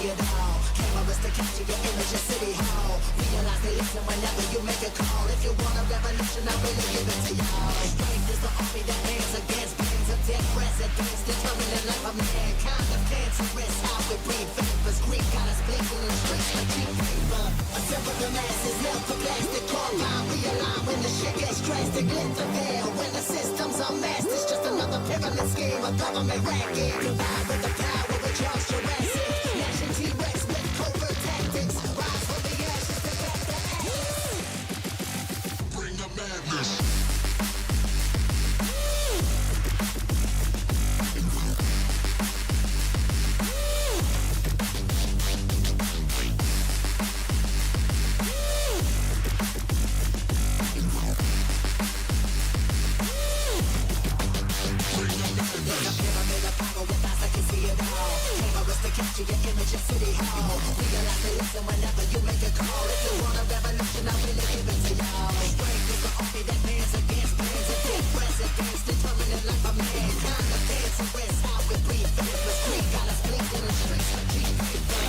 see it all. Cameras to capture your image of City Hall. Realize they listen whenever you make a call. If you want a revolution, I really give it to y'all. Strength is the army that hands against bands of dead presidents, determining the life of mankind. Of cancerous, how we breathe vapors. Greek got us blinking in streets like cheap paper. Assemble the masses, melt the plastic carbine. Realign when the shit gets drastic. Lift the veil when the system's unmasked. It's just another pyramid scheme, a government racket. Combined with the power of Charles Jurassic. Gnashing T-Rex with covert tactics. Rise from the ashes to back the ashes. Bring the madness. Capture your image of City Hall. Realize they listen whenever you make a call. If you want a revolution, I really give it to y'all. Strength is the army that bands against bands of dead presidents, determining the life of mankind. The cancerous, how we breathe vapors. Greek got us blinking in the streets like cheap paper.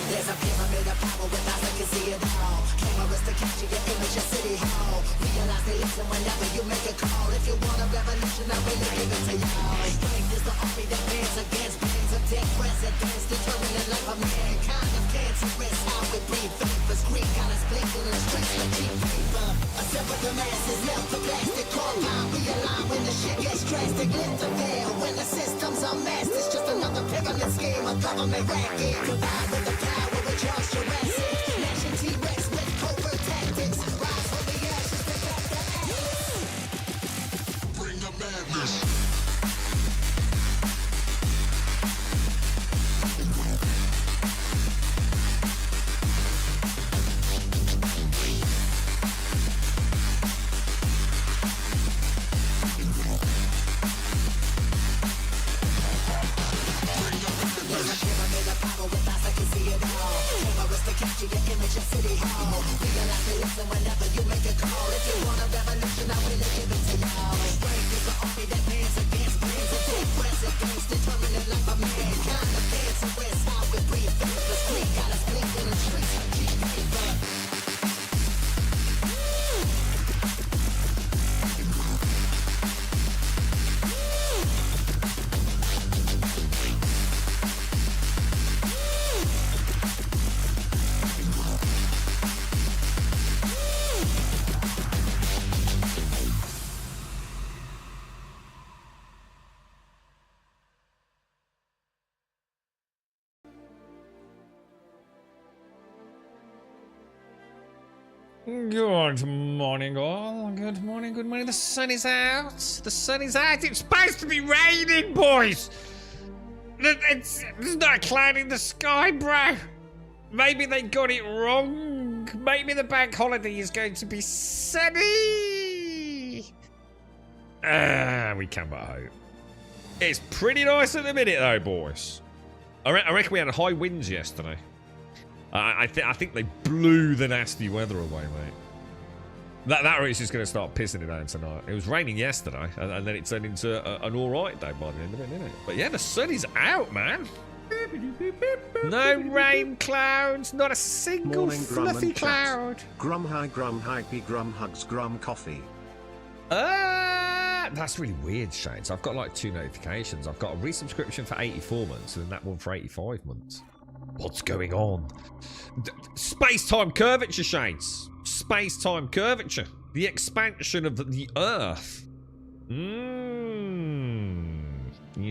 There's a pyramid of power with eyes that can see it all. Cameras to capture your image of City Hall. Realize they listen whenever you make a call. If you want a revolution, I really give it to y'all. Strength is the army that bands against bands of dead presidents, determining the life of mankind. Of cancerous, how we breathe vapors. Greek got us blinking in the streets like cheap paper. Assemble the masses, melt the plastic carbine. Realign when the shit gets drastic. Lift the veil when the system's unmasked. It's just another pyramid scheme, a government racket. Combined with the power of Charles Jurassic. Gnashing T-Rex with covert tactics. Rise from the ashes to back the ashes. Bring the madness. Capture your image of City Hall. Realize they listen whenever you make a call. If you want a revolution, I really give it to y'all. Strength is the army that bands against bands of dead presidents, determining the life of mankind. The cancerous, how we breathe vapors. Greek got us blinking in the streets like cheap paper. Good morning, all. Good morning, good morning. The sun is out. The sun is out. It's supposed to be raining, boys. There's not a cloud in the sky, bro. Maybe they got it wrong. Maybe the bank holiday is going to be sunny. We can but hope. It's pretty nice at the minute, though, boys. I reckon we had high winds yesterday. I think they blew the nasty weather away, mate. That race is going to start pissing it down tonight. It was raining yesterday, and then it turned into an alright day by the end of it, didn't it? But yeah, the sun is out, man. No rain clouds, not a single Morning, fluffy cloud. Grum hi, grum hypey, grum hugs, grum coffee. That's really weird, Shades. I've got like 2 notifications. I've got a resubscription for 84 months and then that one for 85 months. What's going on? Space-time curvature, Shades. Space-time curvature. The expansion of the Earth. You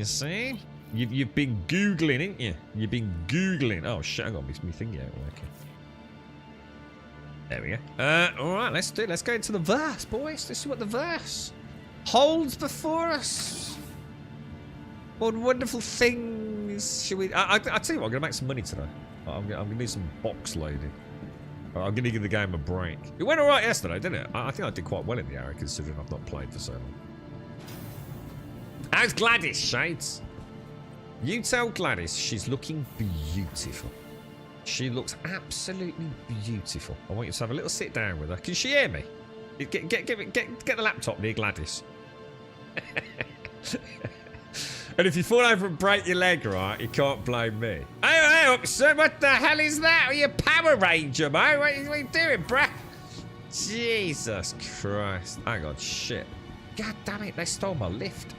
see? You've been Googling, ain't you? You've been Googling. Oh, shit, I got my thingy out working. There we go. All right, let's go into the verse, boys. Let's see what the verse holds before us. What wonderful things should we... I tell you what, I'm going to make some money today. I'm going to do some box loading. I'm going to give the game a break. It went all right yesterday, didn't it? I think I did quite well in the area, considering I've not played for so long. How's Gladys, Shades? You tell Gladys she's looking beautiful. She looks absolutely beautiful. I want you to have a little sit down with her. Can she hear me? Get the laptop near Gladys. And if you fall over and break your leg, right, you can't blame me. Hey up, son, what the hell is that? Are you a Power Ranger, mate? What are you doing, bruh? Jesus Christ. Hang on, shit. God damn it, they stole my lift.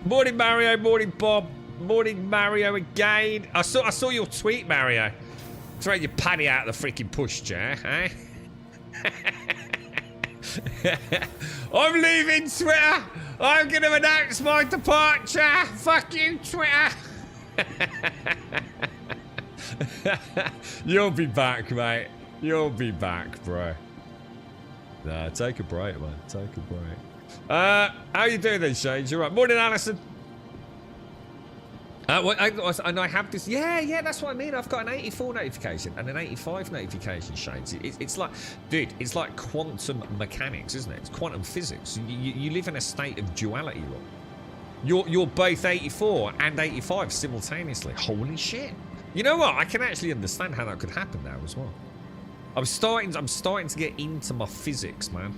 Morning, Mario. Morning, Bob. Morning, Mario again. I saw your tweet, Mario. Throw your paddy out of the freaking pushchair, eh? I'm leaving Twitter. I'm going to announce my departure. Fuck you, Twitter. You'll be back, mate. You'll be back, bro. Nah, take a break, man. Take a break. How you doing then, Shades? You right? Morning, Alison. And I have this. Yeah, that's what I mean. I've got an 84 notification and an 85 notification, Shades. It's like, dude, it's like quantum mechanics, isn't it? It's quantum physics. You live in a state of duality, look. You're both 84 and 85 simultaneously. Holy shit! You know what? I can actually understand how that could happen now as well. I'm starting to get into my physics, man.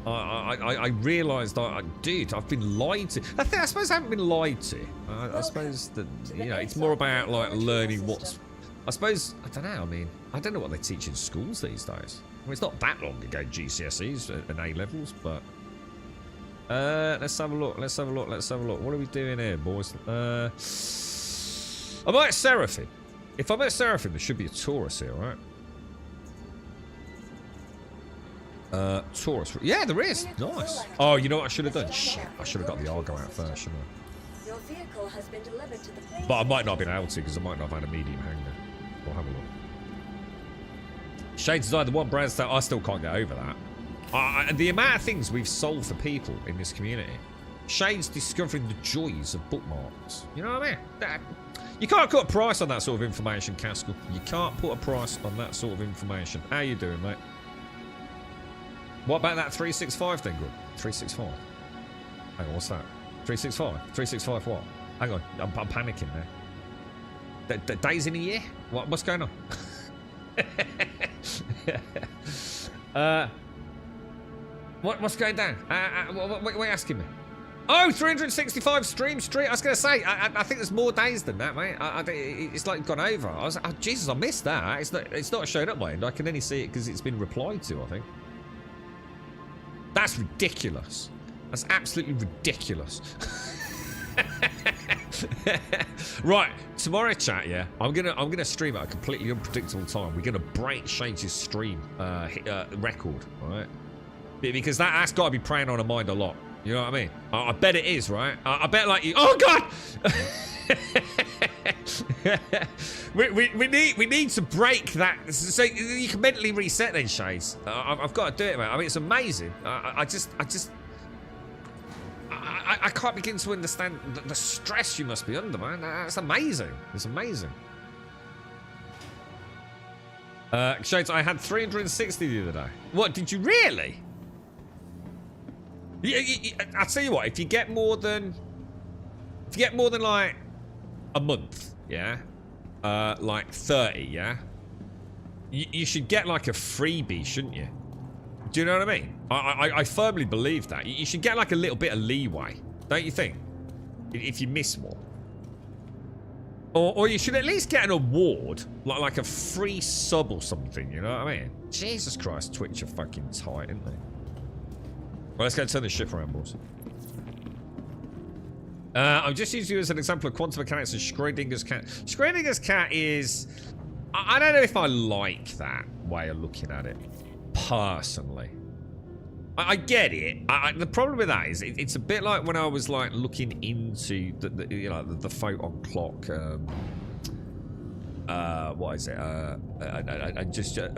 I realised, dude, I've been lied to. I suppose I haven't been lied to. I suppose that, you know, it's more about like learning what's. I suppose, I don't know. I mean, I don't know what they teach in schools these days. I mean, it's not that long ago, GCSEs and A levels, but let's have a look. Let's have a look. What are we doing here, boys? I'm at Seraphim. If I'm at Seraphim, there should be a Taurus here, right? Taurus. Yeah, there is. Nice. Oh, you know what I should have done? Shit, I should have got the Argo out first, shouldn't I? Your vehicle has been delivered to the place. But I might not have been able to because I might not have had a medium hang there. We'll have a look. Shades Design, the one brand stuff, I still can't get over that. The amount of things we've solved for people in this community. Shades discovering the joys of bookmarks. You know what I mean? You can't put a price on that sort of information, Castle. You can't put a price on that sort of information. How you doing, mate? What about that 365 thing, good? 365. Hang on, what's that? 365? 365 what? Hang on, I'm panicking now. The days in a year? What's going on? What's going down? What are you asking me? Oh, 365 stream street. I was going to say, I think there's more days than that, mate. It's like gone over. I was like, oh, Jesus, I missed that. It's not showing up my end. I can only see it because it's been replied to, I think. That's ridiculous. That's absolutely ridiculous. Right, tomorrow, chat. Yeah, I'm gonna stream at a completely unpredictable time. We're gonna break Shades' stream record, right? Because that's got to be preying on her mind a lot. You know what I mean? I bet it is, right? I bet like you. Oh God! we need to break that so you can mentally reset then, Shades. I've got to do it, man. I mean, it's amazing. I can't begin to understand the stress you must be under, man. That's amazing. It's amazing. Shades, I had 360 the other day. What, did you really? I'll tell you what, if you get more than like a month, yeah, like 30, yeah, you should get like a freebie, shouldn't you? Do you know what I mean? I firmly believe that. You should get like a little bit of leeway, don't you think? If you miss one. Or you should at least get an award, like a free sub or something, you know what I mean? Jesus Christ, Twitch are fucking tight, aren't they? Well, let's go turn this ship around, boys. I'm just using you as an example of quantum mechanics and Schrodinger's cat. Schrodinger's cat is... I don't know if I like that way of looking at it, personally. I get it. The problem with that is it's a bit like when I was like looking into the photon clock what is it?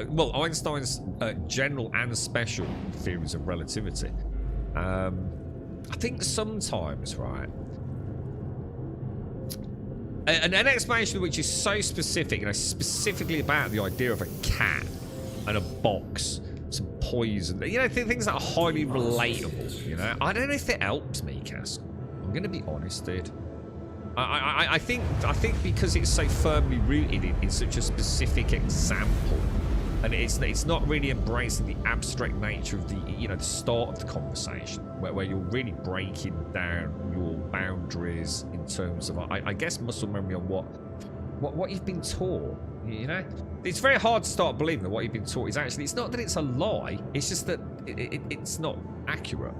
Well, Einstein's general and special theories of relativity. I think sometimes, right, an explanation which is so specific, specifically about the idea of a cat and a box, some poison, things that are highly relatable, I don't know if it helps me, Cass. I'm going to be honest, dude. I think because it's so firmly rooted in such a specific example, and it's not really embracing the abstract nature of the start of the conversation, where you're really breaking down your boundaries in terms of I guess muscle memory on what you've been taught. It's very hard to start believing that what you've been taught is actually, it's not that it's a lie, it's just that it's not accurate.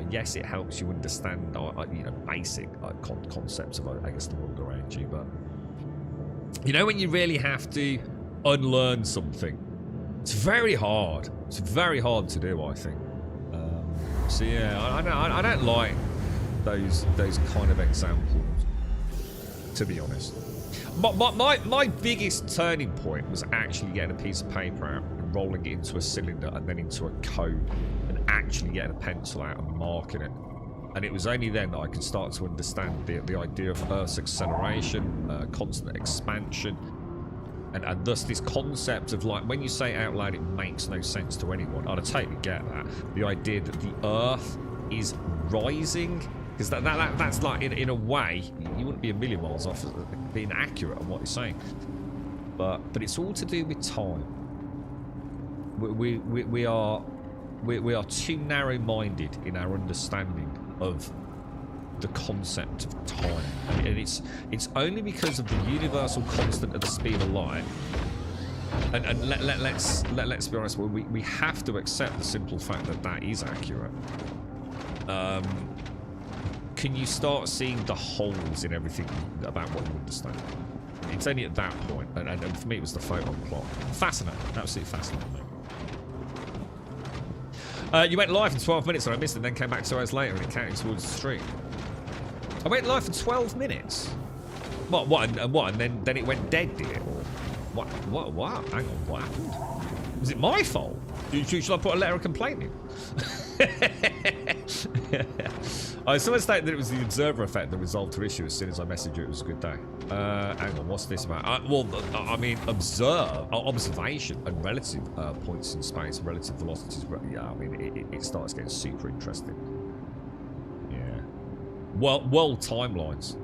Yes, it helps you understand, basic concepts of, I guess, the world around you. But when you really have to unlearn something, it's very hard. It's very hard to do, I think. So yeah, I don't like those kind of examples, to be honest. My biggest turning point was actually getting a piece of paper out and rolling it into a cylinder and then into a cone and actually getting a pencil out and marking it. And it was only then that I could start to understand the idea of Earth's acceleration, constant expansion, and thus this concept of, like, when you say it out loud, it makes no sense to anyone. I totally get that. The idea that the Earth is rising, because that's like, in a way, you wouldn't be a million miles off being accurate on what you're saying. But it's all to do with time. We are too narrow-minded in our understanding of the concept of time, and it's only because of the universal constant of the speed of light. And let's be honest, we have to accept the simple fact that is accurate. Can you start seeing the holes in everything about what you understand? It's only at that point, and for me it was the photon plot. Fascinating, absolutely fascinating, mate. You went live for 12 minutes and I missed it, and then came back 2 hours later and it counted towards the stream. I went live for 12 minutes? What, and then it went dead, did it? Or what? Hang on, what happened? Was it my fault? Should I put a letter of complaint in? Someone stated that it was the observer effect that resolved her issue as soon as I messaged you. It was a good day. Hang on, what's this about? I mean, observation and relative points in space, relative velocities. Yeah, I mean, it starts getting super interesting. Yeah. Well, world timelines.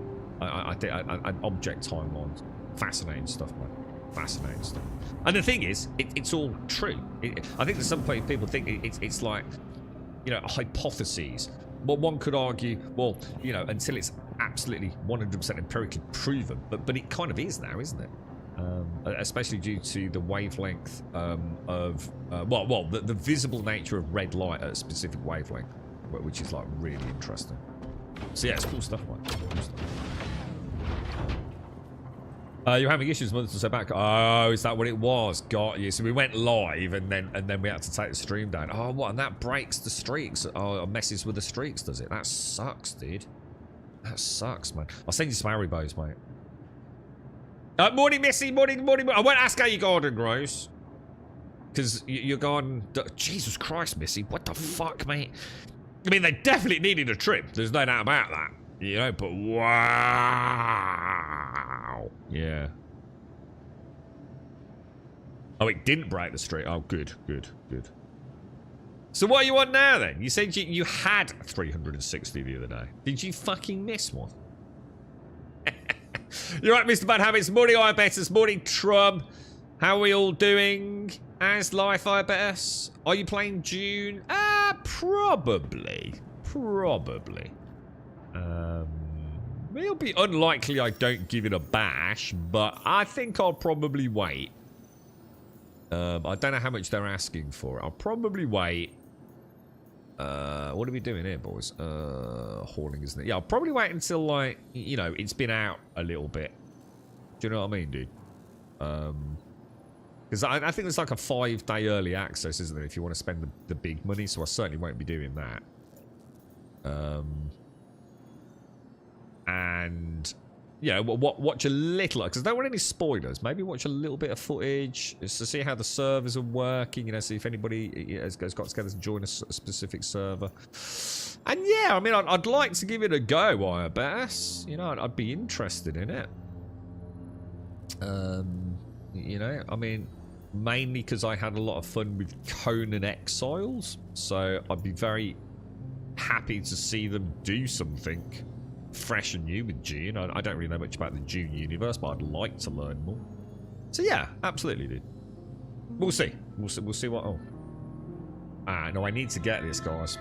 I think and object timelines. Fascinating stuff, man. Fascinating stuff. And the thing is, it's all true. I think at some point people think it's like, hypotheses. Well, one could argue, well, until it's absolutely 100% empirically proven, but it kind of is now, isn't it? Especially due to the wavelength of, the visible nature of red light at a specific wavelength, which is like really interesting. So yeah, it's cool stuff, man. Cool stuff. You're having issues months or so back. Oh, is that what it was? Got you. So we went live and then we had to take the stream down. Oh, what? And that breaks the streaks. Oh, it messes with the streaks, does it? That sucks, dude. That sucks, man. I'll send you some Haribos, mate. Morning, Missy. Morning. I won't ask how your garden grows. Because your garden... Jesus Christ, Missy. What the fuck, mate? I mean, they definitely needed a trim. There's no doubt about that. But wow. Yeah. Oh, it didn't break the streak. Oh, good. So what are you on now, then? You said you had 360 the other day. Did you fucking miss one? You're right, Mr. Bad Habits. Morning, IBETS. Morning, Trub. How are we all doing? How's life, IBETS? Are you playing June? Probably. It'll be unlikely I don't give it a bash, but I think I'll probably wait. I don't know how much they're asking for it. I'll probably wait. What are we doing here, boys? Hauling, isn't it? Yeah, I'll probably wait until, like, it's been out a little bit. Do you know what I mean, dude? Because I think there's like a 5-day early access, isn't there, if you want to spend the big money, so I certainly won't be doing that. And yeah, watch a little, because I don't want any spoilers. Maybe watch a little bit of footage just to see how the servers are working. You know, see if anybody has got together to join a specific server. And yeah, I mean, I'd like to give it a go, IRBS. You know, I'd be interested in it. You know, I mean, mainly because I had a lot of fun with Conan Exiles, so I'd be very happy to see them do something fresh and new with June. I don't really know much about the June universe, but I'd like to learn more. So yeah, absolutely, dude. We'll see. We'll see what. Oh, no, I need to get this, guys.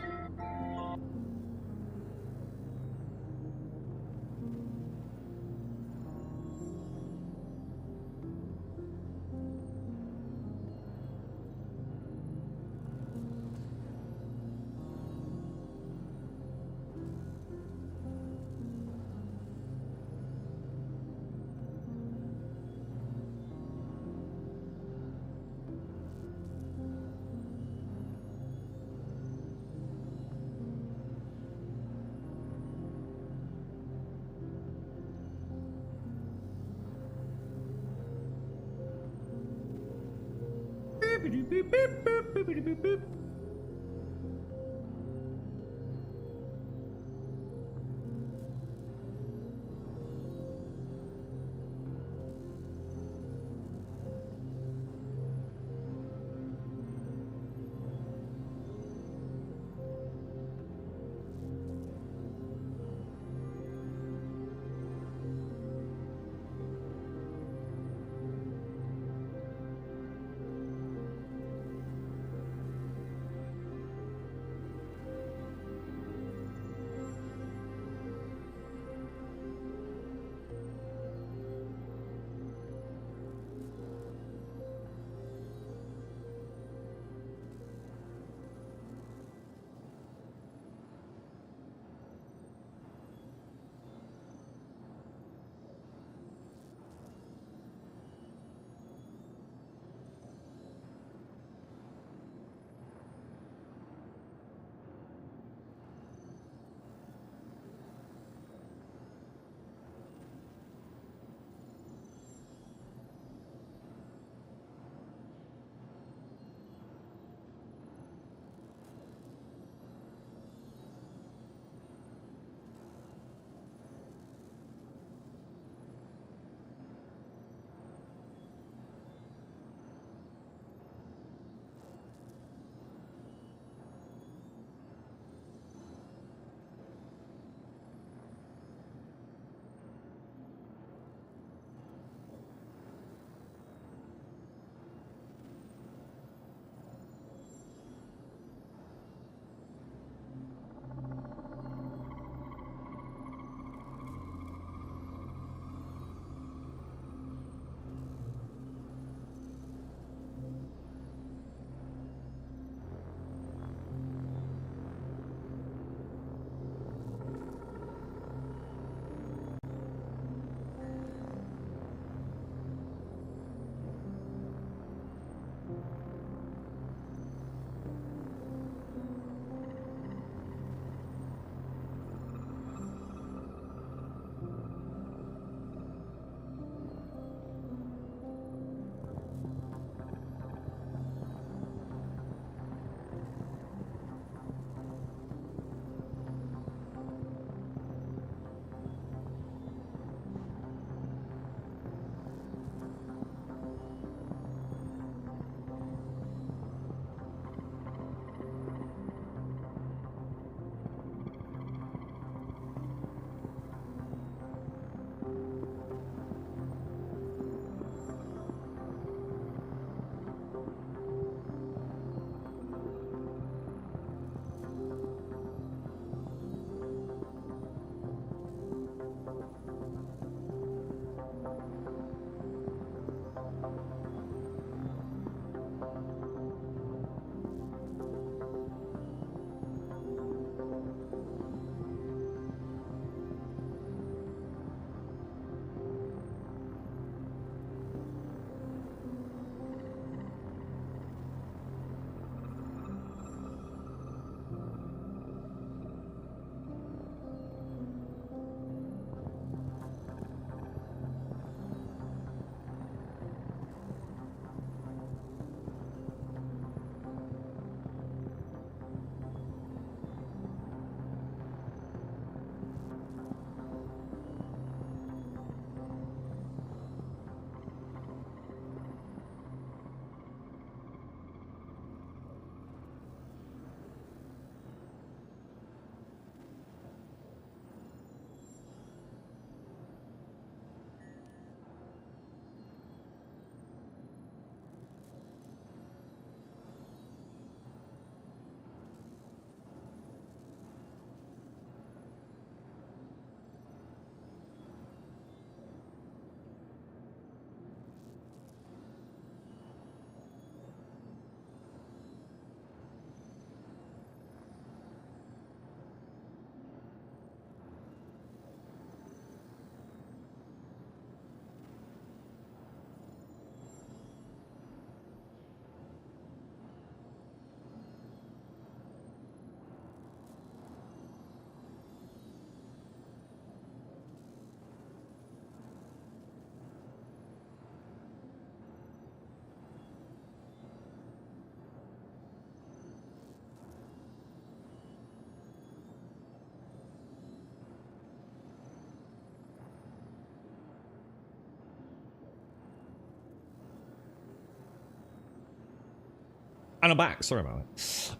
And I'm back. Sorry about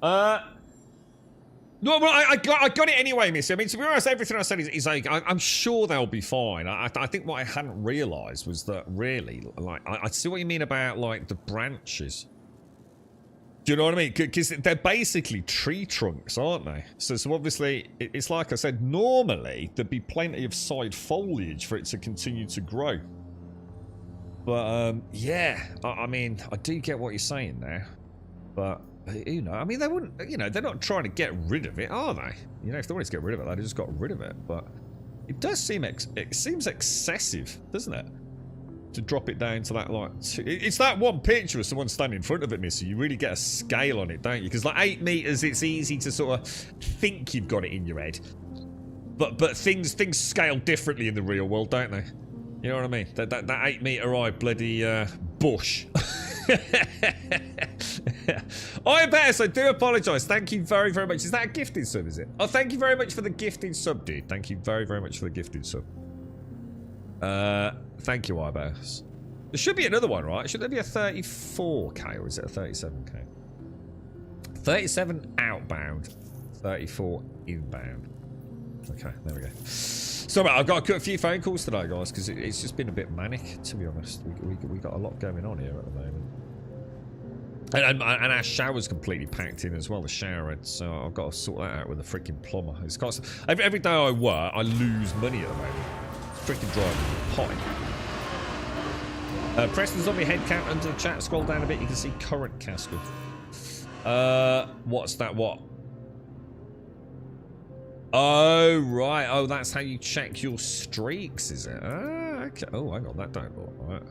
that. No, but I got it anyway, Missy. I mean, to be honest, everything I said is like, I'm sure they'll be fine. I think what I hadn't realised was that really, like, I see what you mean about, like, the branches. Do you know what I mean? Because they're basically tree trunks, aren't they? So obviously, it's like I said, normally, there'd be plenty of side foliage for it to continue to grow. But, yeah, I mean, I do get what you're saying there. But... you know, I mean, they wouldn't, you know, they're not trying to get rid of it, are they? You know, if they wanted to get rid of it, they'd just got rid of it. But it does seem, it seems excessive, doesn't it? To drop it down to that, like, it's that one picture of someone standing in front of it, Missy. You really get a scale on it, don't you? Because, like, 8 meters, it's easy to sort of think you've got it in your head. But things scale differently in the real world, don't they? You know what I mean? That 8 meter high bloody bush. I bet, so do apologise. Thank you very, very much. Is that a gifted sub, is it? Oh, thank you very much for the gifted sub, dude. Thank you very, very much for the gifted sub. Thank you, Ibos. There should be another one, right? Should there be a 34k or is it a 37k? 37 outbound, 34 inbound. Okay, there we go. Sorry, I've got to cut a few phone calls today, guys, because it's just been a bit manic, to be honest. We got a lot going on here at the moment. And our shower's completely packed in as well, the shower head, so I've got to sort that out with a freaking plumber. It's constant. Every day I work, I lose money at the moment. It's freaking driving potty. Preston's on my head count under the chat. Scroll down a bit, you can see current Castle. What's that? What? Oh, right. Oh, that's how you check your streaks, is it? Ah, okay. Oh, hang on, that don't look right.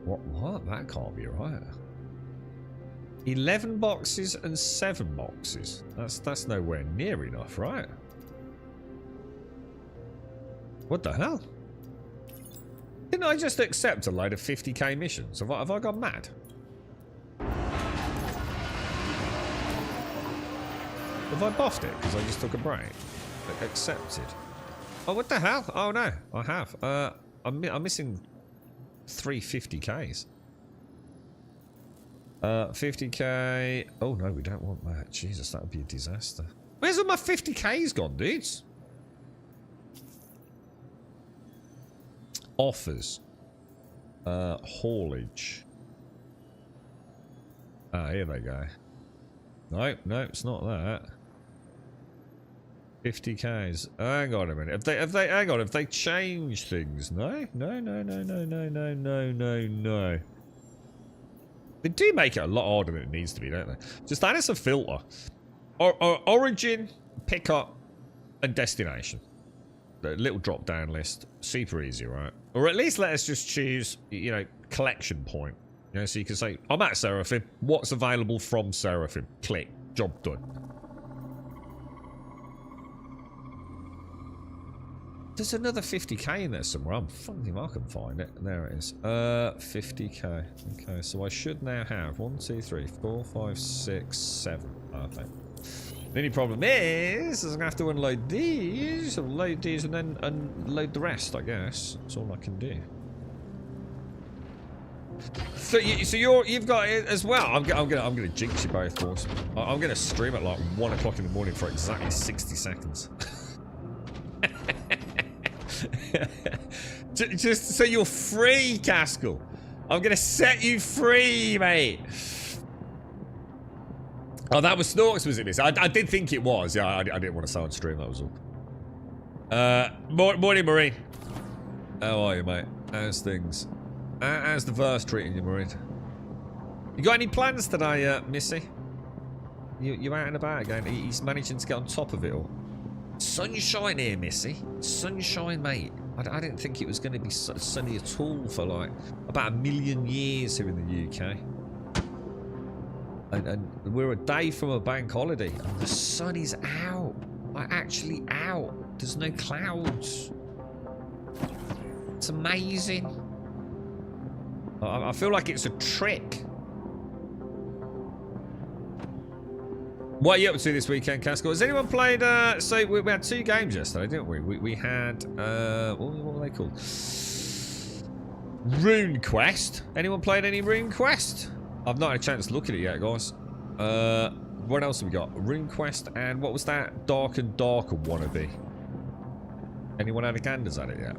What? That can't be right. 11 boxes and 7 boxes. That's nowhere near enough, right? What the hell? Didn't I just accept a load of 50k missions? Have I gone mad? Have I buffed it because I just took a break? Accepted. Oh, what the hell? Oh no, I have. I'm missing 3 50ks. 50k. Oh no, we don't want that. Jesus, that would be a disaster. Where's all my 50ks gone, dudes? Offers. Haulage. Ah, here they go. No, it's not that. 50k's. Hang on a minute. Have they changed things? No. They do make it a lot harder than it needs to be, don't they? Just add us a filter. Origin, pickup, and destination. The little drop down list. Super easy, right? Or at least let us just choose, you know, collection point. You know, so you can say, I'm at Seraphim. What's available from Seraphim? Click. Job done. There's another 50k in there somewhere. I'm fucking I can find it. There it is. 50k. Okay, so I should now have 1, 2, 3, 4, 5, 6, 7. Perfect. The only problem is I'm gonna have to unload these, load these, and then unload the rest. I guess that's all I can do. So you've got it as well. I'm gonna jinx you both, boys. I'm gonna stream at like 1 o'clock in the morning for exactly 60 seconds. Just so you're free, Castle. I'm gonna set you free, mate. Oh, that was Snorks, was it, Miss? I did think it was. Yeah, I didn't want to say on stream, that was all. Morning, Marine. How are you, mate? How's things? How's the verse treating you, Marine? You got any plans today, Missy? You out and about again? He's managing to get on top of it all. Sunshine here, Missy. Sunshine, mate. I didn't think it was going to be sunny at all for like about 1 million years here in the UK. And we're a day from a bank holiday. And the sun is out. Like, actually out. There's no clouds. It's amazing. I feel like it's a trick. What are you up to this weekend, Castle? Has anyone played, so we had 2 games yesterday, didn't we? We had, what were they called? Rune Quest. Anyone played any Rune Quest? I've not had a chance to look at it yet, guys. What else have we got? Rune Quest and what was that? Dark and Darker wannabe. Anyone had a ganders at it yet?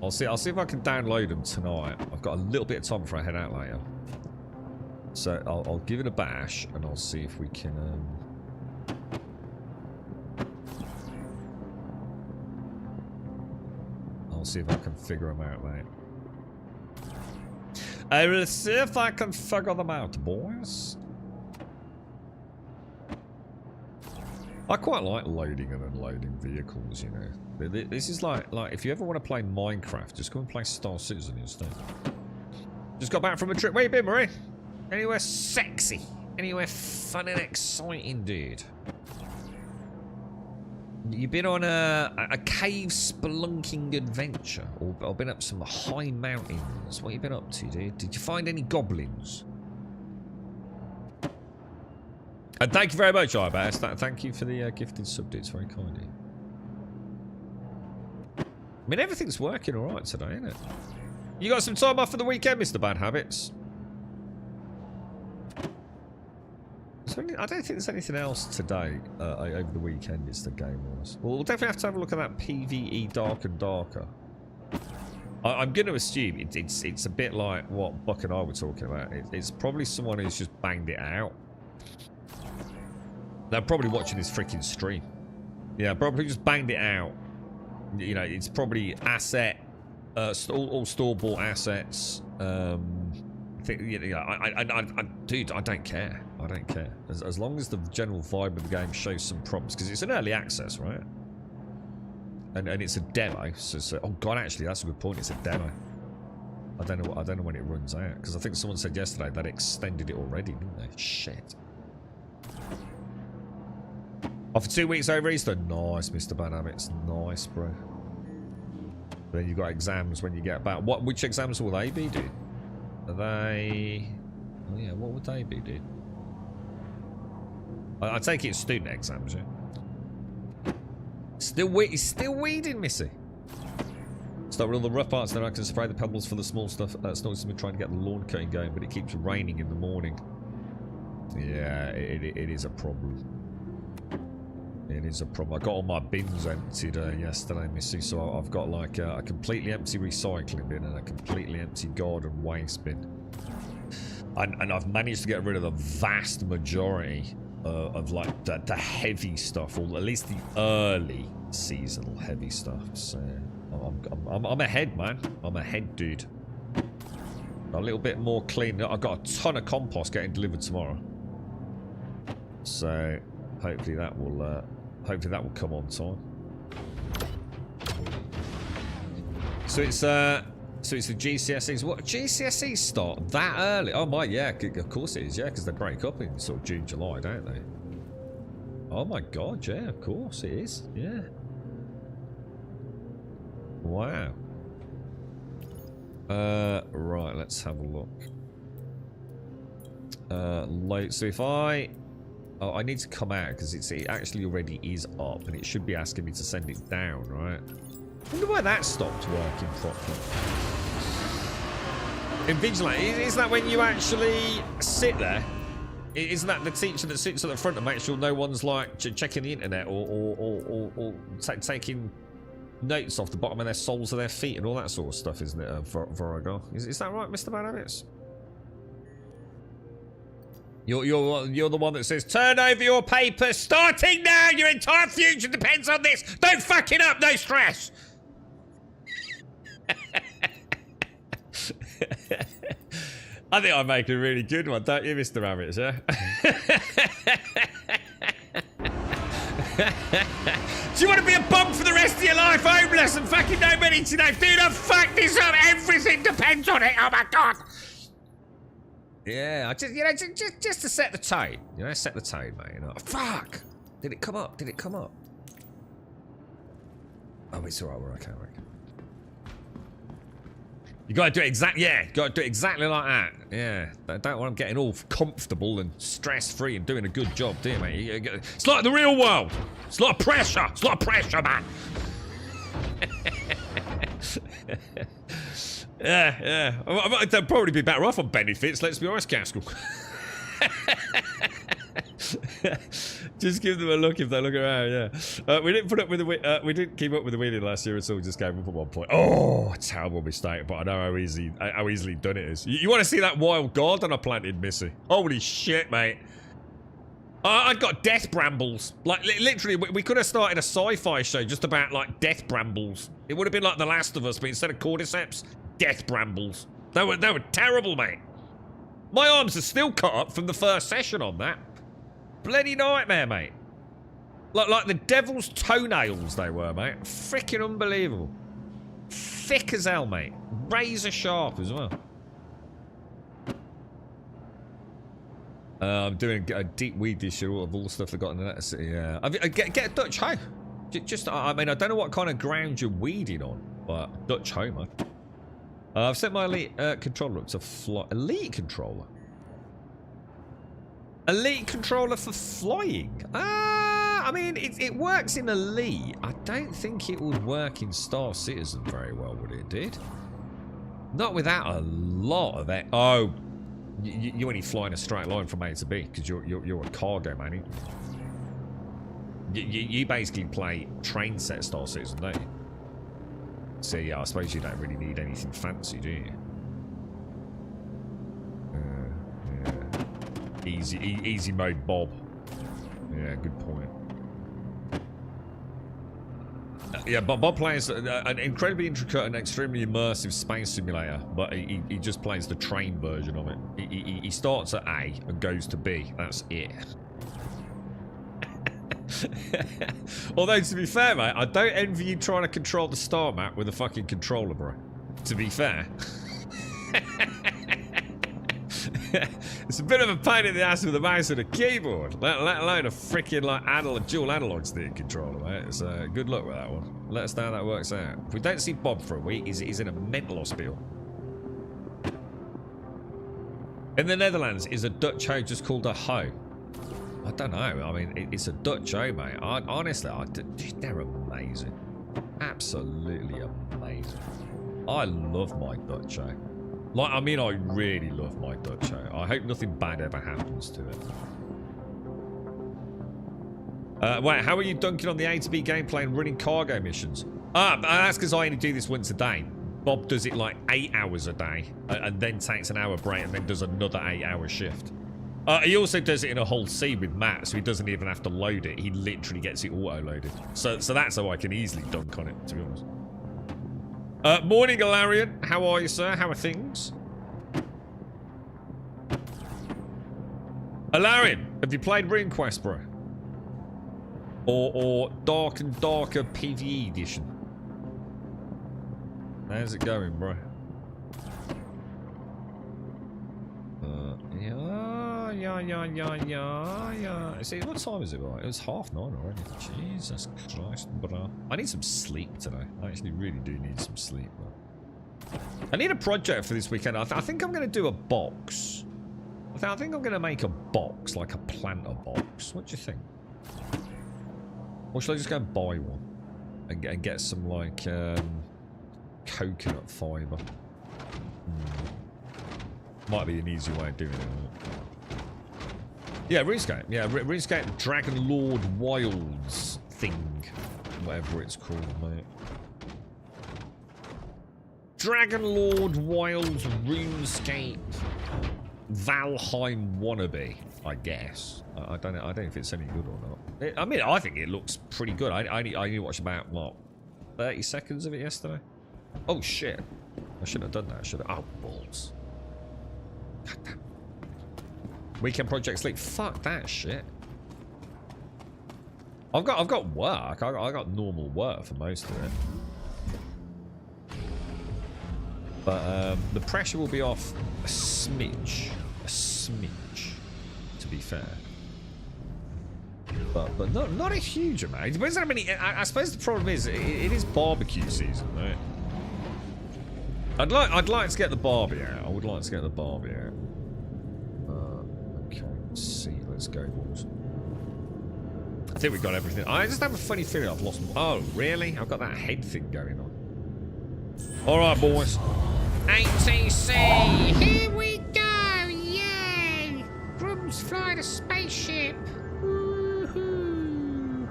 I'll see if I can download them tonight. I've got a little bit of time before I head out later. So I'll give it a bash and I'll see if we can I'll see if I can figure them out, mate. I will see if I can figure them out, boys. I quite like loading and unloading vehicles, you know. This is like if you ever want to play Minecraft, just go and play Star Citizen instead. Just got back from a trip. Where you been, Marie? Anywhere sexy? Anywhere fun and exciting, dude? You been on a cave spelunking adventure, or been up some high mountains? What you been up to, dude? Did you find any goblins? And thank you very much, Ibass. Thank you for the gifted sub, dude. It's very kind of you. I mean, everything's working all right today, isn't it? You got some time off for the weekend, Mr. Bad Habits? I don't think there's anything else today over the weekend. It's the game was. Well, we'll definitely have to have a look at that PVE Dark and Darker. I'm going to assume it's a bit like what Buck and I were talking about. It's probably someone who's just banged it out. They're probably watching this freaking stream. Yeah, probably just banged it out. You know, it's probably asset, all store-bought assets. Dude, I don't care. I don't care. As long as the general vibe of the game shows some promise, because it's an early access, right? And it's a demo. So oh god, actually, that's a good point. It's a demo. I don't know when it runs out, because I think someone said yesterday that extended it already, didn't they? Shit. Oh, for 2 weeks over Easter. Nice, Mr. Bad Habits. Nice, bro. Then you've got exams when you get back. Which exams will they be, dude? Are they... Oh yeah, what would they be, dude? I take it student exams, yeah? He's still weeding, Missy. Start with all the rough parts, then I can spray the pebbles for the small stuff. Snort's been trying to get the lawn cutting going, but it keeps raining in the morning. Yeah, it is a problem. It is a problem. I got all my bins emptied yesterday, Missy, so I've got like a completely empty recycling bin and a completely empty garden waste bin. And I've managed to get rid of the vast majority of like the heavy stuff, or at least the early seasonal heavy stuff. So I'm ahead, man. I'm ahead, dude. A little bit more clean. I've got a ton of compost getting delivered tomorrow. So hopefully that will come on time. So it's the GCSEs. What, GCSEs start that early? Oh my, yeah, of course it is, yeah, because they break up in sort of June, July, don't they? Oh my god, yeah, of course it is, yeah. Wow. Right, let's have a look. So if I need to come out because it actually already is up, and it should be asking me to send it down, right? I wonder why that stopped working properly. Invigilate, isn't that when you actually sit there? Isn't that the teacher that sits at the front and makes sure no one's like checking the internet or taking notes off the bottom of their soles of their feet and all that sort of stuff, isn't it, Vorigo? Is that right, Mr. Bad Habits? You're the one that says, turn over your papers, starting now, your entire future depends on this. Don't fuck it up, no stress. I think I make a really good one, don't you, Mr. Rabbits, yeah? Do you want to be a bum for the rest of your life, homeless and fucking nobody to know? Do not fuck this up, everything depends on it, oh my god. Yeah, just to set the tone. You know, set the tone, mate. You know, fuck! Did it come up? Did it come up? Oh, it's alright, we're okay, right? You gotta do it exactly, yeah, you gotta do it exactly like that. Yeah, don't want them getting all comfortable and stress-free and doing a good job, do you, mate? It's like the real world. It's a lot of pressure. It's a lot of pressure, man. Yeah. They'll probably be better off on benefits, let's be honest, Gaskell. Just give them a look if they look around, yeah. We didn't put up with the we didn't keep up with the winning last year at all, just gave up at 1 point. Oh, terrible mistake, but I know how easily done it is. You want to see that wild garden I planted, Missy? Holy shit, mate. I got death brambles. Like, literally, we could have started a sci-fi show just about, like, death brambles. It would have been like The Last of Us, but instead of cordyceps, death brambles. They were terrible, mate. My arms are still cut up from the first session on that. Bloody nightmare, mate. Like the devil's toenails they were, mate. Freaking unbelievable. Thick as hell, mate. Razor sharp as well. I'm doing a deep weed this year of all the stuff I got in the letter city. Yeah, get a Dutch hoe. Just, I mean, I don't know what kind of ground you're weeding on, but Dutch hoe, man. I've set my elite controller up to fly. Elite controller. Elite controller for flying. I mean, it works in elite. I don't think it would work in Star Citizen very well, would it? Did? Not without a lot of that. Oh. You only fly in a straight line from A to B because you're a cargo man. You basically play train set Star Citizen, don't you? So yeah, I suppose you don't really need anything fancy, do you? Yeah. Easy mode Bob. Yeah, good point. Yeah, but Bob plays an incredibly intricate and extremely immersive space simulator, but he just plays the train version of it. He starts at A and goes to B. That's it. Although, to be fair, mate, I don't envy you trying to control the star map with a fucking controller, bro. To be fair. It's a bit of a pain in the ass with the mouse and a keyboard, let alone a freaking like dual analog stick controller, mate. So good luck with that one. Let us know how that works out. If we don't see Bob for a week, he's in a mental hospital. In the Netherlands, is a Dutch hoe just called a hoe? I don't know. I mean, it's a Dutch hoe, mate. Honestly, they're amazing. Absolutely amazing. I love my Dutch hoe. Like, I mean, I really love my Dutch hoe. I hope nothing bad ever happens to it. Wait, how are you dunking on the A to B gameplay and running cargo missions? That's because I only do this once a day. Bob does it like 8 hours a day, and then takes an hour break, and then does another 8-hour shift. He also does it in a whole C with Matt, so he doesn't even have to load it. He literally gets it auto-loaded. So that's how I can easily dunk on it, to be honest. Morning, Galarian. How are you, sir? How are things? Galarian, have you played RuneQuest, bro? Or Dark and Darker PVE edition? How's it going, bro? Yeah. See, what time is it, right? It was 9:30 already. Jesus Christ, bro. I need some sleep today. I actually really do need some sleep, bro. I need a project for this weekend. I think I'm going to do a box. I think I'm going to make a box, like a planter box. What do you think? Or should I just go and buy one? And get some, like, coconut fibre. Might be an easy way of doing it. Yeah, RuneScape. Yeah, RuneScape Dragon Lord Wilds thing. Whatever it's called, mate. Dragon Lord Wilds RuneScape Valheim wannabe, I guess. I don't know if it's any good or not. I mean, I think it looks pretty good. I only watched about, what, 30 seconds of it yesterday? Oh, shit. I shouldn't have done that, should I? Oh, balls. God damn. Weekend project sleep. Fuck that shit. I've got work. I got normal work for most of it. But the pressure will be off a smidge. A smidge, to be fair. But not a huge amount. It depends on how many. I suppose the problem is it is barbecue season, right? I'd like to get the Barbie out. I would like to get the Barbie out. Okay, let's see. Let's go, boys. I think we got everything. I just have a funny feeling I've lost. Oh, really? I've got that head thing going on. All right, boys. ATC, here we go, yay! Grum's flying a spaceship. Woohoo!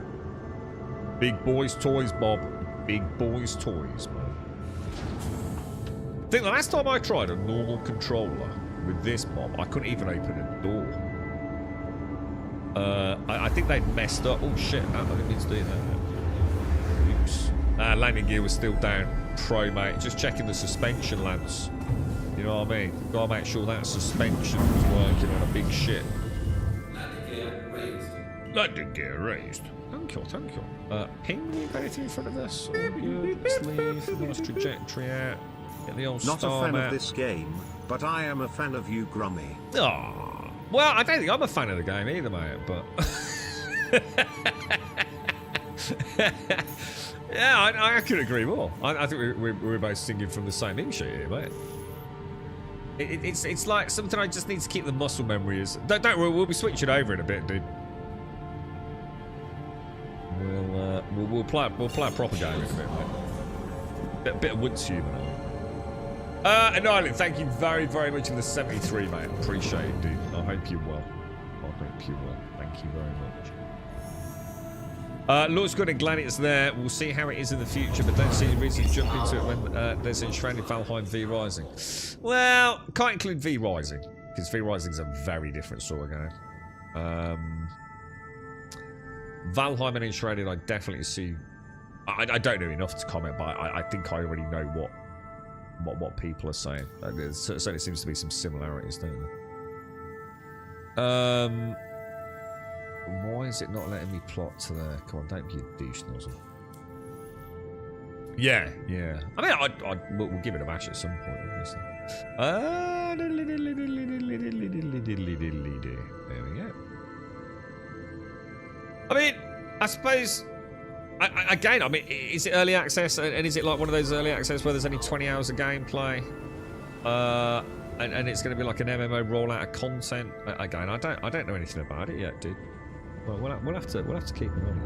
Big boys toys, Bob. Big boys toys, man. I think the last time I tried a normal controller with this Bob, I couldn't even open a door. I think they'd messed up. Oh shit, I didn't mean to do that. Oops. Landing gear was still down. Pro, mate. Just checking the suspension, lads. You know what I mean? Gotta make sure that suspension was working on a big ship. Landing gear raised. Landing gear raised. Thank you, thank you. Ping, you got anything in front of us? Good. Let's leave. Nice trajectory out. Get the old Not a star fan map. of this game, but I am a fan of you, Grummy. Aw. Well, I don't think I'm a fan of the game either, mate, but... yeah, I could agree more. I think we're both singing from the same hymn sheet here, mate. It's like something I just need to keep the muscle memory is. Don't worry, we'll be switching over in a bit, dude. We'll play a proper game in a bit, mate. Bit of Woods humour. And Island, thank you very, very much for the 73, mate. Appreciate it, dude. I hope you're well. I hope you're well. Thank you very much. Looks good and glad it's there. We'll see how it is in the future, but don't see any reason to jump into it when there's Enshrouded Valheim V Rising. Well, can't include V Rising, because V Rising's a very different sort of game. Valheim and Enshrouded, I definitely see. I don't know enough to comment, but I think I already know what people are saying. There certainly seems to be some similarities, don't there? Why is it not letting me plot to there? Come on, don't be a douche nozzle. Yeah. I mean, we'll give it a bash at some point, obviously. There we go. I mean, I suppose... Again, I mean, is it early access? And is it like one of those early access where there's only 20 hours of gameplay? And it's going to be like an MMO rollout of content? Again, I don't know anything about it yet, dude. Well, we'll have to keep an eye on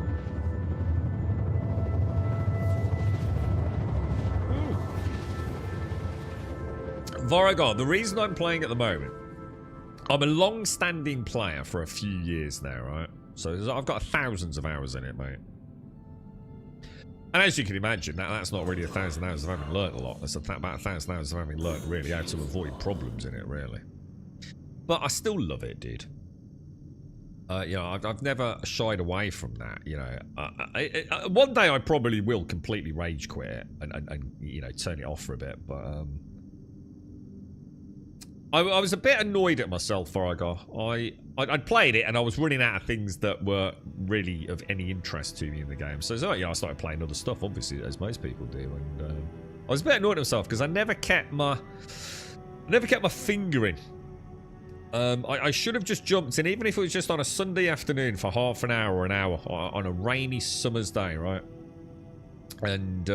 it. Voragon, the reason I'm playing at the moment, I'm a long-standing player for a few years now, right? So I've got thousands of hours in it, mate. And as you can imagine, that's not really 1,000 hours of having learnt a lot. That's about 1,000 hours of having learnt really how to avoid problems in it, really. But I still love it, dude. You know, I've never shied away from that. You know, one day I probably will completely rage quit it and you know, turn it off for a bit. But I was a bit annoyed at myself before I got. I'd played it and I was running out of things that were really of any interest to me in the game. So you know, I started playing other stuff, obviously, as most people do. And I was a bit annoyed at myself because I never kept my finger in. I should have just jumped in, even if it was just on a Sunday afternoon for half an hour or an hour on a rainy summer's day, right? And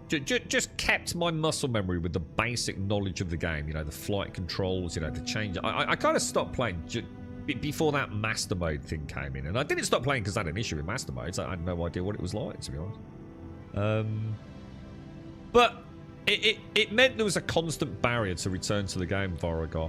just kept my muscle memory with the basic knowledge of the game, you know, the flight controls, you know, the change. I kind of stopped playing before that master mode thing came in, and I didn't stop playing because I had an issue with master modes. I had no idea what it was like, to be honest. But it meant there was a constant barrier to return to the game, Voragar.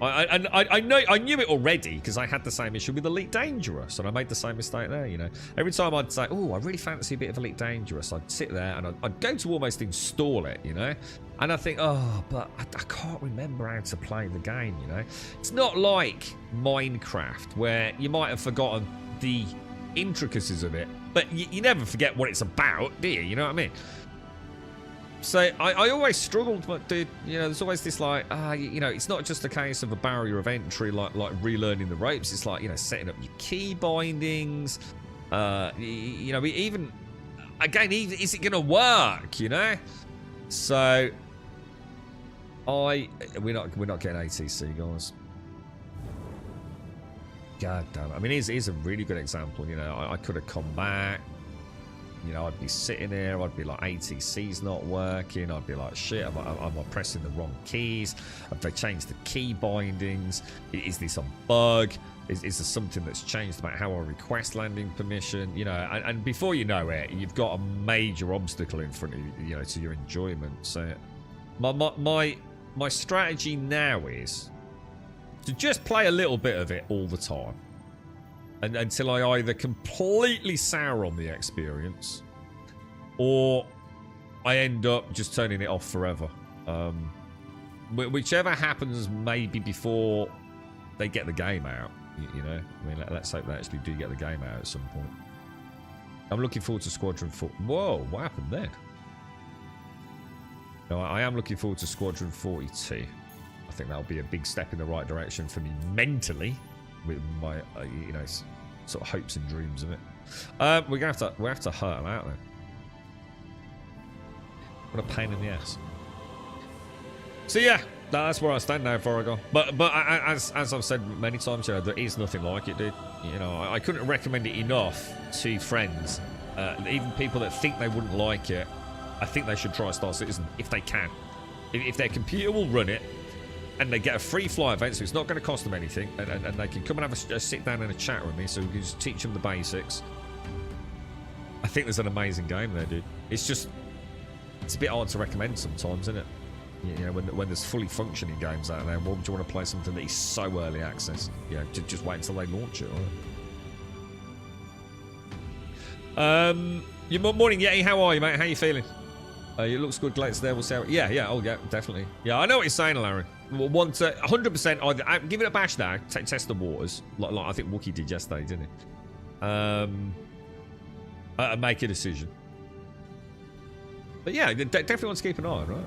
I knew it already because I had the same issue with Elite Dangerous, and I made the same mistake there, you know. Every time I'd say, oh, I really fancy a bit of Elite Dangerous, I'd sit there and I'd go to almost install it, you know. And I think, oh, but I can't remember how to play the game, you know. It's not like Minecraft where you might have forgotten the intricacies of it, but you never forget what it's about, do you? You know what I mean? So I always struggled, but dude, you know, there's always this like, you know, it's not just a case of a barrier of entry, like relearning the ropes. It's like, you know, setting up your key bindings. You know, even again, is it gonna work? You know, so we're not getting ATC, guys. God damn it! I mean, here's a really good example. You know, I could have come back. You know, I'd be sitting there, I'd be like, ATC's not working, I'd be like, shit, am I pressing the wrong keys? Have they changed the key bindings? Is this a bug? Is there something that's changed about how I request landing permission? You know, and before you know it, you've got a major obstacle in front of you, you know, to your enjoyment. So, My strategy now is to just play a little bit of it all the time, and until I either completely sour on the experience, or I end up just turning it off forever. Whichever happens, maybe before they get the game out. You know, I mean, let's hope they actually do get the game out at some point. I'm looking forward to Squadron 4. Whoa, what happened then? No, I am looking forward to Squadron 42. I think that'll be a big step in the right direction for me mentally, with my you know, sort of hopes and dreams of it. We have to hurt them out then. What a pain in the ass. So yeah, that's where I stand now, Foragon. But as I've said many times, you know, there is nothing like it, dude. You know, I couldn't recommend it enough to friends, even people that think they wouldn't like it. I think they should try Star Citizen if they can. If their computer will run it, and they get a free fly event, so it's not going to cost them anything, and they can come and have a sit down and a chat with me, so we can just teach them the basics. I think there's an amazing game there, dude. It's just, it's a bit hard to recommend sometimes, isn't it? You know, when there's fully functioning games out there, why would you want to play something that is so early access? You know, just wait until they launch it, right? Morning, Yeti. How are you, mate? How you feeling? It looks good. Glates there. We'll see how. Yeah. Oh, yeah. Definitely. Yeah, I know what you're saying, Larry. We'll want to 100%. Either give it a bash now. Test the waters, like I think Wookie did yesterday, didn't he? Make a decision. But yeah, definitely want to keep an eye on, right?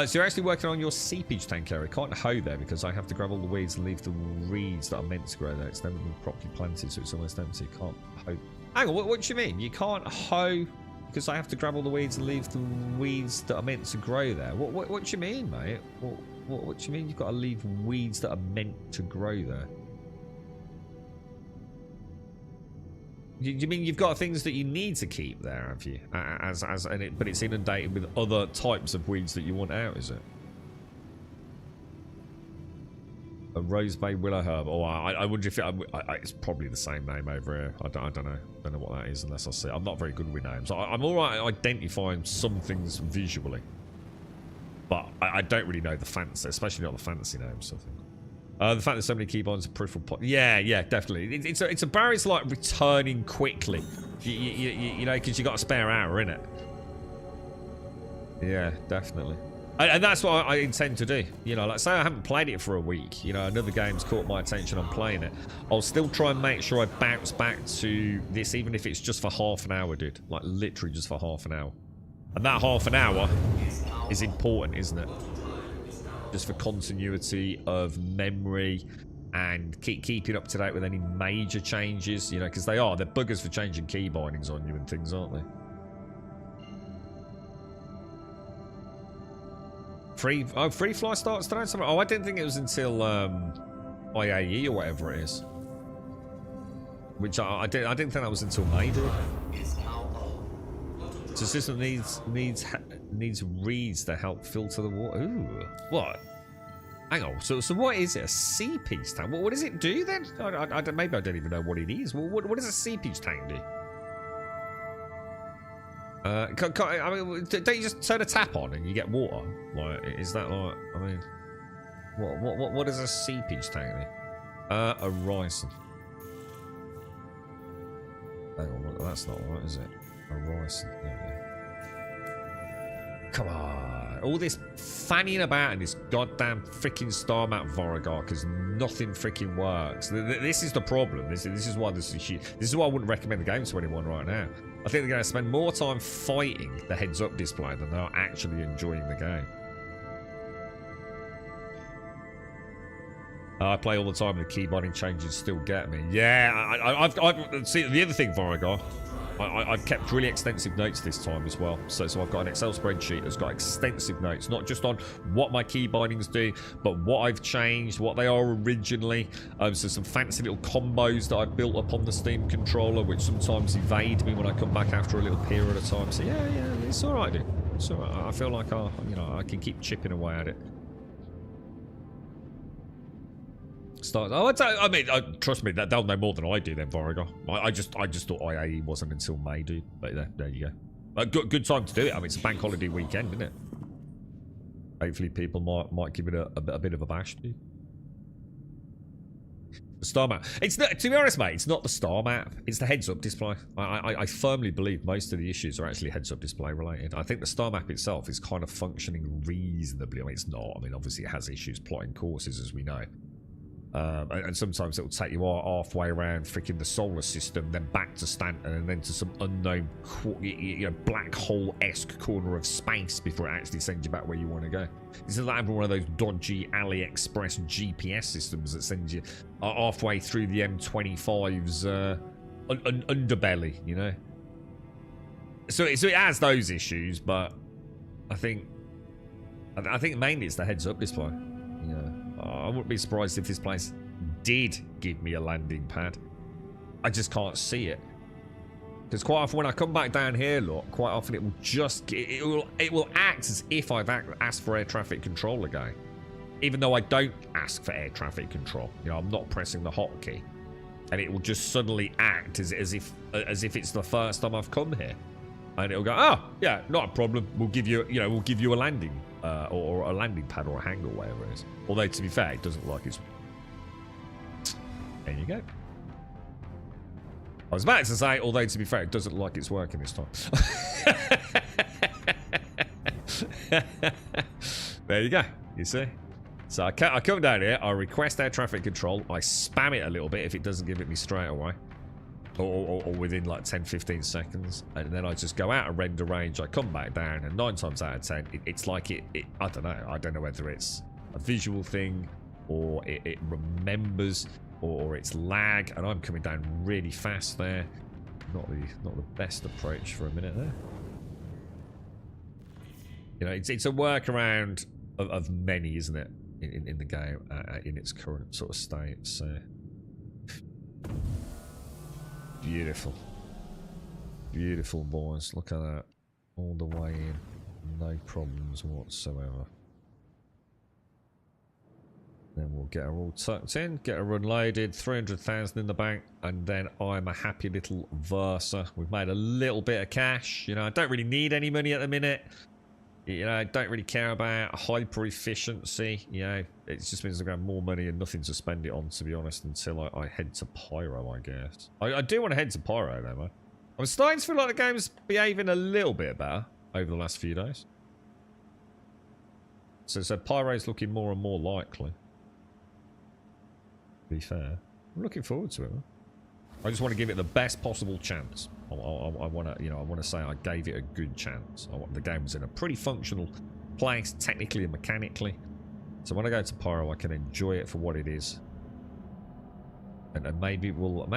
So you're actually working on your seepage tank area. Can't hoe there because I have to grab all the weeds and leave the reeds that are meant to grow there. It's never been properly planted, so it's almost empty. Can't hoe. Hang on, what do you mean? You can't hoe because I have to grab all the weeds and leave the weeds that are meant to grow there? What do you mean, mate? What do you mean you've got to leave weeds that are meant to grow there? You mean you've got things that you need to keep there, have you? But it's inundated with other types of weeds that you want out, is it? A rose bay willow herb. Oh, I wonder if it's probably the same name over here. I don't know. Don't know what that is unless I see it. I'm not very good with names. I'm all right at identifying some things visually, but I don't really know the fancy, especially not the fancy names. I think. The fact that so many keybinds are peripheral pot. Yeah, definitely. It's a barrier to like returning quickly. You know, because you got a spare hour in it. Yeah, definitely. And that's what I intend to do. You know, like say I haven't played it for a week. You know, another game's caught my attention. I'm playing it. I'll still try and make sure I bounce back to this, even if it's just for half an hour, dude. Like literally just for half an hour. And that half an hour is important, isn't it? Just for continuity of memory and keeping up to date with any major changes, you know, because they're buggers for changing key bindings on you and things, aren't they? Free fly starts today. Oh, I didn't think it was until IAE or whatever it is. Which I didn't think that was until May, dude. So system needs reeds to help filter the water. Ooh, what? Hang on. So what is it? A seepage tank? What does it do then? Maybe I don't even know what it is. What does a seepage tank do? I mean, don't you just turn a tap on and you get water? Like, is that like? I mean, what does a seepage tank do? A ricin. Hang on, that's not right, is it? A ricin. Come on. All this fanning about in this goddamn freaking star map Voragar because nothing freaking works. This is the problem. This is why this is shit. This is why I wouldn't recommend the game to anyone right now. I think they're going to spend more time fighting the heads-up display than they are actually enjoying the game. I play all the time and the key binding changes still get me. Yeah, I've see the other thing, Voragar. I've kept really extensive notes this time as well. So I've got an Excel spreadsheet that's got extensive notes, not just on what my key bindings do, but what I've changed, what they are originally. So some fancy little combos that I've built up on the Steam controller, which sometimes evade me when I come back after a little period of time. So yeah, it's all right, dude. It's all right. I feel like I can keep chipping away at it. I mean, trust me, they'll know more than I do then, Voragar. I just thought IAE wasn't until May, dude. But there you go. A good time to do it. I mean, it's a bank holiday weekend, isn't it? Hopefully people might give it a bit of a bash, dude. The star map. It's not, to be honest, mate, it's not the star map. It's the heads-up display. I firmly believe most of the issues are actually heads-up display related. I think the star map itself is kind of functioning reasonably. I mean, it's not. I mean, obviously it has issues plotting courses, as we know. And sometimes it will take you halfway around freaking the solar system, then back to Stanton, and then to some unknown, black hole-esque corner of space before it actually sends you back where you want to go. This is like having one of those dodgy AliExpress GPS systems that sends you halfway through the M25's underbelly, you know. So it has those issues, but I think mainly it's the heads-up display. Yeah. I wouldn't be surprised if this place did give me a landing pad. I just can't see it. Because quite often when I come back down here, look, quite often it will just... It will act as if I've asked for air traffic control again. Even though I don't ask for air traffic control. You know, I'm not pressing the hotkey. And it will just suddenly act as if it's the first time I've come here. And it'll go, oh, yeah, not a problem. We'll give you a landing or a landing pad or a hangar, whatever it is. Although, to be fair, it doesn't like it's... There you go. I was about to say, although, to be fair, it doesn't like it's working this time. There you go. You see? So I come down here, I request air traffic control, I spam it a little bit if it doesn't give it me straight away. Or within like 10-15 seconds, and then I just go out of render range, I come back down, and 9 times out of 10 it's like it I don't know whether it's a visual thing or it remembers or it's lag, and I'm coming down really fast there. Not the best approach for a minute there. You know, it's a workaround of many, isn't it, in the game in its current sort of state. So beautiful. Beautiful, boys. Look at that. All the way in. No problems whatsoever. Then we'll get her all tucked in, get her unloaded, 300,000 in the bank, and then I'm a happy little Versa. We've made a little bit of cash. You know, I don't really need any money at the minute. You know, I don't really care about hyper efficiency. You know, it just means I'm going to have more money and nothing to spend it on, to be honest, until I head to Pyro, I guess. I do want to head to Pyro, though, man. I'm starting to feel like the game's behaving a little bit better over the last few days. So Pyro's looking more and more likely. To be fair. I'm looking forward to it, man. I just want to give it the best possible chance. I want to, you know, I want to say I gave it a good chance. The game was in a pretty functional place, technically and mechanically. So when I go to Pyro, I can enjoy it for what it is, and maybe it will,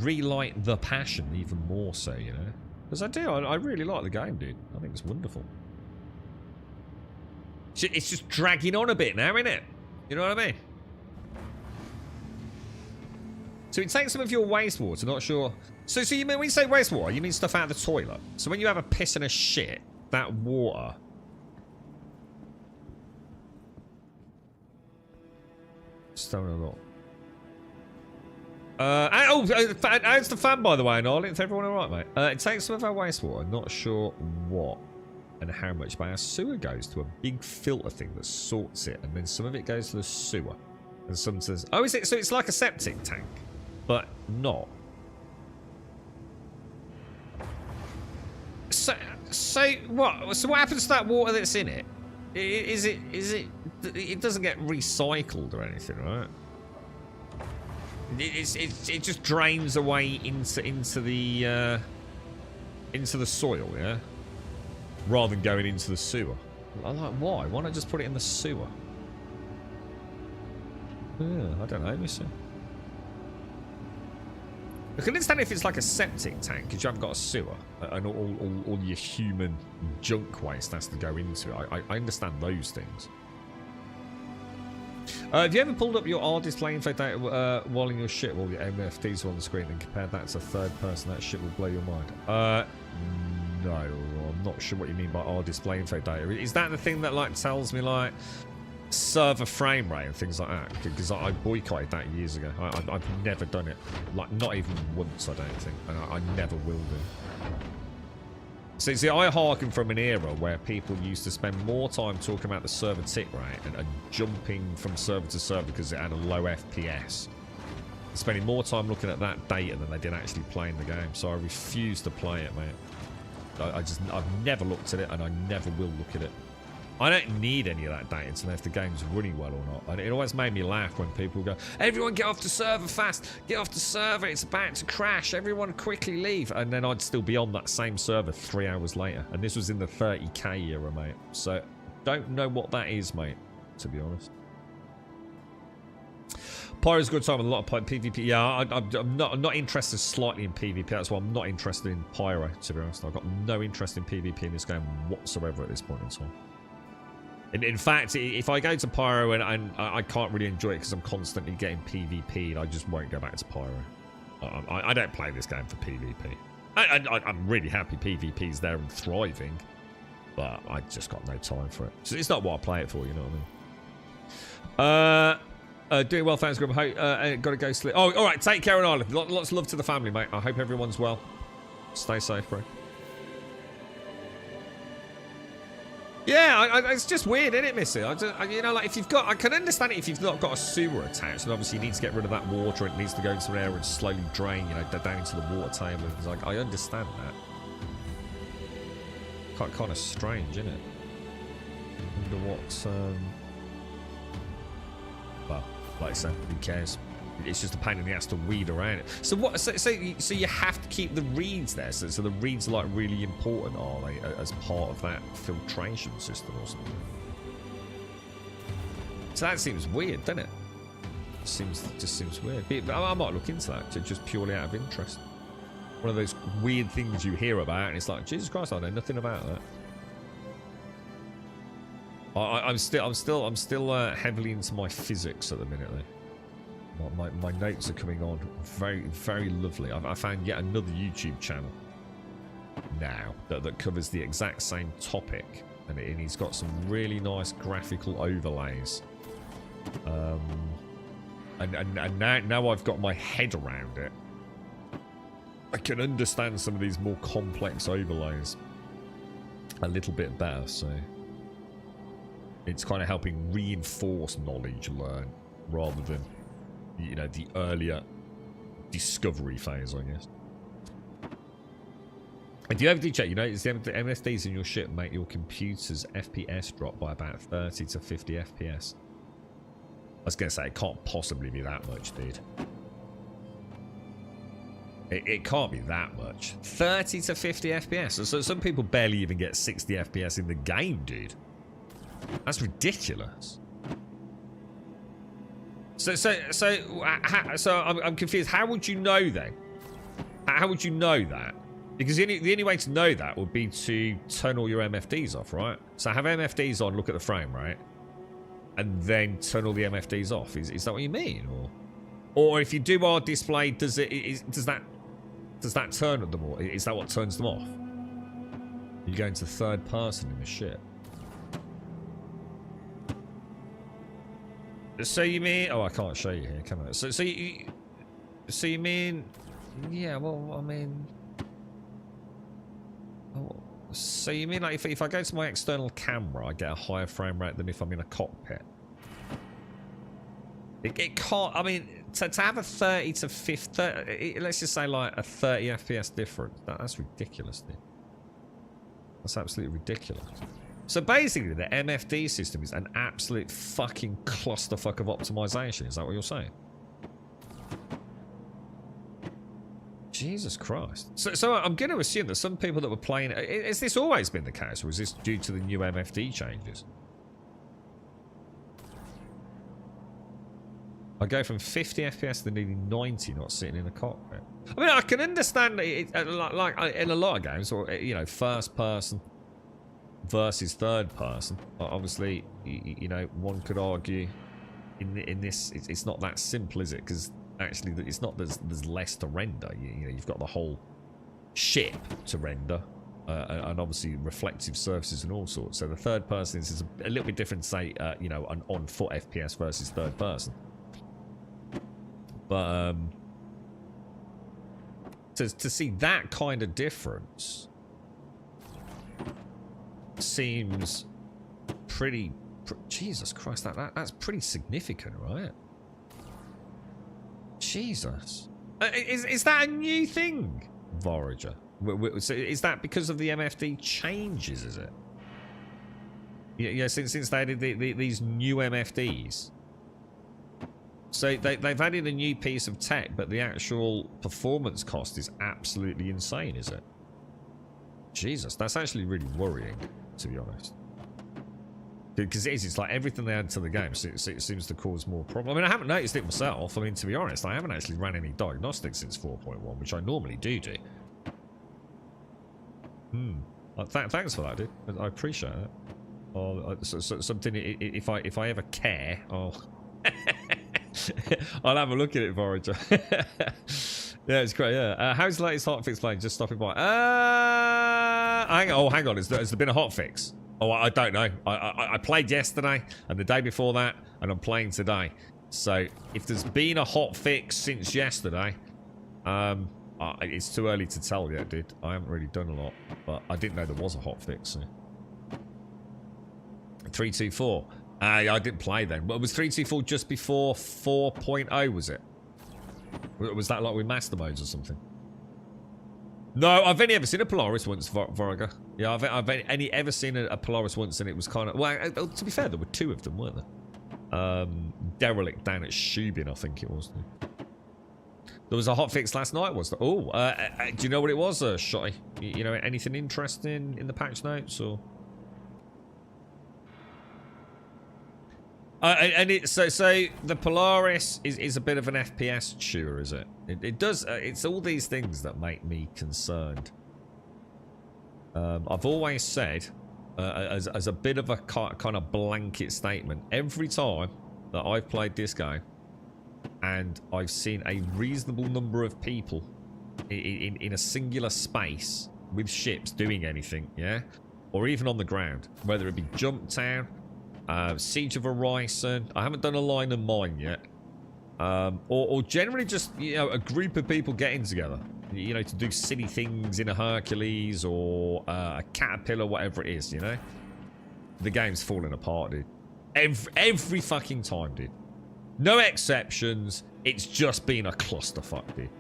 relight the passion even more so, you know. Because I really like the game, dude. I think it's wonderful. It's just dragging on a bit now, isn't it? You know what I mean? So it takes some of your wastewater, not sure. So you mean, when you say wastewater, you mean stuff out of the toilet. So when you have a piss and a shit, that water... Just having a look. How's the fan, by the way, Noel? Is everyone alright, mate? It takes some of our wastewater, not sure what and how much, but our sewer goes to a big filter thing that sorts it, and then some of it goes to the sewer. And some says, oh, is it? So it's like a septic tank, but not. So what? So what happens to that water that's in it? Is it? It doesn't get recycled or anything, right? It just drains away into the soil, yeah. Rather than going into the sewer. I'm like, why? Why not just put it in the sewer? Yeah, I don't know. Let me see. I can understand if it's like a septic tank because you haven't got a sewer and all your human junk waste has to go into it. I understand those things. Have you ever pulled up your R display info data while in your ship while your MFDs are on the screen and compared that to third person? That shit will blow your mind. No, I'm not sure what you mean by R display info data. Is that the thing that like tells me like server frame rate and things like that? Because I boycotted that years ago. I've never done it, like not even once, I don't think, and I never will do. See, I hearken from an era where people used to spend more time talking about the server tick rate and jumping from server to server because it had a low FPS. Spending more time looking at that data than they did actually playing the game. So I refuse to play it, mate. I've never looked at it, and I never will look at it. I don't need any of that data to know if the game's running well or not. And it always made me laugh when people go, everyone get off the server fast, get off the server, it's about to crash, everyone quickly leave. And then I'd still be on that same server 3 hours later. And this was in the 30k era, mate. So don't know what that is, mate, to be honest. Pyro's a good time with a lot of PvP. Yeah, I'm not interested slightly in PvP. That's why I'm not interested in Pyro, to be honest. I've got no interest in PvP in this game whatsoever at this point in time. In fact, if I go to Pyro and I can't really enjoy it because I'm constantly getting PvP'd, I just won't go back to Pyro. I don't play this game for PvP. I'm really happy PvP's there and thriving, but I just got no time for it. So it's not what I play it for, you know what I mean? Doing well, thanks, Grim. Gotta go sleep. Oh, all right. Take care in Ireland. Lots of love to the family, mate. I hope everyone's well. Stay safe, bro. Yeah, it's just weird, isn't it, Missy? You know, like if you've got, I can understand it if you've not got a sewer attached, and obviously you need to get rid of that water. It needs to go into an area and slowly drain, you know, down into the water table. It's like, I understand that. Kind of strange, isn't it? I wonder what. Well, like I said, who cares? It's just a pain in the ass to weed around it. So what? So you have to keep the reeds there. So the reeds are like really important, are they, as part of that filtration system or something? So that seems weird, doesn't it? Just seems weird. But I might look into that just purely out of interest. One of those weird things you hear about, and it's like, Jesus Christ, I know nothing about that. I'm still heavily into my physics at the minute, though. My notes are coming on very, very lovely. I found yet another YouTube channel now that covers the exact same topic, and he's got some really nice graphical overlays. And now I've got my head around it. I can understand some of these more complex overlays a little bit better, so it's kind of helping reinforce knowledge learned rather than, you know, the earlier discovery phase, I guess. And do you ever do check, you know, it's the MSDs in your ship make your computer's FPS drop by about 30 to 50 FPS. I was going to say, it can't possibly be that much, dude. It can't be that much. 30 to 50 FPS. So some people barely even get 60 FPS in the game, dude. That's ridiculous. So I'm confused. How would you know then? How would you know that? Because the only way to know that would be to turn all your MFDs off, right? So have MFDs on, look at the frame rate, and then turn all the MFDs off. Is that what you mean? Or if you do our display, does that turn them all? Is that what turns them off? You go into third person in the ship. So you mean? Oh, I can't show you here. Come on. So you mean? Yeah. Well, I mean. Oh, so you mean like if I go to my external camera, I get a higher frame rate than if I'm in a cockpit? It can't. I mean, to have a 30 to 50, let's just say like a 30 FPS difference. That's ridiculous, dude. That's absolutely ridiculous. So basically, the MFD system is an absolute fucking clusterfuck of optimization. Is that what you're saying? Jesus Christ. So I'm going to assume that some people that were playing... Has this always been the case, or is this due to the new MFD changes? I go from 50 FPS to nearly 90 not sitting in a cockpit. I mean, I can understand it, like in a lot of games, or, you know, first person versus third person. Obviously, you know, one could argue in this it's not that simple, is it? Because actually it's not, there's less to render. You know, you've got the whole ship to render, and obviously reflective surfaces and all sorts. So the third person is a little bit different, say, you know, an on foot FPS versus third person. But to see that kind of difference, seems pretty... Jesus Christ, that's pretty significant, right? Jesus. Is that a new thing, Vorager? So is that because of the MFD changes, is it? Yeah, since they added these new MFDs. So they've added a new piece of tech, but the actual performance cost is absolutely insane, is it? Jesus, that's actually really worrying, to be honest. Because it's like everything they add to the game, so it seems to cause more problems. I mean, I haven't noticed it myself. I mean, to be honest, I haven't actually ran any diagnostics since 4.1, which I normally do. Thanks for that, dude. I appreciate it. Oh, something. If I ever care, I'll have a look at it, Vorager. Yeah, it's great. Yeah. How's the latest hotfix playing? Just stopping by. Hang on. Has there been a hotfix? Oh, I don't know. I played yesterday and the day before that, and I'm playing today. So if there's been a hotfix since yesterday, it's too early to tell yet, dude. I haven't really done a lot, but I didn't know there was a hotfix. So. 324. I didn't play then. But was 324 just before 4.0? Was it? Was that like with master modes or something? No, I've only ever seen a Polaris once, Vorager. Yeah, I've only ever seen a Polaris once, and it was kind of... Well, to be fair, there were two of them, weren't there? Derelict down at Shubin, I think it was. There was a hotfix last night, was there? Oh, do you know what it was, Shotty? You know, anything interesting in the patch notes, or... and so the Polaris is a bit of an FPS chewer, is it? It does. It's all these things that make me concerned. I've always said, as a bit of a kind of blanket statement, every time that I've played this game, and I've seen a reasonable number of people in a singular space with ships doing anything, yeah, or even on the ground, whether it be Jump Town. Siege of Horizon. I haven't done a line of mine yet. Or generally just, you know, a group of people getting together, you know, to do silly things in a Hercules or a Caterpillar, whatever it is, you know. The game's falling apart, dude. Every fucking time, dude. No exceptions. It's just been a clusterfuck, dude.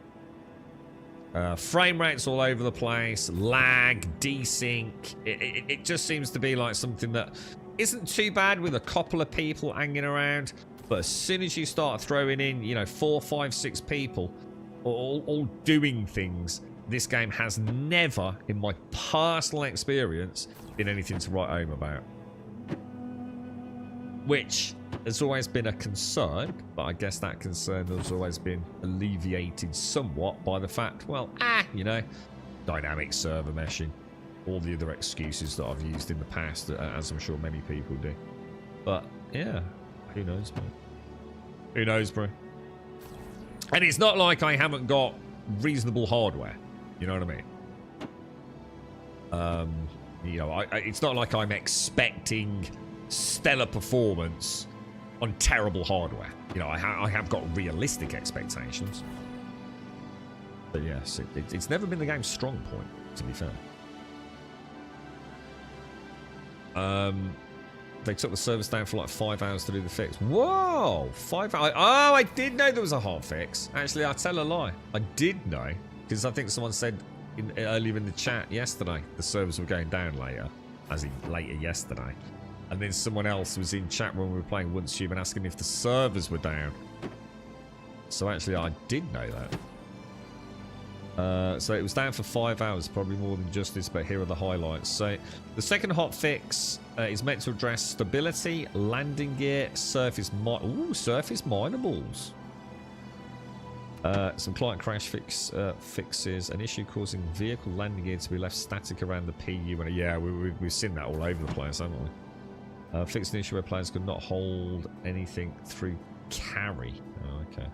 Frame rates all over the place, lag, desync. It just seems to be like something that isn't too bad with a couple of people hanging around, but as soon as you start throwing in, you know, 4, 5, 6 people all doing things, this game has never, in my personal experience, been anything to write home about. Which has always been a concern, but I guess that concern has always been alleviated somewhat by the fact, well, you know, dynamic server meshing. All the other excuses that I've used in the past, as I'm sure many people do. But, yeah, who knows, bro? Who knows, bro? And it's not like I haven't got reasonable hardware. You know what I mean? You know, it's not like I'm expecting stellar performance on terrible hardware. You know, I have got realistic expectations. But yes, it's never been the game's strong point, to be fair. They took the service down for like 5 hours to do the fix. Whoa! 5 hours. Oh, I did know there was a hot fix. Actually, I tell a lie. I did know. Because I think someone said earlier in the chat yesterday the servers were going down later. As in later yesterday. And then someone else was in chat when we were playing Once Human asking if the servers were down. So actually, I did know that. So it was down for 5 hours, probably more than justice, but here are the highlights. So the second hotfix is meant to address stability, landing gear, surface minables. Some client crash fixes, an issue causing vehicle landing gear to be left static around the PU. And yeah, we've seen that all over the place, haven't we? Fixed an issue where players could not hold anything through carry. Oh, okay.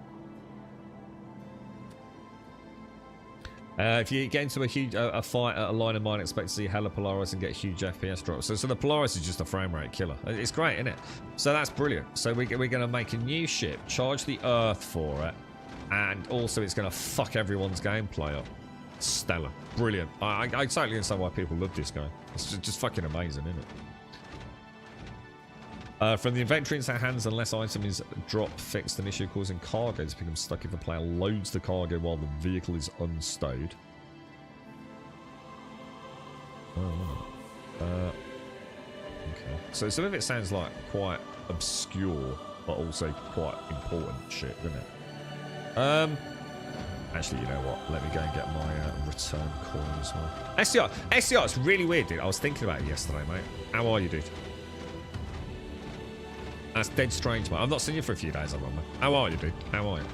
If you get into a fight at a line of mine, expect to see hella Polaris and get huge FPS drops. So the Polaris is just a frame rate killer. It's great, isn't it? So that's brilliant. So we're going to make a new ship, charge the Earth for it, and also it's going to fuck everyone's gameplay up. stellar. Brilliant. I totally understand why people love this guy. It's just fucking amazing, isn't it? From the inventory into our hands, unless item is dropped, fixed, an issue causing cargo to become stuck if the player loads the cargo while the vehicle is unstowed. Oh, okay. So some of it sounds like quite obscure, but also quite important shit, doesn't it? Actually, you know what? Let me go and get my return coin as well. SCR, it's really weird, dude. I was thinking about it yesterday, mate. How are you, dude? That's dead strange, mate. I've not seen you for a few days, I remember. How are you, dude? How are you?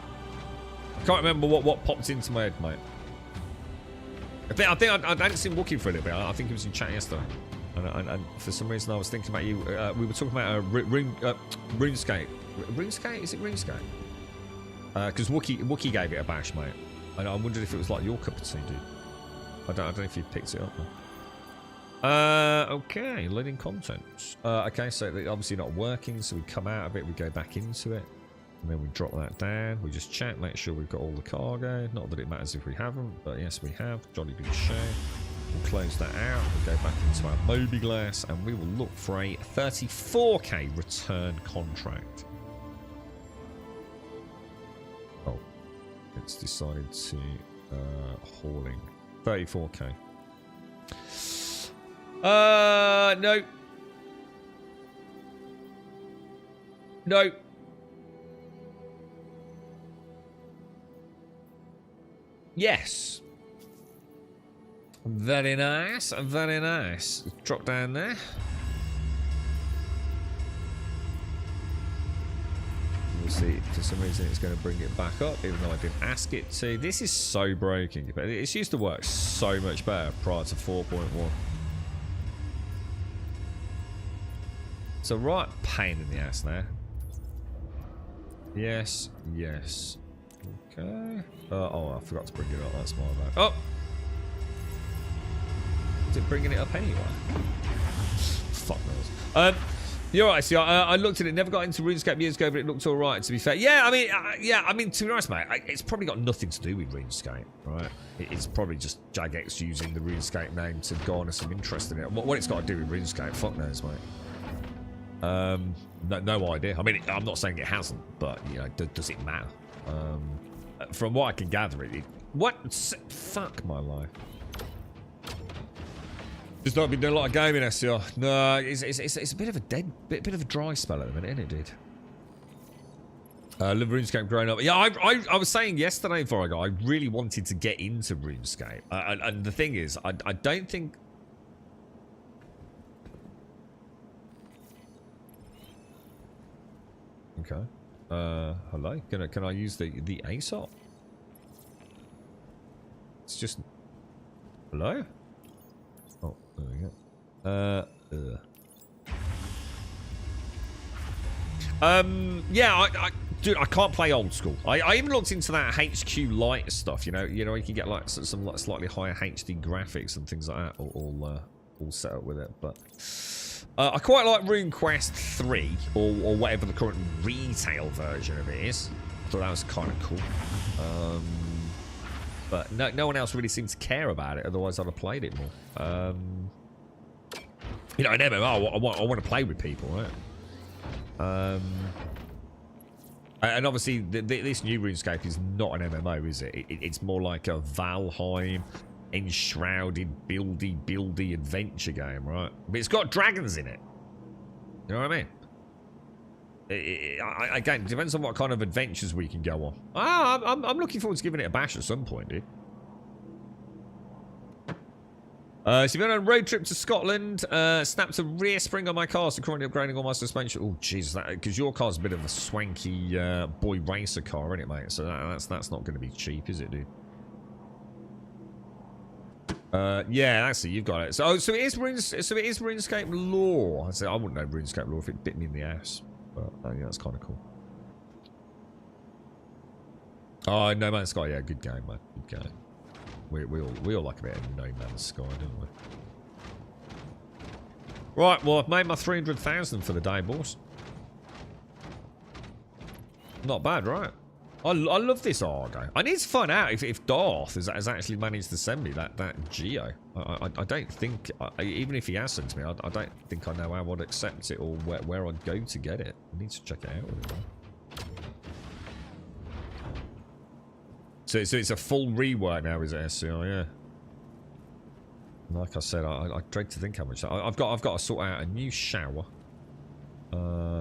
I can't remember what popped into my head, mate. I think I hadn't seen Wookie for a little bit. I think he was in chat yesterday. And for some reason, I was thinking about you. We were talking about RuneScape. RuneScape? Is it RuneScape? Because Wookie gave it a bash, mate. And I wondered if it was like your cup of tea, dude. I don't know if you picked it up. Okay, loading content. Okay, so they're obviously not working, so we come out of it, we go back into it, and then we drop that down. We just check, make sure we've got all the cargo. Not that it matters if we haven't, but yes, we have. Jolly good show. We'll close that out. We'll go back into our Moby Glass, and we will look for a 34k return contract. Oh, it's decided to hauling 34k. No. No. Yes. Very nice, very nice. Drop down there. We'll see. For some reason, it's going to bring it back up, even though I didn't ask it to. This is so broken. But it used to work so much better prior to 4.1. It's a right pain in the ass now. Yes, yes. Okay. Oh, I forgot to bring it up. That's my bad. Oh! Is it bringing it up anyway? Fuck knows. You're right. See, I looked at it. Never got into RuneScape years ago, but it looked all right. To be fair, yeah. I mean, to be honest, mate, it's probably got nothing to do with RuneScape, right? It's probably just Jagex using the RuneScape name to garner some interest in it. What it's got to do with RuneScape, fuck knows, mate. No idea. I mean, I'm not saying it hasn't, but you know, does it matter? From what I can gather, fuck my life. Just not been doing a lot of gaming, SCR. No, it's a bit of a bit of a dry spell at the minute, isn't it, dude? Live RuneScape growing up. Yeah, I was saying yesterday before I got, I really wanted to get into RuneScape, and the thing is, I don't think. Okay. Hello. Can I use the ASOP? It's just. Hello. Oh, there we go. Yeah, dude, I can't play old school. I even looked into that HQ Lite stuff. You know, you can get like some like slightly higher HD graphics and things like that, all set up with it. But I quite like RuneQuest 3 or whatever the current retail version of it is. I thought that was kind of cool. But no one else really seemed to care about it. Otherwise, I'd have played it more. You know, an MMO, I want to play with people, right? And obviously, this new RuneScape is not an MMO, is it? It's more like a Valheim enshrouded buildy adventure game, right? But it's got dragons in it. You know what I mean? Again, it depends on what kind of adventures we can go on. I'm looking forward to giving it a bash at some point, dude. So if you're on a road trip to Scotland, snapped a rear spring on my car, so currently upgrading all my suspension. Oh, Jesus, because your car's a bit of a swanky boy racer car, isn't it, mate? So that's not going to be cheap, is it, dude? Yeah, that's it. You've got it. So it is RuneScape lore. I wouldn't know RuneScape lore if it bit me in the ass. But yeah, that's kind of cool. Oh, No Man's Sky. Yeah, good game, man. Good game. We all like a bit of No Man's Sky, don't we? Right. Well, I've made my 300,000 for the day, boss. Not bad, right? I love this Argo. I need to find out if Darth has actually managed to send me that Geo. I don't think, even if he has sent me, I don't think I know how I'd accept it or where I'd go to get it. I need to check it out. So it's a full rework now, is it, SCR? Yeah. Like I said, I dread to think how much. I've got to sort out a new shower.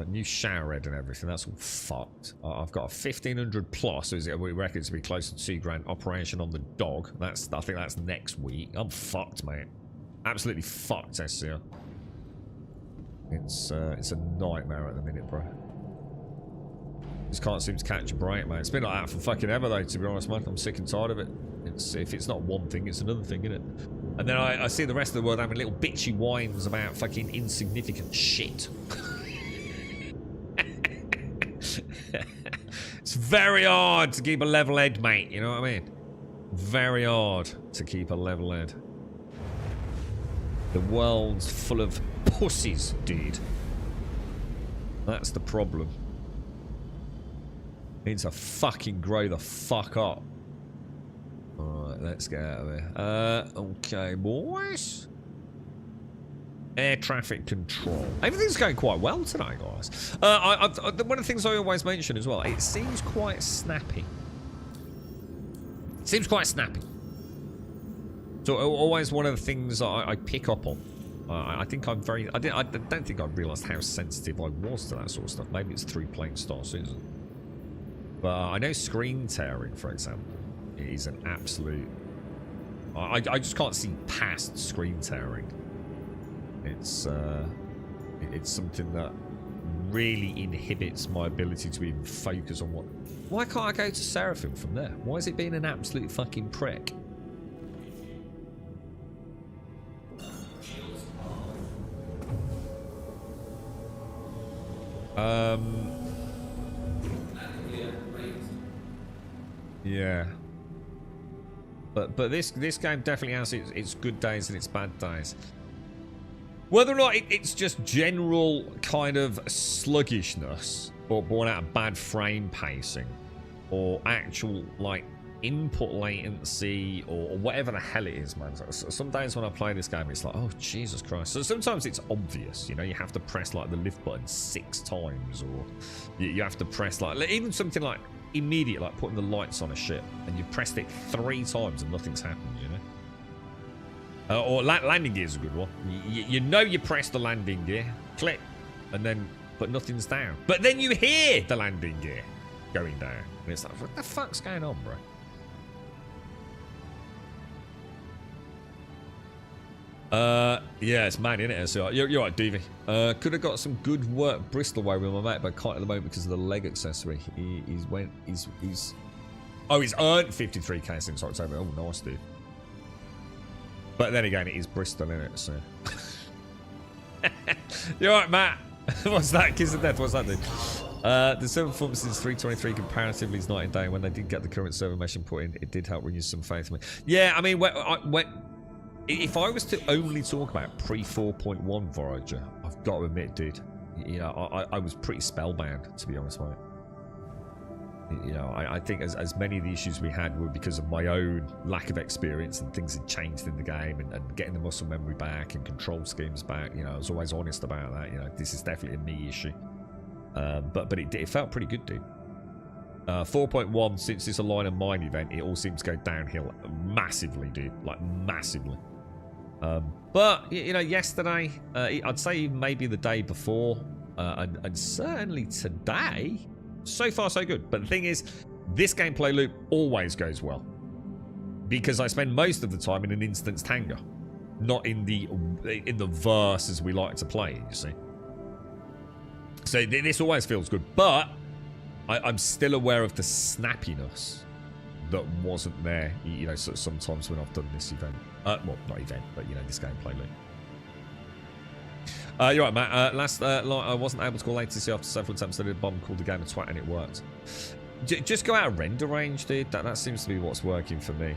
New shower head and everything. That's all fucked. I've got a 1500 plus. So we reckon it to be close to £2,000 operation on the dog. I think that's next week. I'm fucked, mate. Absolutely fucked, SCR. It's a nightmare at the minute, bro. Just can't seem to catch a break, mate. It's been like that for fucking ever, though, to be honest, man. I'm sick and tired of it. If it's not one thing, it's another thing, isn't it? And then I see the rest of the world having little bitchy whines about fucking insignificant shit. It's very hard to keep a level head, mate. You know what I mean? Very hard to keep a level head. The world's full of pussies, dude. That's the problem. Needs to fucking grow the fuck up. Alright, let's get out of here. Okay, boys. Air traffic control. Everything's going quite well tonight, guys. One of the things I always mention as well, it seems quite snappy. It seems quite snappy. So always one of the things I pick up on. I think I'm very... I don't think I realised how sensitive I was to that sort of stuff. Maybe it's through playing Star Citizen. But I know screen tearing, for example, is an absolute... I just can't see past screen tearing. It's something that really inhibits my ability to even focus on what... Why can't I go to Seraphim from there? Why is it being an absolute fucking prick? Yeah. But this game definitely has its good days and its bad days. Whether or not it's just general kind of sluggishness, or born out of bad frame pacing, or actual like input latency, or whatever the hell it is, man. Some days when I play this game, it's like, oh Jesus Christ. So sometimes it's obvious, you know, you have to press like the lift button 6 times, or you have to press like even something like immediate, like putting the lights on a ship, and you pressed it 3 times and nothing's happened, you know. Or landing gear is a good one. You know you press the landing gear, click, and then, but nothing's down. But then you hear the landing gear going down, and it's like, what the fuck's going on, bro? Yeah, it's mad, isn't it? So you're right, Deevy. Could have got some good work Bristol way with my mate, but can't at the moment because of the leg accessory. He's earned 53k since October. Oh, nice, dude. But then again, it is Bristol, isn't it? So you're right, Matt. What's that? Kiss of death. What's that, dude? The server performance since 3.23 comparatively is night and day. When they did get the current server mesh and put in, it did help renew some faith in me. Yeah, I mean, if I was to only talk about pre 4.1 Voyager, I've got to admit, dude, you know, I was pretty spellbound, to be honest, mate. You know, I think as many of the issues we had were because of my own lack of experience, and things had changed in the game, and getting the muscle memory back and control schemes back. You know, I was always honest about that. You know, this is definitely a me issue. But it felt pretty good, dude. 4.1, since it's a line of mine event, it all seems to go downhill massively, dude. Like, massively. But, you know, yesterday, I'd say maybe the day before, and certainly today, so far so good. But the thing is, this gameplay loop always goes well, because I spend most of the time in an instanced hangar, not in the verse as we like to play, you see. So this always feels good, but I'm still aware of the snappiness that wasn't there, you know, sometimes when I've done this event. Well, not event, but, you know, this gameplay loop. You're right, Matt. Last night I wasn't able to call latency after several attempts. I did a bomb, called the game a twat, and it worked. Just go out of render range, dude. That seems to be what's working for me.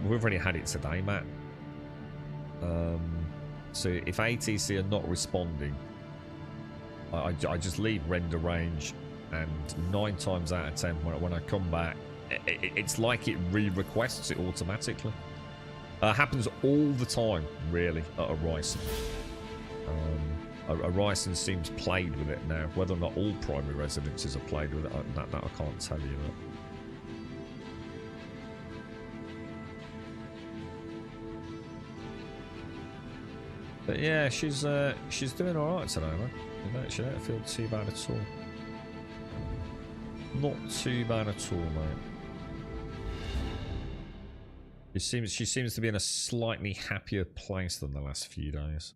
We've already had it today, Matt. So if ATC are not responding, I just leave render range and 9 times out of 10 when I come back, it's like it re-requests it automatically. Happens all the time, really, at a Ryson. A Ryson seems played with it now. Whether or not all primary residences are played with it, that I can't tell you. But yeah, she's doing all right today, man. She don't feel too bad at all. Not too bad at all, mate. She seems to be in a slightly happier place than the last few days.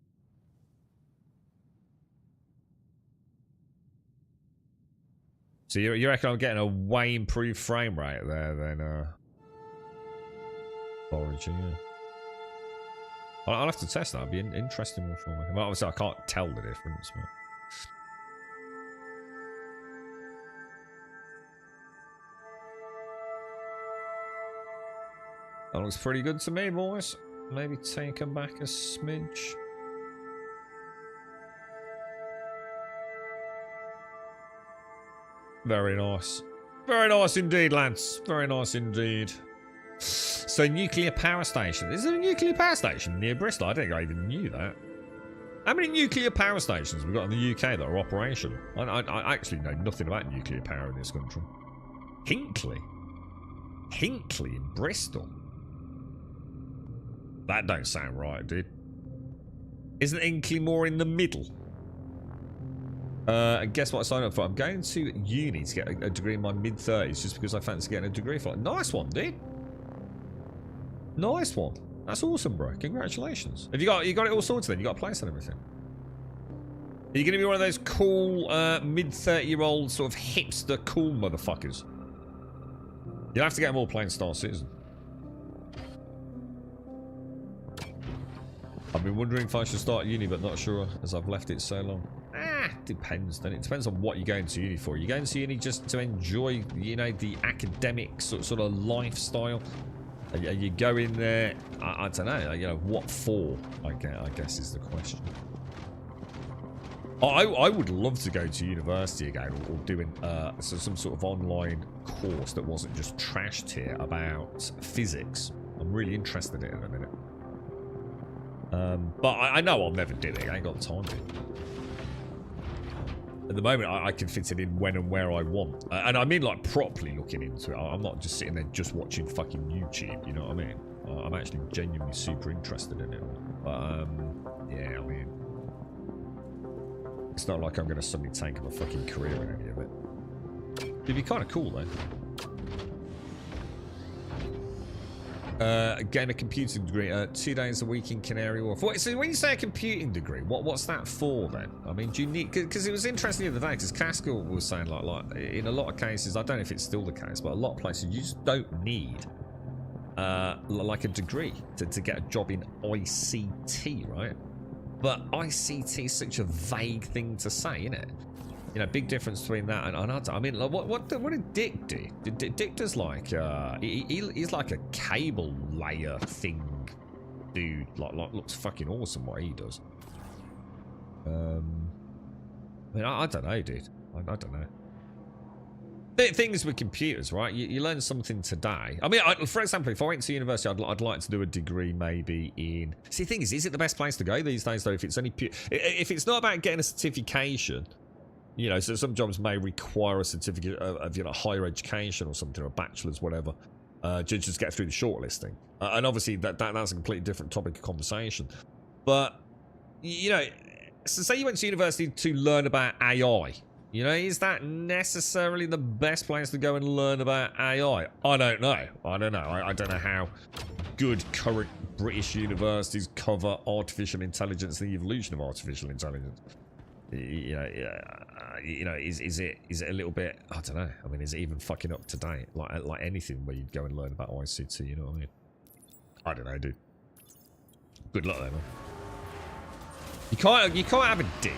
So you reckon I'm getting a way improved frame rate there than Origin? Yeah. I'll have to test that. It'll be an interesting one for me. Well, obviously I can't tell the difference, but. That looks pretty good to me, boys. Maybe take him back a smidge. Very nice. Very nice indeed, lads. Very nice indeed. So, nuclear power station. Is there a nuclear power station near Bristol? I don't think I even knew that. How many nuclear power stations have we got in the UK that are operational? I actually know nothing about nuclear power in this country. Hinkley? Hinkley in Bristol? That don't sound right, dude. Isn't Hinkley more in the middle? And guess what I signed up for? I'm going to uni to get a degree in my mid-30s just because I fancy getting a degree for it. Nice one, dude. Nice one. That's awesome, bro. Congratulations. Have you got it all sorted then? You got a place and everything? Are you going to be one of those cool mid-30-year-old sort of hipster cool motherfuckers? You'll have to get them all playing Star Citizen. I've been wondering if I should start uni, but not sure as I've left it so long. Depends then. It depends on what you're going to uni for. You're going to uni just to enjoy, you know, the academic sort of lifestyle. Are you going there, I don't know, you know, what for, I guess is the question. I would love to go to university again, or doing some sort of online course that wasn't just trashed here about physics. I'm really interested in it in a minute. But I know I'll never do it. I ain't got the time to. At the moment, I can fit it in when and where I want. And I mean, like, properly looking into it. I'm not just sitting there just watching fucking YouTube, you know what I mean? I'm actually genuinely super interested in it. But, yeah, I mean... It's not like I'm going to suddenly take up a fucking career in any of it. It'd be kind of cool, though. Gain a computing degree 2 days a week in Canary Wharf. So when you say a computing degree, what's that for then? I mean, do you need... Because it was interesting the other day, because Caskell was saying, like, in a lot of cases, I don't know if it's still the case, but a lot of places, you just don't need, like, a degree to get a job in ICT, right? But ICT is such a vague thing to say, isn't it? You know, big difference between that and I mean, like, what did Dick do? Dick does like he's like a cable layer thing, dude. Like looks fucking awesome what he does. I mean, I don't know, dude. I don't know. Things with computers, right? You learn something today. I mean, for example, if I went to university, I'd like to do a degree maybe in... See, the thing is it the best place to go these days, though, if it's only... If it's not about getting a certification... You know, so some jobs may require a certificate of you know, higher education or something, or a bachelor's, whatever, just get through the shortlisting. And obviously, that's a completely different topic of conversation. But, you know, so say you went to university to learn about AI. You know, is that necessarily the best place to go and learn about AI? I don't know. I don't know how good current British universities cover artificial intelligence and the evolution of artificial intelligence. You know, is it a little bit? I don't know. I mean, is it even fucking up to date? Like anything where you go and learn about ICT, you know what I mean? I don't know, dude. Good luck there, man. You can't have a D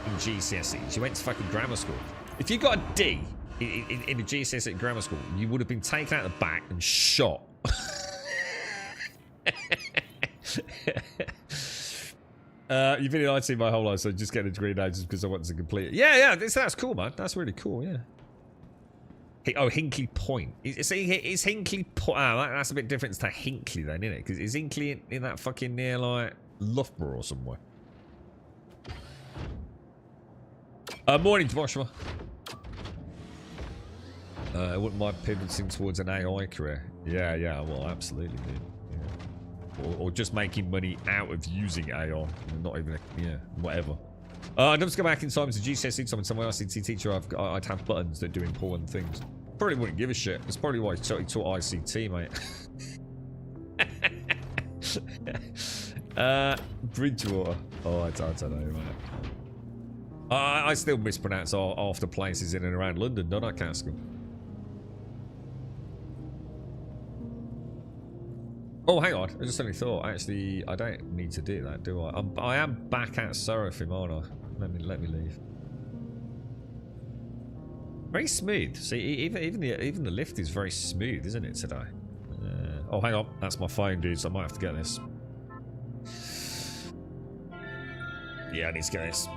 in GCSEs. You went to fucking grammar school. If you got a D in a GCSE grammar school, you would have been taken out the back and shot. You've been in IT my whole life, so just get a degree now just because I want to complete it. Yeah, that's cool, man. That's really cool, yeah. Hinkley Point. Is Hinkley Point? That's a bit different to Hinkley then, isn't it? Because is Hinkley in that fucking near like Loughborough or somewhere? Morning, Joshua. I wouldn't mind pivoting towards an AI career. Yeah, well, absolutely, dude. Yeah. Or just making money out of using AI. Not even, whatever. I'd love to go back in time as a GCSE time somewhere ICT teacher. I'd have buttons that do important things. Probably wouldn't give a shit. That's probably why he taught ICT, mate. Bridgewater. Oh, I don't know, mate. I still mispronounce after places in and around London, don't I, Caskell? Oh, hang on. I just suddenly thought, actually, I don't need to do that, do I? I am back at Seraphim, aren't I? Let me leave. Very smooth. See, even the lift is very smooth, isn't it, today? Oh, hang on. That's my phone, dude, so I might have to get this. Yeah, I need to get this.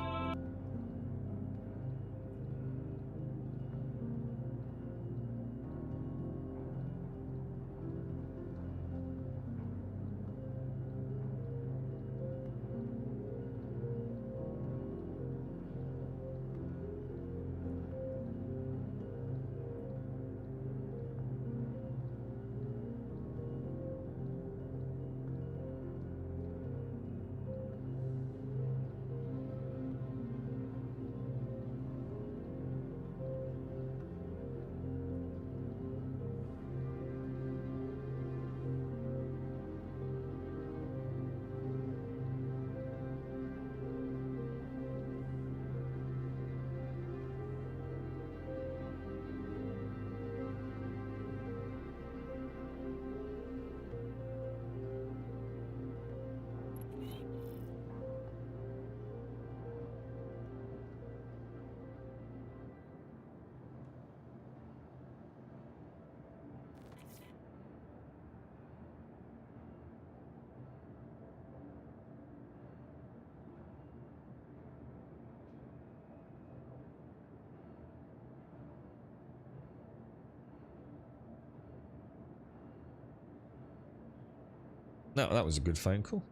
No, that was a good phone call.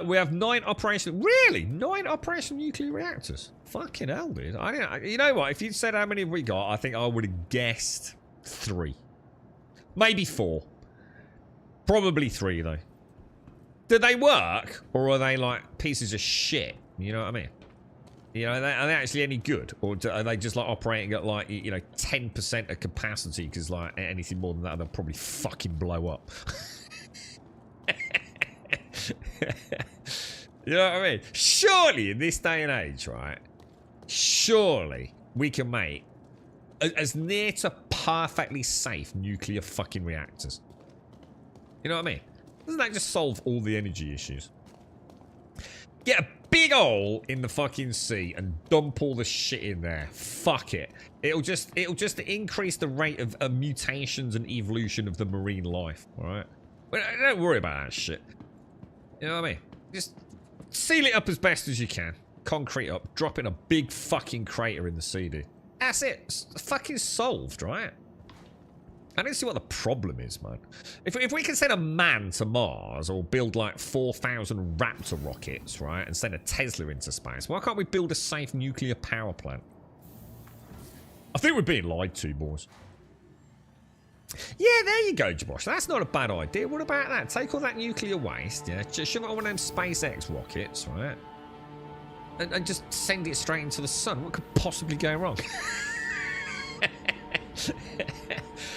We have 9 operational... Really? 9 operational nuclear reactors? Fucking hell, dude. You know what? If you'd said how many have we got, I think I would have guessed 3. Maybe 4. Probably 3, though. Do they work? Or are they, like, pieces of shit? You know what I mean? You know, are they actually any good? Or are they just, like, operating at, like, 10% of capacity? Because, like, anything more than that, they'll probably fucking blow up. You know what I mean? Surely in this day and age, right? Surely we can make as near to perfectly safe nuclear fucking reactors. You know what I mean? Doesn't that just solve all the energy issues? Get a big hole in the fucking sea and dump all the shit in there. Fuck it. It'll just increase the rate of mutations and evolution of the marine life. All right. But don't worry about that shit. You know what I mean? Just seal it up as best as you can. Concrete up. Drop in a big fucking crater in the sea, dude. That's it. It's fucking solved, right? I don't see what the problem is, man. If we can send a man to Mars or build like 4,000 Raptor rockets, right, and send a Tesla into space, why can't we build a safe nuclear power plant? I think we're being lied to, boys. Yeah, there you go, Josh. That's not a bad idea. What about that? Take all that nuclear waste, yeah, just shove it on one of them SpaceX rockets, right? And just send it straight into the sun. What could possibly go wrong?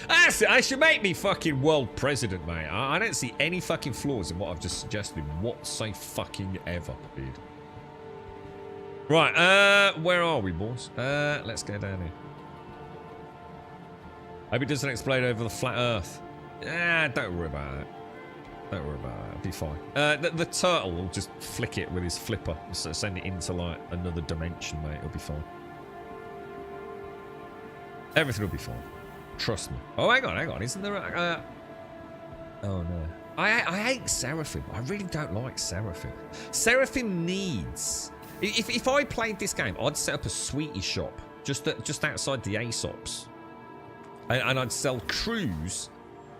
That's it. I should make me fucking world president, mate. I don't see any fucking flaws in what I've just suggested whatsoever fucking ever, dude. Right, where are we, boys? Let's go down here. Hope it doesn't explode over the flat Earth. Don't worry about that. Don't worry about that. It'll be fine. The turtle will just flick it with his flipper, so send it into like another dimension, mate. It'll be fine. Everything will be fine. Trust me. Oh, hang on. Isn't there a... Oh, no. I hate Seraphim. I really don't like Seraphim. Seraphim needs... If I played this game, I'd set up a sweetie shop just outside the Aesops. And I'd sell crews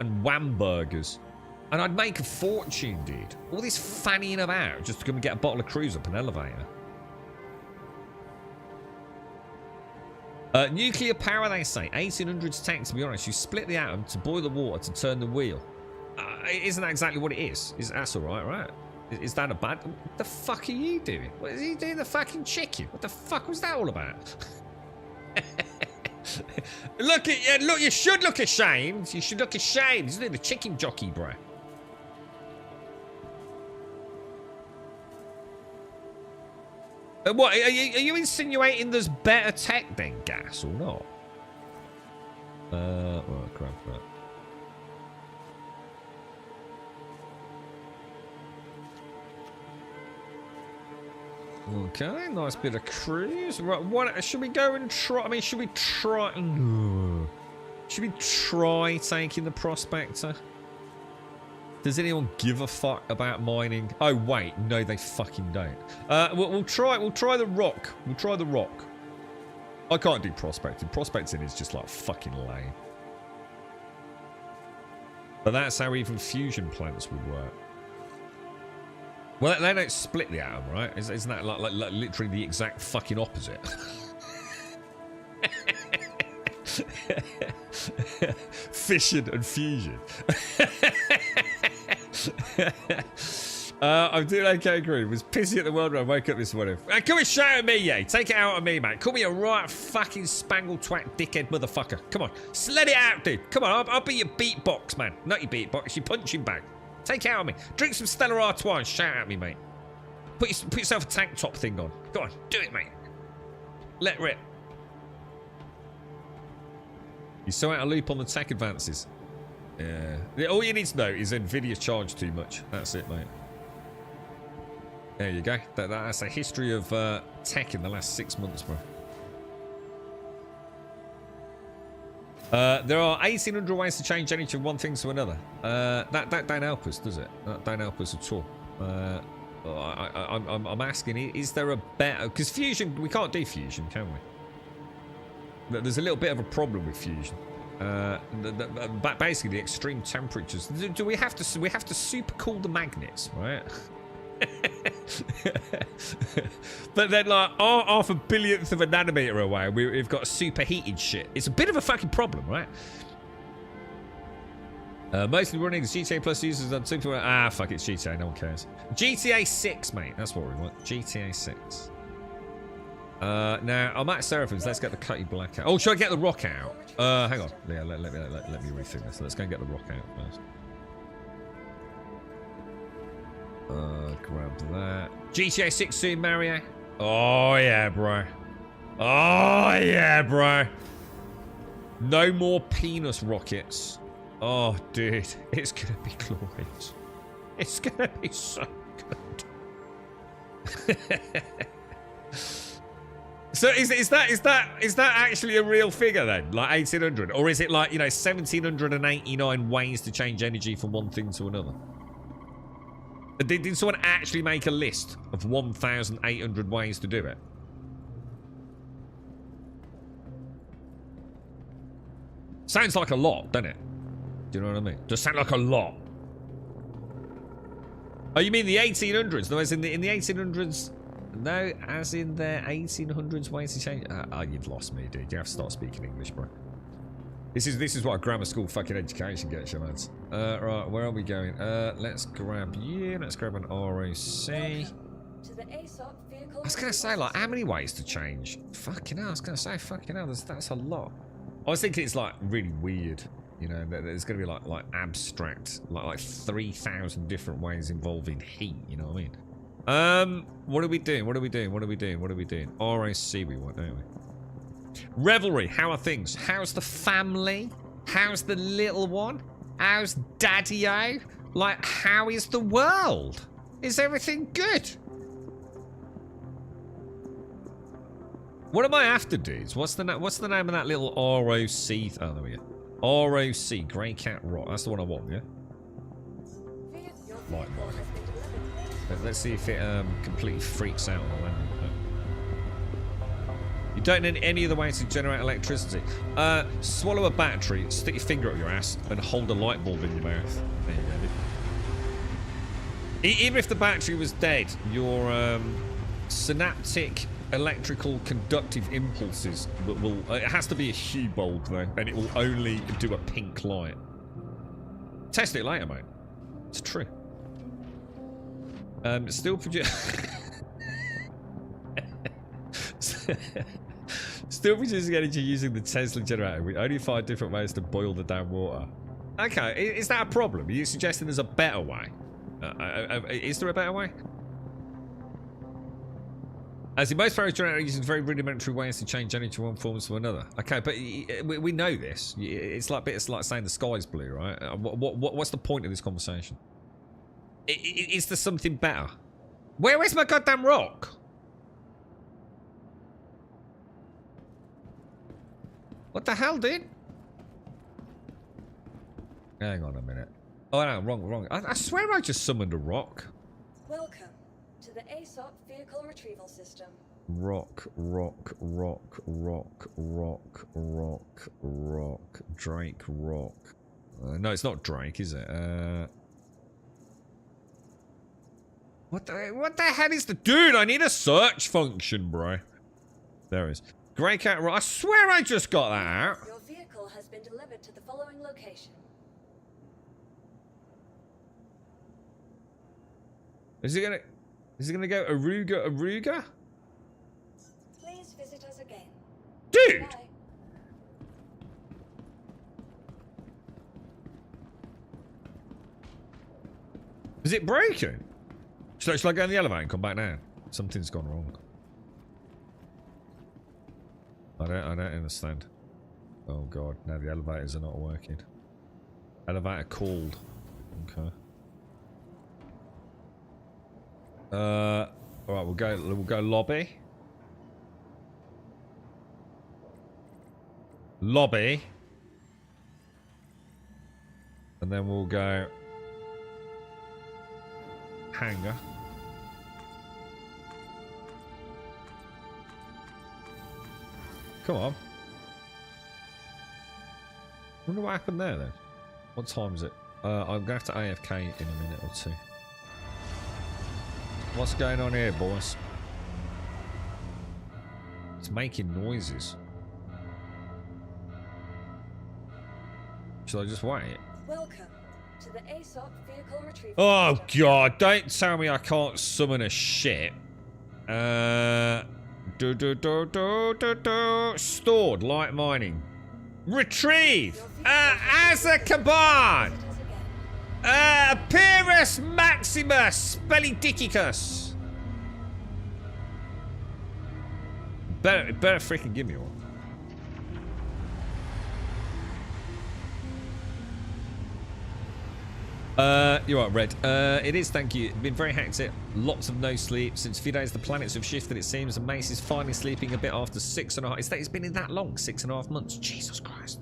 and whamburgers. And I'd make a fortune, dude. All this fannying about just to come and get a bottle of crews up an elevator. Nuclear power, they say. 1800s tech, to be honest. You split the atom to boil the water to turn the wheel. Isn't that exactly what it is? That's alright, right? Is that a bad... What the fuck are you doing? What is he doing the fucking chicken? What the fuck was that all about? Look, you should look ashamed. You should look ashamed. He's doing the chicken jockey, bro. What, are you insinuating there's better tech than gas or not? Well, crap that. Okay, nice bit of cruise. Right, what should we go and try? I mean, should we try? Should we try taking the Prospector? Does anyone give a fuck about mining? Oh wait, no, they fucking don't. We'll try the rock. We'll try the rock. I can't do prospecting. Prospecting is just like fucking lame. But that's how even fusion plants would work. Well, they don't split the atom, right? Isn't that like literally the exact fucking opposite? Fission and fusion. I'm doing okay, Green. Was pissy at the world when I woke up this morning. Come and shout at me, yeah. Take it out on me, mate. Call me a right fucking spangled twat dickhead motherfucker. Come on. Let it out, dude. Come on, I'll be your beatbox, man. Not your beatbox, your punching bag. Take it out on me. Drink some Stella Artois and shout at me, mate. Put yourself a tank top thing on. Go on, do it, mate. Let rip. You're so out of loop on the tech advances. Yeah. All you need to know is Nvidia charged too much. That's it, mate. There you go. That's a history of tech in the last 6 months, bro. There are 1,800 ways to change energy from one thing to another. That don't help us, does it? That don't help us at all. I'm asking, is there a better... Because fusion, we can't do fusion, can we? There's a little bit of a problem with fusion. Basically, the extreme temperatures. Do we have to? We have to supercool the magnets, right? But then, like, half a billionth of a nanometer away, we've got superheated shit. It's a bit of a fucking problem, right? Mostly running GTA Plus users on Super. Fuck, it's GTA. No one cares. GTA 6, mate. That's what we want. GTA 6. Now, I'm at Seraphim's. Let's get the Cutty Black out. Oh, should I get the rock out? Hang on. Yeah, let me rethink this. Let's go and get the rock out first. Grab that. GTA 6 soon, Mario. Oh, yeah, bro. Oh, yeah, bro. No more penis rockets. Oh, dude. It's going to be glorious. It's going to be so good. So is that actually a real figure then? Like 1,800? Or is it like, 1,789 ways to change energy from one thing to another? Did someone actually make a list of 1,800 ways to do it? Sounds like a lot, doesn't it? Do you know what I mean? Does sound like a lot. Oh, you mean the 1800s? No, as in the 1800s... No, as in the 1800s ways to change... you've lost me, dude. You have to start speaking English, bro. This is what a grammar school fucking education gets you, lads. Right, where are we going? Let's grab you. Let's grab an ROC. I was going to say, like, how many ways to change? Fucking hell, I was going to say, fucking hell, that's a lot. I was thinking it's, like, really weird. You know, there's going to be, like abstract, like 3,000 different ways involving heat, you know what I mean? What are we doing? ROC we want, don't we? Revelry, how are things? How's the family? How's the little one? How's Daddy-O? Like, how is the world? Is everything good? What am I after, dudes? What's the name of that little ROC? Oh, there we go. ROC, Grey Cat Rock. That's the one I want, yeah? Right. Let's see if it completely freaks out on the landing. You don't need any other ways to generate electricity. Swallow a battery, stick your finger up your ass, and hold a light bulb in your mouth. There you go. Even if the battery was dead, your synaptic electrical conductive impulses will it has to be a hue bulb though, and it will only do a pink light. Test it later, mate. It's true. Still produce. Still producing energy using the Tesla generator. We only find different ways to boil the damn water. Okay, is that a problem? Are you suggesting there's a better way? Is there a better way? As in most power generators using very rudimentary ways to change energy from one form to another. Okay, but we know this. It's like saying the sky's blue, right? What's the point of this conversation? Is there something better? Where's my goddamn rock? What the hell, dude? Hang on a minute. Oh no, wrong. I swear I just summoned a rock. Welcome to the ASOP Vehicle Retrieval System. Rock. Drake rock. No, it's not Drake, is it? What the hell is the dude? I need a search function, bro. There it is. Grey cat rock. I swear I just got that out. Your vehicle has been delivered to the following location. Is it gonna go Aruga? Please visit us again. Dude! Bye. Is it breaking? Should I go in the elevator and come back down? Something's gone wrong. I don't understand. Oh god, now the elevators are not working. Elevator called. Okay. Alright, we'll go lobby. Lobby. And then we'll go hangar. Come on. Wonder what happened there then. What time is it? I'm gonna have to AFK in a minute or two. What's going on here, boys? It's making noises. Should I just wait? Welcome to the ASOP Vehicle Retrieval Oh System. god, don't tell me I can't summon a ship. Stored, light mining. Retrieve! As a command! Visit us again. Pyrrhus Maximus Spellidicicus. Better freaking give me one. You're right, Red. It is, thank you. Been very hectic. Lots of no sleep. Since a few days, the planets have shifted, it seems, and Mace is finally sleeping a bit after 6.5. It's been in that long, 6.5 months. Jesus Christ.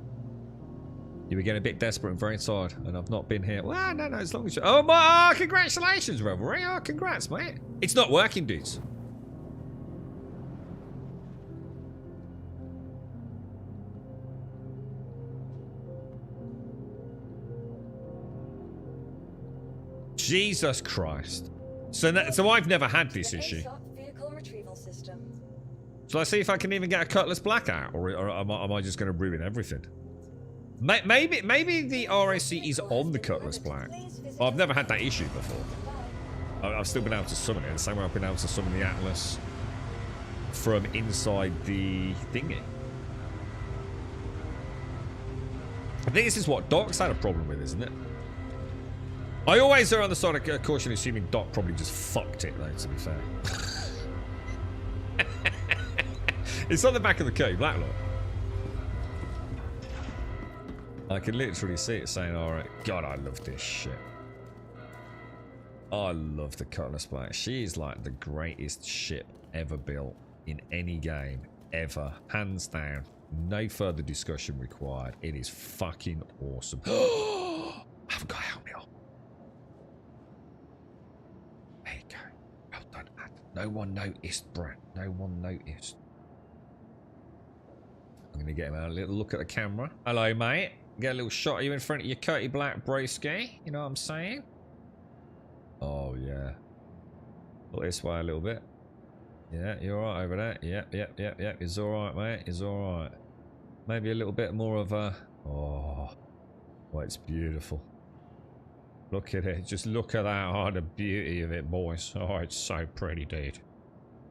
You were getting a bit desperate and very tired, and I've not been here. Well, no, as long as you... Oh, my... congratulations, Revelry. Oh, congrats, mate. It's not working, dudes. Jesus Christ. So I've never had this issue. ASOP Vehicle Retrieval System. Shall I see if I can even get a Cutlass Blackout? Or am I just going to ruin everything? Maybe the RAC is on the Cutlass Black. Well, I've never had that issue before. I've still been able to summon it. The same way I've been able to summon the Atlas from inside the thingy. I think this is what Doc's had a problem with, isn't it? I always are on the side of caution, assuming Doc probably just fucked it, though, to be fair. It's on the back of the code, that look. I can literally see it saying, alright, God, I love this shit. I love the Cutlass Black. She's like the greatest ship ever built in any game, ever. Hands down. No further discussion required. It is fucking awesome. I haven't got to help me on. There you go. Well done, Ad. No one noticed, Brett. No one noticed. I'm gonna get him a little look at the camera. Hello, mate. Get a little shot of you in front of your Curty Black broski. You know what I'm saying? Oh, yeah. Look this way a little bit. Yeah, you're alright over there. Yep. He's alright, mate. He's alright. Maybe a little bit more of a... Oh, it's beautiful. Look at it. Just look at that. Oh, the beauty of it, boys. Oh, it's so pretty, dude.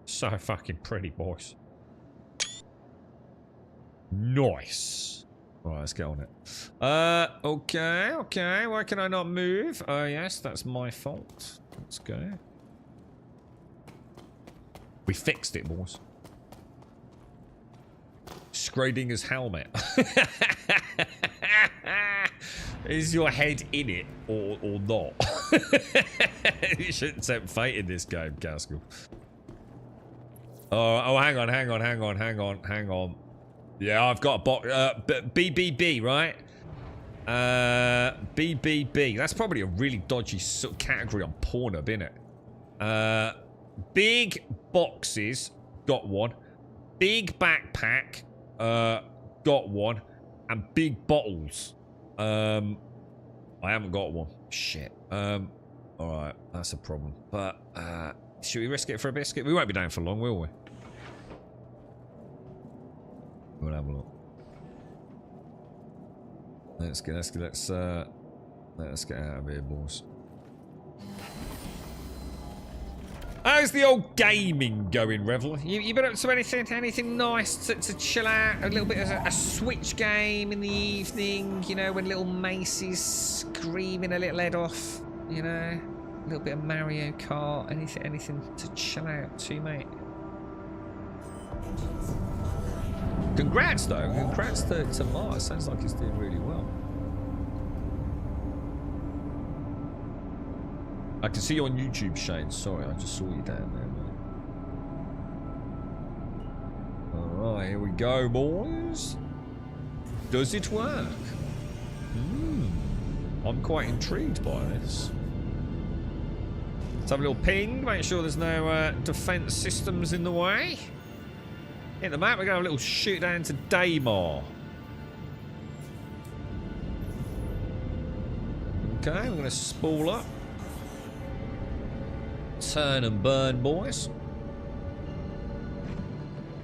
So fucking pretty, boys. Nice. Alright, let's get on it. Okay. Why can I not move? Oh, yes, that's my fault. Let's go. We fixed it, boys. Schrodinger's helmet. Is your head in it or not? You shouldn't tempt fate in this game, Gaskell. Oh, hang on. Yeah, I've got a box. BBB, right? BBB. That's probably a really dodgy sort of category on Pornhub, isn't it? Big boxes, got one. Big backpack, got one. And big bottles. I haven't got one. Shit. Alright, that's a problem. But, should we risk it for a biscuit? We won't be down for long, will we? We'll have a look. Let's get out of here, boys. How's the old gaming going, Revel? You been up to anything nice to chill out? A little bit of a Switch game in the evening, you know, when little Macy's screaming a little head off, you know? A little bit of Mario Kart, anything to chill out to, mate. Congrats, though. Congrats to Mars. Sounds like he's doing really well. I can see you on YouTube, Shane. Sorry, I just saw you down there, man. Alright, here we go, boys. Does it work? I'm quite intrigued by this. Let's have a little ping. Make sure there's no defense systems in the way. Hit the map, we're going to have a little shoot down to Daymar. Okay, we're going to spool up. Turn and burn, boys.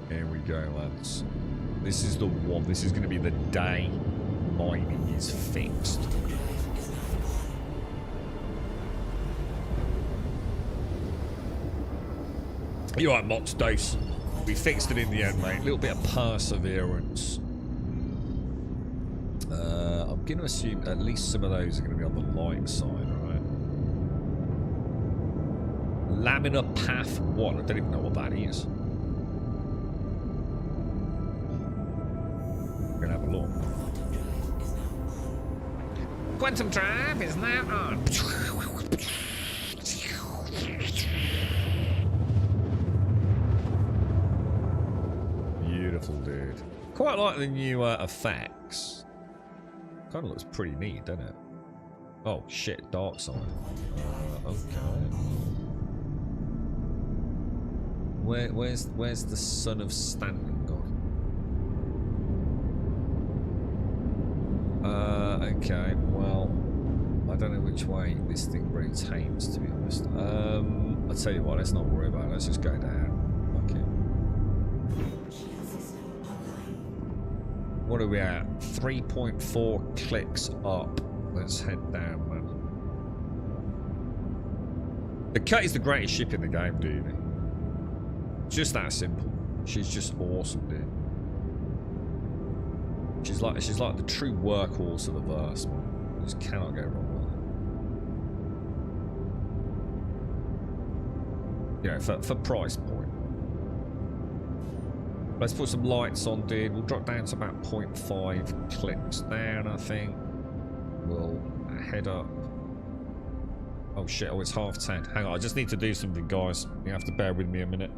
Here we go, lads. This is the one. This is going to be the day mining is fixed. You're right, Mox Dose. We fixed it in the end, mate. A little bit of perseverance. I'm going to assume at least some of those are going to be on the light side, alright? Laminar Path 1. I don't even know what that is. We're going to have a look. Quantum Drive is now on. Beautiful, dude. Quite like the new effects. Kind of looks pretty neat, doesn't it? Oh shit, dark side. Okay. Where's the Son of Standing gone? Okay. Well, I don't know which way this thing rotates, to be honest. I'll tell you what. Let's not worry about it. Let's just go down. Okay. What are we at? 3.4 clicks up. Let's head down, man. The Cut is the greatest ship in the game, dude. Just that simple. She's just awesome, dude. She's like the true workhorse of the verse, man. You just cannot go wrong with it. You know, for price point. Let's put some lights on, dude. We'll drop down to about 0.5 clicks down, I think. We'll head up. Oh shit, oh, it's 10:30. Hang on, I just need to do something, guys. You have to bear with me a minute.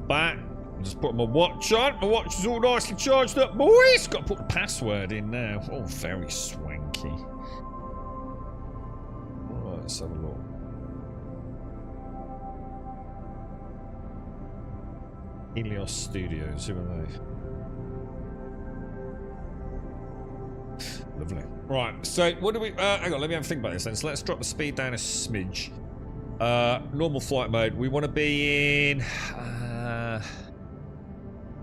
back. Just put my watch on. My watch is all nicely charged up, boys. Got to put the password in now. Oh, very swanky. Alright, let's have a look. Helios Studios, who are they? Lovely. Right, so what do we... hang on, let me have a think about this then. So let's drop the speed down a smidge. Normal flight mode. We want to be in...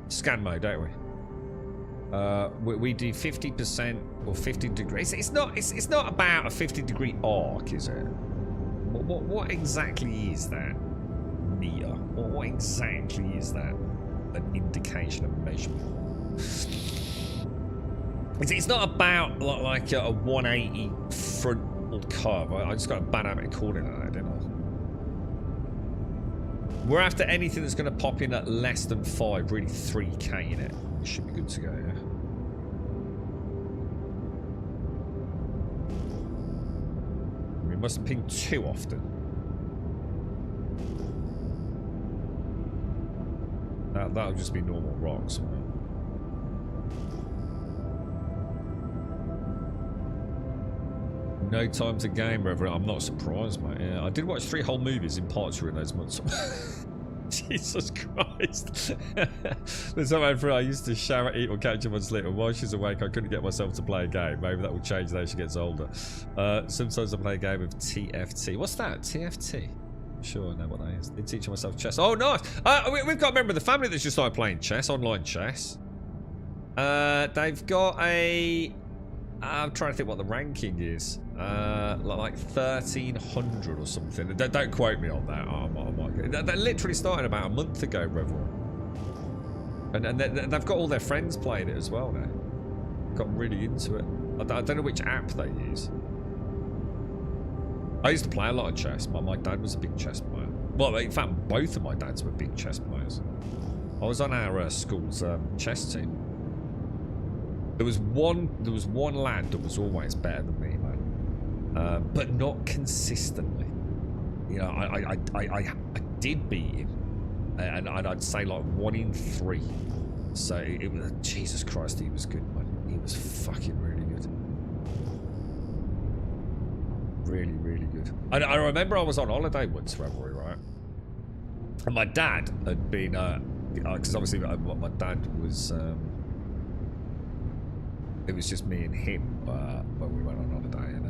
scan mode, don't we? We do 50% or 50 degrees. It's not about a 50-degree arc, is it? What exactly is that? Meter. What exactly is that? An indication of measurement. It's not about like a 180 frontal curve. I just got a bad habit of calling it that, didn't I? We're after anything that's going to pop in at less than 5, really 3k in it. It should be good to go, yeah. We mustn't ping too often. That'll just be normal rocks, right? No time to game, Reverend. I'm not surprised, mate. Yeah, I did watch 3 whole movies in parts during those months. Jesus Christ. There's someone for I used to shower, eat, or catch her on sleep, and while she's awake, I couldn't get myself to play a game. Maybe that will change as she gets older. Sometimes I play a game of TFT. What's that? TFT? Sure, I know what that is. They're teaching myself chess. Oh, nice. We've got a member of the family that's just started playing chess, online chess. They've got a... I'm trying to think what the ranking is. Like 1300 or something. Don't quote me on that. I might get... That literally started about a month ago, Revel. And they've got all their friends playing it as well now. Got really into it. I don't know which app they use. I used to play a lot of chess. My dad was a big chess player. Well, in fact, both of my dads were big chess players. I was on our school's chess team. There was one lad that was always better than me, mate. But not consistently. You know, I did beat him, and I'd say like 1 in 3. So it was Jesus Christ, he was good, man. He was fucking really good. Really, really good. I remember I was on holiday once, Revelry, right? And my dad had been, because obviously my dad was, it was just me and him when we went on holiday, and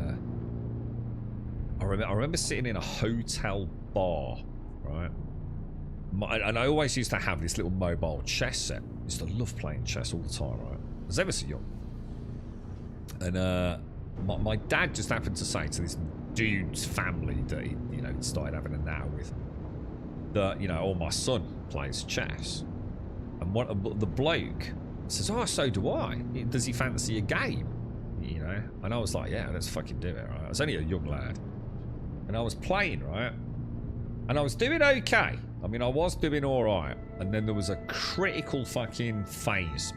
I remember sitting in a hotel bar, right? And I always used to have this little mobile chess set. I used to love playing chess all the time, right? I was ever so young. And my dad just happened to say to this dude's family that he, you know, started having a natter with, that, you know, oh, my son plays chess. And the bloke says, oh, so do I. Does he fancy a game? You know? And I was like, yeah, let's fucking do it, right? I was only a young lad. And I was playing, right? And I was doing okay. I mean, I was doing alright. And then there was a critical fucking phase.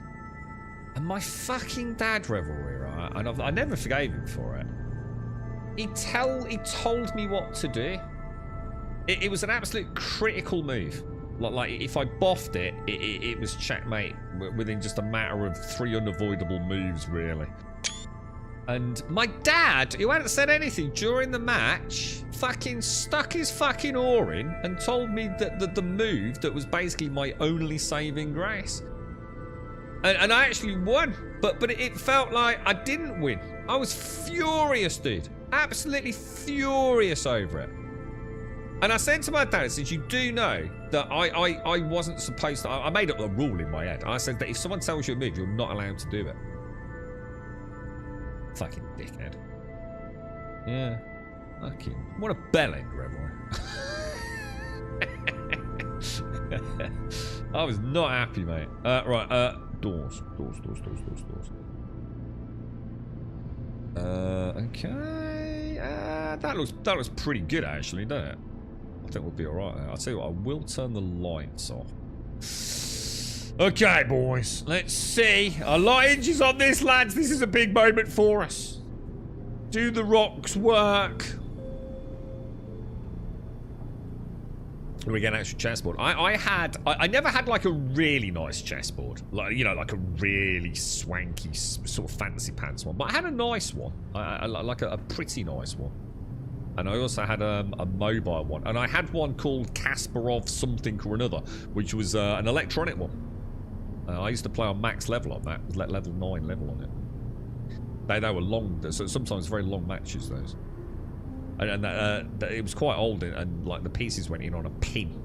And my fucking dad, Revelry, right? And I never forgave him for it. He told me what to do. It was an absolute critical move. Like if I boffed it, it was checkmate within just a matter of 3 unavoidable moves, really. And my dad, who hadn't said anything during the match, fucking stuck his fucking oar in and told me that the move that was basically my only saving grace. And I actually won, but it felt like I didn't win. I was furious, dude. Absolutely furious over it. And I said to my dad, I said, you do know that I wasn't supposed to... I made up a rule in my head. I said that if someone tells you a move, you're not allowed to do it. Fucking dickhead. Yeah. Fucking... What a bellend, Revelry. I was not happy, mate. Right, doors. Okay. That looks pretty good, actually, doesn't it? I think we'll be alright there. I'll tell you what, I will turn the lights off. Okay, boys. Let's see. A lot of inches on this, lads. This is a big moment for us. Do the rocks work? We get an actual chessboard. I never had like a really nice chessboard, like like a really swanky sort of fancy pants one. But I had a nice one, like a pretty nice one. And I also had a mobile one, and I had one called Kasparov something or another, which was an electronic one. I used to play on max level on that, level 9 level on it. They were long, so sometimes very long matches those. And it was quite old, and like the pieces went in on a pin.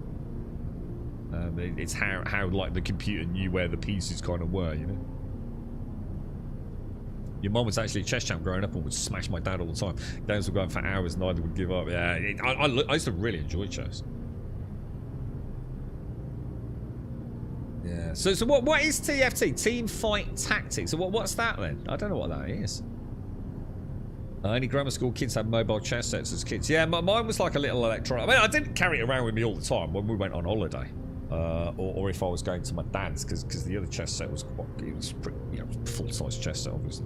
It's how like the computer knew where the pieces kind of were, you know. Your mom was actually a chess champ growing up and would smash my dad all the time. Games were going for hours, neither would give up. Yeah, I used to really enjoy chess. Yeah. So what is TFT? Team Fight Tactics. So what's that then? I don't know what that is. Only grammar school kids had mobile chess sets as kids. Yeah, mine was like a little electronic. I mean, I didn't carry it around with me all the time when we went on holiday, or if I was going to my dad's, because the other chess set was pretty, full-size chess set, obviously.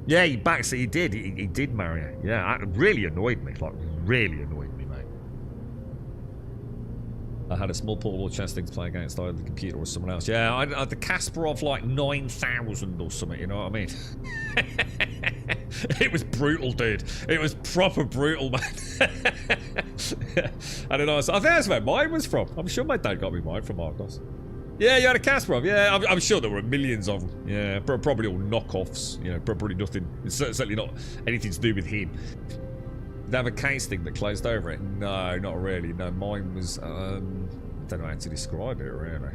Yeah, he did. He did marry her. Yeah, it really annoyed me. Like, really annoyed me, mate. I had a small portable chess thing to play against either the computer or someone else. Yeah, I had the Kasparov like 9,000 or something. You know what I mean? It was brutal, dude. It was proper brutal, man. I don't know. I think that's where mine was from. I'm sure my dad got me mine from Argos. Yeah, you had a Kasparov. Yeah, I'm sure there were millions of them. Yeah, probably all knockoffs. You know, probably nothing. It's certainly not anything to do with him. Did they have a case thing that closed over it? No, not really. No, mine was. I don't know how to describe it really.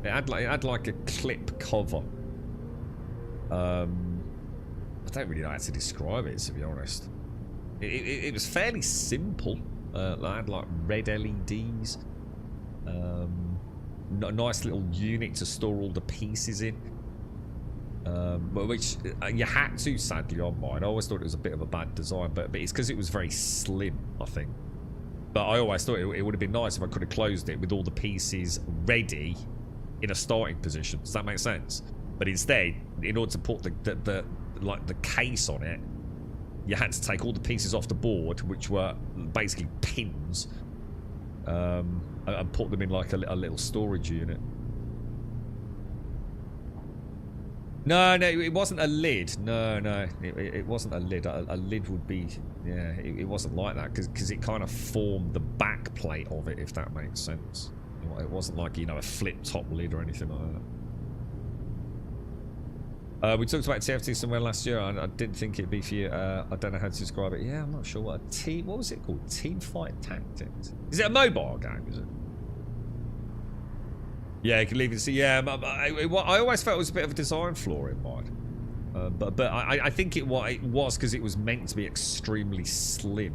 It had like a clip cover. I don't really know how to describe it, to be honest. It was fairly simple. I had like red LEDs. A nice little unit to store all the pieces in. Which you had to, sadly, on mine. I always thought it was a bit of a bad design, but it's because it was very slim, I think. But I always thought it would have been nice if I could have closed it with all the pieces ready in a starting position. Does that make sense? But instead, in order to put the case on it, you had to take all the pieces off the board, which were basically pins, and put them in like a little storage unit. No, it wasn't a lid. No, it wasn't a lid. A lid would be, yeah, it wasn't like that because it kind of formed the back plate of it, if that makes sense. It wasn't like, a flip top lid or anything like that. We talked about TFT somewhere last year. I didn't think it'd be for you. I don't know how to describe it. Yeah, I'm not sure what was it called? Team Fight Tactics. Is it a mobile game? Is it? Yeah, you can leave it. See, yeah, I always felt it was a bit of a design flaw in mine. But I think it was because it was meant to be extremely slim.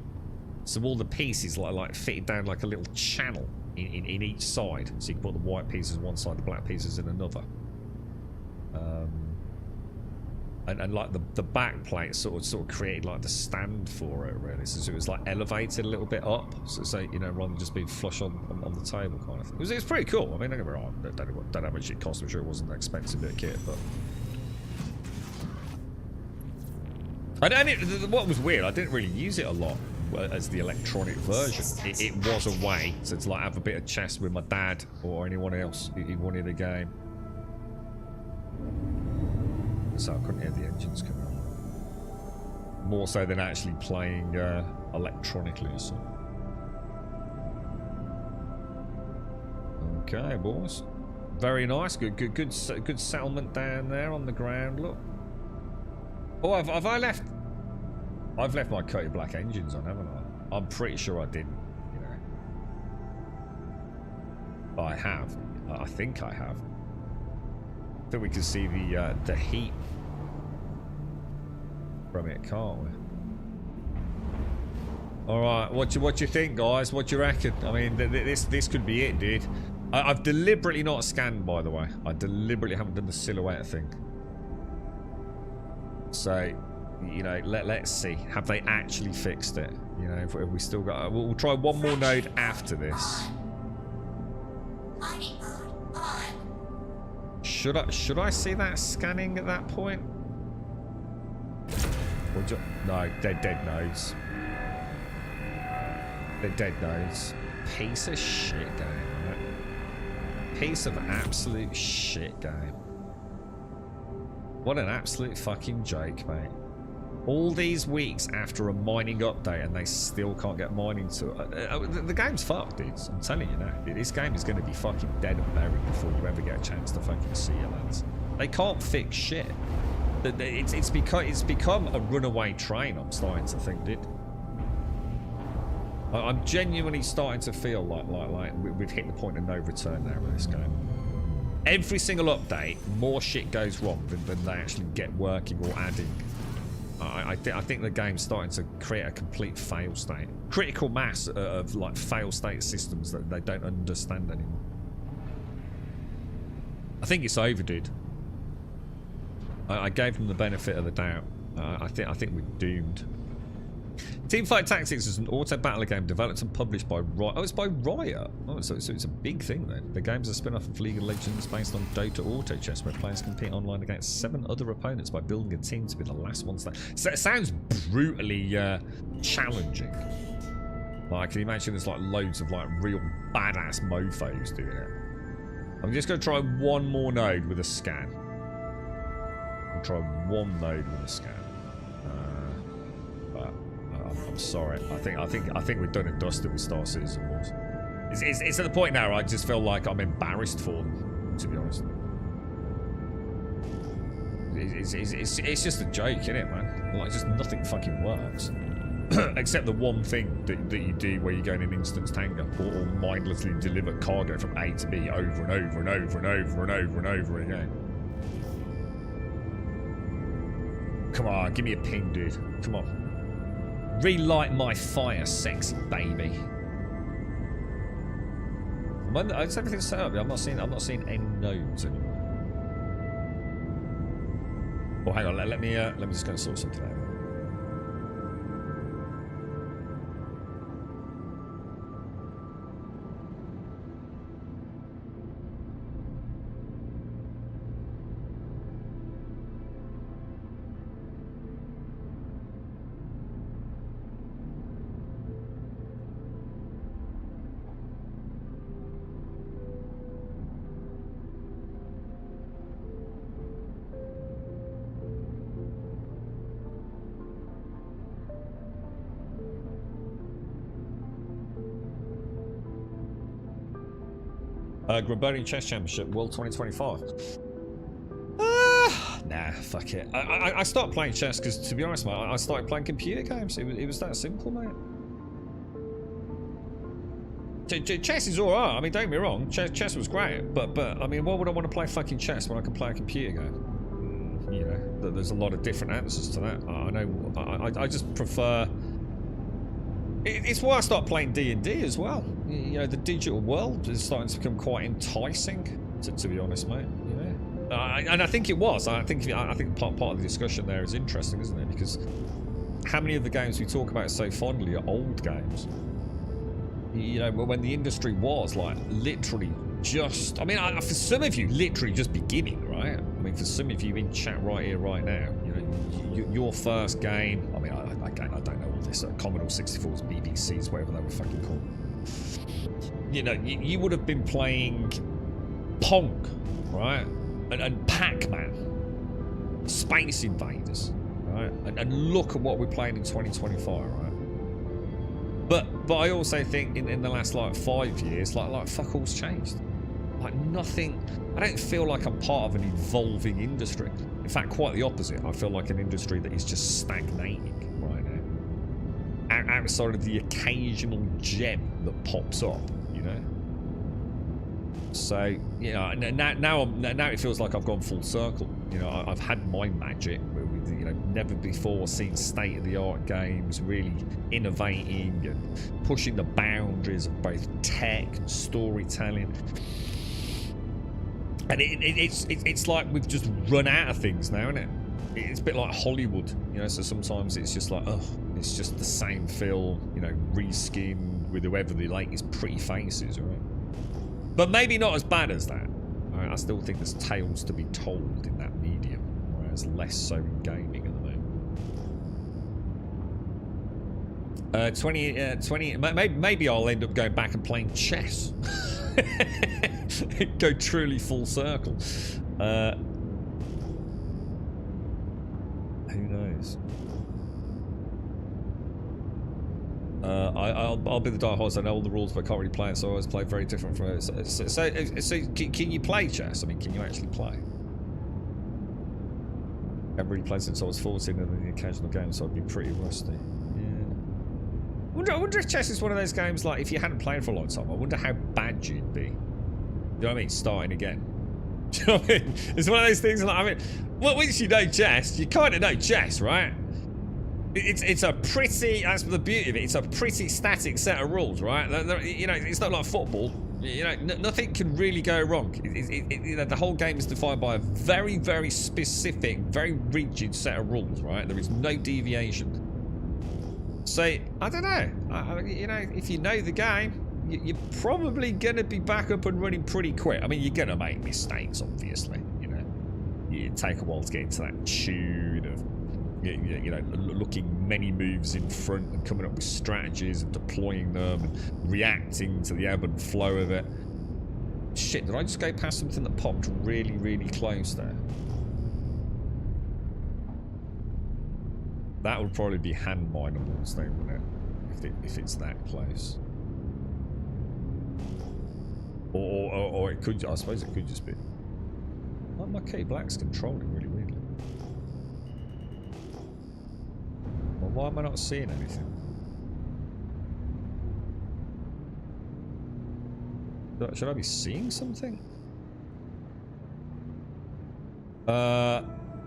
So all the pieces like fitted down like a little channel in each side. So you can put the white pieces on one side, the black pieces in another. And like the back plate sort of created like the stand for it, really. So it was like elevated a little bit up, so rather than just being flush on the table kind of thing. It was pretty cool. I mean, don't get me wrong, I don't know how much it cost. I'm sure it wasn't an expensive bit of kit, but what was weird, I didn't really use it a lot as the electronic version. It was a way to like have a bit of chess with my dad or anyone else who wanted a game. So I couldn't hear the engines coming on. More so than actually playing electronically or something. Okay, boys. Very nice. Good settlement down there on the ground. Look. Oh, have I left? I've left my coated black engines on, haven't I? I'm pretty sure I didn't. But I have. I think I have. I think we can see the heat from it, can't we? All right, what you think, guys? What you reckon? I mean, this could be it, dude. I've deliberately not scanned, by the way. I deliberately haven't done the silhouette thing. So, let's see. Have they actually fixed it? If we still got. We'll try one more node after this. Should I see that scanning at that point? No, they're dead nodes. They're dead nodes. piece of shit game, right? Piece of absolute shit game. What an absolute fucking joke, mate. All these weeks after a mining update and they still can't get mining to the game's fucked, dudes. I'm telling you now. This game is going to be fucking dead and buried before you ever get a chance to fucking see it, lads. They can't fix shit. It's become a runaway train, I'm starting to think, dude. I'm genuinely starting to feel like we've hit the point of no return now with this game. Every single update, more shit goes wrong than they actually get working or adding. I think the game's starting to create a complete fail state. Critical mass of like fail state systems that they don't understand anymore. I think it's over, dude. I gave them the benefit of the doubt. I think we're doomed. Teamfight Tactics is an auto battle game developed and published by Riot. Oh, it's by Riot. Oh, so it's a big thing then. The game's a spin-off of League of Legends based on Dota Auto Chess, where players compete online against 7 other opponents by building a team to be the last one standing. So it sounds brutally challenging. Like, can you imagine there's like loads of like real badass mofos doing it? I'm just going to try one more node with a scan. I'll try one node with a scan. But I'm sorry. I think we're done and dusted with Star Citizen Wars. It's at the point now where I just feel like I'm embarrassed for them, to be honest. It's just a joke, isn't it, man? Like, just nothing fucking works. Except the one thing that you do where you go in an instance tanker or mindlessly deliver cargo from A to B over and over and over and over and over and over again. Come on, give me a ping, dude. Come on. Relight my fire, sexy baby. Is everything set up? I'm not seeing any nodes anymore. Oh, hang on. Let me just go and sort something out. Graboni Chess Championship World 2025. Nah, fuck it. I started playing chess because, to be honest, mate, I started playing computer games. It was that simple, mate. Chess is alright. I mean, don't get me wrong. Chess was great, but I mean, why would I want to play fucking chess when I can play a computer game? You know, there's a lot of different answers to that. I know. I just prefer. It's why I started playing D&D as well. You know, the digital world is starting to become quite enticing, to be honest, mate. You know, and I think it was. I think part of the discussion there is interesting, isn't it? Because how many of the games we talk about so fondly are old games? You know, when the industry was like literally just. I mean, for some of you, literally just beginning, right? I mean, for some of you in chat right here, right now, you know, your first game. I mean, I don't know all this. Commodore 64s, BBCs, whatever they were fucking called. You know, you would have been playing Pong, right? And Pac-Man, Space Invaders, right? And look at what we're playing in 2025, right? But I also think in the last like 5 years, like fuck all's changed. Like nothing. I don't feel like I'm part of an evolving industry. In fact, quite the opposite. I feel like an industry that is just stagnating right now. Outside of the occasional gem that pops up, you know. So you know, now it feels like I've gone full circle. You know, I've had my magic with, you know, never before seen state-of-the-art games, really innovating and pushing the boundaries of both tech and storytelling. And it's like we've just run out of things now, isn't it? It's a bit like Hollywood, you know. So sometimes it's just like, oh, it's just the same film, you know, reskinned with whoever the latest pretty faces, right? But maybe not as bad as that. Right? I still think there's tales to be told in that medium, whereas less so in gaming at the 20, maybe I'll end up going back and playing chess. Go truly full circle. Who knows? I'll be the die horse. I know all the rules, but I can't really play it, so I always play very different from it. So can you play chess? I mean, can you actually play? I haven't really played since I was 14 in the occasional game, so I'd be pretty rusty. I wonder if chess is one of those games, like, if you hadn't played for a long time, I wonder how bad you'd be. You know what I mean? Starting again. Do you know what I mean? It's one of those things, like, I mean, well, once you know chess, you kind of know chess, right? It's a pretty, that's the beauty of it, it's a pretty static set of rules, right? You know, it's not like football. You know, nothing can really go wrong. You know, the whole game is defined by a very, very specific, very rigid set of rules, right? There is no deviation. So, I don't know. You know, if you know the game, you're probably going to be back up and running pretty quick. I mean, you're going to make mistakes, obviously. You know, it take a while to get into that tune of, you know, looking many moves in front and coming up with strategies and deploying them and reacting to the ebb and flow of it. Shit, did I just go past something that popped really, really close there? That would probably be hand minables then, wouldn't it? If it's that close. Or it could, I suppose it could just be. Like my K Black's controlling really weirdly. Well, why am I not seeing anything? Should I be seeing something?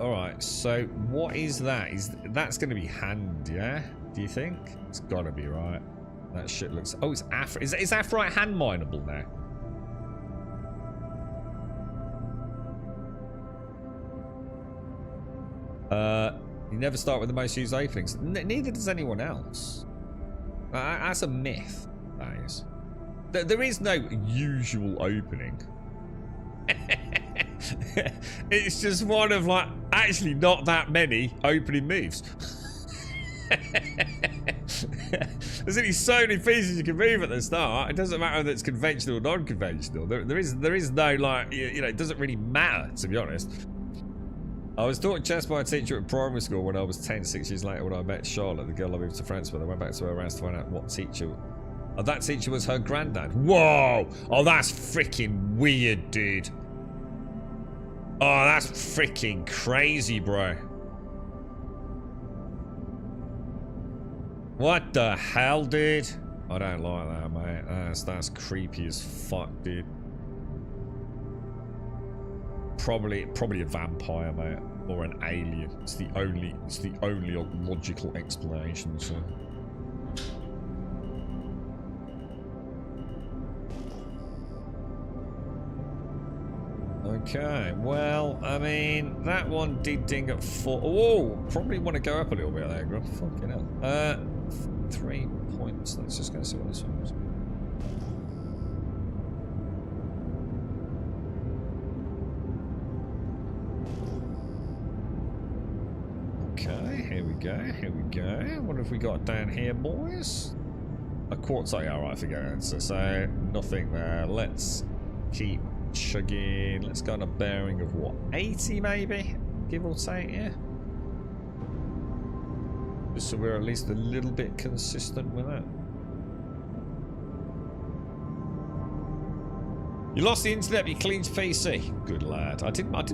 Alright, so what is that? That's going to be hand, yeah? Do you think? It's got to be, right? That shit looks... Oh, it's Afro. Is Afrite hand mineable now? You never start with the most used openings. Neither does anyone else. That's a myth, that is. There is no usual opening. It's just one of, like, actually not that many opening moves. There's only so many pieces you can move at the start. It doesn't matter whether it's conventional or non-conventional. There is no, like, you know, it doesn't really matter, to be honest. I was taught chess by a teacher at primary school when I was 10. 6 years later, when I met Charlotte, the girl I moved to France with, I went back to her house to find out what teacher. Oh, that teacher was her granddad. Whoa! Oh, that's freaking weird, dude. Oh, that's freaking crazy, bro. What the hell, dude? I don't like that, mate. That's creepy as fuck, dude. Probably a vampire, mate, or an alien. It's the only logical explanation. So. Okay, well, I mean, that one did ding at 4. Whoa, probably want to go up a little bit there, bro. Fucking hell. 3 points. Let's just go see what this one is. Okay, here we go. What have we got down here, boys? A quartz. Oh, yeah, alright, forget it. So, nothing there. Let's keep chugging. Let's go on a bearing of what? 80 maybe? Give or take, yeah? Just so we're at least a little bit consistent with that. You lost the internet, but you cleaned your PC. Good lad. I didn't mind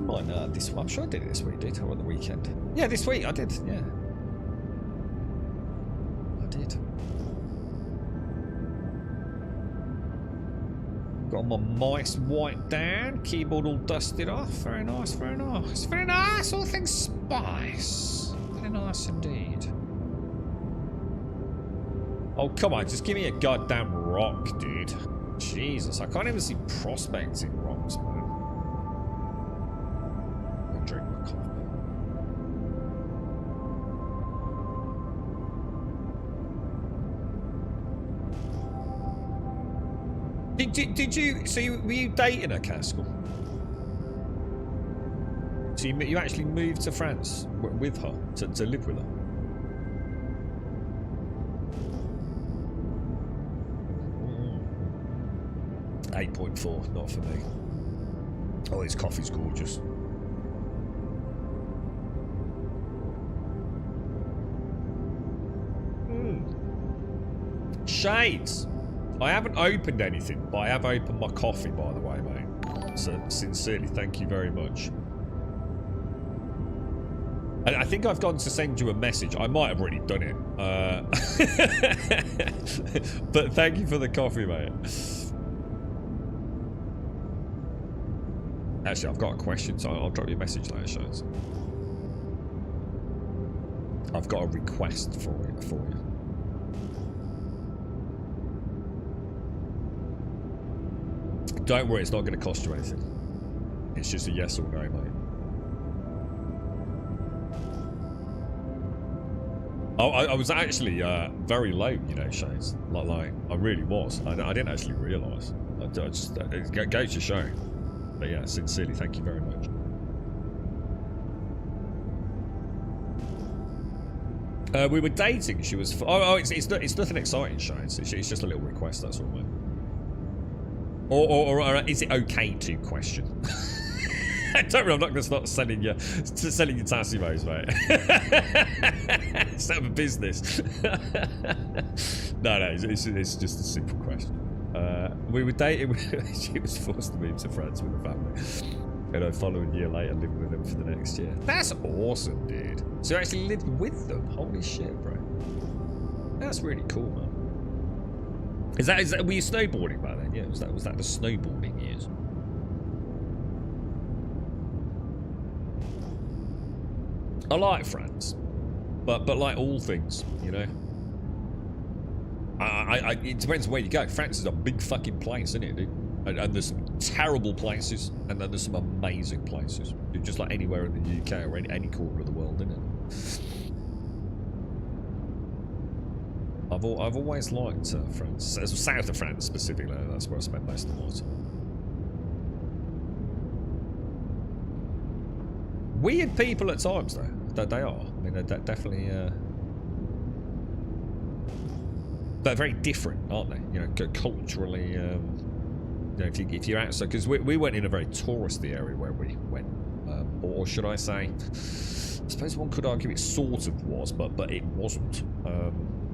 this one. I'm sure I did it this week, did I? Or on the weekend? Yeah, this week I did, yeah. I did. Got my mice wiped down, keyboard all dusted off. Very nice, very nice. Very nice, all things spice. Very nice indeed. Oh, come on, just give me a goddamn rock, dude. Jesus, I can't even see prospecting rocks, man. I'll drink my coffee. Did you? So were you dating her, Caskell? So you actually moved to France with her to live with her? 8.4, not for me. Oh, this coffee's gorgeous. Shades. I haven't opened anything, but I have opened my coffee, by the way, mate. So, sincerely, thank you very much. And I think I've gone to send you a message. I might have already done it. But thank you for the coffee, mate. Actually, I've got a question, so I'll drop you a message later, Shades. I've got a request for you. Don't worry, it's not going to cost you anything. It's just a yes or no, mate. I was actually very low, you know, Shades. Like I really was. I didn't actually realise. It goes to show. But yeah, sincerely, thank you very much. We were dating. She was. It's nothing exciting, Shades. It's just a little request. That's all, mate. Or is it okay to question? Don't worry, I'm not going to start selling you Tassimos, mate. Set up a business. No, it's just a simple question. We were dating. She was forced to move to France with the family. And I following a year later, living with them for the next year. That's awesome, dude. So you actually lived with them? Holy shit, bro. That's really cool, man. Is that were you snowboarding back then? Yeah, was that the snowboarding years? I like France, but like all things, you know. It depends on where you go. France is a big fucking place, isn't it, dude? And there's some terrible places, and then there's some amazing places. Just like anywhere in the UK or any corner of the world, isn't it? I've always liked France, south of France specifically. That's where I spent most of my time. Weird people at times, though. That they are. I mean, they're definitely. They're very different, aren't they? You know, culturally. You know, if you're outside, because we went in a very touristy area where we went, or should I say? I suppose one could argue it sort of was, but it wasn't.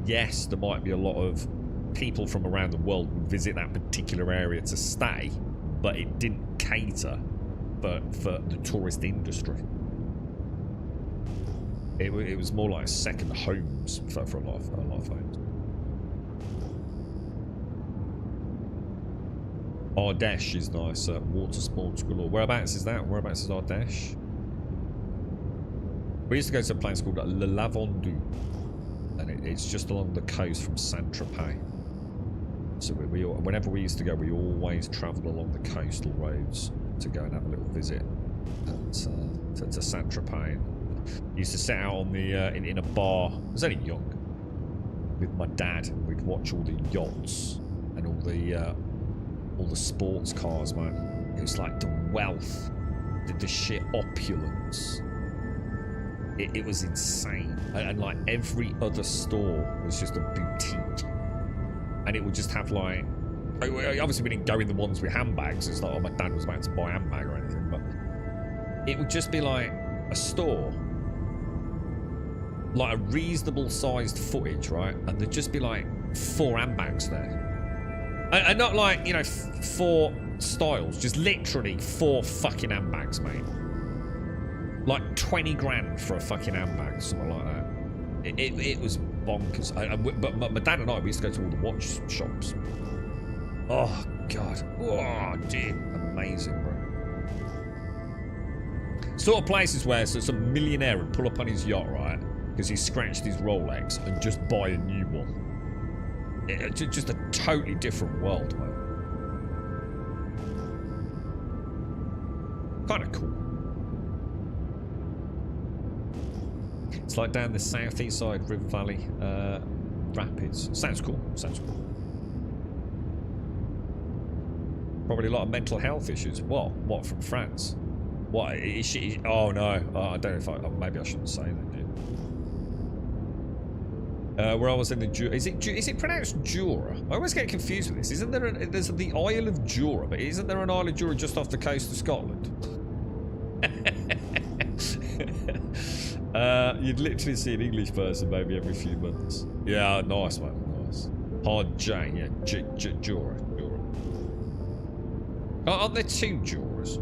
Yes, there might be a lot of people from around the world who visit that particular area to stay, but it didn't cater for the tourist industry. It was more like second homes for a lot of homes. Ardèche is nice. Water sports galore. Whereabouts is that? Whereabouts is Ardèche? We used to go to a place called Le Lavandou. And it's just along the coast from Saint-Tropez. So whenever we used to go, we always travelled along the coastal roads to go and have a little visit to Saint-Tropez. Used to sit out on the in a bar. I was only young, with my dad, and we'd watch all the yachts and all the sports cars, man. It was like the wealth, the sheer opulence. It was insane, and like every other store was just a boutique, and it would just have like, obviously we didn't go in the ones with handbags. It's not like my dad was about to buy a handbag or anything, but it would just be like a store, like a reasonable sized footage, right? And there'd just be like 4 handbags there, and not like, you know, 4 styles, just literally 4 fucking handbags, mate. Like 20 grand for a fucking handbag, something like that. It was bonkers. But my dad and I, we used to go to all the watch shops. Oh god, oh dude, amazing, bro. Sort of places where some millionaire would pull up on his yacht, right, because he scratched his Rolex, and just buy a new one. Just a totally different world, man. Kind of cool. It's like down the southeast side, River Valley Rapids. Sounds cool. Sounds cool. Probably a lot of mental health issues. What from France? What is she? Oh no, I don't know if maybe I shouldn't say that, dude. Where I was in the is it pronounced Jura? I always get confused with this. Isn't there there's the Isle of Jura, but isn't there an Isle of Jura just off the coast of Scotland? You'd literally see an English person maybe every few months. Yeah, nice one, nice. Hard J, yeah, Jura. Aren't there two Juras?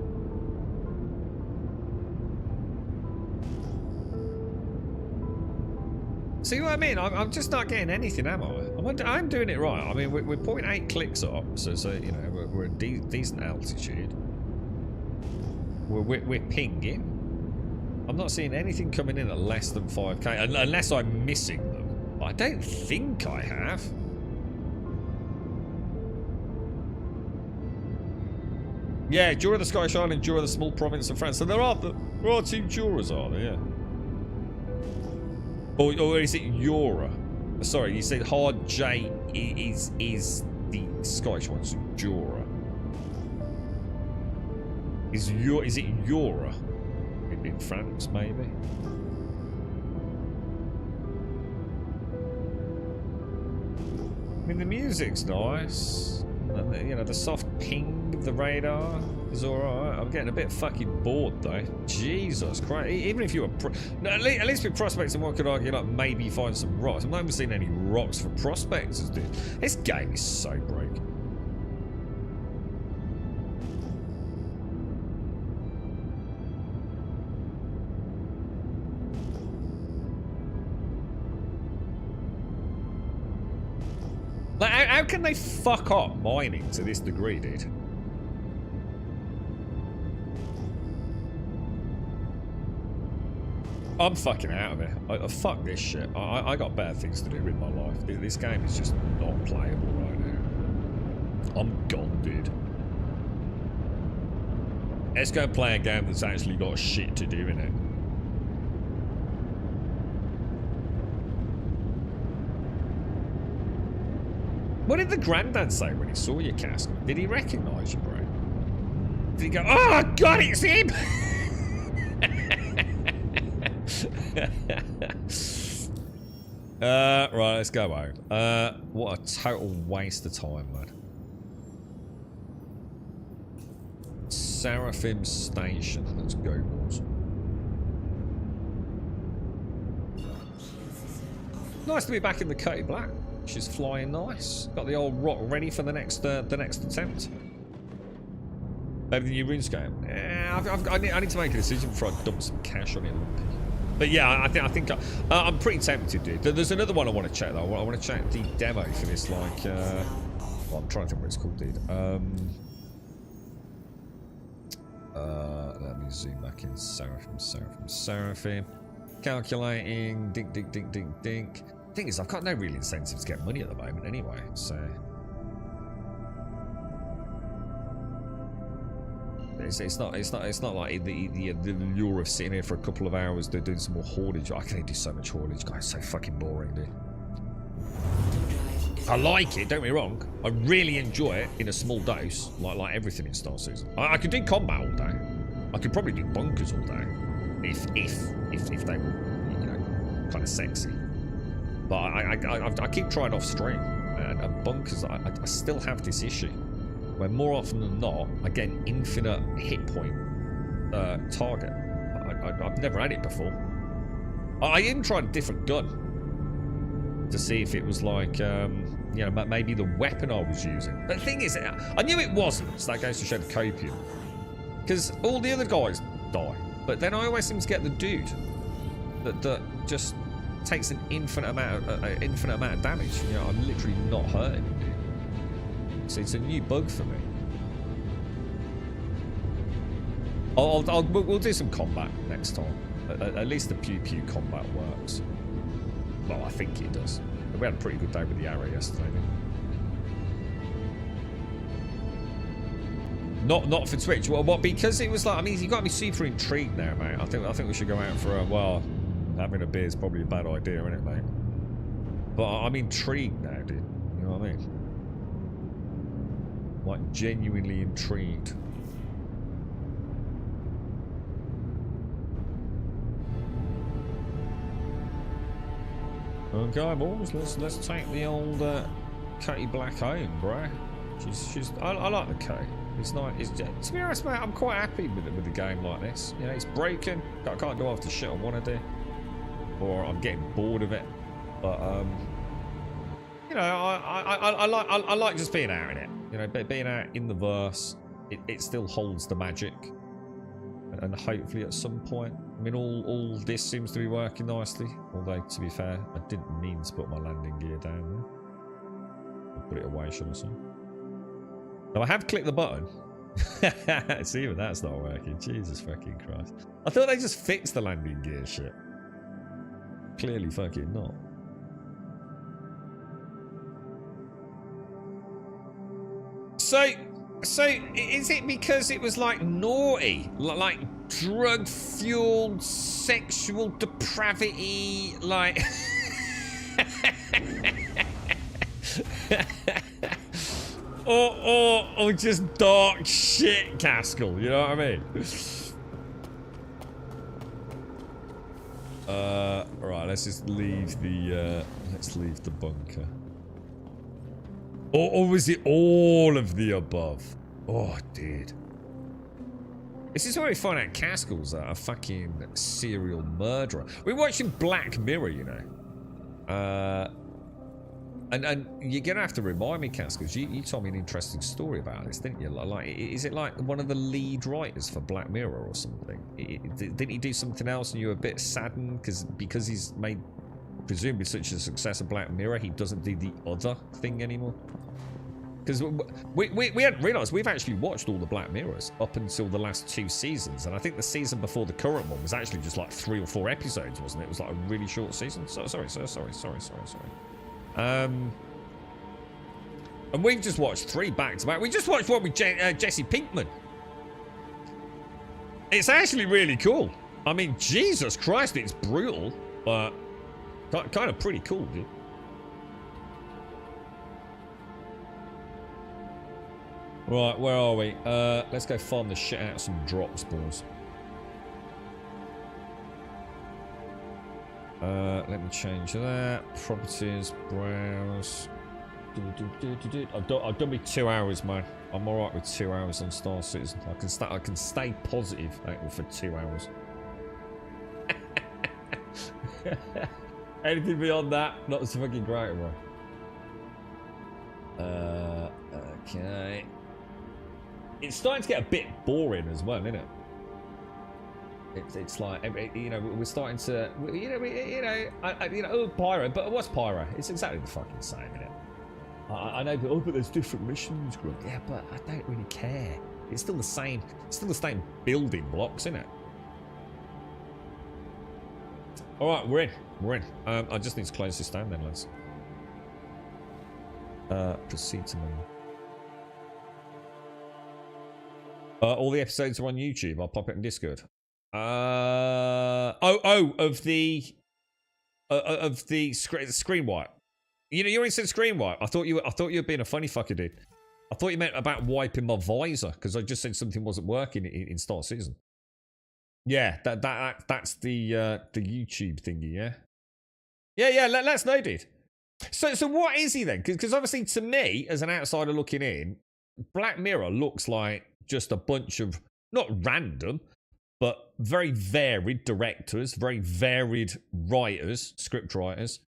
See what I mean? I'm just not getting anything, am I? I'm doing it right. I mean, we're 0.8 clicks up, so you know, we're a decent altitude. We're pinging. I'm not seeing anything coming in at less than 5k, unless I'm missing them. I don't think I have. Yeah, Jura the Scottish Island, Jura the small province of France. So there are two Juras, are there? Yeah. Or is it Jura? Sorry, you said hard J is the Scottish one, so Jura. Is it Jura? In France, maybe? I mean, the music's nice. You know, the soft ping of the radar is alright. I'm getting a bit fucking bored, though. Jesus Christ. Even if you were... at least with prospecting, one could argue, like, maybe find some rocks. I'm not even seeing any rocks for prospectors, dude. This game is so broken. Like, how can they fuck up mining to this degree, dude? I'm fucking out of it. Fuck this shit. I got better things to do with my life. This game is just not playable right now. I'm gone, dude. Let's go play a game that's actually got shit to do in it. What did the granddad say when he saw your cask? Did he recognise you, bro? Did he go, oh, God, it's him? Right, let's go home. What a total waste of time, man. Seraphim Station. Let's go, boys. Nice to be back in the Cutty Black. She's flying nice. Got the old rock ready for the next attempt. Better than your RuneScape. Yeah, I need to make a decision before I dump some cash on it. But yeah, I think I'm pretty tempted, dude. There's another one I want to check though. I want to check the demo for this. Like, well, I'm trying to think what it's called, dude. Let me zoom back in. Seraphim. Calculating. Dink. Thing is, I've got no real incentive to get money at the moment anyway, so it's not like the lure of sitting here for a couple of hours doing some more haulage. I can only do so much haulage, guys. So fucking boring, dude. I like it, don't get me wrong. I really enjoy it in a small dose, like everything in Star Citizen. I could do combat all day. I could probably do bunkers all day, if they were, you know, kind of sexy. But I keep trying off stream, and bunkers, I still have this issue where more often than not I get an infinite hit point target. I've never had it before. I even tried a different gun to see if it was like, you know, maybe the weapon I was using. But the thing is, I knew it wasn't, so that goes to show the copium. Because all the other guys die, but then I always seem to get the dude that just takes an infinite amount of damage. You know, I'm literally not hurting him, dude. So it's a new bug for me. We'll do some combat next time. At least the pew pew combat works. Well, I think it does. We had a pretty good day with the arrow yesterday. Not for Twitch. Well, what? Because it was like, I mean, you got me super intrigued now, mate. I think we should go out for a, well, having a beer is probably a bad idea, isn't it, mate? But I'm intrigued now, dude. You know what I mean? Like, genuinely intrigued. Okay, boys, let's take the old Katie Black home, bruh. I like the K. It's not. To be honest, mate, I'm quite happy with a game like this. You know, it's broken. I can't do after shit I want to do, or I'm getting bored of it. But you know, I like just being out in it. You know, being out in the verse, it still holds the magic, and hopefully at some point, I mean, all this seems to be working nicely. Although, to be fair, I didn't mean to put my landing gear down there. I'll put it away, should I say? Now I have clicked the button. See, even that's not working. Jesus fucking Christ! I thought they just fixed the landing gear shit. Clearly, fucking not. So is it because it was like naughty, like drug-fueled sexual depravity, like? or just dark shit, Caskell? You know what I mean? Right. Let's just leave the bunker. Or was it all of the above? Oh, dude. This is where we find out Caskell's a fucking serial murderer. We're watching Black Mirror, you know. And you're gonna have to remind me, Cass, because you told me an interesting story about this, didn't you? Like, is it like one of the lead writers for Black Mirror or something? Didn't he do something else and you were a bit saddened because he's made presumably such a success of Black Mirror, he doesn't do the other thing anymore? Because we hadn't realised we've actually watched all the Black Mirrors up until the last 2 seasons, and I think the season before the current one was actually just like 3 or 4 episodes, wasn't it? It was like a really short season. Sorry. And we've just watched 3 back to back. We just watched one with Jesse Pinkman. It's actually really cool. I mean, Jesus Christ, it's brutal, but kind of pretty cool, dude. Right, where are we? Let's go farm the shit out of some drops, boys. Let me change that. Properties, browse. I've done me 2 hours, man. I'm alright with 2 hours on Star Citizen. I can stay positive for 2 hours. Anything beyond that, not so fucking great, bro. Okay. It's starting to get a bit boring as well, isn't it? It's like, you know, we're starting to, oh, Pyro, but what's Pyro? It's exactly the fucking same, isn't it? I know, but there's different missions, Grub. Yeah, but I don't really care. It's still the same. It's still the same building blocks, isn't it? All right, we're in. I just need to close this down then, lads. Proceed to menu. All the episodes are on YouTube. I'll pop it in Discord. Of the screen wipe. You know, you already said screen wipe. I thought you were being a funny fucker, dude. I thought you meant about wiping my visor because I just said something wasn't working in Star Citizen. Yeah, that's the YouTube thingy. Yeah. Let's know, dude. So what is he then? Because obviously, to me, as an outsider looking in, Black Mirror looks like just a bunch of not random, but very varied directors, very varied writers, script writers.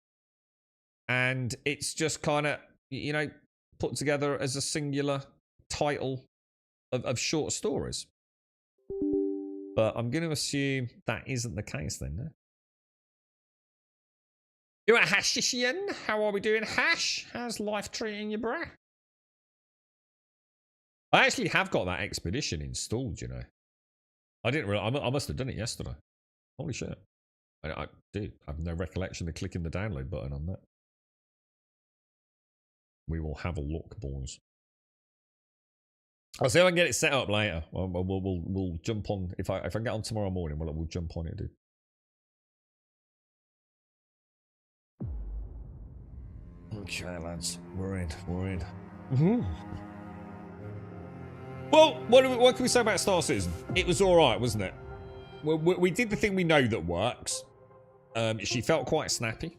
And it's just kind of, you know, put together as a singular title of short stories. But I'm going to assume that isn't the case then, no? You're a Hashishian. How are we doing, Hash? How's life treating you, bruh? I actually have got that expedition installed, you know. I didn't realize, I must have done it yesterday. Holy shit. I do. I have no recollection of clicking the download button on that. We will have a look, boys. I'll see if I can get it set up later. We'll jump on. If I can get on tomorrow morning, we'll jump on it, dude. Okay, lads. We're in. Mm-hmm. Well, what can we say about Star Citizen? It was alright, wasn't it? We did the thing we know that works. She felt quite snappy.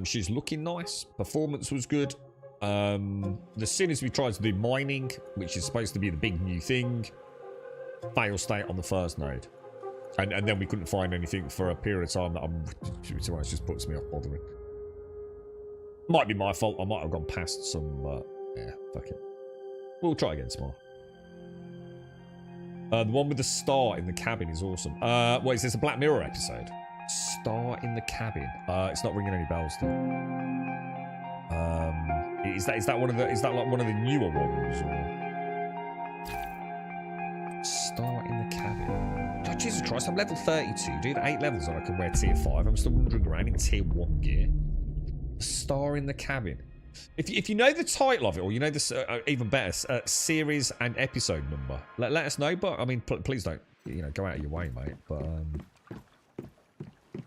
She's looking nice. Performance was good. As soon as we tried to do mining, which is supposed to be the big new thing, fail state on the first node. And then we couldn't find anything for a period of time that to be honest, just puts me off bothering. Might be my fault. I might have gone past some, yeah, fuck it. We'll try again tomorrow. The one with the star in the cabin is awesome. What is this, a Black Mirror episode? Star in the cabin. It's not ringing any bells, dude. Is that one of the, is that like one of the newer ones, or? Star in the cabin. God, Jesus Christ, I'm level 32, dude. 8 levels and I can wear tier 5. I'm still wandering around in tier 1 gear. Star in the cabin. If you know the title of it, or you know this, even better, series and episode number, let us know. But I mean, please don't, you know, go out of your way, mate. But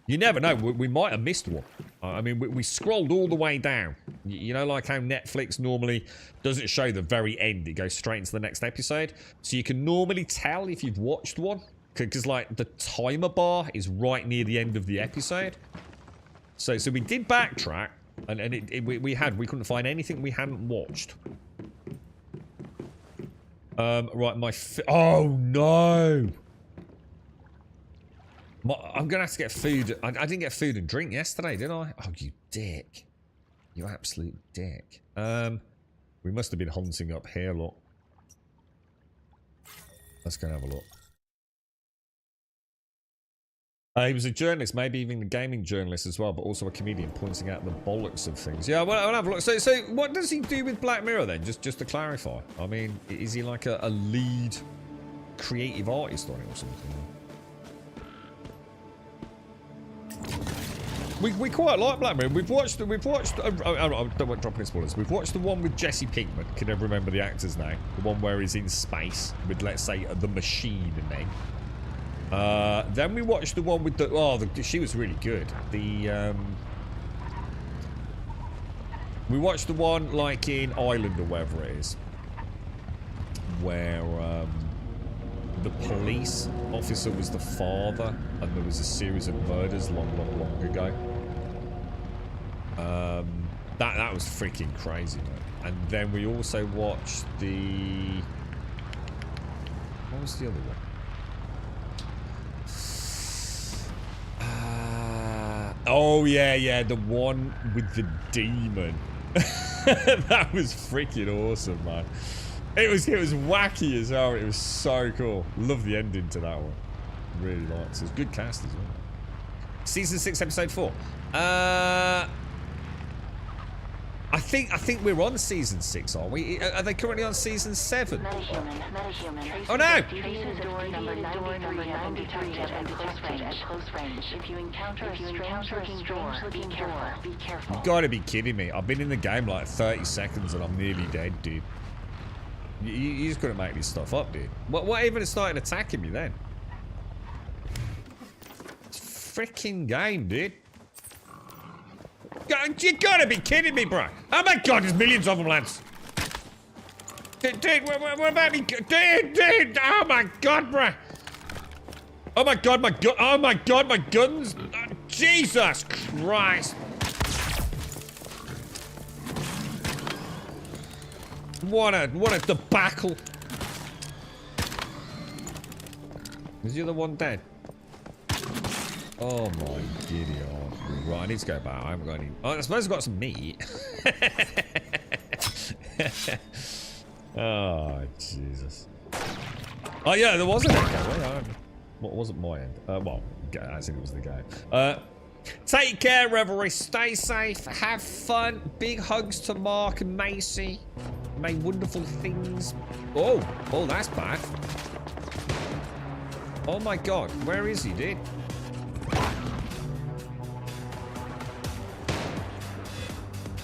you never know. We might have missed one. I mean, we scrolled all the way down. You know, like how Netflix normally doesn't show the very end; it goes straight into the next episode. So you can normally tell if you've watched one, because like the timer bar is right near the end of the episode. So we did backtrack. And we couldn't find anything we hadn't watched. Right, oh no! I'm gonna have to get food. I didn't get food and drink yesterday, did I? Oh, you dick! You absolute dick. We must have been hunting up here. Look. Let's go and have a look. He was a journalist, maybe even a gaming journalist as well, but also a comedian, pointing out the bollocks of things. Yeah, well, I'll have a look. So what does he do with Black Mirror then? Just to clarify. I mean, is he like a lead creative artist on it or something? We quite like Black Mirror. We've watched. I don't want to drop any spoilers. We've watched the one with Jesse Pinkman. Can never remember the actor's name. The one where he's in space with, let's say, the machine name. Then we watched the one with the, she was really good. We watched the one like in Ireland or wherever it is, where the police officer was the father, and there was a series of murders long ago. That was freaking crazy, man. And then we also watched what was the other one? Oh yeah, the one with the demon. That was freaking awesome, man. It was wacky as hell. It was so cool. Love the ending to that one. Really liked it. It was good cast as well. Season 6, episode 4. I think we're on season 6, aren't we? Are they currently on season 7? Metahuman. Oh no! Traces door number 93 have been detected at close range. If you encounter a strange-looking door, be careful. You gotta be kidding me. I've been in the game like 30 seconds and I'm nearly dead, dude. You just couldn't make this stuff up, dude. What even started attacking me then? It's a freaking game, dude. You gotta be kidding me, bro. Oh my god, there's millions of them, lads. Dude, what about me? Dude, oh my god, bro. Oh my god, my guns. Jesus Christ. What a debacle. Is the other one dead? Oh my giddy arse. Right, I need to go back. I haven't got any. Oh, I suppose I've got some meat. Oh, Jesus. Oh, yeah, there was an echo. What wasn't my end? Well, as in it was the game. Take care, Revelry. Stay safe. Have fun. Big hugs to Mark and Macy. May wonderful things. Oh, that's bad. Oh my god, where is he, dude?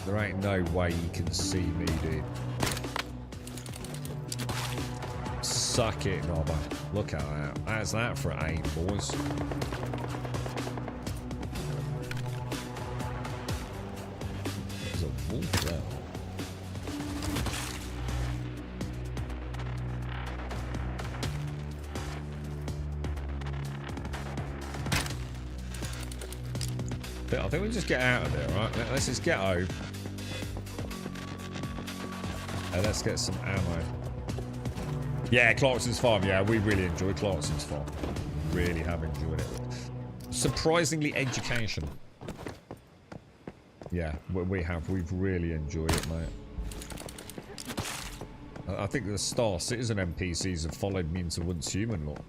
There ain't no way you can see me, dude. Suck it, Nobber. Look at that. How's that for aim, boys? There's a wolf there. I think we just get out of there, right? Let's just get home. And let's get some ammo. Yeah, Clarkson's Farm. Yeah, we really enjoy Clarkson's Farm. Really have enjoyed it. Surprisingly educational. Yeah, we have. We've really enjoyed it, mate. I think the Star Citizen NPCs have followed me into Once Human lot.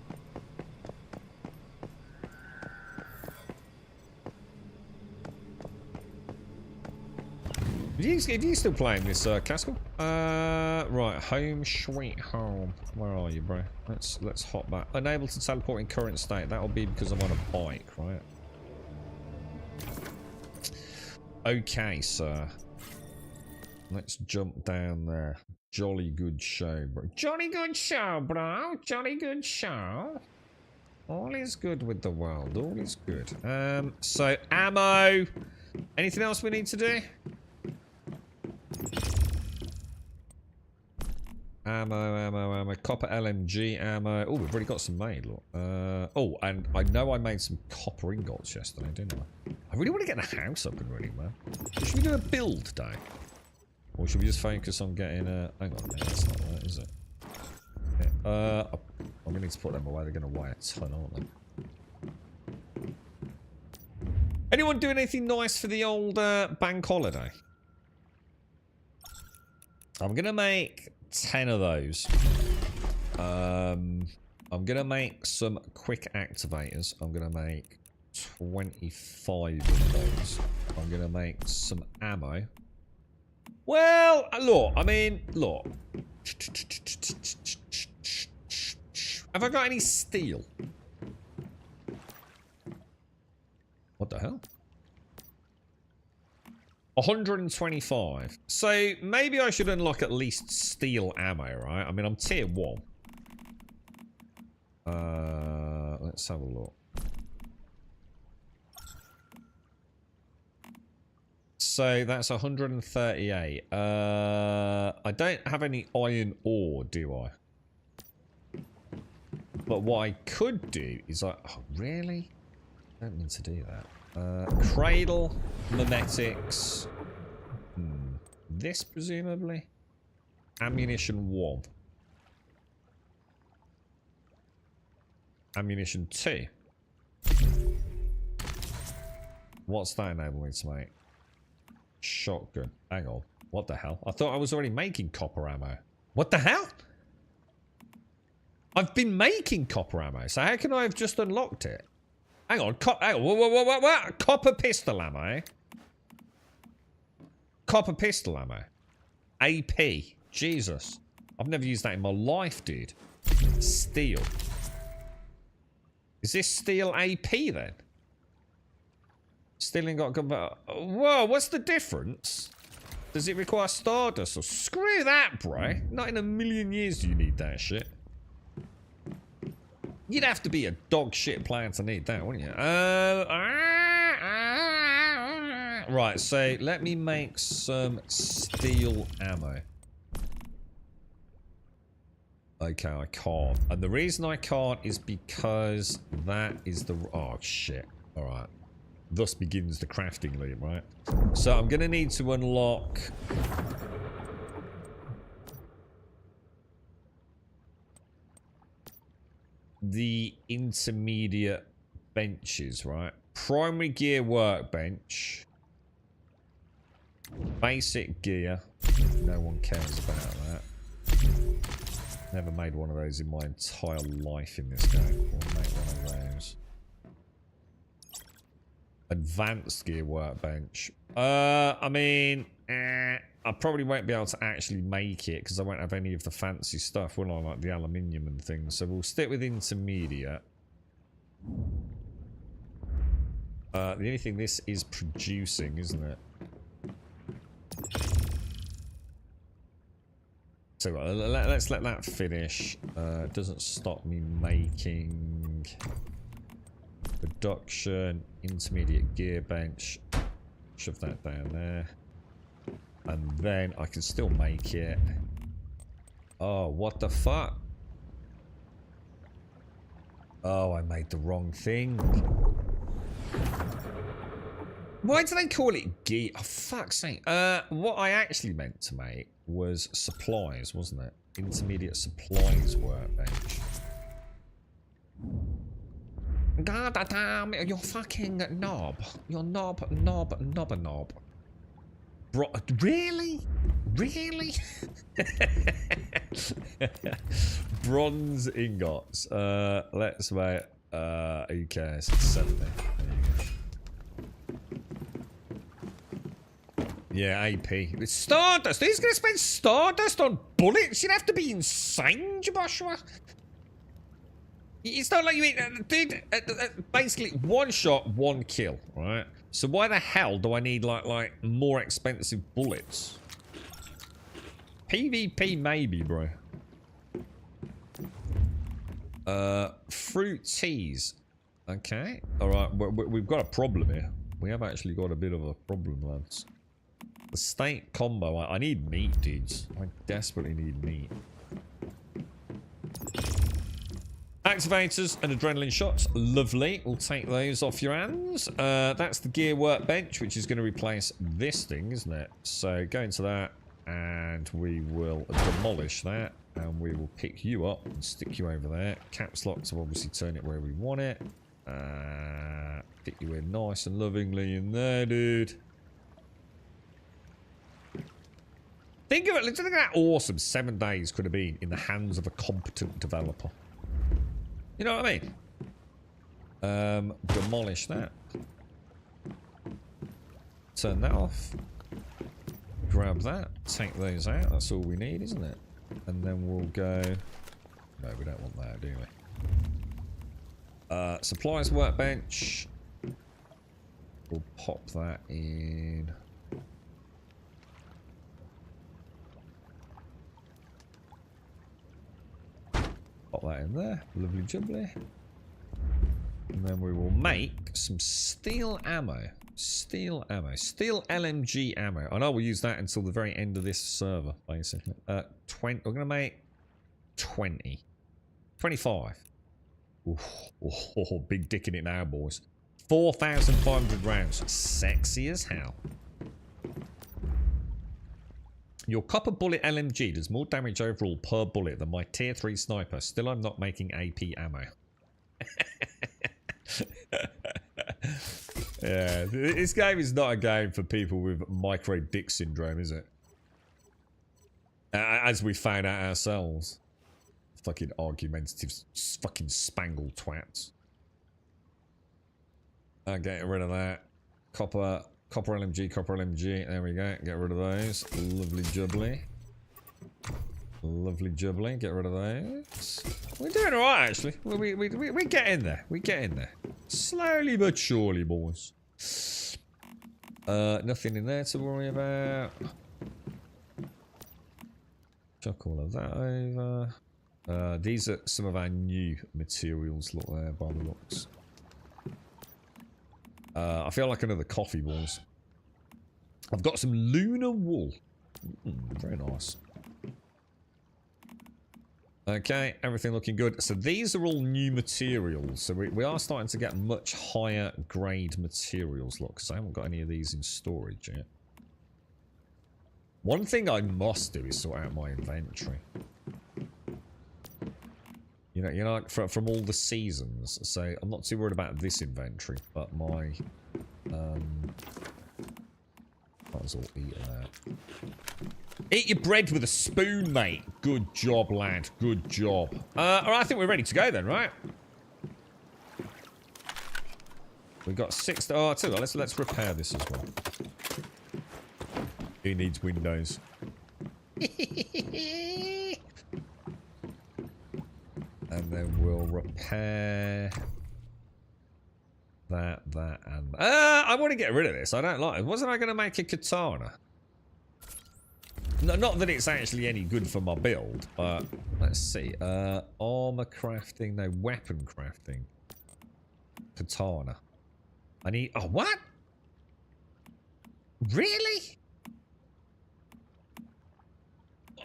Are you still playing this, Castle? Right, home sweet home. Where are you, bro? Let's hop back. Unable to teleport in current state. That'll be because I'm on a bike, right? Okay, sir. Let's jump down there. Jolly good show, bro. Jolly good show, bro. Jolly good show. All is good with the world. All is good. So ammo. Anything else we need to do? Ammo. Copper LMG ammo. Oh, we've already got some made, look. Oh, and I know I made some copper ingots yesterday, didn't I? I really want to get the house up and running, man. Should we do a build day? Or should we just focus on getting a... Hang on a minute, that's not right, is it? Yeah. I'm going to need to put them away. They're going to weigh a ton, aren't they? Anyone doing anything nice for the old bank holiday? I'm going to make 10 of those. I'm going to make some quick activators. I'm going to make 25 of those. I'm going to make some ammo. Well, look, I mean, look. Have I got any steel? What the hell? 125. So maybe I should unlock at least steel ammo, right? I mean, I'm tier 1. Let's have a look. So that's 138. I don't have any iron ore, do I? But what I could do is oh, really? I don't mean to do that. Cradle, memetics. This presumably. Ammunition 1. Ammunition 2. What's that enable me to make? Shotgun. Hang on. What the hell? I thought I was already making copper ammo. What the hell? I've been making copper ammo, so how can I have just unlocked it? Hang on. Hang on. What? Copper pistol ammo. Copper pistol ammo. AP. Jesus. I've never used that in my life, dude. Steel. Is this steel AP then? Still ain't got... Whoa, what's the difference? Does it require Stardust? Or screw that, bro. Not in a million years do you need that shit. You'd have to be a dog shit player to need that, wouldn't you? Right, so let me make some steel ammo. Okay, I can't. And the reason I can't is because that is the... Oh, shit. Alright. Thus begins the crafting loop, right? So I'm going to need to unlock... the intermediate benches, right? Primary gear workbench. Basic gear. No one cares about that. Never made one of those in my entire life in this game. We'll make one of those. Advanced gear workbench. I mean, I probably won't be able to actually make it because I won't have any of the fancy stuff, will I? Like the aluminium and things. So we'll stick with intermediate. The only thing this is producing, isn't it? So let's let that finish. It doesn't stop me making production, intermediate gear bench. Shove that down there. And then I can still make it. Oh, what the fuck? Oh, I made the wrong thing. Why do they call it gear? Oh, fuck's sake. What I actually meant to make was supplies, wasn't it? Intermediate supplies workbench. God damn it, you're fucking knob. You're knob. Bro, really? Really? Bronze ingots. Let's wait. Who cares? 70. There you go. Yeah, AP. It's Stardust. Who's going to spend Stardust on bullets? You'd have to be insane, Joshua. It's not like you dude. Basically, one shot, one kill, right? So why the hell do I need like more expensive bullets? PvP maybe, bro. Fruit teas. Okay. All right. We've got a problem here. We have actually got a bit of a problem, lads. The steak combo. I need meat, dudes. I desperately need meat. Activators and adrenaline shots. Lovely. We'll take those off your hands. That's the gear workbench, which is going to replace this thing, isn't it? So go into that, and we will demolish that, and we will pick you up and stick you over there. Caps lock to obviously turn it where we want it. Fit you in nice and lovingly in there, dude. Think of it. Look at that awesome 7 days could have been in the hands of a competent developer. You know what I mean? Demolish that. Turn that off. Grab that. Take those out. That's all we need, isn't it? And then we'll go... No, we don't want that, do we? Supplies workbench. We'll pop that in. Pop that in there. Lovely jubbly. And then we will make some steel ammo. Steel ammo. Steel LMG ammo. I know we'll use that until the very end of this server, basically. 20. We're going to make 20. 25. Oh, big dick in it now, boys. 4,500 rounds. Sexy as hell. Your copper bullet LMG does more damage overall per bullet than my tier 3 sniper. Still, I'm not making AP ammo. Yeah, this game is not a game for people with micro dick syndrome, is it? As we found out ourselves. Fucking argumentative, fucking spangled twats. Getting rid of that. Copper LMG. There we go. Get rid of those. Lovely jubbly. Lovely jubbly. Get rid of those. We're doing alright, actually. We get in there. We get in there. Slowly but surely, boys. Nothing in there to worry about. Chuck all of that over. These are some of our new materials, look there, by the looks. I feel like another coffee, boys. I've got some lunar wool. Very nice. Okay, everything looking good. So these are all new materials. So we are starting to get much higher grade materials. Look, because I haven't got any of these in storage yet. One thing I must do is sort out my inventory. You know, like from all the seasons. So I'm not too worried about this inventory, but my might as well eat that. Eat your bread with a spoon, mate. Good job, lad. Good job. Alright, I think we're ready to go then, right? We've got 6. Oh, tell you what, let's repair this as well. Who needs windows? And then we'll repair that, and... I want to get rid of this. I don't like it. Wasn't I going to make a katana? No, not that it's actually any good for my build, but... Let's see. Armor crafting. No, weapon crafting. Katana. I need... Oh, what? Really?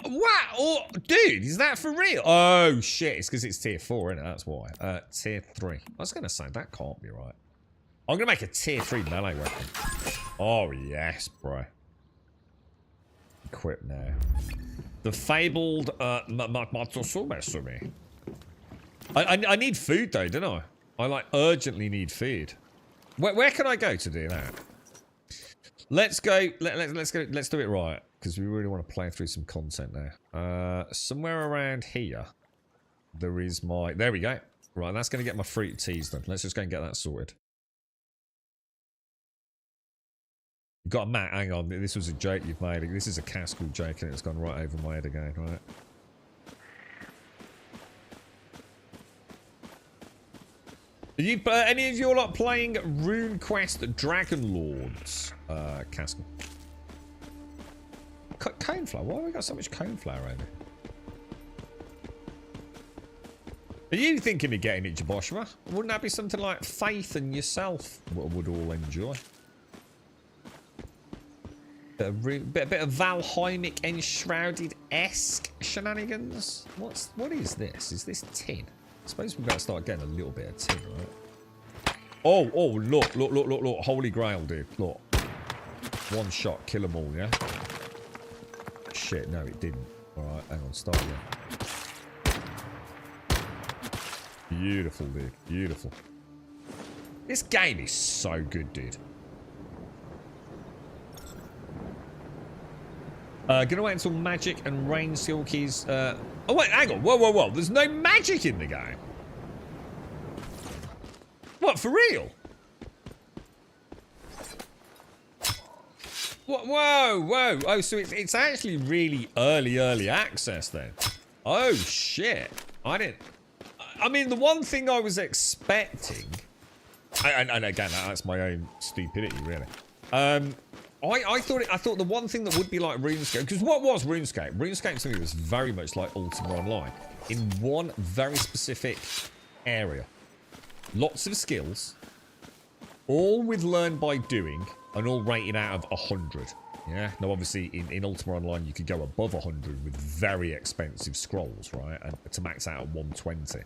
What? Oh, dude, is that for real? Oh, shit. It's because it's tier 4, isn't it? That's why. Tier 3. I was going to say, that can't be right. I'm going to make a tier 3 melee weapon. Oh, yes, bro. Equip now. The fabled Matsusume. I need food, though, don't I? I, like, urgently need food. Where can I go to do that? Let's go. Let's do it right, because we really want to play through some content now. Somewhere around here, there is my. There we go. Right, that's going to get my fruit teas done. Let's just go and get that sorted. You got a mat. Hang on, this was a joke you've made. This is a Cascal joke, and it's gone right over my head again. Right. Are you, any of you lot playing RuneQuest Dragon Lords, Cascal? Coneflower? Why have we got so much coneflower over here? Are you thinking of getting it, Jaboshua? Wouldn't that be something like Faith and yourself would all enjoy? Bit of Valheimic Enshrouded-esque shenanigans? What is this? Is this tin? I suppose we better start getting a little bit of tin, right? Oh, look. Holy Grail, dude. Look. One shot, kill them all, yeah? Shit, no, it didn't. Alright, hang on, start again. Beautiful, dude. Beautiful. This game is so good, dude. Gonna wait until magic and rain skill keys. Oh, wait, hang on. Whoa. There's no magic in the game. What, for real? What? Whoa. Oh, so it's actually really early access then. Oh, shit. I mean, the one thing I was expecting... And again, that's my own stupidity, really. I thought the one thing that would be like RuneScape, because what was RuneScape? RuneScape to me was very much like Ultima Online in one very specific area. Lots of skills, all with learn by doing, and all rated out of 100. Yeah. Now, obviously, in Ultima Online, you could go above 100 with very expensive scrolls, right? And to max out at 120.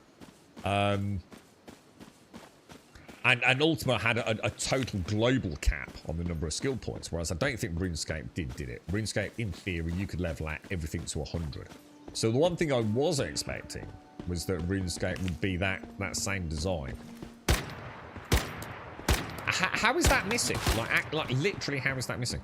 And Ultima had a total global cap on the number of skill points, whereas I don't think RuneScape did it. RuneScape, in theory, you could level out everything to 100. So the one thing I was expecting was that RuneScape would be that same design. How is that missing? Like literally, how is that missing?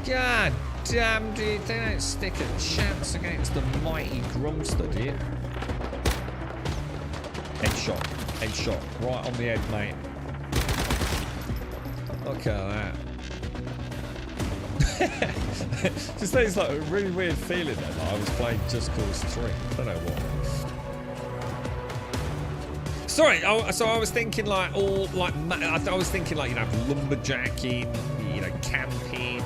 God damn, dude, they don't stick a chance against the mighty Grumster, do you? Headshot, right on the head, mate. Look at that. Just there's like a really weird feeling there that I was playing Just Cause 3. I don't know what. Sorry, so I was thinking like I was thinking like, you know, lumberjacking, you know, camping,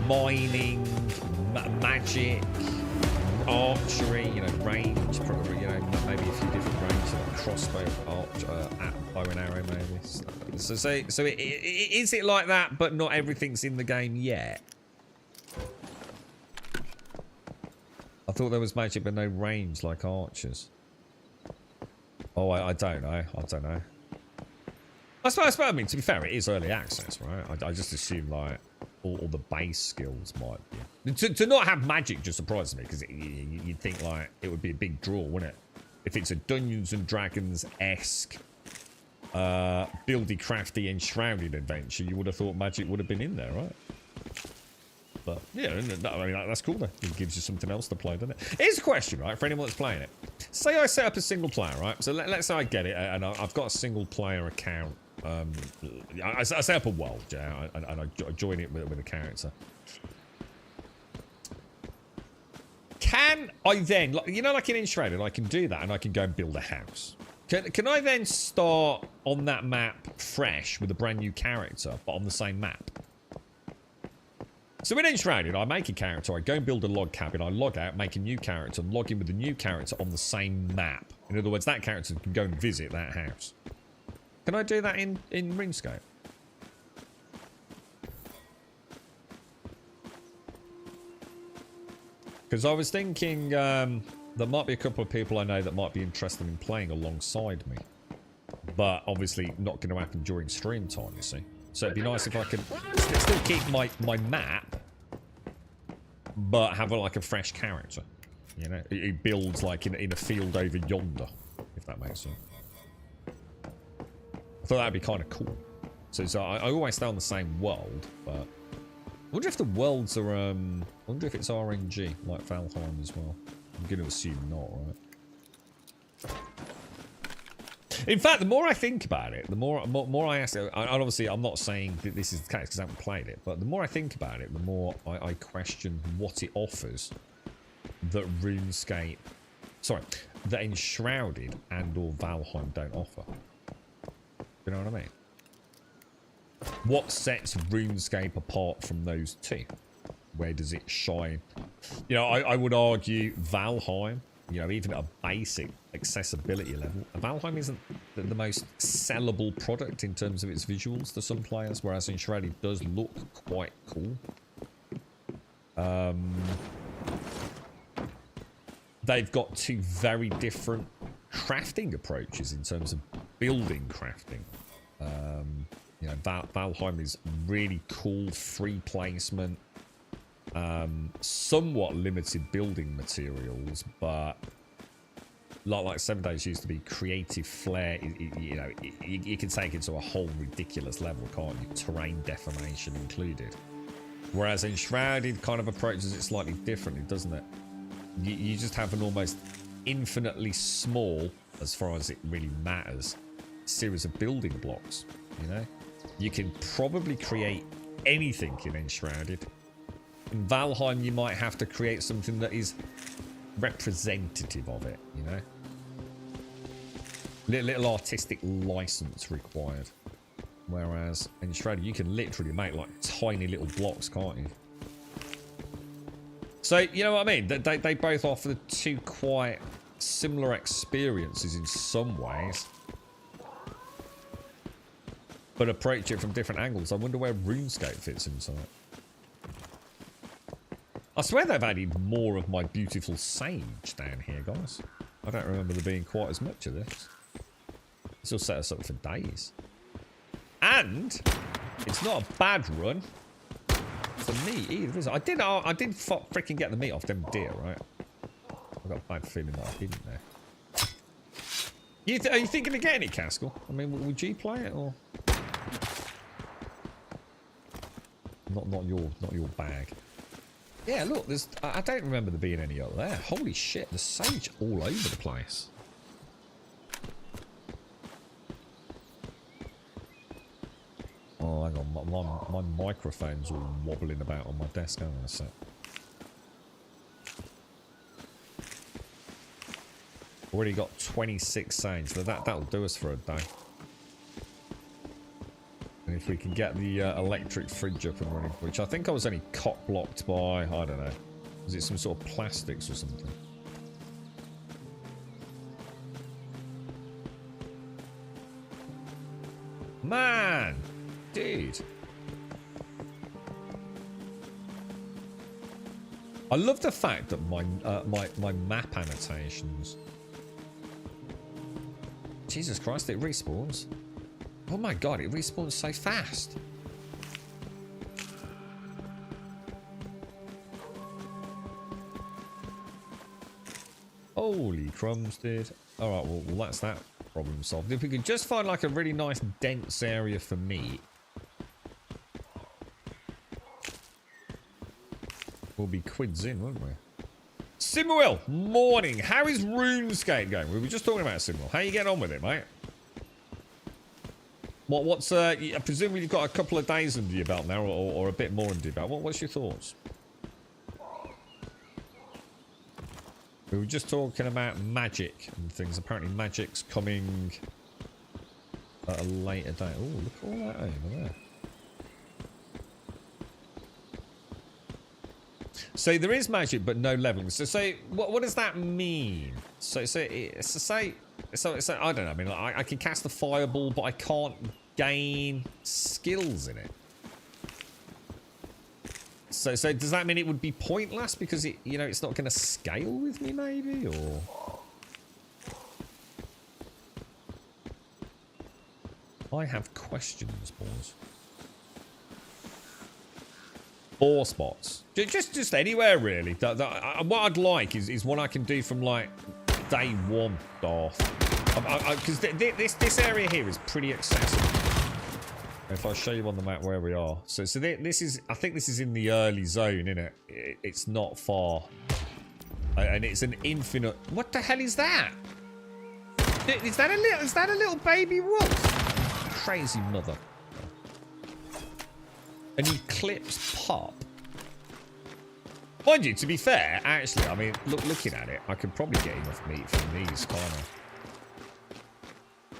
mining, magic, archery, you know, range, probably, you know, maybe a few different ranges, like crossbow, bow and arrow, maybe. So is it like that, but not everything's in the game yet? I thought there was magic, but no range like archers. Oh, I don't know. I suppose, I mean, to be fair, it is early access, right? I just assume, like, all the base skills might be. To not have magic just surprises me, because you'd think, like, it would be a big draw, wouldn't it? If it's a Dungeons and Dragons-esque, buildy, crafty, enshrouded adventure, you would have thought magic would have been in there, right? But, yeah, I mean, that's cool, though. It gives you something else to play, doesn't it? Here's a question, right, for anyone that's playing it. Say I set up a single player, right? So let's say I get it, and I've got a single player account. I set up a world, yeah, and I join it with a character. Can I then, like, you know, like in Enshrouded, I can do that, and I can go and build a house. Can I then start on that map fresh with a brand new character, but on the same map? So in Enshrouded, I make a character, I go and build a log cabin, I log out, make a new character, and log in with the new character on the same map. In other words, that character can go and visit that house. Can I do that in RuneScape? Because I was thinking there might be a couple of people I know that might be interested in playing alongside me. But obviously not going to happen during stream time, you see. So it'd be nice if I could still keep my map, but have like a fresh character. You know, it builds like in a field over yonder, if that makes sense. I thought that'd be kind of cool. So I always stay on the same world, but I wonder if the worlds are I wonder if it's RNG like Valheim as well. I'm going to assume not, right? In fact, the more I think about it, the more I ask. And obviously, I'm not saying that this is the case because I haven't played it. But the more I think about it, the more I question what it offers that RuneScape, sorry, that Enshrouded and/or Valheim don't offer. You know what I mean? What sets RuneScape apart from those two? Where does it shine? You know, I would argue Valheim, you know, even at a basic accessibility level, Valheim isn't the most sellable product in terms of its visuals to some players, whereas Enshrouded does look quite cool. They've got two very different crafting approaches in terms of building crafting. You know, Valheim is really cool, free placement, somewhat limited building materials, but like 7 Days used to be, creative flair. You know, you can take it to a whole ridiculous level, can't you? Terrain deformation included. Whereas Enshrouded kind of approaches it slightly differently, doesn't it? You just have an almost infinitely small, as far as it really matters, series of building blocks, you know? You can probably create anything in Enshrouded. In Valheim, you might have to create something that is representative of it, you know? Little artistic license required. Whereas in Enshrouded, you can literally make like tiny little blocks, can't you? So, you know what I mean? They both offer two quite similar experiences in some ways, but approach it from different angles. I wonder where RuneScape fits into it. I swear they've added more of my beautiful sage down here, guys. I don't remember there being quite as much of this. This will set us up for days. And it's not a bad run for me either, is it? I did freaking get the meat off them deer, right? I've got a bad feeling that I didn't there. Are you thinking of getting it, Caskell? I mean, would you play it or not your bag? Yeah, look, there's. I don't remember there being any up there. Holy shit, there's sage all over the place. Oh, hang on, my microphone's all wobbling about on my desk. Hang on a sec. Already got 26 sage. That'll do us for a day. And if we can get the electric fridge up and running, which I think I was only cock-blocked by, I don't know. Was it some sort of plastics or something? Man! Dude. I love the fact that my map annotations... Jesus Christ, it respawns. Oh my god, it respawns so fast. Holy crumbs, dude. Alright, well, that's that problem solved. If we could just find like a really nice dense area for meat, we'll be quids in, won't we? Simwell, morning. How is RuneScape going? We were just talking about Simwell. How you getting on with it, mate? What's I presume you've got a couple of days under your belt now, or a bit more under your belt. What's your thoughts? We were just talking about magic and things. Apparently magic's coming at a later date. Oh, look at all that over there. So there is magic, but no leveling. So what does that mean? So I don't know. I mean, like, I can cast the fireball, but I can't gain skills in it. So does that mean it would be pointless because it's not going to scale with me, maybe, or? I have questions, boys. 4 spots. Just anywhere, really. What I'd like is what I can do from, like, day 1, Darth. Because this area here is pretty accessible. If I show you on the map where we are. So this is... I think this is in the early zone, isn't it? It's not far. And it's an infinite... What the hell is that? Is that a little baby wolf? Crazy mother. An eclipse pup. Mind you, to be fair, actually, I mean, looking at it, I could probably get enough meat from these, can't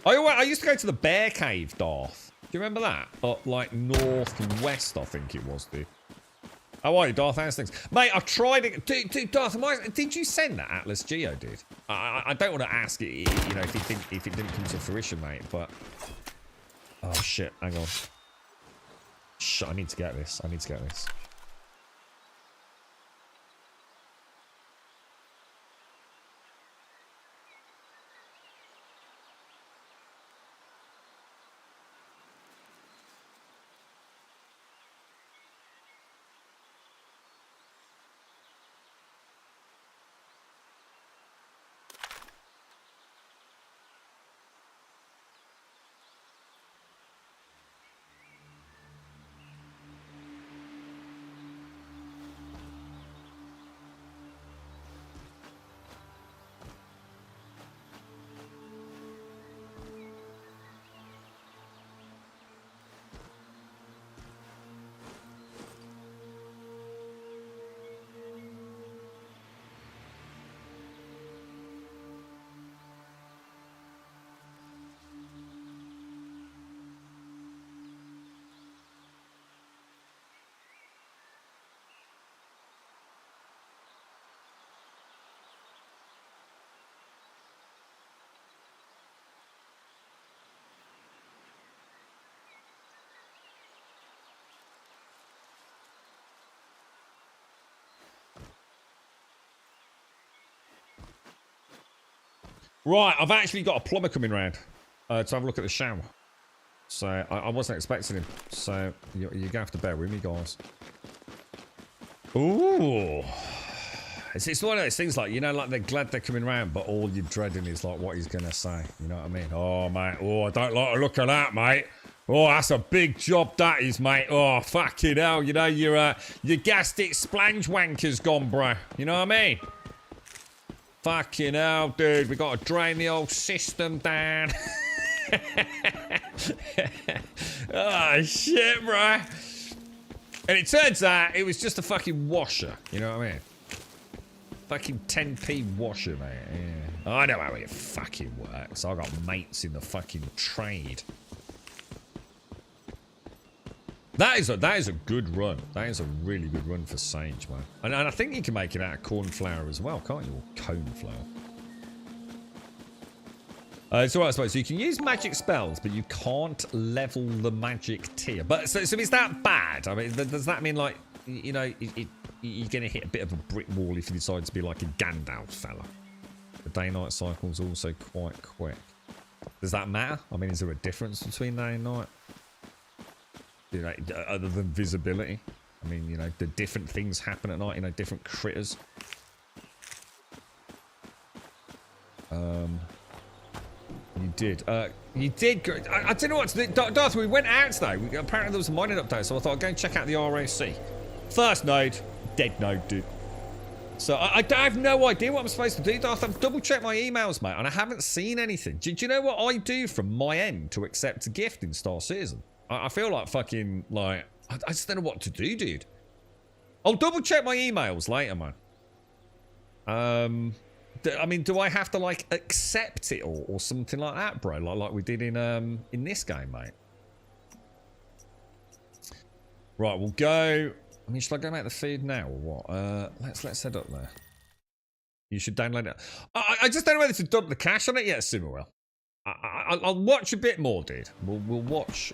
I? I used to go to the bear cave, Darth. Do you remember that? Up, like, northwest, I think it was, dude. How are you, Darth? How's things? Mate, I tried it. Dude, Darth, did you send that Atlas Geo, dude? I don't want to ask it, if it didn't come to fruition, mate, but... Oh, shit. Hang on. Shit, I need to get this. Right, I've actually got a plumber coming round to have a look at the shower. So, I wasn't expecting him. So, you're going to have to bear with me, guys. Ooh. It's one of those things like, like they're glad they're coming round, but all you're dreading is like what he's going to say. You know what I mean? Oh, mate. Oh, I don't like the look of that, mate. Oh, that's a big job that is, mate. Oh, fucking hell. Your gastric splange wanker's gone, bro. You know what I mean? Fucking hell, dude. We got to drain the old system down. Oh, shit, bro. And it turns out it was just a fucking washer. You know what I mean? Fucking 10p washer, mate. Yeah. I know how it fucking works. I got mates in the fucking trade. That is a good run. That is a really good run for Sage, man. And I think you can make it out of corn flour as well, can't you? Or cone flour. It's alright, I suppose. So you can use magic spells, but you can't level the magic tier. But so is that bad? I mean, does that mean like you're gonna hit a bit of a brick wall if you decide to be like a Gandalf fella? The day-night cycle's also quite quick. Does that matter? I mean, is there a difference between day and night? Other than visibility. I mean, the different things happen at night, different critters. You did. You did. I don't know what to do. Darth, we went out today. Apparently there was a mining update, so I thought I'd go and check out the RAC. First node, dead node, dude. So I have no idea what I'm supposed to do, Darth. I've double-checked my emails, mate, and I haven't seen anything. Do you know what I do from my end to accept a gift in Star Citizen? I feel like fucking, like... I just don't know what to do, dude. I'll double-check my emails later, man. I mean, do I have to, like, accept it or something like that, bro? Like we did in this game, mate. Right, we'll go I mean, should I go make the feed now or what? Let's head up there. You should download it. I just don't know whether to dump the cash on it yet, Simmerwell. I'll watch a bit more, dude. We'll watch.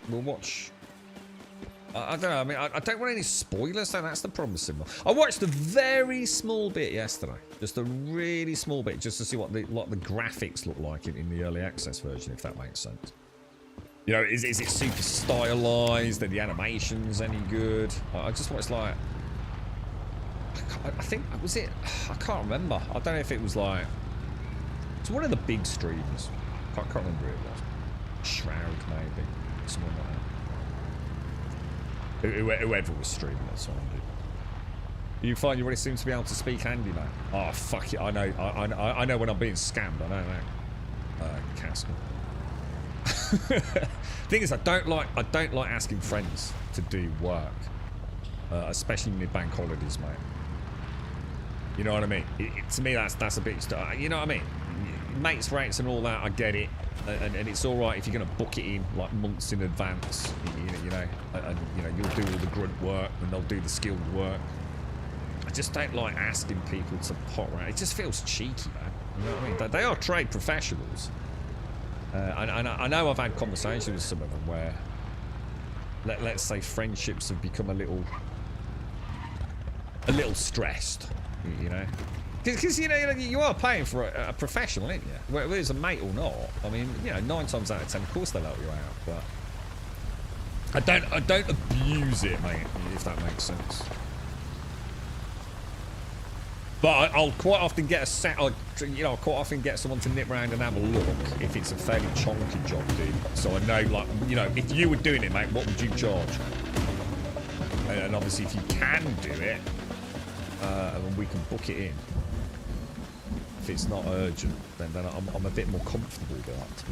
I don't know. I mean, I don't want any spoilers. So that's the problem, Simmerwell. I watched a very small bit yesterday, just a really small bit, just to see what the graphics look like in the early access version, if that makes sense. You know, is it super stylized? Are the animations any good? I just watched like. I think was it. I can't remember. I don't know if it was like. It's one of the big streamers. Can't remember who it was. Shroud, maybe. Someone like that. Whoever was streaming that song, dude. You find you already seem to be able to speak handy, man. Oh fuck it! I know when I'm being scammed. I know that. Castle. Thing is, I don't like asking friends to do work, especially in the bank holidays, mate. You know what I mean? To me, that's a bit. You know what I mean? Mates rates and all that, I get it, and it's all right if you're going to book it in like months in advance. You know, and you know you'll do all the grunt work and they'll do the skilled work. I just don't like asking people to pot around. It just feels cheeky, man. You know what I mean? They are trade professionals. I know I've had conversations with some of them where, let's say, friendships have become a little stressed, you know, because you know you are paying for a professional, aren't you? Whether it's a mate or not. I mean, you know, 9 times out of 10, of course they'll help you out, but I don't abuse it, mate, if that makes sense. But I'll quite often get I'll quite often get someone to nip around and have a look if it's a fairly chonky job, dude. So I know, like, you know, if you were doing it, mate, what would you charge? And obviously, if you can do it, we can book it in. If it's not urgent, then I'm a bit more comfortable with that, to be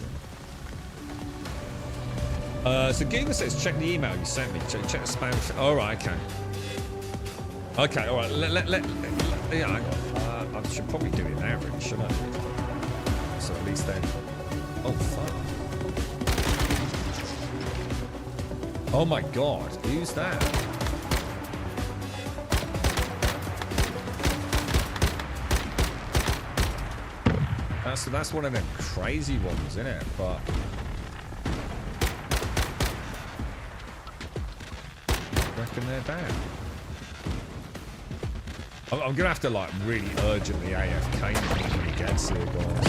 honest. So Google says, check the email you sent me. Check the spam. All right, okay. Okay, all right. Yeah, I should probably do it now, really, shouldn't I? So at least then. Oh fuck! Oh my god, who's that? That's one of them crazy ones, isn't it? But I reckon they're down. I'm gonna have to like really urgently AFK when he gets here, guys.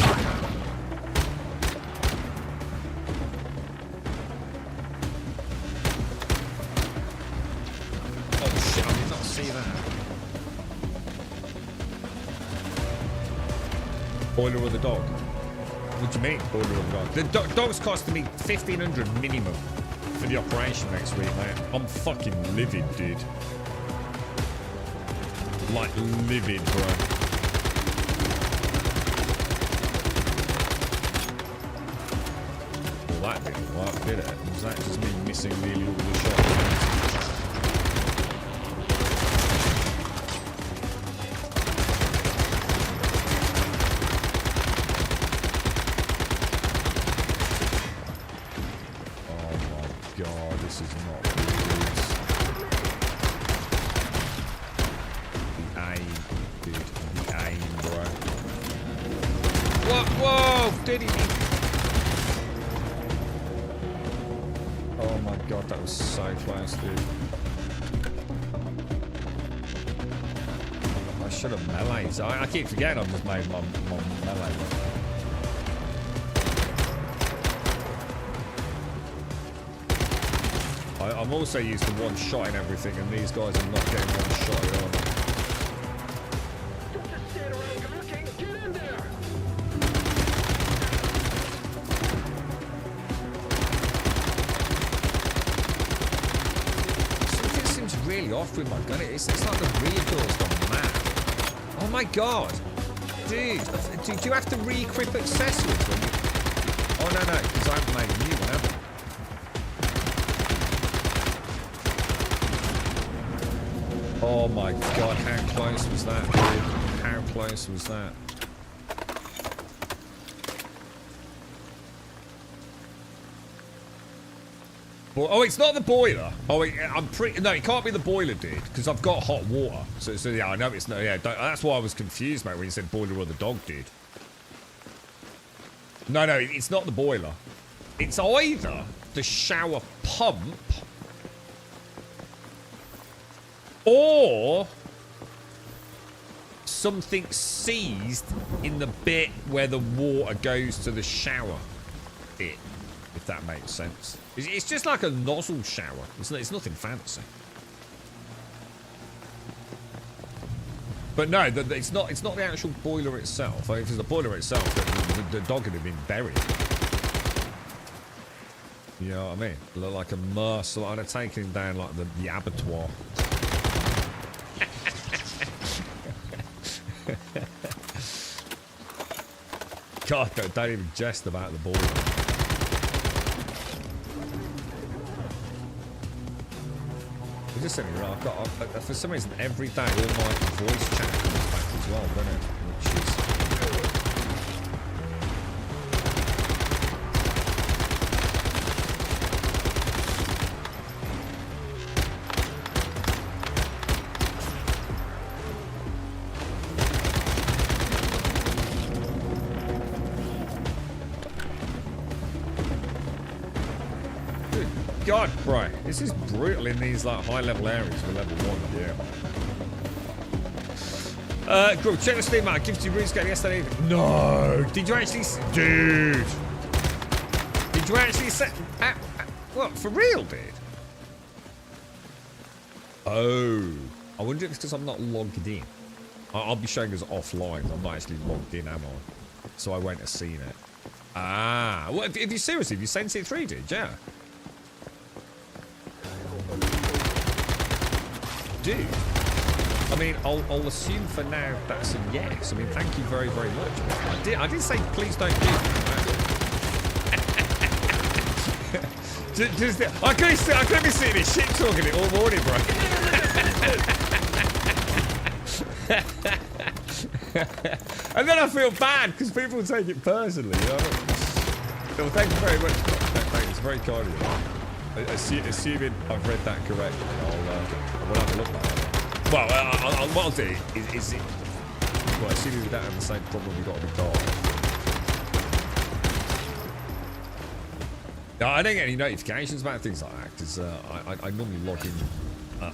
Oh shit! I did not see that. Boiler or the dog? What do you mean, boiler or the dog? The dog's costing me 1,500 minimum for the operation next week, mate. I'm fucking livid, dude. Like livid, bro. Well, that didn't work, did it? Was that just me missing nearly all the shots? Oh my god, this is not good. Whoa! Did he? Oh my god, that was so close, dude. I should have melees. I keep forgetting I've just made my melee. I'm also used to one shot in everything, and these guys are not getting one shot at all. Off with my gun. It's like the recoil's gone mad. Oh my god. Dude, do you have to re-equip accessories when you... Oh no, because I haven't made a new one, have I? Oh my god, how close was that, dude? How close was that? Oh, it's not the boiler. Oh, I'm pretty... No, it can't be the boiler, dude, because I've got hot water. So yeah, I know it's no... Yeah, that's why I was confused, mate, when you said boiler or the dog, dude. No, it's not the boiler. It's either the shower pump or something seized in the bit where the water goes to the shower bit, if that makes sense. It's just like a nozzle shower. It's nothing fancy. But no, it's not the actual boiler itself. If it's the boiler itself, the dog would have been buried. You know what I mean? Look like a morsel. I'd have taken him down like the abattoir. God, don't even jest about the boiler. Just sent me right. I've got for some reason every day all my voice chat comes back as well, doesn't it? Which is God, bro, this is brutal in these like high-level areas for level 1. Yeah. Group, check the Steam out. I gifted you RuneScape yesterday evening. No, did you actually, dude? Did you actually set? What, for real, dude? Oh, I wonder if it's because I'm not logged in. I'll be showing us offline. I'm not actually logged in, am I? So I won't have seen it. Ah, well, if you seriously, if you sent it through, dude, yeah. Dude, I mean, I'll assume for now that's a yes. I mean, thank you very, very much. I did say please don't do that. I could be sitting here shit talking it all morning, bro. And then I feel bad because people take it personally, you know. So thank you very much. Thank you. It's very kind of you. Assuming I've read that correctly, we'll have a look at it. Well, what I'll do is well, assuming we don't have the same problem we got with Dark. No, I don't get any notifications about things like that because I normally log in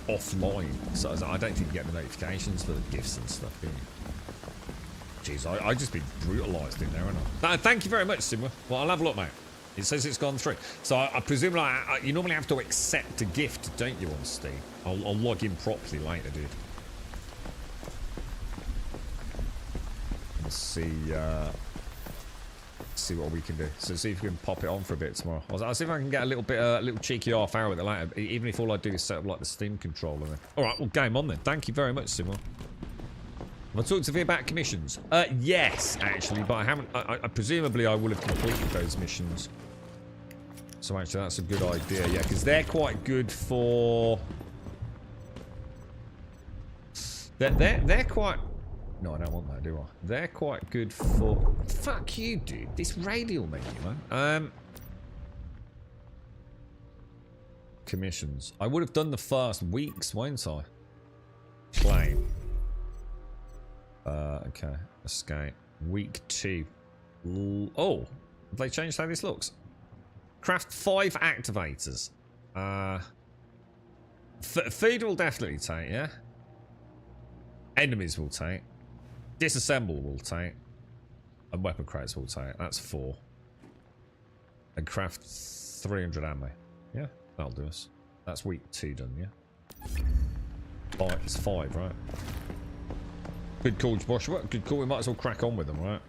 offline, so I don't think you get the notifications for the gifts and stuff, do you? Jeez, I just been brutalised in there, haven't I? No, thank you very much, Simwa. Well, I'll have a look, mate. It says it's gone through. So I presume like, you normally have to accept a gift, don't you, on Steam? I'll log in properly later, dude. Let's see what we can do. So see if we can pop it on for a bit tomorrow. I'll see if I can get a little bit, a little cheeky half hour with it later, even if all I do is set up like the Steam controller. Then. All right, well, game on then. Thank you very much, Simon. Have I talked to you about commissions? Yes, actually, but I haven't. Presumably, I will have completed those missions. So actually, that's a good idea. Yeah, because they're quite good for. They're quite. No, I don't want that, do I? They're quite good for. Fuck you, dude. This radial menu, man. Commissions. I would have done the first weeks, won't I? Claim. Okay. Escape. Week 2. Oh, have they changed how this looks? Craft 5 activators. Food will definitely take, yeah? Enemies will take. Disassemble will take. And weapon crates will take. That's 4. And craft 300 ammo. Yeah, that'll do us. That's week 2 done, yeah? It's 5, right? Good call, Joshua. Good call. We might as well crack on with them, right?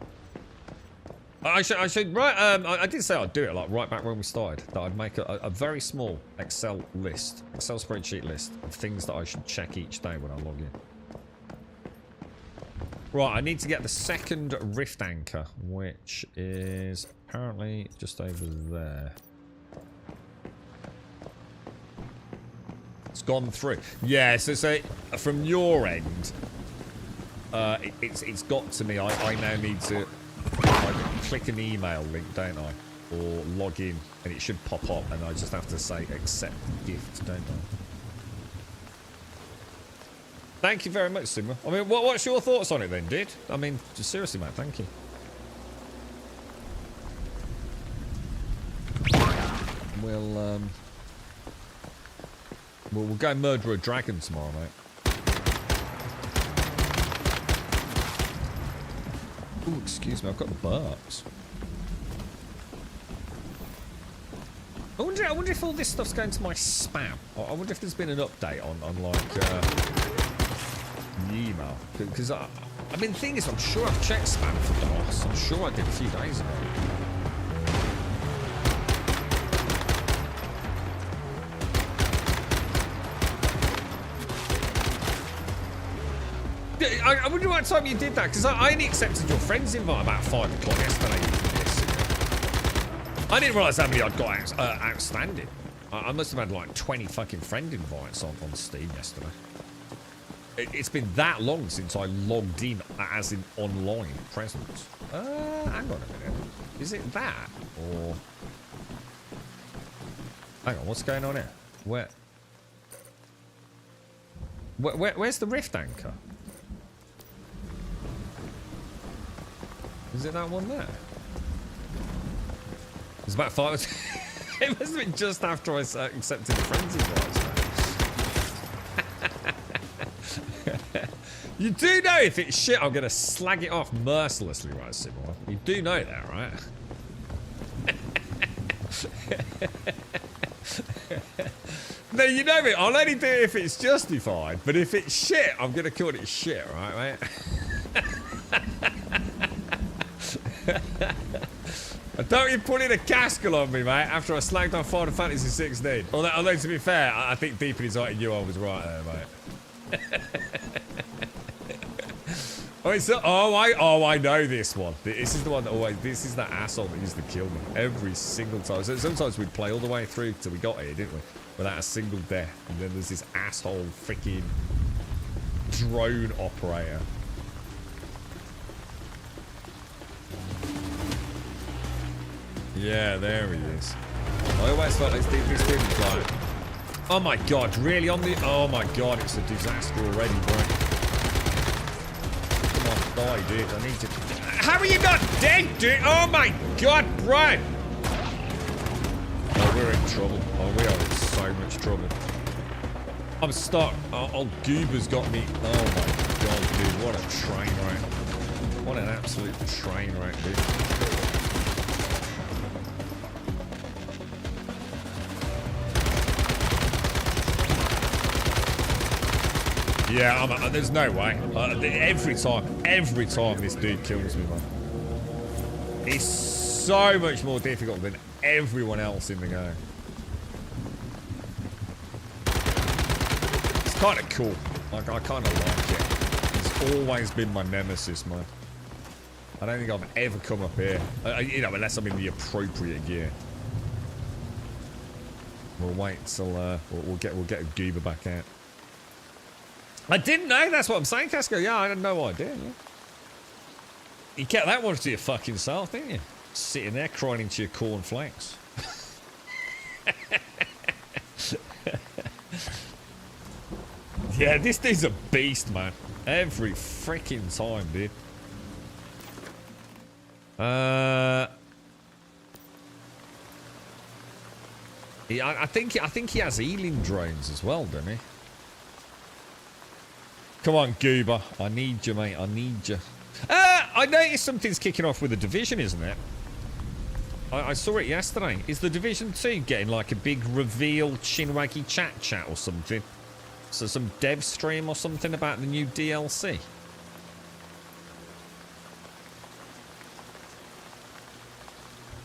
I should, right? I did say I'd do it like right back when we started. That I'd make a very small Excel spreadsheet list of things that I should check each day when I log in. Right, I need to get the second rift anchor, which is apparently just over there. It's gone through. Yeah, so say from your end, it's got to me. I now need to click an email link, don't I? or log in, and it should pop up, and I just have to say accept gift, don't I? Thank you very much, Simmer. I mean, what's your thoughts on it then, dude? I mean, just seriously, mate, thank you. We'll go murder a dragon tomorrow, mate. Oh, excuse me, I've got the burps. I wonder if all this stuff's going to my spam. I wonder if there's been an update on like the email. Because I mean, the thing is, I'm sure I've checked spam for DOS. I'm sure I did a few days ago. I wonder what time you did that, because I only accepted your friend's invite about 5 o'clock yesterday. I didn't realise how many I'd got outstanding. I must have had like 20 fucking friend invites on Steam yesterday. It's been that long since I logged in as in online presence. Hang on a minute. Is it that? Or... Hang on, what's going on here? Where's the Rift anchor? Is it that one there? It's about 5. It must have been just after I accepted the friends invites. You do know if it's shit, I'm gonna slag it off mercilessly, right, Simon? You do know that, right? No, you know me. I'll only do it if it's justified. But if it's shit, I'm gonna call it shit, right, mate? I don't you pulling a castle on me, mate, after I slagged on Final Fantasy 16. Although to be fair, I think deep in his heart, you I was right there, mate. I know this one. This is the one that always. This is that asshole that used to kill me every single time. So sometimes we'd play all the way through till we got here, didn't we? Without a single death. And then there's this asshole freaking drone operator. Yeah, there he is. I always felt like this dude was like, oh my god, really on the... Oh my god, it's a disaster already, bro. Come on, die, dude. I need to... How are you not dead, dude? Oh my god, bro. Oh, we're in trouble. Oh, we are in so much trouble. I'm stuck. Oh, Goober's got me. Oh my god, dude. What a train wreck. What an absolute train wreck, dude. Yeah, there's no way. Every time this dude kills me, man. It's so much more difficult than everyone else in the game. It's kind of cool. Like, I kind of like it. It's always been my nemesis, man. I don't think I've ever come up here. You know, unless I'm in the appropriate gear. We'll wait till we'll get a goober back out. I didn't know, that's what I'm saying, Casco. Yeah, I had no idea. Yeah. You kept that one to your fucking self, didn't you? Sitting there crying into your cornflakes. Yeah, this dude's a beast, man. Every freaking time, dude. I think he has healing drones as well, doesn't he? Come on, Goober. I need you, mate. I need you. I noticed something's kicking off with the Division, isn't it? I saw it yesterday. Is the Division 2 getting like a big reveal Chinwaggy chat or something? So some dev stream or something about the new DLC?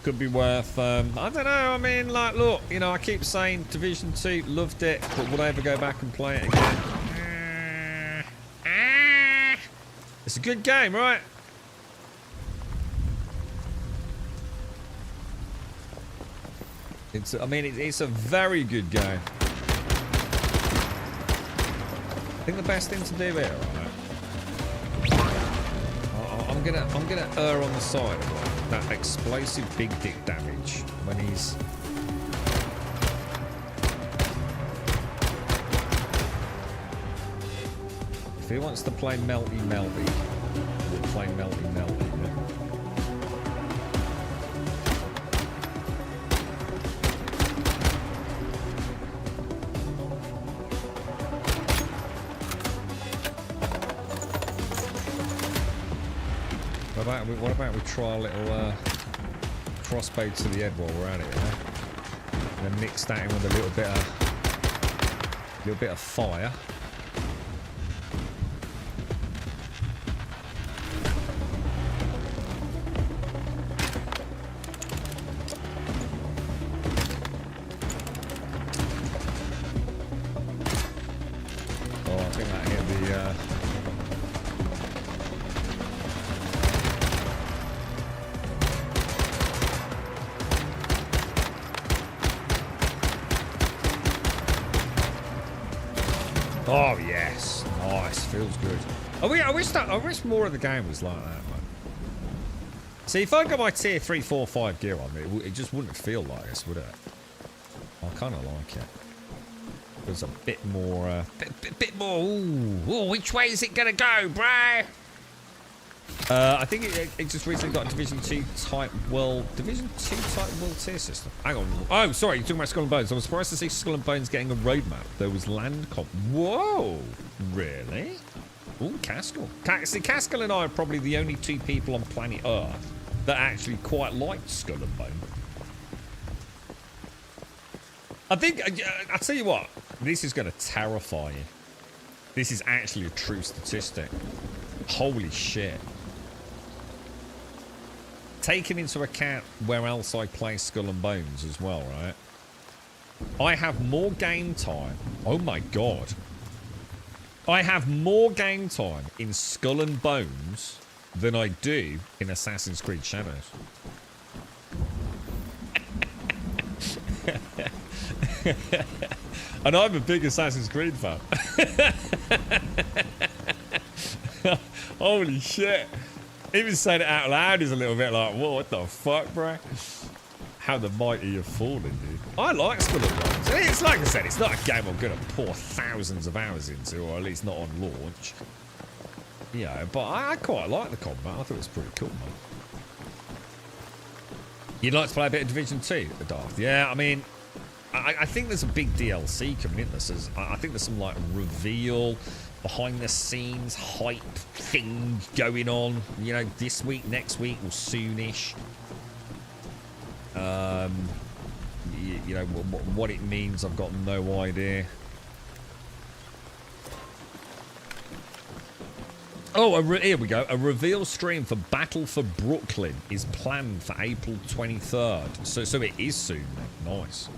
Could be worth, I don't know, I mean, like, look, you know, I keep saying Division 2, loved it, but would I ever go back and play it again? It's a good game, right? It's a very good game. I think the best thing to do here, right? I'm gonna err on the side of it. that explosive big dick damage when he's... If he wants to play melty melty, we'll play melty melty. What about we try a little crossbow to the head while we're at it, yeah? And then mix that in with a little bit of fire. Oh, I think that hit the Oh yes, nice, feels good. I wish more of the game was like that, man. See, if I got my tier 3, 4, 5 gear on, it just wouldn't feel like this, would it? I kind of like it. There's a bit more, bit more. Ooh, which way is it gonna go, bro? I think it just recently got a Division 2 type world tier system. Hang on. Oh, sorry, you're talking about Skull and Bones. I was surprised to see Skull and Bones getting a roadmap. There was land comp. Whoa, really? Ooh, Caskell. See, Caskell and I are probably the only two people on planet Earth that actually quite liked Skull and Bones. I think, I'll tell you what, this is going to terrify you. This is actually a true statistic. Holy shit. Taking into account where else I play Skull and Bones as well, right? I have more game time. Oh my god. I have more game time in Skull and Bones than I do in Assassin's Creed Shadows. And I'm a big Assassin's Creed fan. Holy shit. Even saying it out loud is a little bit like, whoa, what the fuck, bro? How the mighty have fallen, dude. I like Skull and Bones. It's like I said, it's not a game I'm going to pour thousands of hours into, or at least not on launch. You know, but I quite like the combat. I thought it was pretty cool, man. You'd like to play a bit of Division 2, Darth? Yeah, I mean, I think there's a big DLC coming in. I think there's some, like, reveal, behind the scenes hype thing going on, you know, this week, next week, or soonish. You know, what it means, I've got no idea. Oh, here we go. A reveal stream for Battle for Brooklyn is planned for April 23rd. So it is soon, then. Nice.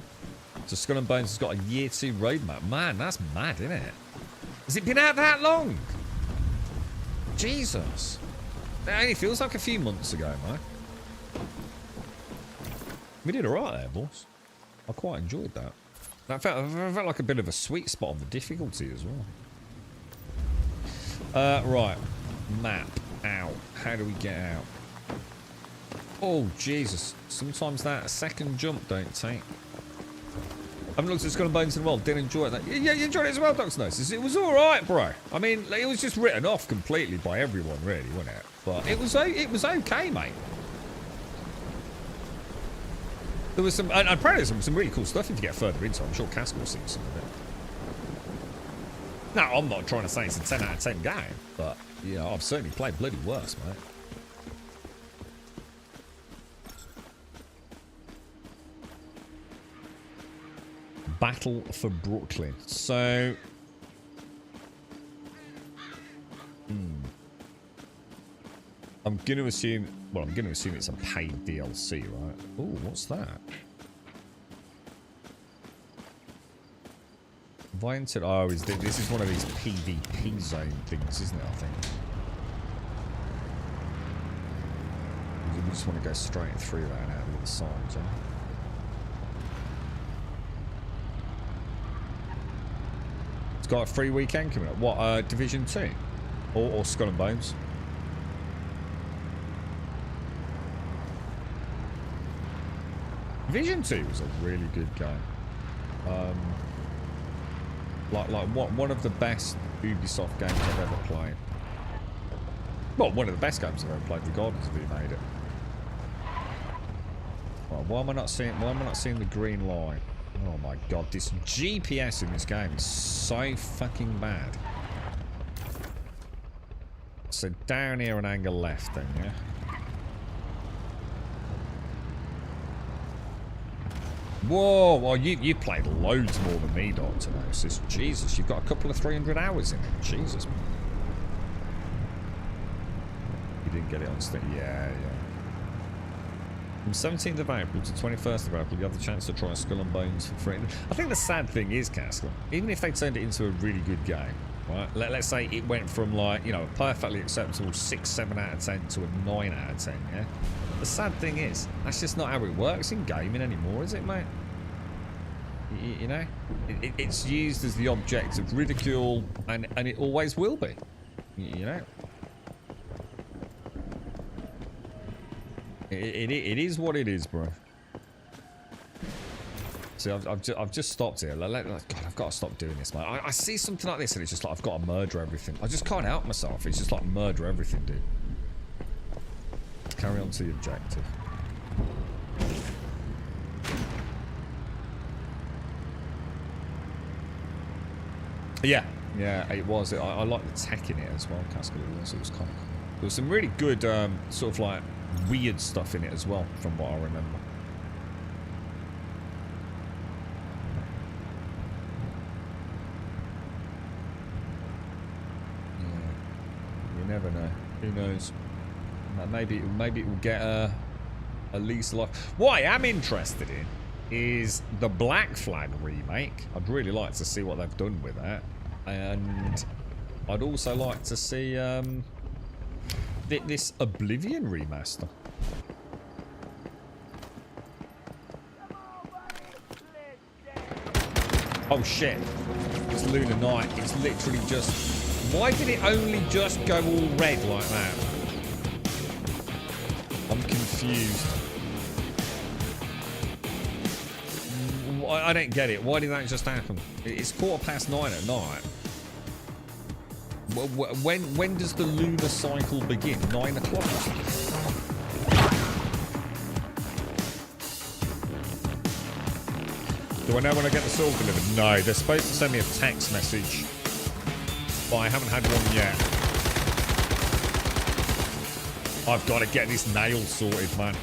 So Skull and Bones has got a year 2 roadmap. Man, that's mad, isn't it? Has it been out that long? Jesus. It only feels like a few months ago, mate. We did alright there, boss. I quite enjoyed that. I felt like a bit of a sweet spot on the difficulty as well. Right. Map. Out. How do we get out? Oh, Jesus. Sometimes that second jump don't take. I haven't looked at Skull and Bones in a while. Didn't enjoy that. Yeah, you enjoyed it as well, Doc's Gnosis. It was alright, bro. I mean, it was just written off completely by everyone, really, wasn't it? But it was okay, mate. There was some, and apparently there's some really cool stuff if you get further into it. I'm sure Cask will see some of it. Now, I'm not trying to say it's a 10 out of 10 game, but, you know, I've certainly played bloody worse, mate. Battle for Brooklyn. So... I'm going to assume... Well, I'm going to assume it's a paid DLC, right? Oh, what's that? Have I entered... Oh, this is one of these PvP zone things, isn't it, I think? We just want to go straight through that and out the other side, yeah? It's got a free weekend coming up. What, Division 2? Or Skull and Bones? Division 2 was a really good game. One of the best Ubisoft games I've ever played. Well, one of the best games I've ever played, regardless of who made it. Right, why am I not seeing the green line? Oh my god, this GPS in this game is so fucking bad. So down here and angle left then, yeah? Whoa, well you played loads more than me, Dr. Gnosis. Jesus, you've got a couple of 300 hours in it. Jesus. You didn't get it on Steam. Yeah. From 17th of April to 21st of April, you have the chance to try Skull and Bones for free. I think the sad thing is, Castle, even if they turned it into a really good game, right? Let's say it went from, like, you know, a perfectly acceptable 6, 7 out of 10 to a 9 out of 10, yeah? The sad thing is, that's just not how it works in gaming anymore, is it, mate? You know? It's used as the object of ridicule, and it always will be. You know? It is what it is, bro. See, I've just stopped here. God, I've got to stop doing this, man. I see something like this and it's just like I've got to murder everything. I just can't help myself. It's just like murder everything, dude. Carry on to the objective. Yeah, it was. I like the tech in it as well, Castle. It was kind of cool. There was some really good sort of like weird stuff in it as well, from what I remember. Yeah. You never know. Who knows? Maybe it will get at least like. What I am interested in is the Black Flag remake. I'd really like to see what they've done with that, and I'd also like to see this Oblivion remaster. Oh shit! It's Lunar Night. It's literally just. Why did it only just go all red like that? I'm confused. I don't get it. Why did that just happen? It's 9:15 at night. When does the lunar cycle begin? 9 o'clock or something? Do I know when I get the sword delivered? No, they're supposed to send me a text message, but I haven't had one yet. I've got to get this nail sorted, man.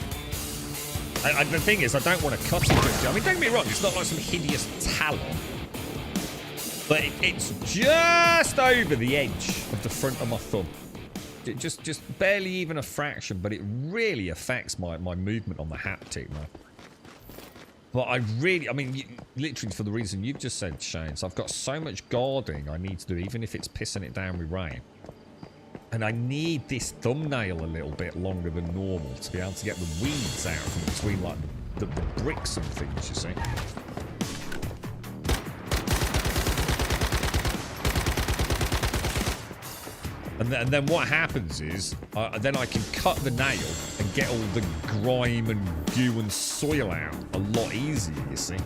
The thing is, I don't want to cut it. I mean, don't get me wrong, it's not like some hideous talon. But it's just over the edge of the front of my thumb. Just barely even a fraction, but it really affects my movement on the haptic, man. But I mean, literally for the reason you've just said, Shane, so I've got so much guarding I need to do, even if it's pissing it down with rain. And I need this thumbnail a little bit longer than normal to be able to get the weeds out from between, like, the bricks and things, you see. And then what happens is, then I can cut the nail and get all the grime and goo and soil out a lot easier, you see.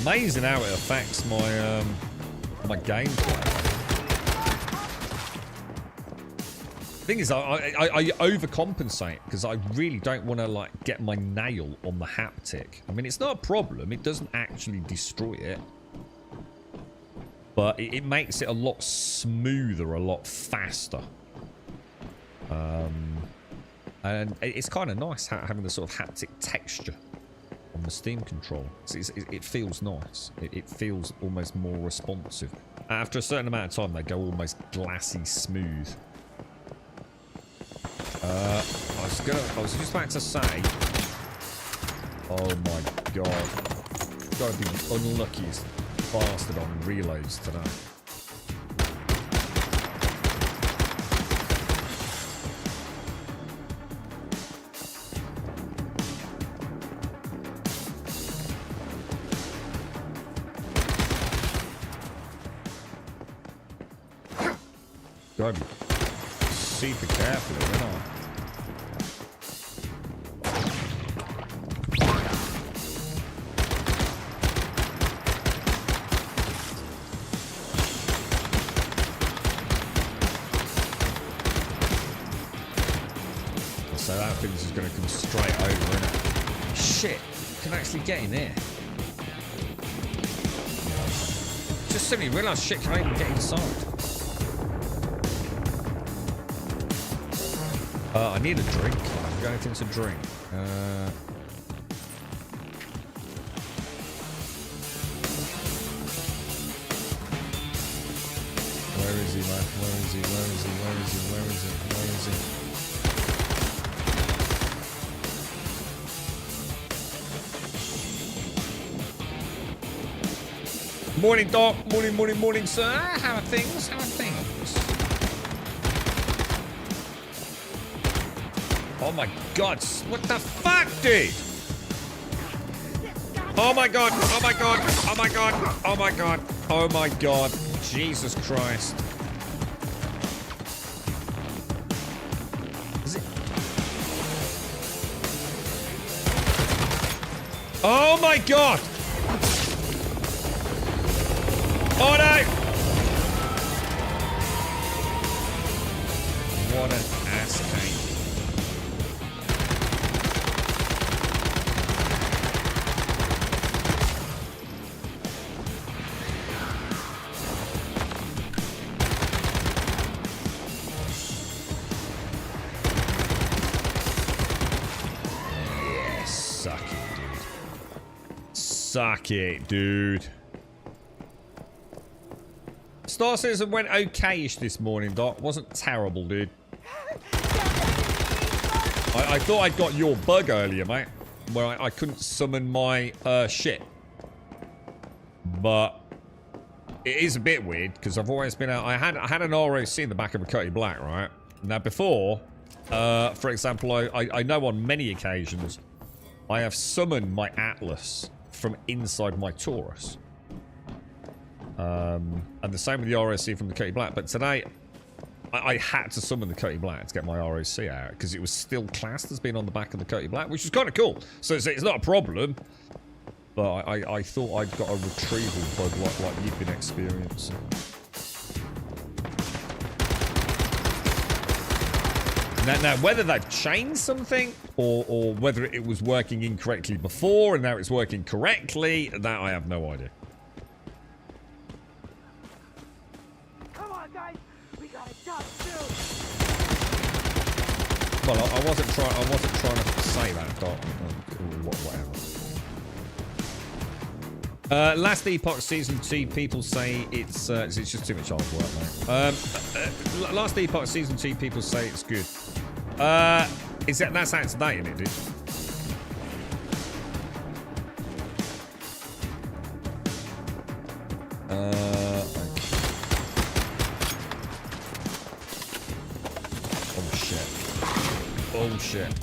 Amazing how it affects my my gameplay. Thing is, I overcompensate because I really don't want to like get my nail on the haptic. I mean, it's not a problem. It doesn't actually destroy it, but it makes it a lot smoother, a lot faster. And it's kind of nice having the sort of haptic texture on the Steam control. It feels nice. It feels almost more responsive. After a certain amount of time, they go almost glassy smooth. I was just about to say. Oh my god! Gotta be the unluckiest bastard on reloads today. Gotta be super carefully, don't I? So that thing's just going to come straight over, innit? Shit, can actually get in there. Just suddenly realised, shit, can I even get inside? I need a drink. I've got anything to drink. Where is he, man? Where is he? Where is he? Where is he? Where is he? Where is he? Morning, Doc. Morning, morning, morning, sir. How are things? How are things? Oh my god. What the fuck, dude? Oh my god. Oh my god. Oh my god. Oh my god. Oh my god. Jesus Christ. Is it? Oh my god. Oh no! What an ass cake. Yeah, suck it, dude. Suck it, dude. Star Citizen went okay-ish this morning, Doc. Wasn't terrible, dude. I thought I'd got your bug earlier, mate. Where I couldn't summon my shit. But it is a bit weird, because I've always been out... I had an ROC in the back of a Cutty Black, right? Now, before, for example, I know on many occasions, I have summoned my Atlas from inside my Taurus. And the same with the ROC from the Cutty Black. But today, I had to summon the Cutty Black to get my ROC out because it was still classed as being on the back of the Cutty Black, which was kind of cool. So it's not a problem. But I thought I'd got a retrieval bug like you've been experiencing. Now, whether they've changed something or whether it was working incorrectly before and now it's working correctly, that I have no idea. Well, I wasn't trying to say that, Doc. Whatever. Last Epoch Season 2, people say it's just too much hard work, mate. Last Epoch Season 2, people say it's good. That's out today, isn't it, dude? Oh shit.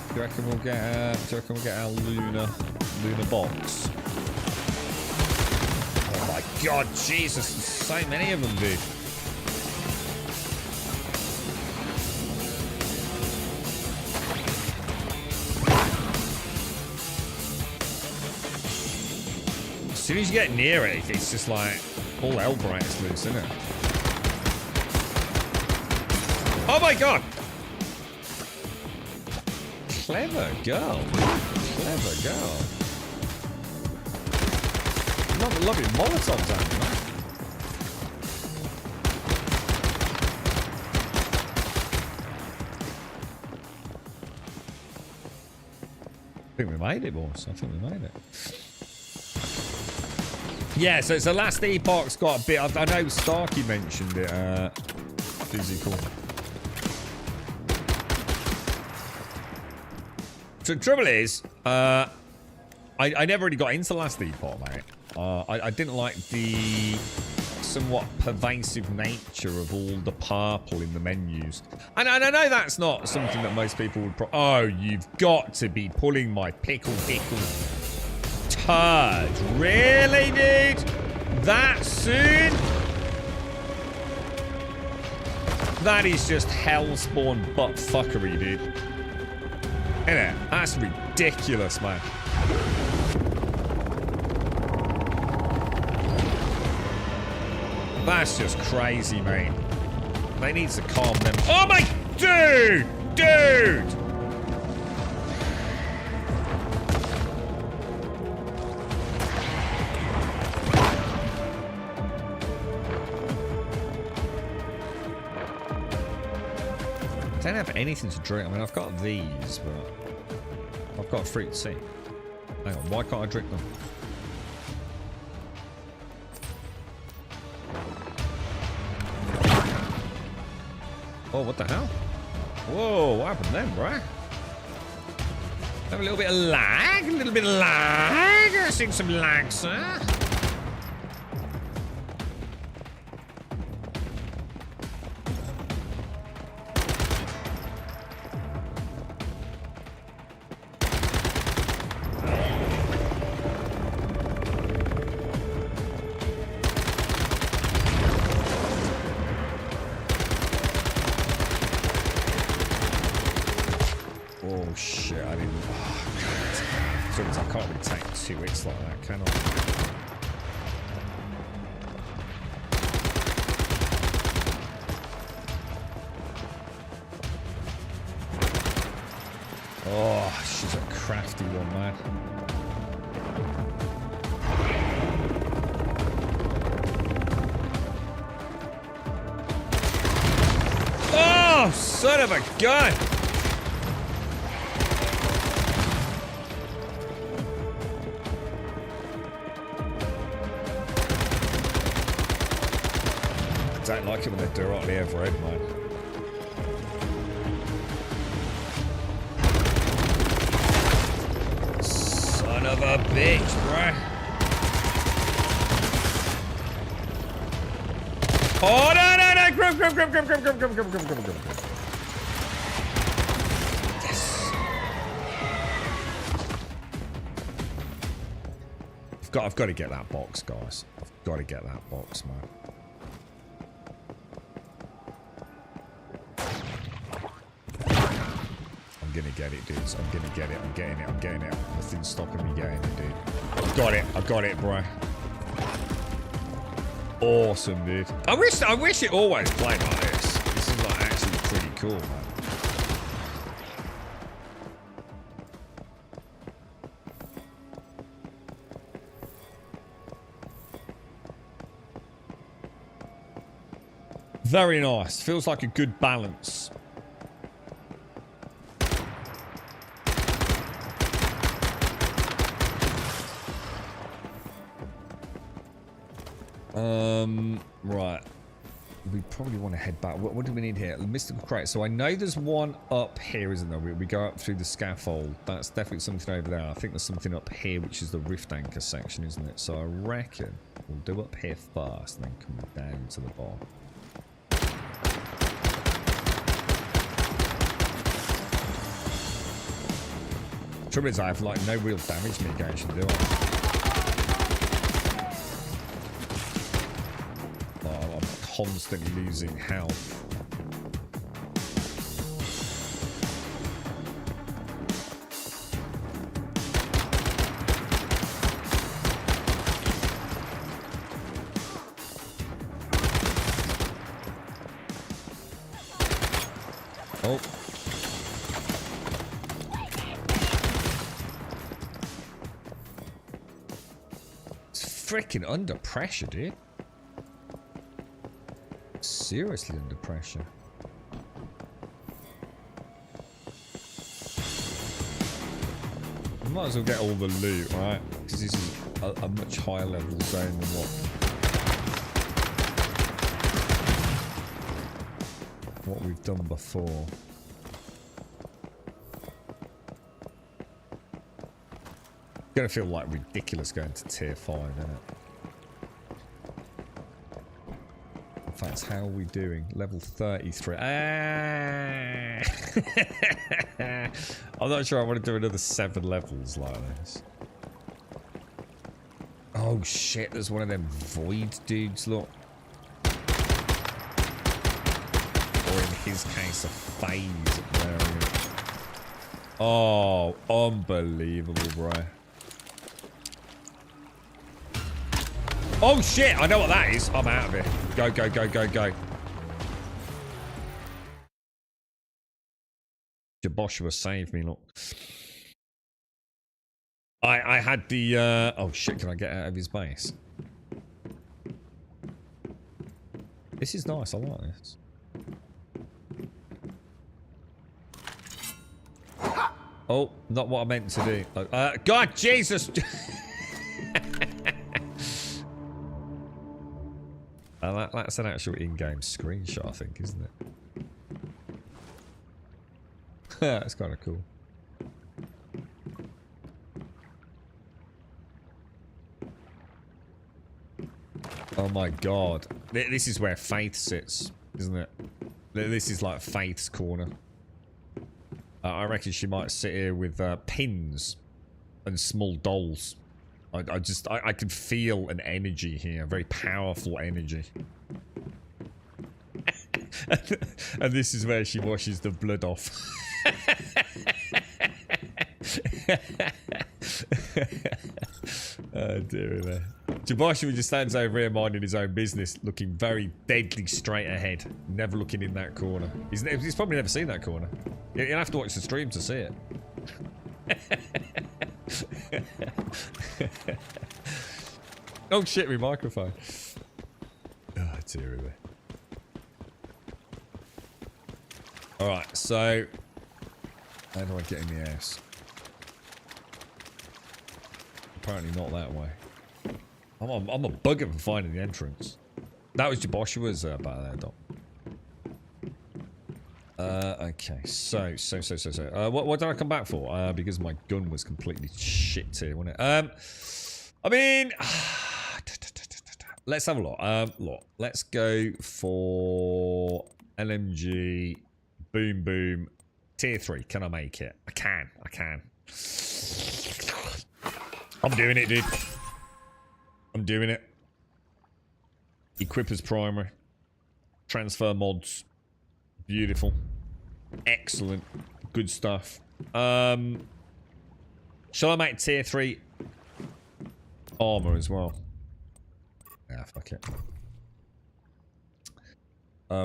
Do you reckon we'll get our lunar box? Oh my god, Jesus, there's so many of them, dude. As soon as you get near it, it's just like all hell breaks loose, isn't it? Oh my god! Clever girl. Clever girl. Lovely Molotovs out there, man. I think we made it, boys. I think we made it. Yeah, so it's the last Epoch's got a bit. I know Starkey mentioned it. Physical. So the trouble is, I never really got into Last Epoch, mate. I didn't like the somewhat pervasive nature of all the purple in the menus. And I know that's not something that most people would oh, you've got to be pulling my pickle turd. Really, dude? That soon? That is just hellspawn butt fuckery, dude. Innit? That's ridiculous, man. That's just crazy, mate. They need to calm them. Oh my... Dude! Dude! I don't have anything to drink. I mean, I've got these, but I've got fruit tea. Hang on, why can't I drink them? Oh, what the hell? Whoa, what happened then, bro? Have a little bit of lag? A little bit of lag? I've seen some lag, sir. Oh shit, I didn't. Oh, God. So I can't really take 2 hits like that, can I? Oh, she's a crafty one, man. Oh, son of a gun! I don't like it when they're directly overhead, man. Son of a bitch, bro. Oh, no, no, no! Grub. Yes. I've got to get that box, guys. I've got to get that box, man. I'm gonna get it, dudes. I'm gonna get it. I'm getting it. I'm getting it. Nothing's stopping me getting it, dude. I've got it. I got it, bro. Awesome, dude. I wish it always played like this. This is like actually pretty cool, man. Very nice. Feels like a good balance. Right. We probably want to head back. What do we need here? Mystical crate. So I know there's one up here, isn't there? We go up through the scaffold. That's definitely something over there. I think there's something up here, which is the rift anchor section, isn't it? So I reckon we'll do up here first and then come down to the bottom. Trouble is, I have like no real damage mitigation, do I? Constantly losing health. Oh. It's freaking under pressure, dude. Seriously under pressure. We might as well get all the loot, right? Because this is a much higher level zone than what we've done before. It's gonna feel like ridiculous going to tier 5, isn't it? artifacts. How are we doing? Level 33. Ah. I'm not sure I want to do another 7 levels like this. Oh shit, there's one of them void dudes, look. Or in his case, a phase variant. Oh, unbelievable, bro. Oh shit, I know what that is. I'm out of it. Go, go, go, go, go. Jaboshua saved me, look. I had the oh shit, can I get out of his base? This is nice, I like this. Oh, not what I meant to do. God, Jesus! That's an actual in-game screenshot, I think, isn't it? That's kind of cool. Oh my god. This is where Faith sits, isn't it? This is like Faith's corner. I reckon she might sit here with pins and small dolls. I can feel an energy here, a very powerful energy. And this is where she washes the blood off. Oh dear me. Jaboshua just stands over here minding his own business, looking very deadly straight ahead, never looking in that corner. He's probably never seen that corner. You'll have to watch the stream to see it. Oh shit, my microphone. Oh dear me. Alright, so how do I get in the house? Apparently not that way. I'm a bugger for finding the entrance. That was Jaboshua's about there, Doc. Okay, so what did I come back for? Because my gun was completely shit here, wasn't it? I mean, let's have a look. Look, let's go for LMG, boom boom, tier 3. Can I make it? I can. I'm doing it, dude. I'm doing it. Equippers primary. Transfer mods. Beautiful. Excellent. Good stuff. Shall I make tier 3 armor as well? Ah, fuck it.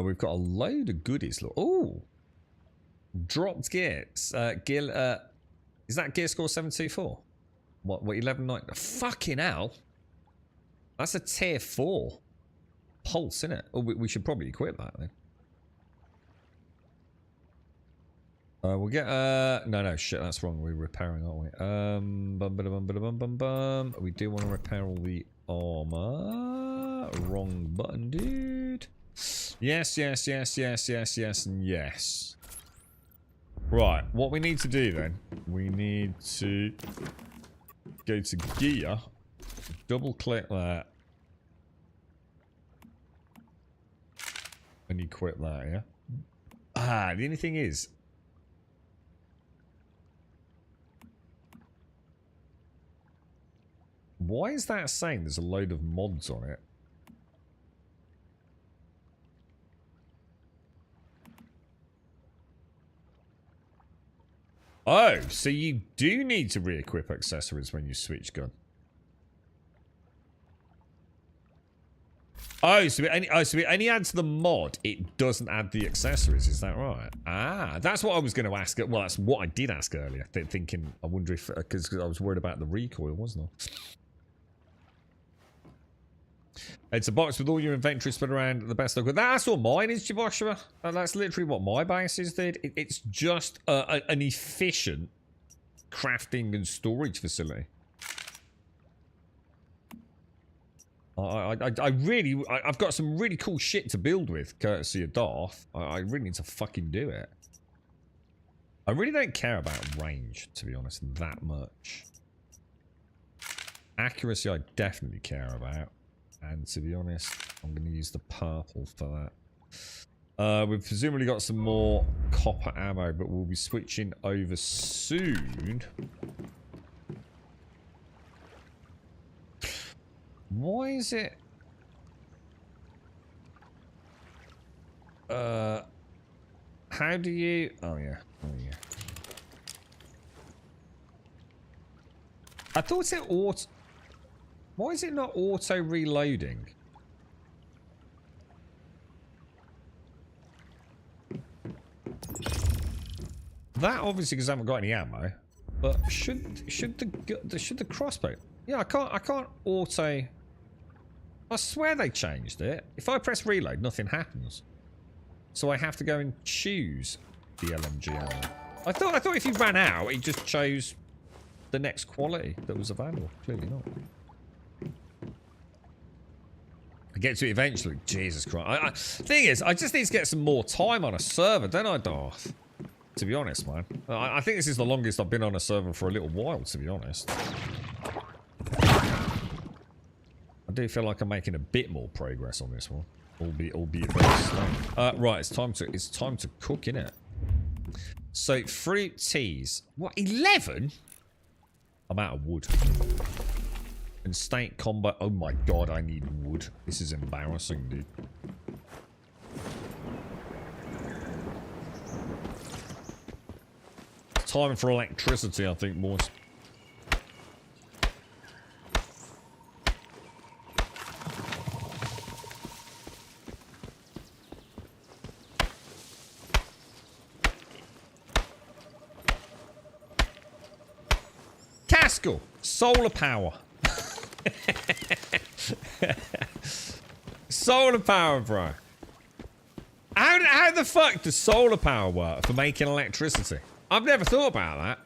We've got a load of goodies. Look. Oh! Dropped gears. Gear, is that gear score 724? What 11.9? Fucking hell. That's a tier 4 pulse, isn't it? Oh, we should probably equip that then. We'll get no shit, that's wrong. We're repairing, aren't we? We do want to repair all the armor. Wrong button, dude. Yes, and yes. Right, what we need to do then, we need to go to gear, double click that, and equip that, yeah? Ah, the only thing is, why is that saying there's a load of mods on it? Oh, so you do need to re-equip accessories when you switch gun. Oh, so it only adds the mod. It doesn't add the accessories. Is that right? Ah, that's what I was going to ask. Well, that's what I did ask earlier. Thinking, I wonder if because I was worried about the recoil, wasn't I? It's a box with all your inventory spread around the best look. That's all mine is, Jaboshua. That's literally what my base is, dude. It's just an efficient crafting and storage facility. I've got some really cool shit to build with, courtesy of Darth. I really need to fucking do it. I really don't care about range, to be honest, that much. Accuracy I definitely care about. And to be honest, I'm going to use the purple for that. We've presumably got some more copper ammo, but we'll be switching over soon. Why is it... how do you... Oh, yeah. Oh, yeah. I thought it auto... Why is it not auto-reloading? That obviously because I haven't got any ammo. But should the crossbow... Yeah, I can't auto... I swear they changed it. If I press reload, nothing happens. So I have to go and choose the LMG ammo. I thought if you ran out, it just chose the next quality that was available. Clearly not. I get to it eventually. Jesus Christ. Thing is, I just need to get some more time on a server, don't I, Darth? To be honest, man. I think this is the longest I've been on a server for a little while, to be honest. I do feel like I'm making a bit more progress on this one. Albeit very slow. Right, it's time to cook, innit? So, fruit teas. What, 11? I'm out of wood. And state combat. Oh my god, I need wood. This is embarrassing, dude. Time for electricity, I think, boys. Castle, solar power. Solar power, bro. How the fuck does solar power work for making electricity? I've never thought about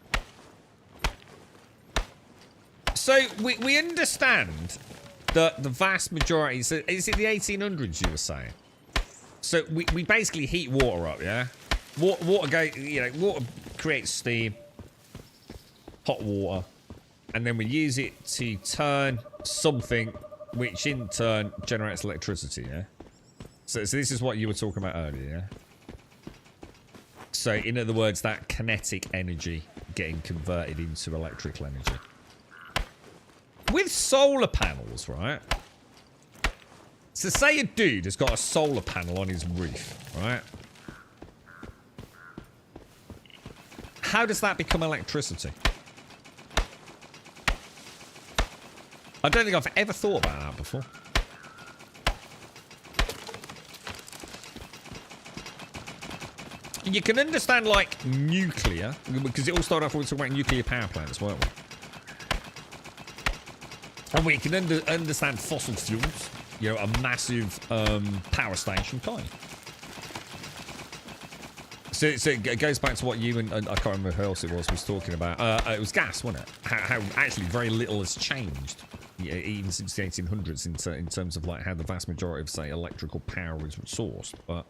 that. So, we understand that the vast majority... So is it the 1800s you were saying? So, we basically heat water up, yeah? Water creates steam. Hot water. And then we use it to turn something, which in turn generates electricity, yeah? So this is what you were talking about earlier, yeah? So, in other words, that kinetic energy getting converted into electrical energy. With solar panels, right? So, say a dude has got a solar panel on his roof, right? How does that become electricity? I don't think I've ever thought about that before. You can understand, like, nuclear, because it all started off with talking about nuclear power plants, weren't we? And we can understand fossil fuels, you know, a massive power station kind. So it goes back to what you and I can't remember who else it was talking about. It was gas, wasn't it? How actually very little has changed, even since the 1800s, in terms of like how the vast majority of, say, electrical power is sourced. But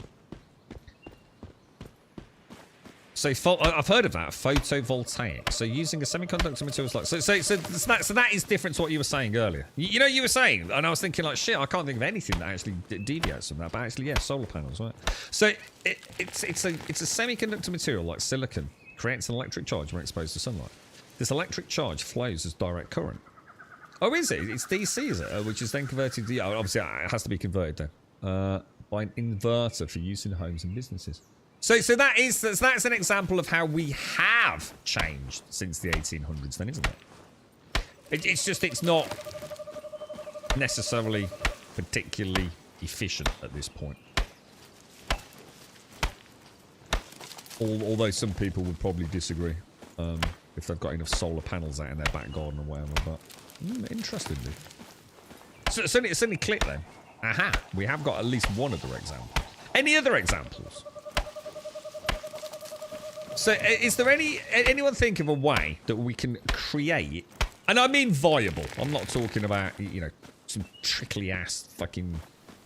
so I've heard of that, photovoltaic. So using a semiconductor materials like so that is different to what you were saying earlier. You know, you were saying, and I was thinking like, shit, I can't think of anything that actually deviates from that. But actually, yeah, solar panels, right? So it's a semiconductor material like silicon creates an electric charge when exposed to sunlight. This electric charge flows as direct current. Oh, is it? It's DC, is it? Which is then converted to, obviously it has to be converted then by an inverter for use in homes and businesses. So that's an example of how we have changed since the 1800s then, isn't it? It's not necessarily particularly efficient at this point. Although some people would probably disagree if they've got enough solar panels out in their back garden or whatever, but interestingly. So it's only click then. Aha, we have got at least one other example. Any other examples? So, is there anyone think of a way that we can create, and I mean viable, I'm not talking about, you know, some trickly ass fucking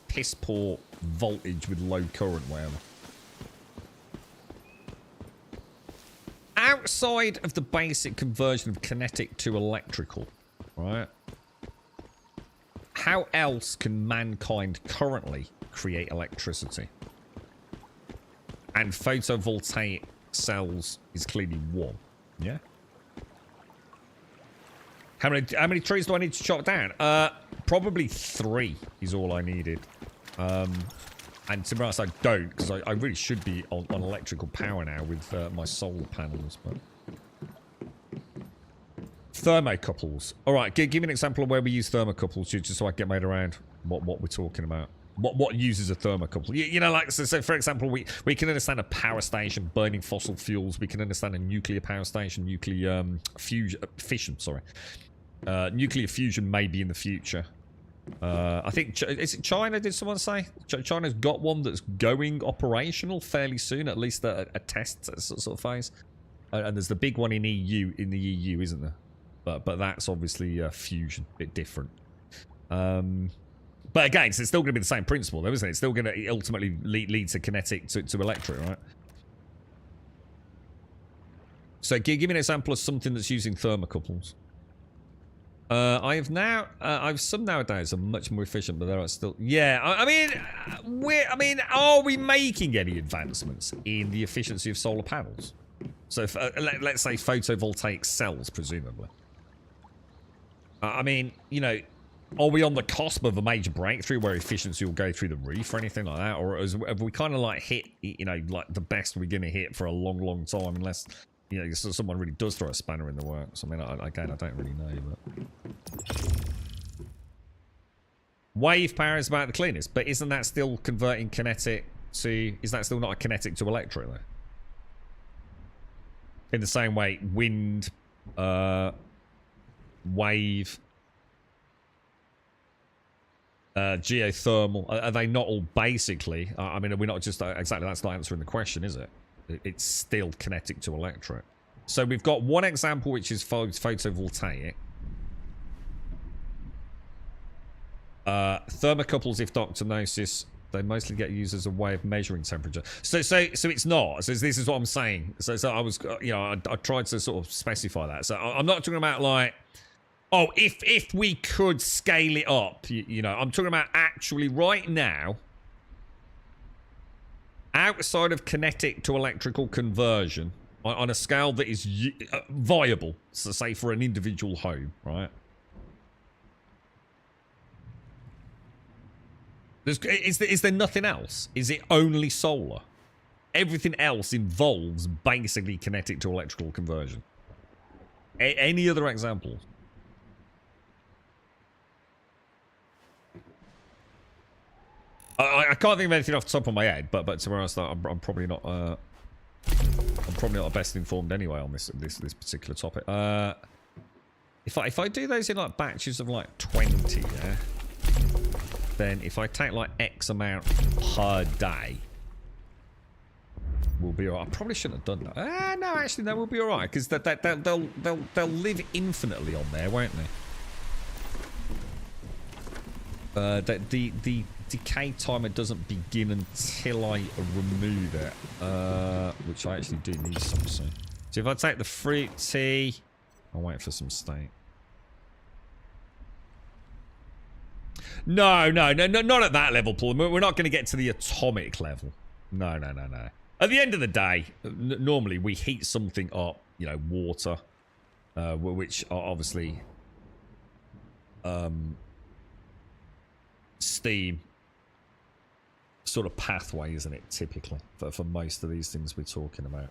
piss poor voltage with low current, whatever. Outside of the basic conversion of kinetic to electrical, right? how else can mankind currently create electricity? And photovoltaic cells is clearly one. Yeah. How many trees do I need to chop down? Probably 3 is all I needed. And to be honest, I don't, because I really should be on electrical power now with my solar panels. But thermocouples. All right, give me an example of where we use thermocouples, just so I can get made around what we're talking about. What uses a thermocouple? You know, like so for example, we can understand a power station burning fossil fuels. We can understand a nuclear power station, nuclear fission. Sorry, nuclear fusion may be in the future. I think, is it China, did someone say? China's got one that's going operational fairly soon, at least a test sort of phase. And there's the big one in the EU, isn't there? But that's obviously fusion, a bit different. But again, it's still going to be the same principle, though, isn't it? It's still going to ultimately lead to kinetic to electric, right? So give me an example of something that's using thermocouples. I've some nowadays are much more efficient, but there are still. Yeah, I mean, are we making any advancements in the efficiency of solar panels? So, let's say photovoltaic cells, presumably. I mean, you know, are we on the cusp of a major breakthrough where efficiency will go through the roof or anything like that, or have we kind of like hit, you know, like the best we're going to hit for a long, long time, unless, you know, someone really does throw a spanner in the works. I mean, again, I don't really know, but wave power is about the cleanest, but isn't that still converting kinetic to? Is that still not a kinetic to electric though? In the same way, wind, wave, geothermal, are they not all basically? I mean, are we not just exactly? That's not answering the question, is it? It's still kinetic to electric. So we've got one example which is photovoltaic. Thermocouples, if Dr. Gnosis, they mostly get used as a way of measuring temperature. So it's not. So this is what I'm saying. So I was, you know, I tried to sort of specify that. So I'm not talking about like, oh, if we could scale it up, you know, I'm talking about actually right now, outside of kinetic to electrical conversion, on a scale that is viable, so say for an individual home, right? Is there nothing else? Is it only solar? Everything else involves basically kinetic to electrical conversion. Any other examples? I can't think of anything off the top of my head, but to be honest, I'm probably not. I'm probably not the best informed anyway on this particular topic. If I do those in like batches of like 20, yeah. Then if I take like X amount per day, we'll be alright. I probably shouldn't have done that. No, actually, no, we'll be alright because they'll live infinitely on there, won't they? The decay timer doesn't begin until I remove it, which I actually do need some soon. So if I take the fruit tea, I'll wait for some state. No, not at that level, Paul. We're not going to get to the atomic level. No. At the end of the day, normally we heat something up, you know, water, which are obviously steam sort of pathway, isn't it, typically, for most of these things we're talking about.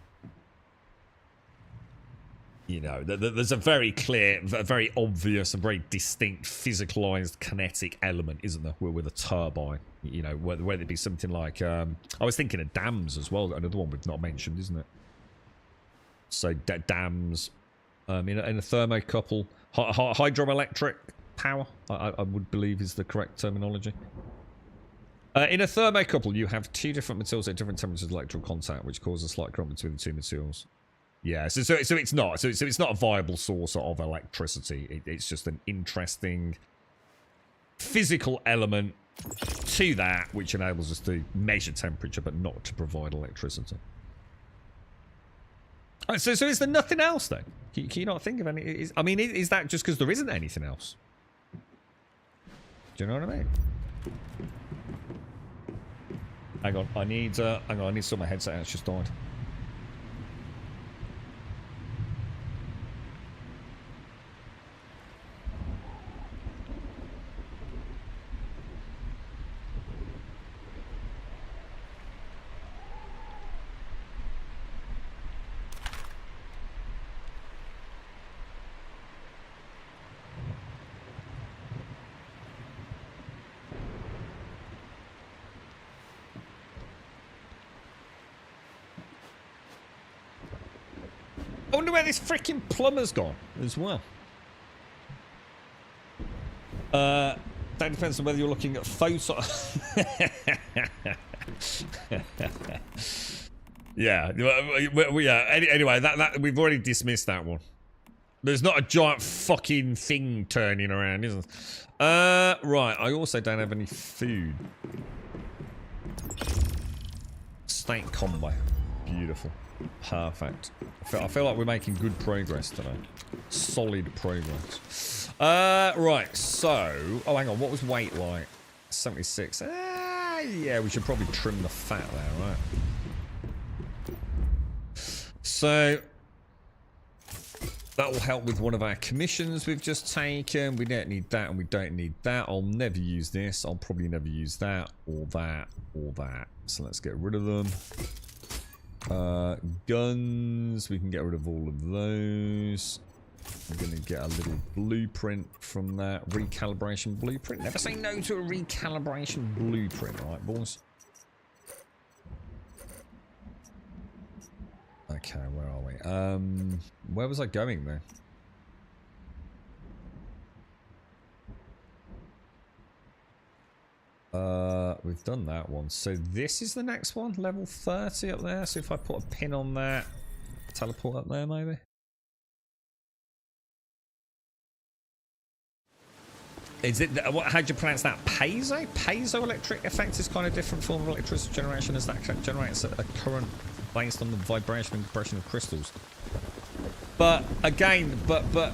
You know, there's a very clear, very obvious and very distinct physicalized kinetic element, isn't there, with a turbine? You know, whether it be something like, I was thinking of dams as well, another one we've not mentioned, isn't it? So dams, in a thermocouple, hydroelectric power, I would believe is the correct terminology. In a thermocouple, you have two different materials at different temperatures of electrical contact, which causes a slight current between the two materials. Yeah, so it's not. So it's not a viable source of electricity. It's just an interesting physical element to that, which enables us to measure temperature, but not to provide electricity. Right, so is there nothing else then? Can you not think of any? I mean, is that just because there isn't anything else? Do you know what I mean? Hang on, I need to sort my headset out. It's just died. I wonder where this freaking plumber's gone as well. That depends on whether you're looking at photo. Yeah. Anyway, that we've already dismissed that one. There's not a giant fucking thing turning around, is there? Right. I also don't have any food. Steak combo. Beautiful. Perfect. I feel like we're making good progress today. Solid progress. Right, so... Oh, hang on. What was weight like? 76. Yeah, we should probably trim the fat there, right? So... That will help with one of our commissions we've just taken. We don't need that and we don't need that. I'll never use this. I'll probably never use that or that or that. So let's get rid of them. Guns, we can get rid of all of those. I'm gonna get a little blueprint from that. Recalibration blueprint. Never say no to a recalibration blueprint, right, boys? Okay, where are we? Where was I going there? We've done that one. So this is the next one, level 30 up there. So if I put a pin on that, teleport up there maybe. Is it, how do you pronounce that? Piezo? Piezoelectric effect is kind of different form of electricity generation as that generates a current based on the vibration and compression of crystals. But again, but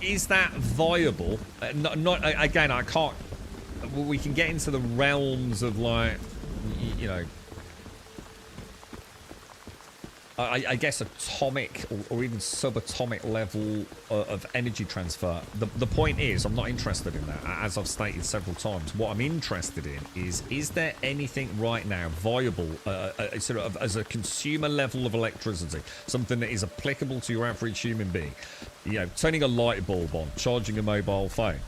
is that viable? Not again, I can't. We can get into the realms of like, you know, I guess atomic or even subatomic level of energy transfer. The point is, I'm not interested in that, as I've stated several times. What I'm interested in is there anything right now viable, sort of as a consumer level of electricity, something that is applicable to your average human being? You know, turning a light bulb on, charging a mobile phone.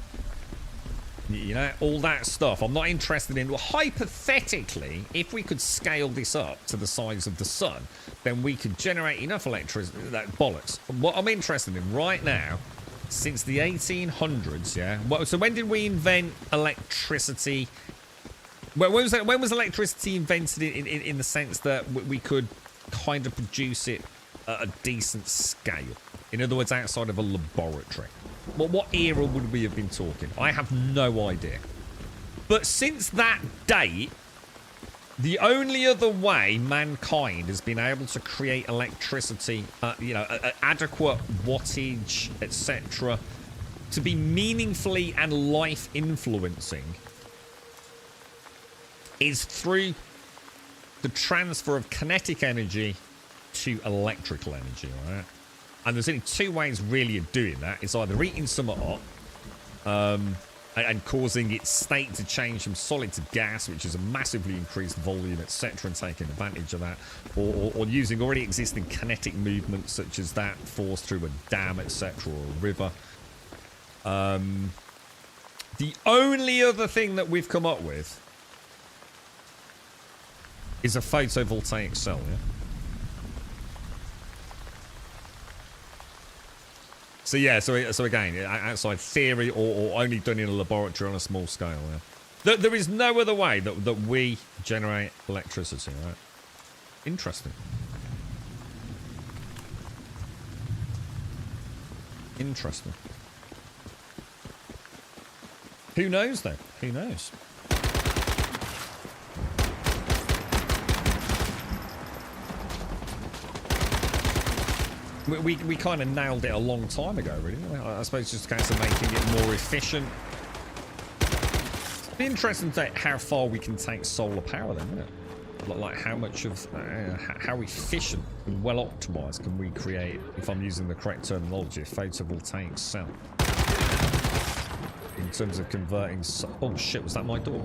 You know, all that stuff. I'm not interested in. Well, hypothetically, if we could scale this up to the size of the sun, then we could generate enough electricity. That bollocks. What I'm interested in right now, since the 1800s, yeah. So when did we invent electricity? When was electricity invented in the sense that we could kind of produce it at a decent scale? In other words, outside of a laboratory. What era would we have been talking? I have no idea. But since that date, the only other way mankind has been able to create electricity, you know, adequate wattage, etc., to be meaningfully and life-influencing is through the transfer of kinetic energy to electrical energy, right? And there's only two ways really of doing that. It's either eating something hot and causing its state to change from solid to gas, which is a massively increased volume, etc., and taking advantage of that, or using already existing kinetic movements such as that force through a dam, etc., or a river. The only other thing that we've come up with is a photovoltaic cell, yeah? So yeah, so again, outside theory or only done in a laboratory on a small scale. Yeah. There is no other way that we generate electricity, right? Interesting. Interesting. Who knows though? Who knows? We kind of nailed it a long time ago, really. I suppose just a case of making it more efficient. Be interesting to how far we can take solar power then, isn't it? Like how much of, how efficient and well optimized can we create, if I'm using the correct terminology, a photovoltaic cell? In terms of converting, oh shit, was that my door?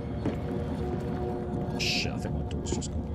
Shit, I think my door's just gone.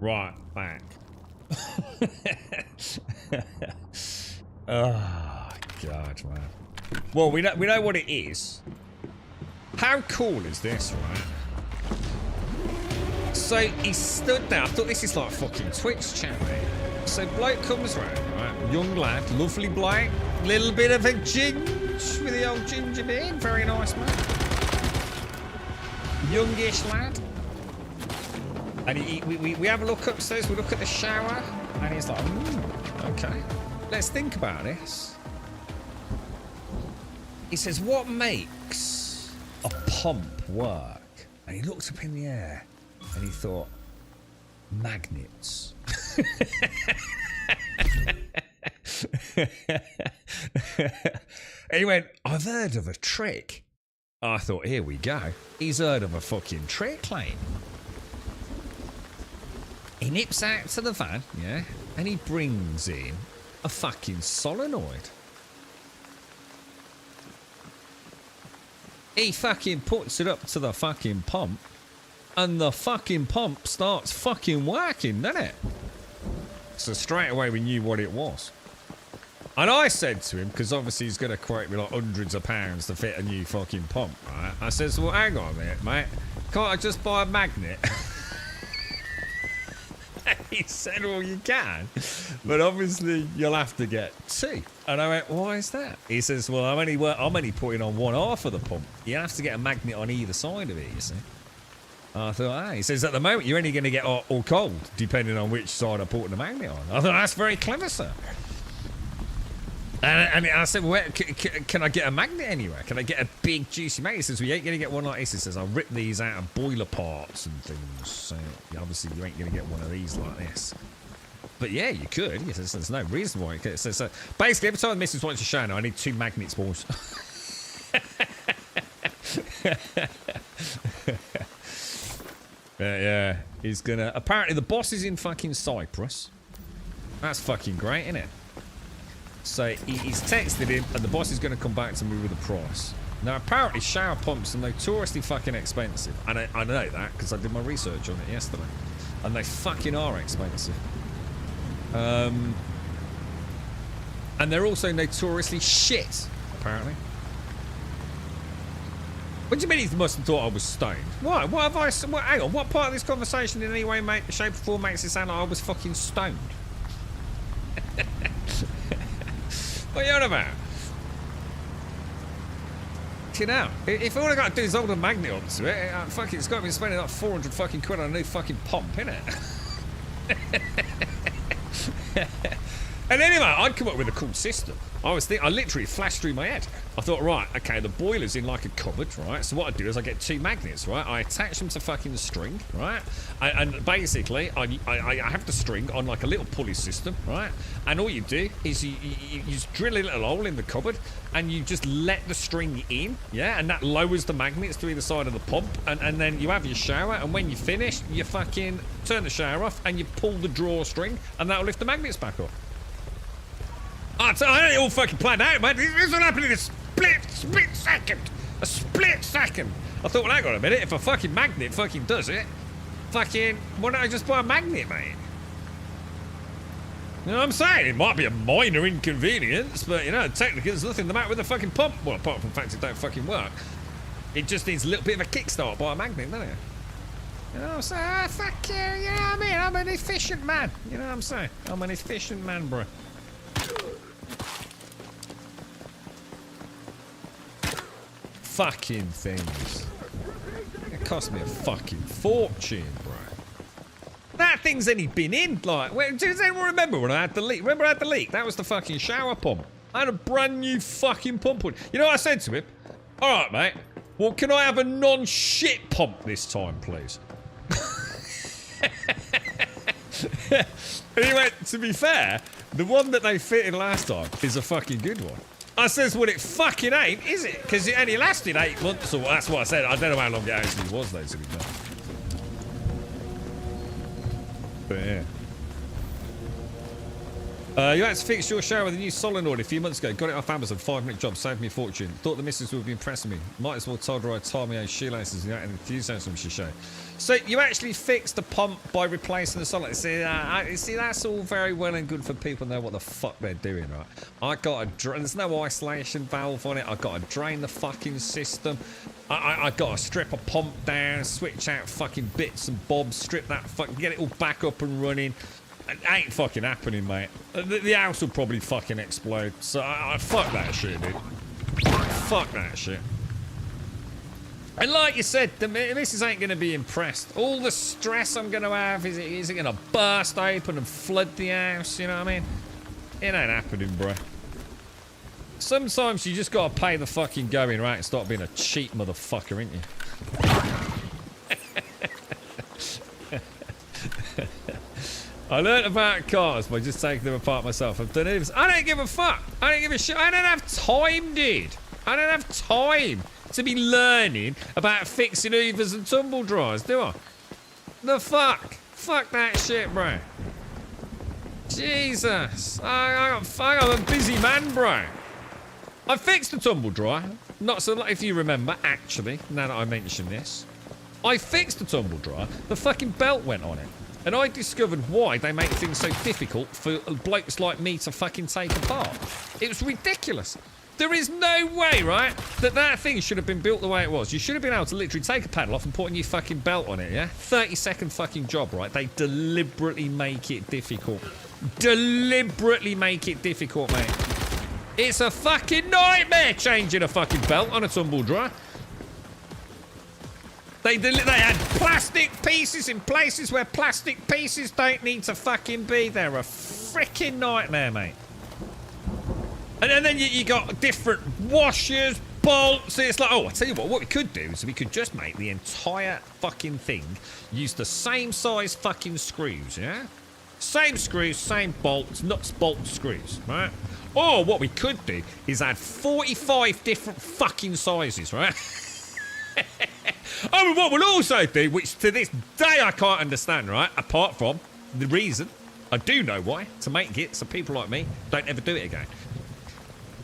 Right, back. Oh, God, man. Well, we know what it is. How cool is this, right? So he stood there. I thought this is like fucking Twitch chat, mate. So bloke comes round, right? Young lad, lovely bloke. Little bit of a ginge with the old ginger beard. Very nice, man. Youngish lad. And we have a look upstairs. We look at the shower. And he's like, okay. Let's think about this. He says, what makes a pump work? And he looked up in the air. And he thought, magnets. And he went, I've heard of a trick. I thought, here we go. He's heard of a fucking trick, lane. He nips out to the van, yeah, and he brings in a fucking solenoid. He fucking puts it up to the fucking pump, and the fucking pump starts fucking working, doesn't it? So straight away we knew what it was. And I said to him, because obviously he's going to quote me like hundreds of pounds to fit a new fucking pump, right? I says, well, hang on a minute, mate. Can't I just buy a magnet? He said, well, you can, but obviously you'll have to get two. And I went, why is that? He says, well, I'm only putting on one half of the pump. You have to get a magnet on either side of it, you see. I thought, he says, at the moment, you're only going to get hot or cold, depending on which side I'm putting the magnet on. I thought, that's very clever, sir. And I said, well, can I get a magnet anywhere? Can I get a big, juicy magnet? He says, well, you ain't going to get one like this. He says, I'll rip these out of boiler parts and things. So, obviously, you ain't going to get one of these like this. But, yeah, you could. He says, there's no reason why you could. So, basically, every time the missus wants to show now, I need two magnets, boys. Yeah, he's going to... Apparently, the boss is in fucking Cyprus. That's fucking great, isn't it? So he's texted him, and the boss is going to come back to me with a price. Now, apparently, shower pumps are notoriously fucking expensive. And I know that because I did my research on it yesterday. And they fucking are expensive. And they're also notoriously shit, apparently. What do you mean he must have thought I was stoned? Why? What have I... hang on, what part of this conversation in any way, shape or form makes it sound like I was fucking stoned? What are you on about? You know, if all I got to do is hold a magnet onto it, fucking, it's got to be spending like 400 fucking quid on a new fucking pump, innit? And anyway, I'd come up with a cool system. I literally flashed through my head. I thought, right, okay, the boiler's in like a cupboard, right? So what I do is I get two magnets, right? I attach them to fucking the string, right? And basically, I have the string on like a little pulley system, right? And all you do is you just drill a little hole in the cupboard and you just let the string in, yeah? And that lowers the magnets to either side of the pump. And then you have your shower, and when you finish, you fucking turn the shower off and you pull the drawstring, and that'll lift the magnets back up. I ain't all fucking planned out, mate. This will happen in a split second. A split second. I thought, well, hang on a minute. If a fucking magnet fucking does it, fucking, why don't I just buy a magnet, mate? You know what I'm saying? It might be a minor inconvenience, but, you know, technically there's nothing the matter with the fucking pump. Well, apart from the fact it don't fucking work. It just needs a little bit of a kickstart by a magnet, doesn't it? You know what I'm saying? Fuck you, you know what I mean? I'm an efficient man. You know what I'm saying? I'm an efficient man, bro. Fucking things. It cost me a fucking fortune, bro. That thing's only been in, like, does anyone remember when I had the leak? Remember I had the leak? That was the fucking shower pump. I had a brand new fucking pump. You know what I said to him? All right, mate. Well, can I have a non-shit pump this time, please? And he went, to be fair, the one that they fitted last time is a fucking good one. I says, well, it fucking ain't, is it? Because it only lasted 8 months, or that's what I said. I don't know how long it actually was, though, to be fair. But, yeah. You had to fix your shower with a new solenoid a few months ago. Got it off Amazon. 5-minute job. Saved me a fortune. Thought the missus would be impressed with me. Might as well told her I tie my own shoelaces and enthusiasm she showed. So you actually fixed the pump by replacing the solenoid. See, that's all very well and good for people to know what the fuck they're doing, right? I got to there's no isolation valve on it. I got to drain the fucking system. I got to strip a pump down, switch out fucking bits and bobs, strip that fucking, get it all back up and running. It ain't fucking happening, mate. The house will probably fucking explode. So fuck that shit, dude. Fuck that shit. And like you said, the missus ain't going to be impressed. All the stress I'm going to have, is it going to burst open and flood the house? You know what I mean? It ain't happening, bro. Sometimes you just got to pay the fucking going rate and stop being a cheap motherfucker, ain't you? I learnt about cars by just taking them apart myself. I've done it. I don't give a fuck. I don't give a shit. I don't have time, dude. I don't have time to be learning about fixing hoovers and tumble dryers, do I? The fuck? Fuck that shit, bro. Jesus. I'm a busy man, bro. I fixed the tumble dryer. Not so, if you remember, actually, now that I mention this. I fixed the tumble dryer. The fucking belt went on it. And I discovered why they make things so difficult for blokes like me to fucking take apart. It was ridiculous. There is no way, right, that thing should have been built the way it was. You should have been able to literally take a paddle off and put a new fucking belt on it, yeah? 30-second fucking job, right? They deliberately make it difficult. Deliberately make it difficult, mate. It's a fucking nightmare changing a fucking belt on a tumble dryer. They had plastic pieces in places where plastic pieces don't need to fucking be. They're a freaking nightmare, mate. And then you got different washers, bolts. It's like, oh, I tell you what we could do is we could just make the entire fucking thing use the same size fucking screws, yeah? Same screws, same bolts, nuts, bolts, screws, right? Or what we could do is add 45 different fucking sizes, right? Oh, and what we'll also do, which to this day I can't understand, right? Apart from the reason, I do know why, to make it so people like me don't ever do it again.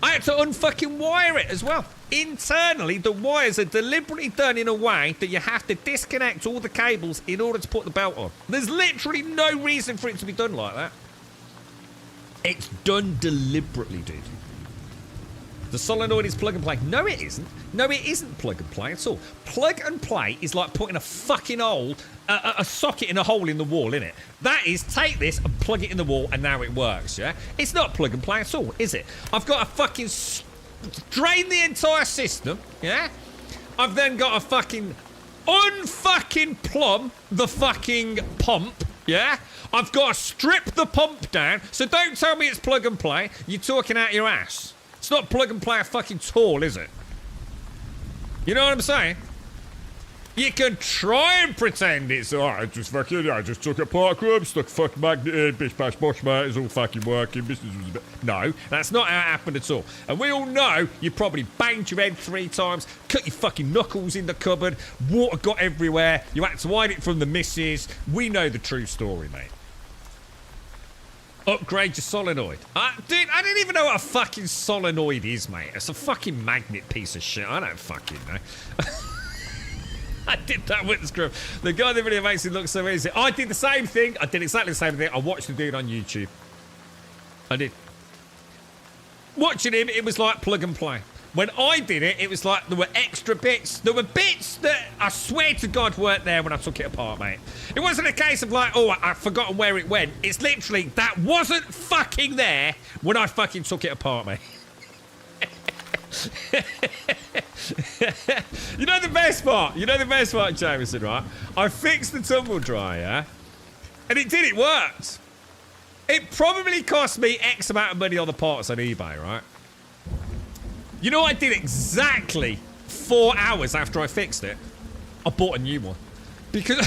I had to unfucking wire it as well. Internally, the wires are deliberately done in a way that you have to disconnect all the cables in order to put the belt on. There's literally no reason for it to be done like that. It's done deliberately, dude. The solenoid is plug and play. No, it isn't. No, it isn't plug and play at all. Plug and play is like putting a fucking hole, a socket in a hole in the wall, innit? That is, take this and plug it in the wall and now it works, yeah? It's not plug and play at all, is it? I've got to fucking drain the entire system, yeah? I've then got to fucking unfucking plumb the fucking pump, yeah? I've got to strip the pump down, so don't tell me it's plug and play. You're talking out your ass. It's not plug and play fucking tall, is it? You know what I'm saying? You can try and pretend it's alright, I just took a park room, stuck fucking magnet in, bish bash bosh mate, it's all fucking working, business was a bit... No, that's not how it happened at all. And we all know you probably banged your head 3 times, cut your fucking knuckles in the cupboard, water got everywhere, you had to hide it from the missus. We know the true story, mate. Upgrade your solenoid. Dude, I didn't even know what a fucking solenoid is, mate. It's a fucking magnet piece of shit. I don't fucking know. I did that with the script. The guy that really makes it look so easy. I did the same thing. I did exactly the same thing. I watched the dude on YouTube. I did. Watching him, it was like plug and play. When I did it, it was like there were extra bits. There were bits that I swear to God weren't there when I took it apart, mate. It wasn't a case of like, oh, I've forgotten where it went. It's literally, that wasn't fucking there when I fucking took it apart, mate. You know the best part? You know the best part, Jameson, right? I fixed the tumble dryer, and it worked. It probably cost me X amount of money on the parts on eBay, right? You know, I did exactly 4 hours after I fixed it. I bought a new one. Because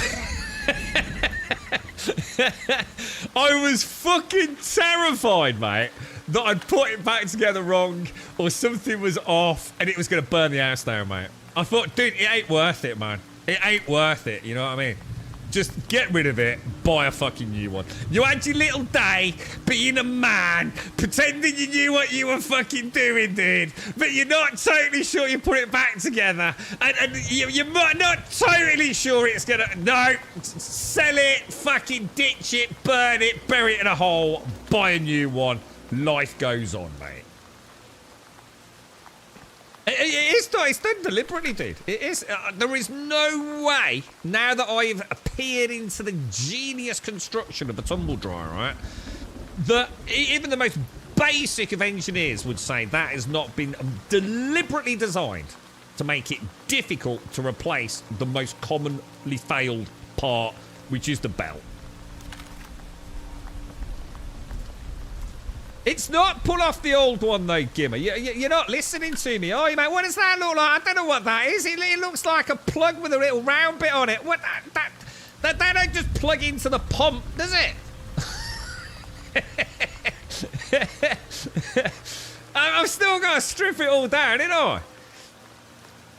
I was fucking terrified, mate, that I'd put it back together wrong or something was off and it was going to burn the house down, mate. I thought, dude, it ain't worth it, man. It ain't worth it, you know what I mean? Just get rid of it, buy a fucking new one. You had your little day being a man, pretending you knew what you were fucking doing, dude. But you're not totally sure you put it back together. And you're not totally sure it's gonna... No, sell it, fucking ditch it, burn it, bury it in a hole, buy a new one. Life goes on, mate. It's done deliberately, dude. It is. There is no way, now that I've peered into the genius construction of a tumble dryer, right, that even the most basic of engineers would say that has not been deliberately designed to make it difficult to replace the most commonly failed part, which is the belt. It's not pull off the old one, though, Gimmer. You're not listening to me, are you, mate? What does that look like? I don't know what that is. It looks like a plug with a little round bit on it. What? That don't just plug into the pump, does it? I've still got to strip it all down, ain't I?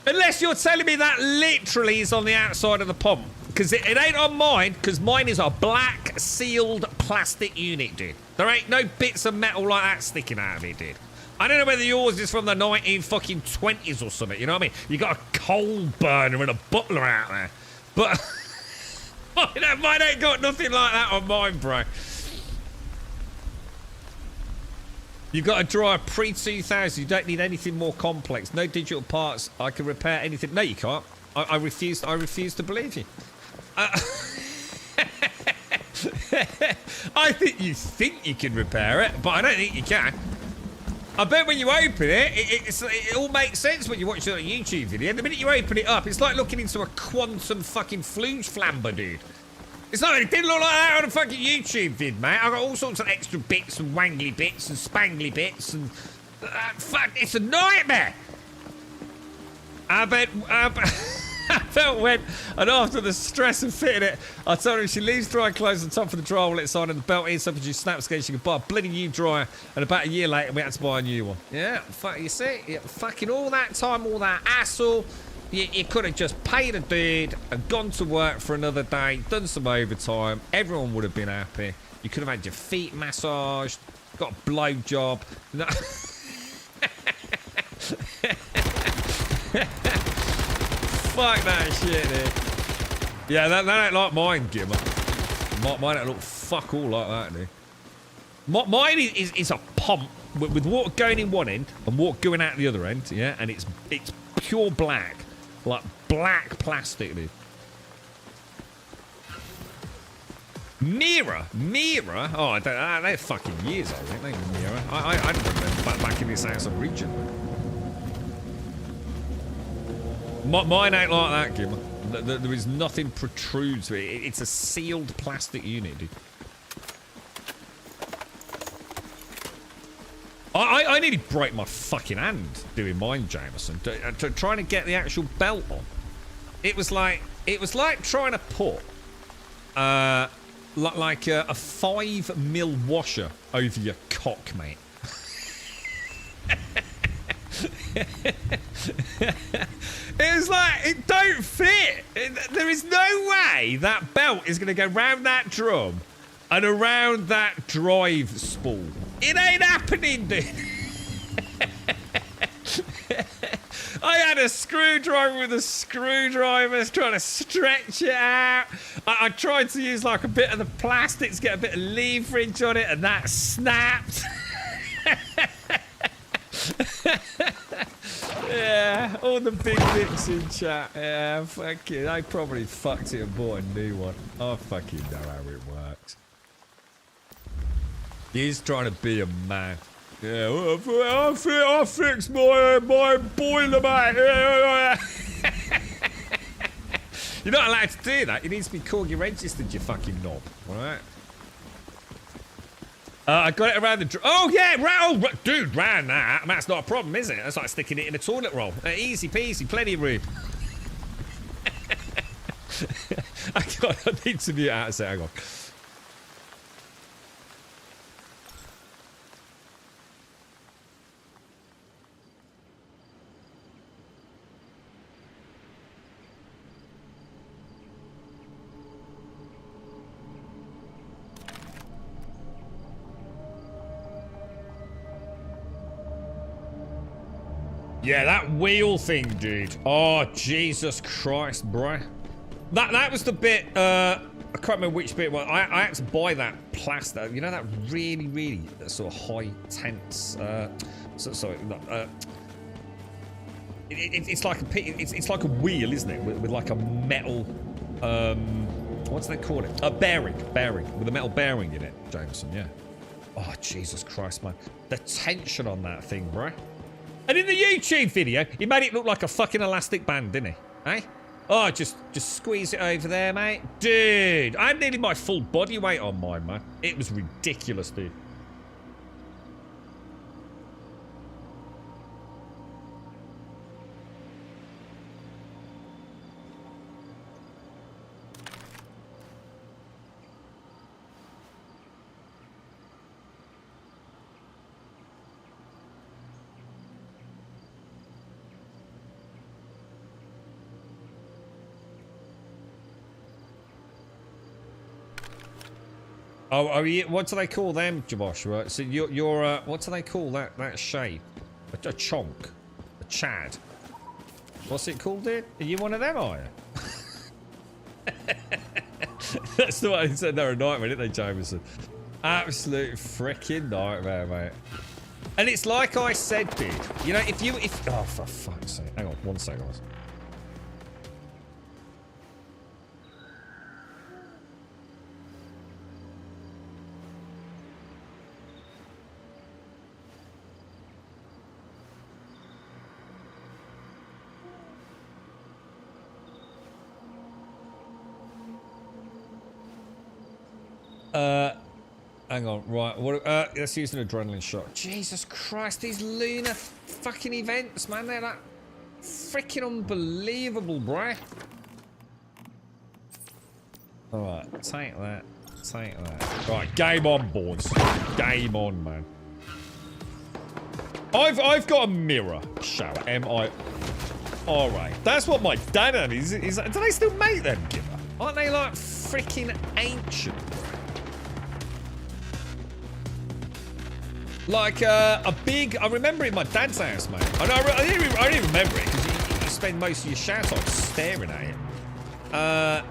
Unless you're telling me that literally is on the outside of the pump. Because it ain't on mine, because mine is a black sealed plastic unit, dude. There ain't no bits of metal like that sticking out of it, dude. I don't know whether yours is from the 1920s or something, you know what I mean? You got a coal burner and a butler out there. But mine ain't got nothing like that on mine, bro. You've got a dryer pre-2000. You don't need anything more complex. No digital parts. I can repair anything. No, you can't. I refuse to believe you. I think you can repair it, but I don't think you can. I bet when you open it, it all makes sense when you watch it on a YouTube video. And the minute you open it up, it's like looking into a quantum fucking flooge flamber, dude. It's not, it didn't look like that on a fucking YouTube vid, mate. I got all sorts of extra bits and wangly bits and spangly bits and... fuck, it's a nightmare! I bet when, and after the stress of fitting it, I told her if she leaves dry clothes on top of the dryer while it's on and the belt is up and she snaps again, she could buy a bloody new dryer, and about a year later we had to buy a new one. Yeah, fuck, you see? Yeah, fucking all that time, all that hassle, you could have just paid a dude and gone to work for another day, done some overtime, everyone would have been happy. You could have had your feet massaged, got a blow job. No. Fuck that shit, dude. Yeah, that ain't like mine, Gimmer. Mine don't look fuck all like that, dude. Mine is a pump with water going in one end and water going out the other end, yeah? And it's pure black. Like black plastic, dude. Mirror? Oh, I don't, they're fucking years old, ain't they? Mirror. I don't remember back in this house originally. Mine ain't like that, Gimmer. There is nothing protrudes to it. It's a sealed plastic unit, dude. I nearly broke my fucking hand doing mine, Jameson, trying to get the actual belt on. It was like trying to put like a 5mm washer over your cock, mate. It was like, it don't fit. There is no way that belt is going to go round that drum and around that drive spool. It ain't happening, dude. I had a screwdriver with a screwdriver trying to stretch it out. I tried to use like a bit of the plastic to get a bit of leverage on it, and that snapped. Yeah, all the big bits in chat. Yeah, fuck it. I probably fucked it and bought a new one. I fucking know how it works. He's trying to be a man. Yeah, well, I'll fix my boiler, mate. You're not allowed to do that. You need to be Corgi registered, you fucking knob. Alright? I got it around the... Oh, yeah! Dude, round that. That's not a problem, is it? That's like sticking it in a toilet roll. Easy peasy, plenty of room. I need to mute out a sec. Hang on. Yeah, that wheel thing, dude. Oh, Jesus Christ, bruh. That was the bit, I can't remember which bit it was. I had to buy that plaster. You know that really sort of high tense, it's like it's like a wheel, isn't it? With like a metal, what's they call it? A bearing with a metal bearing in it, Jameson. Yeah. Oh Jesus Christ, man! The tension on that thing, bro. And in the YouTube video, he made it look like a fucking elastic band, didn't he? Eh? Oh, just squeeze it over there, mate. Dude, I had nearly my full body weight on mine, man. It was ridiculous, dude. Oh, what do they call them, Joshua? So you're what do they call that shape? A chonk, a chad. What's it called, dude? Are you one of them, are you? That's the one who said they're a nightmare, didn't they, Jameson? Absolute freaking nightmare, mate. And it's like I said, dude. You know, if oh, for fuck's sake. Hang on, 1 second, guys. Hang on, right, what, let's use an adrenaline shot. Jesus Christ, these lunar fucking events, man, they're like freaking unbelievable, bruh. Alright, take that, take that. Right, game on, boys. Game on, man. I've got a mirror shower, M-I... Alright, that's what my dad had. Do they still make them, Giver? Aren't they like freaking ancient? Like a big, I remember it in my dad's house, mate. I don't even remember it because you spend most of your shower time staring at it.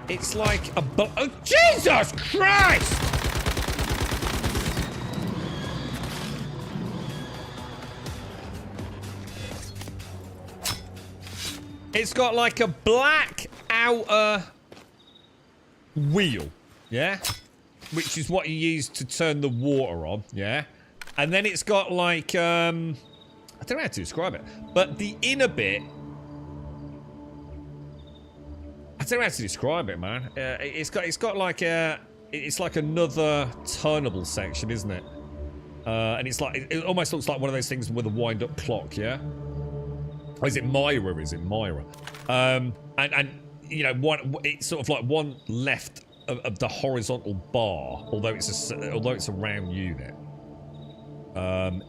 It's like a, oh, Jesus Christ! It's got like a black outer wheel, yeah? Which is what you use to turn the water on, yeah? And then it's got like, I don't know how to describe it, but the inner bit, I don't know how to describe it, man. It's got like it's like another turnable section, isn't it? And it's like, it almost looks like one of those things with a wind-up clock, yeah? Or is it Myra? Is it Myra? And you know, it's sort of like one left of the horizontal bar, although it's a round unit.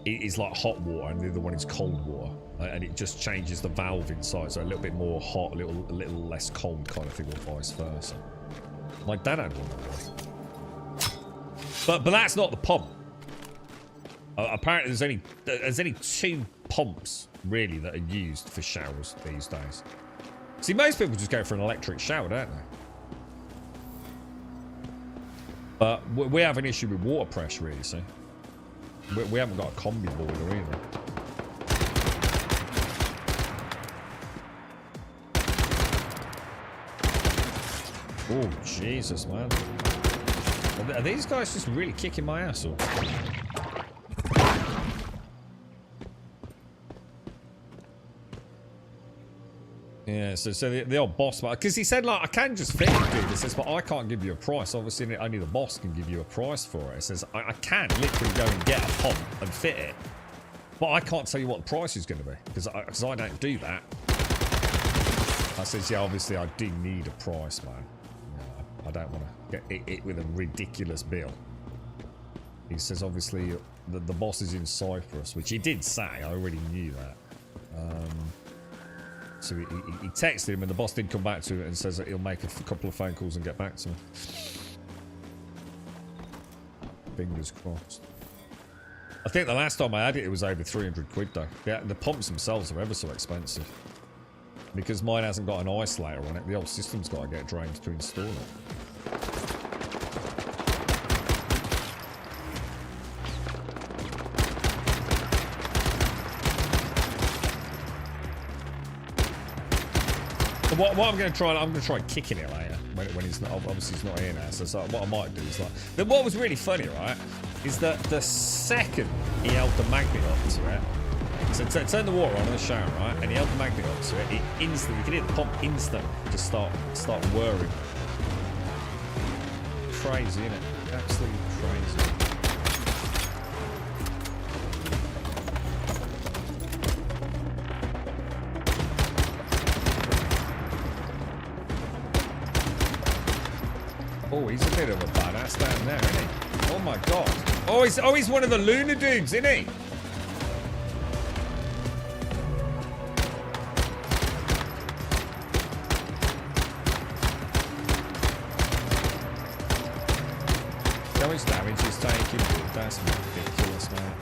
It is like hot water, and the other one is cold water, and it just changes the valve inside, so a little bit more hot, a little less cold kind of thing, or vice versa. My dad had one, but that's not the pump. Apparently, there's only 2 pumps really that are used for showers these days. See, most people just go for an electric shower, don't they? But we have an issue with water pressure, really. See. We haven't got a combi boiler either. Oh, Jesus, man. Are these guys just really kicking my ass off? Yeah, so the old boss, because he said, like, I can just fit it, dude. He says, but I can't give you a price. Obviously, only the boss can give you a price for it. He says, I can literally go and get a pump and fit it, but I can't tell you what the price is going to be, because I don't do that. I says, yeah, obviously, I do need a price, man. No, I don't want to get it with a ridiculous bill. He says, obviously, the boss is in Cyprus, which he did say. I already knew that. So he texted him, and the boss did come back to it and says that he'll make a couple of phone calls and get back to me. Fingers crossed. I think the last time I had it, it was over 300 quid though. Yeah, the pumps themselves are ever so expensive. Because mine hasn't got an isolator on it, the whole system's got to get drained to install it. What I'm going to try, I'm going to try kicking it later when he's not, obviously he's not here now. So what I might do is like, then what was really funny, right, is that the second he held the magnet up to it, so turn the water on in the shower, right, and he held the magnet up to it, it instantly, you can hear the pump instantly just start whirring. Crazy, isn't it? Absolutely crazy. Oh, he's a bit of a badass down there, isn't he? Oh my god. Oh, he's one of the lunar dudes, isn't he? How much damage he's taking, dude? That's ridiculous, man.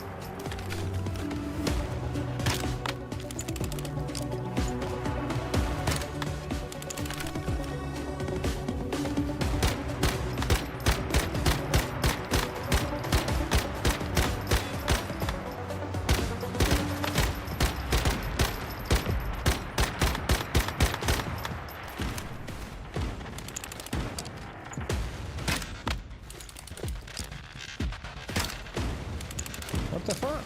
What the fuck?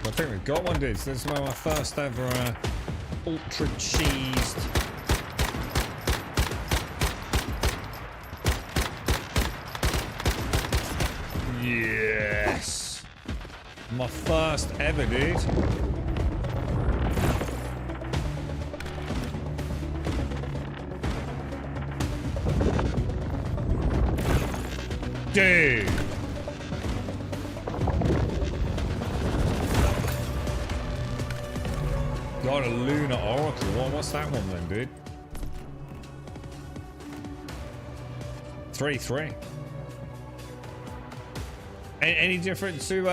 I think we've got one, dude. So this is my first ever ultra cheesed. Yes! My first ever, dude. Dude! Got a lunar oracle. What's that one then, dude? 3-3. Any different to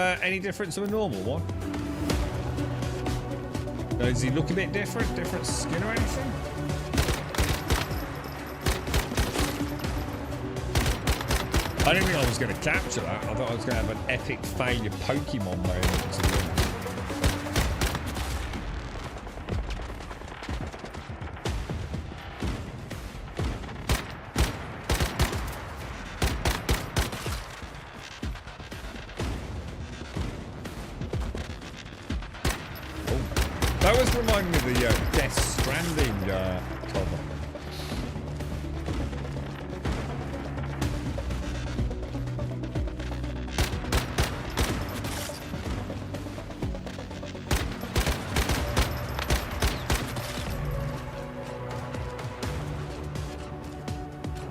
a normal one? Does he look a bit different? Different skin or anything? I didn't think I was going to capture that. I thought I was going to have an epic failure Pokemon moment. That was reminding me of the Death Stranding cover.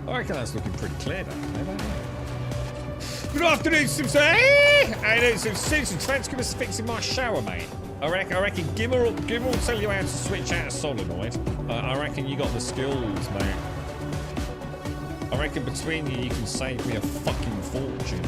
I reckon that's looking pretty clear down there, don't you? Good afternoon, Simpson. Hey! I know some Simpson. Thanks for fixing my shower, mate. I reckon Gimmer will tell you how to switch out a solenoid. I reckon you got the skills, mate. I reckon between you can save me a fucking fortune.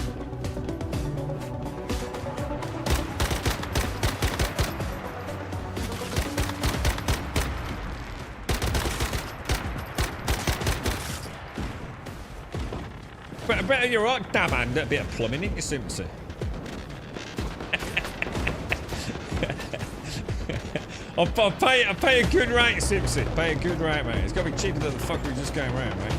Better you're right, damn hand, a bit of plumbing, ain't you, Simpson? I'll pay a good rate, Simpson. Pay a good rate, mate. It's got to be cheaper than the fuck we're just going around, mate.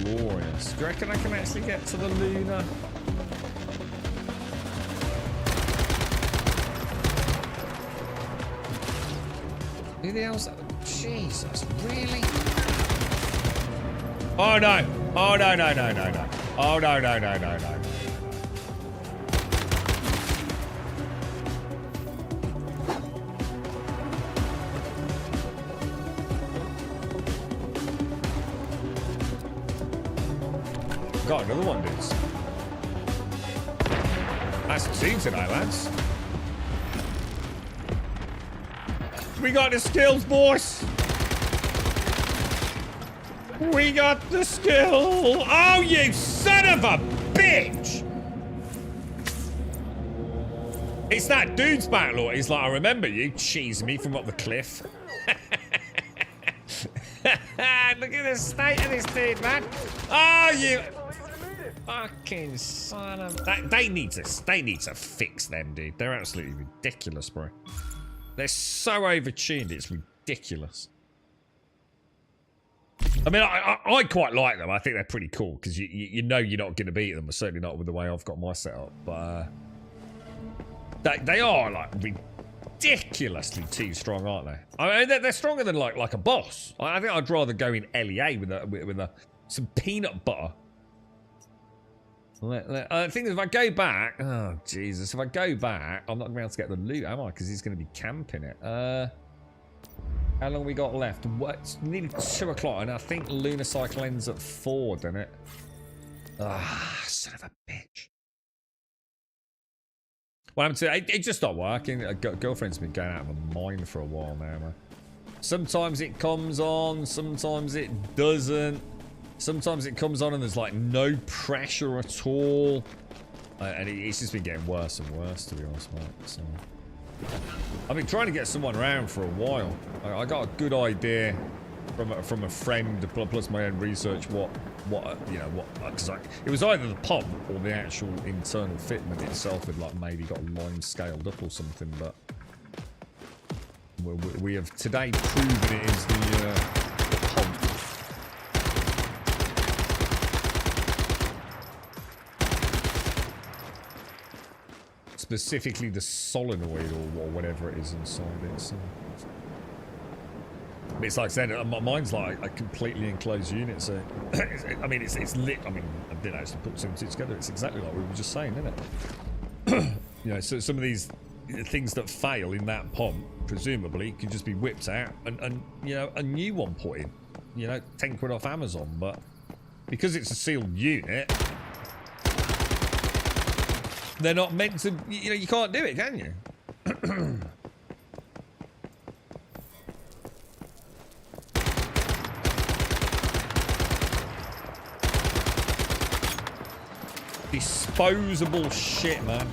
glorious. Do you reckon I can actually get to the Luna? Who the hell's that? Jesus, really? Oh no! Oh no, no, no, no, no. Oh no, no, no, no, no. Got another one, dudes. That's two tonight, lads. We got the skills, boys. We got the skill. Oh, you son of a bitch! It's that dude's back, Lord. He's like, I remember you cheesing me from up the cliff. Look at the state of this dude, man. Oh, you fucking son of... They need to fix them, dude. They're absolutely ridiculous, bro. They're so overtuned, it's ridiculous. I mean, I quite like them. I think they're pretty cool because you know you're not going to beat them. Certainly not with the way I've got my setup. But they are like ridiculously too strong, aren't they? I mean, they're stronger than like a boss. I think I'd rather go in LEA with some peanut butter. I think if I go back, oh Jesus, if I go back, I'm not going to be able to get the loot, am I? Because he's going to be camping it. How long we got left? What? It's nearly 2 o'clock, and I think lunar cycle ends at 4, doesn't it? Ah, son of a bitch. What happened to it? It just stopped working. A girlfriend's been going out of her mind for a while now, man. Sometimes it comes on, sometimes it doesn't. Sometimes it comes on and there's like no pressure at all. And it's just been getting worse and worse, to be honest, mate. So I've been trying to get someone around for a while. I got a good idea from a friend, plus my own research, what because it was either the pump or the actual internal fitment itself had like maybe got line scaled up or something, but we have today proven it is the pump. Specifically the solenoid or whatever it is inside it. So. But it's like I said, mine's like a completely enclosed unit, so I mean it's lit. I mean, I did actually put 2 and 2 together. It's exactly like we were just saying, isn't it? You know, so some of these things that fail in that pump presumably can just be whipped out and you know, a new one put in. You know, 10 quid off Amazon, but because it's a sealed unit, they're not meant to, you know, you can't do it, can you? Disposable shit, man.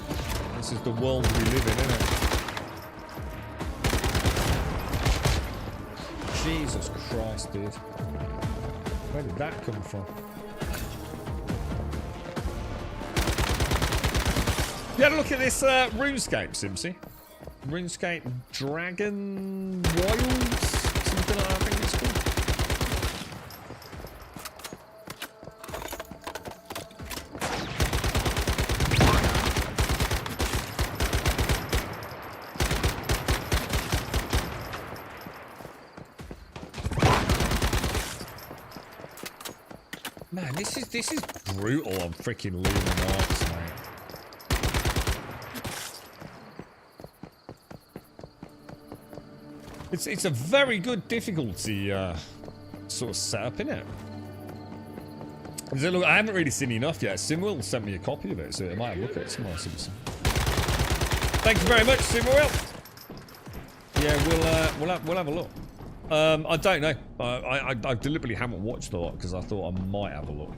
This is the world we live in, isn't it? Jesus Christ, dude. Where did that come from? You had a look at this RuneScape, Simpsy. RuneScape Dragon Wilds? Something like that, I think it's called. Man, this is brutal on freaking Lunar Arts, mate. It's a very good difficulty sort of setup, innit? Look, I haven't really seen enough yet. Simwell sent me a copy of it, so I might have a look at it tomorrow. Thank you very much, Simwell. Yeah, we'll have a look. I don't know. I deliberately haven't watched a lot because I thought I might have a look.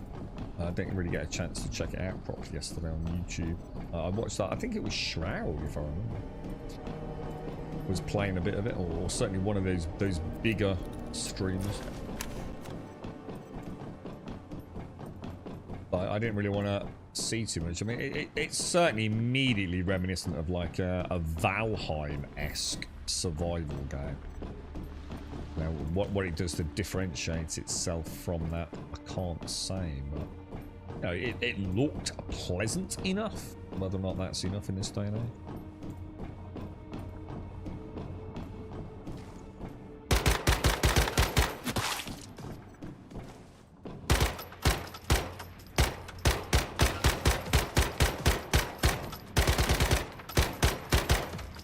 I didn't really get a chance to check it out properly yesterday on YouTube. I watched that. I think it was Shroud, if I remember. Was playing a bit of it, or certainly one of those bigger streamers. But I didn't really want to see too much. I mean, it's certainly immediately reminiscent of like a Valheim-esque survival game. Now, what it does to differentiate itself from that, I can't say, but you know, it looked pleasant enough. Whether or not that's enough in this day and age.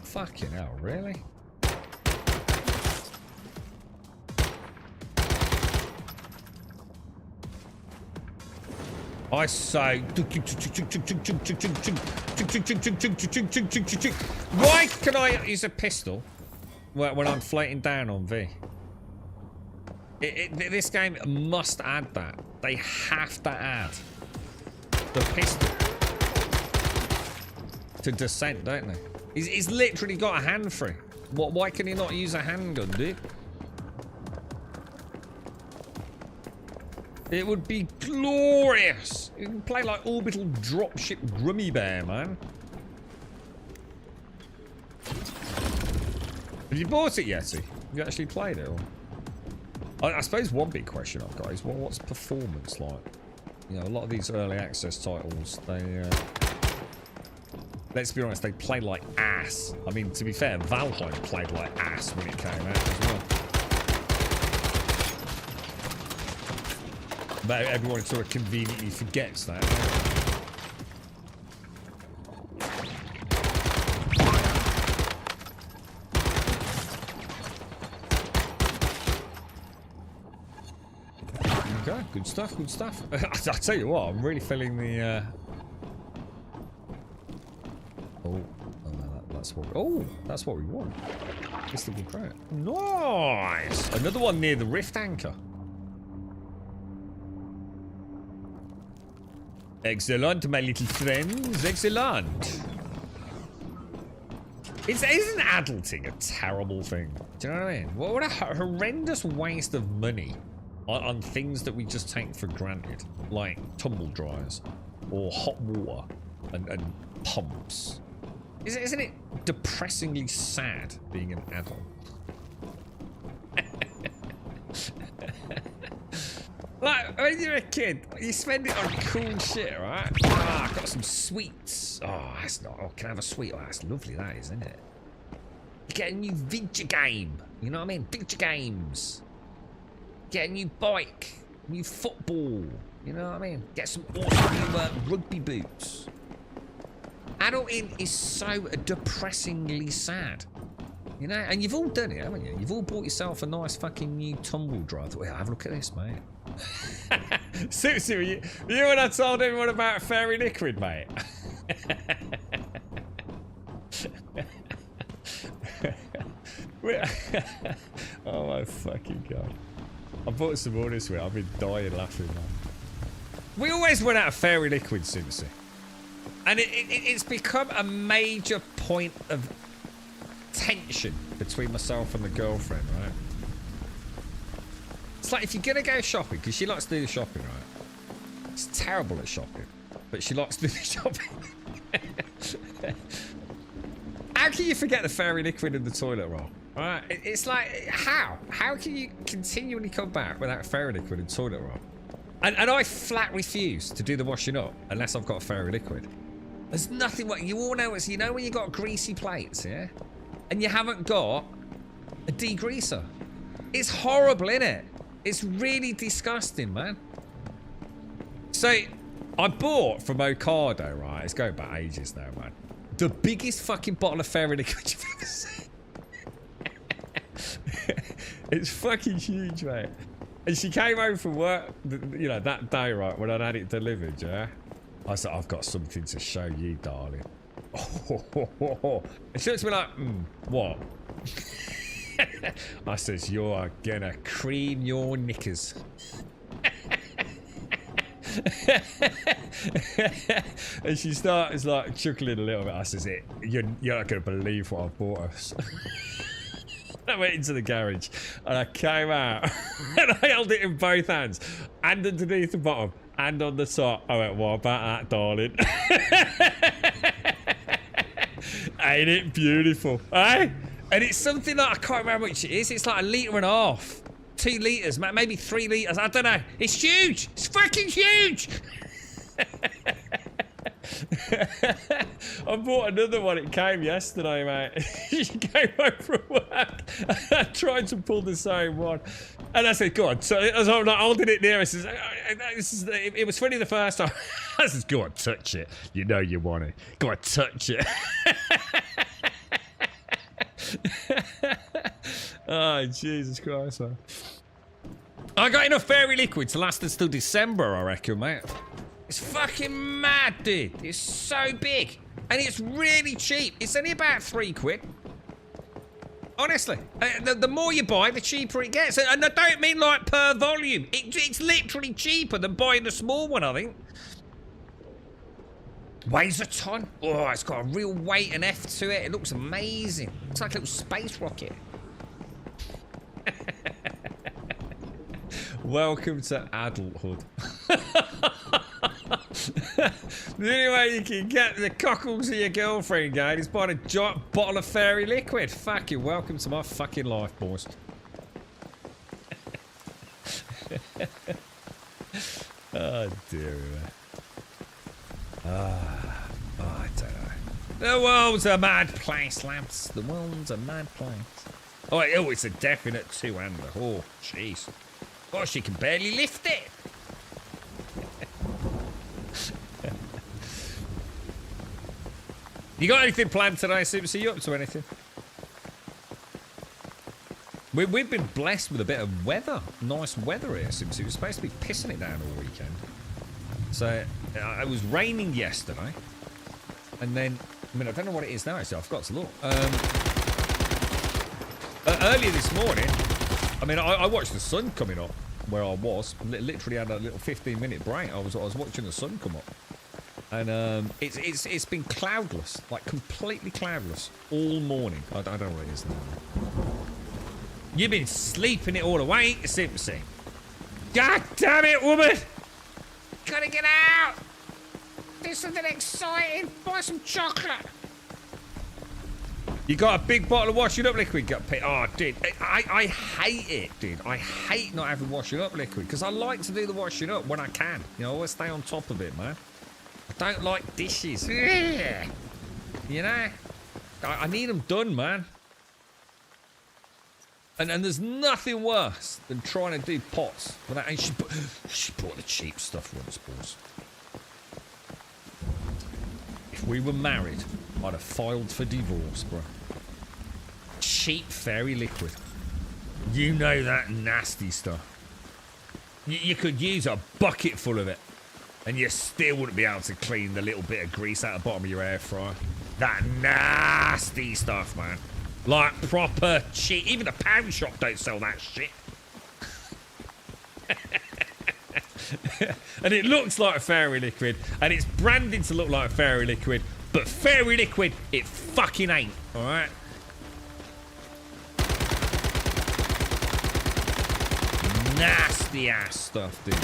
Fucking hell, really? I say, why can I use a pistol when I'm floating down on V? This game must add that. They have to add the pistol to descent, don't they? He's literally got a hand free. Why can he not use a handgun, dude? It would be glorious. You can play like orbital dropship Grummy Bear, man. Have you bought it yet? Have you actually played it? Or? I suppose one big question I've got is, well, what's performance like? You know, a lot of these early access titles, they... let's be honest, they play like ass. I mean, to be fair, Valheim played like ass when it came out as well. But everyone sort of conveniently forgets that. Okay, good stuff, good stuff. I'll tell you what, I'm really feeling the... that's what we want. This little crate. Nice! Another one near the rift anchor. Excellent, my little friends. Excellent. Isn't adulting a terrible thing? Do you know what I mean? What a horrendous waste of money on things that we just take for granted. Like tumble dryers or hot water and pumps. Isn't it depressingly sad being an adult? Like, when you're a kid, you spend it on cool shit, right? Ah, got some sweets. Oh, that's not... Oh, can I have a sweet? Oh, that's lovely, that is, isn't it? You get a new video game. You know what I mean? Video games. Get a new bike. New football. You know what I mean? Get some awesome new rugby boots. Adulting is so depressingly sad. You know? And you've all done it, haven't you? You've all bought yourself a nice fucking new tumble dryer. Well, have a look at this, mate. Seriously, you when I told everyone about fairy liquid, mate. Oh my fucking god. I bought some more this week. I've been dying laughing, man. We always run out of fairy liquid, seriously. And it's become a major point of tension between myself and the girlfriend, right? It's like if you're gonna go shopping, because she likes to do the shopping, right? She's terrible at shopping, but she likes to do the shopping. How can you forget the fairy liquid in the toilet roll? Right? It's like, how? How can you continually come back without fairy liquid in toilet roll? And I flat refuse to do the washing up unless I've got fairy liquid. There's nothing what you all know. It's, you know when you got greasy plates, yeah, and you haven't got a degreaser. It's horrible, innit? It's really disgusting, man. So I bought from Ocado, right? It's going back ages now, man. The biggest fucking bottle of fairy liquid you've ever seen. It's fucking huge, mate. And she came home from work, you know, that day, right, when I'd had it delivered, yeah? I said, I've got something to show you, darling. And she looked at me like, what? I says, you're gonna cream your knickers. And she starts like chuckling a little bit. I says, you're not gonna believe what I bought us. I went into the garage and I came out and I held it in both hands, and underneath the bottom and on the top. I went, what about that, darling? Ain't it beautiful? Eh? And it's something that I can't remember which it is. It's like 1.5 litres. 2 litres, maybe 3 litres. I don't know. It's huge. It's fucking huge. I bought another one. It came yesterday, mate. She came home from work. I tried to pull the same one. And I said, go on. So I was like holding it near. I says, it was funny the first time. I says, go on, touch it. You know you want it. Go on, touch it. Oh, Jesus Christ, man. I got enough fairy liquid to last us till December, I reckon, mate. It's fucking mad, dude. It's so big. And it's really cheap. It's only about £3. Honestly. The more you buy, the cheaper it gets. And I don't mean like per volume. It's literally cheaper than buying the small one, I think. Weighs a ton. Oh, it's got a real weight and heft to it. It looks amazing. It's like a little space rocket. Welcome to adulthood. The only way you can get the cockles of your girlfriend going is buying a giant bottle of fairy liquid. Fuck you. Welcome to my fucking life, boys. Oh, dear me. I don't know. The world's a mad place, lads. The world's a mad place. Oh, it's a definite 2-hander. Oh, jeez. Oh, she can barely lift it. You got anything planned today, Super? So you up to anything? We've been blessed with a bit of weather. Nice weather here, Super. It was supposed to be pissing it down all weekend. So, it was raining yesterday. And then, I mean, I don't know what it is now, actually. I forgot to look. Earlier this morning, I mean, I watched the sun coming up where I was. Literally had a little 15-minute break. I was watching the sun come up. And it's been cloudless, like completely cloudless all morning. I don't know what it is now. You've been sleeping it all away, ain't you, Simpsy? God damn it, woman! Gotta get out! Do something exciting. Buy some chocolate. You got a big bottle of washing up liquid, got picked. Oh, dude, I hate it, dude. I hate not having washing up liquid because I like to do the washing up when I can. You know, I always stay on top of it, man. I don't like dishes. You know, I need them done, man. And there's nothing worse than trying to do pots without. And she bought the cheap stuff once, boys. If we were married, I'd have filed for divorce, bro. Cheap fairy liquid. You know that nasty stuff. You could use a bucket full of it, and you still wouldn't be able to clean the little bit of grease out the bottom of your air fryer. That nasty stuff, man. Like proper cheap. Even the pound shop don't sell that shit. And it looks like a fairy liquid, and it's branded to look like a fairy liquid, but fairy liquid, it fucking ain't, alright? Nasty ass stuff, dude.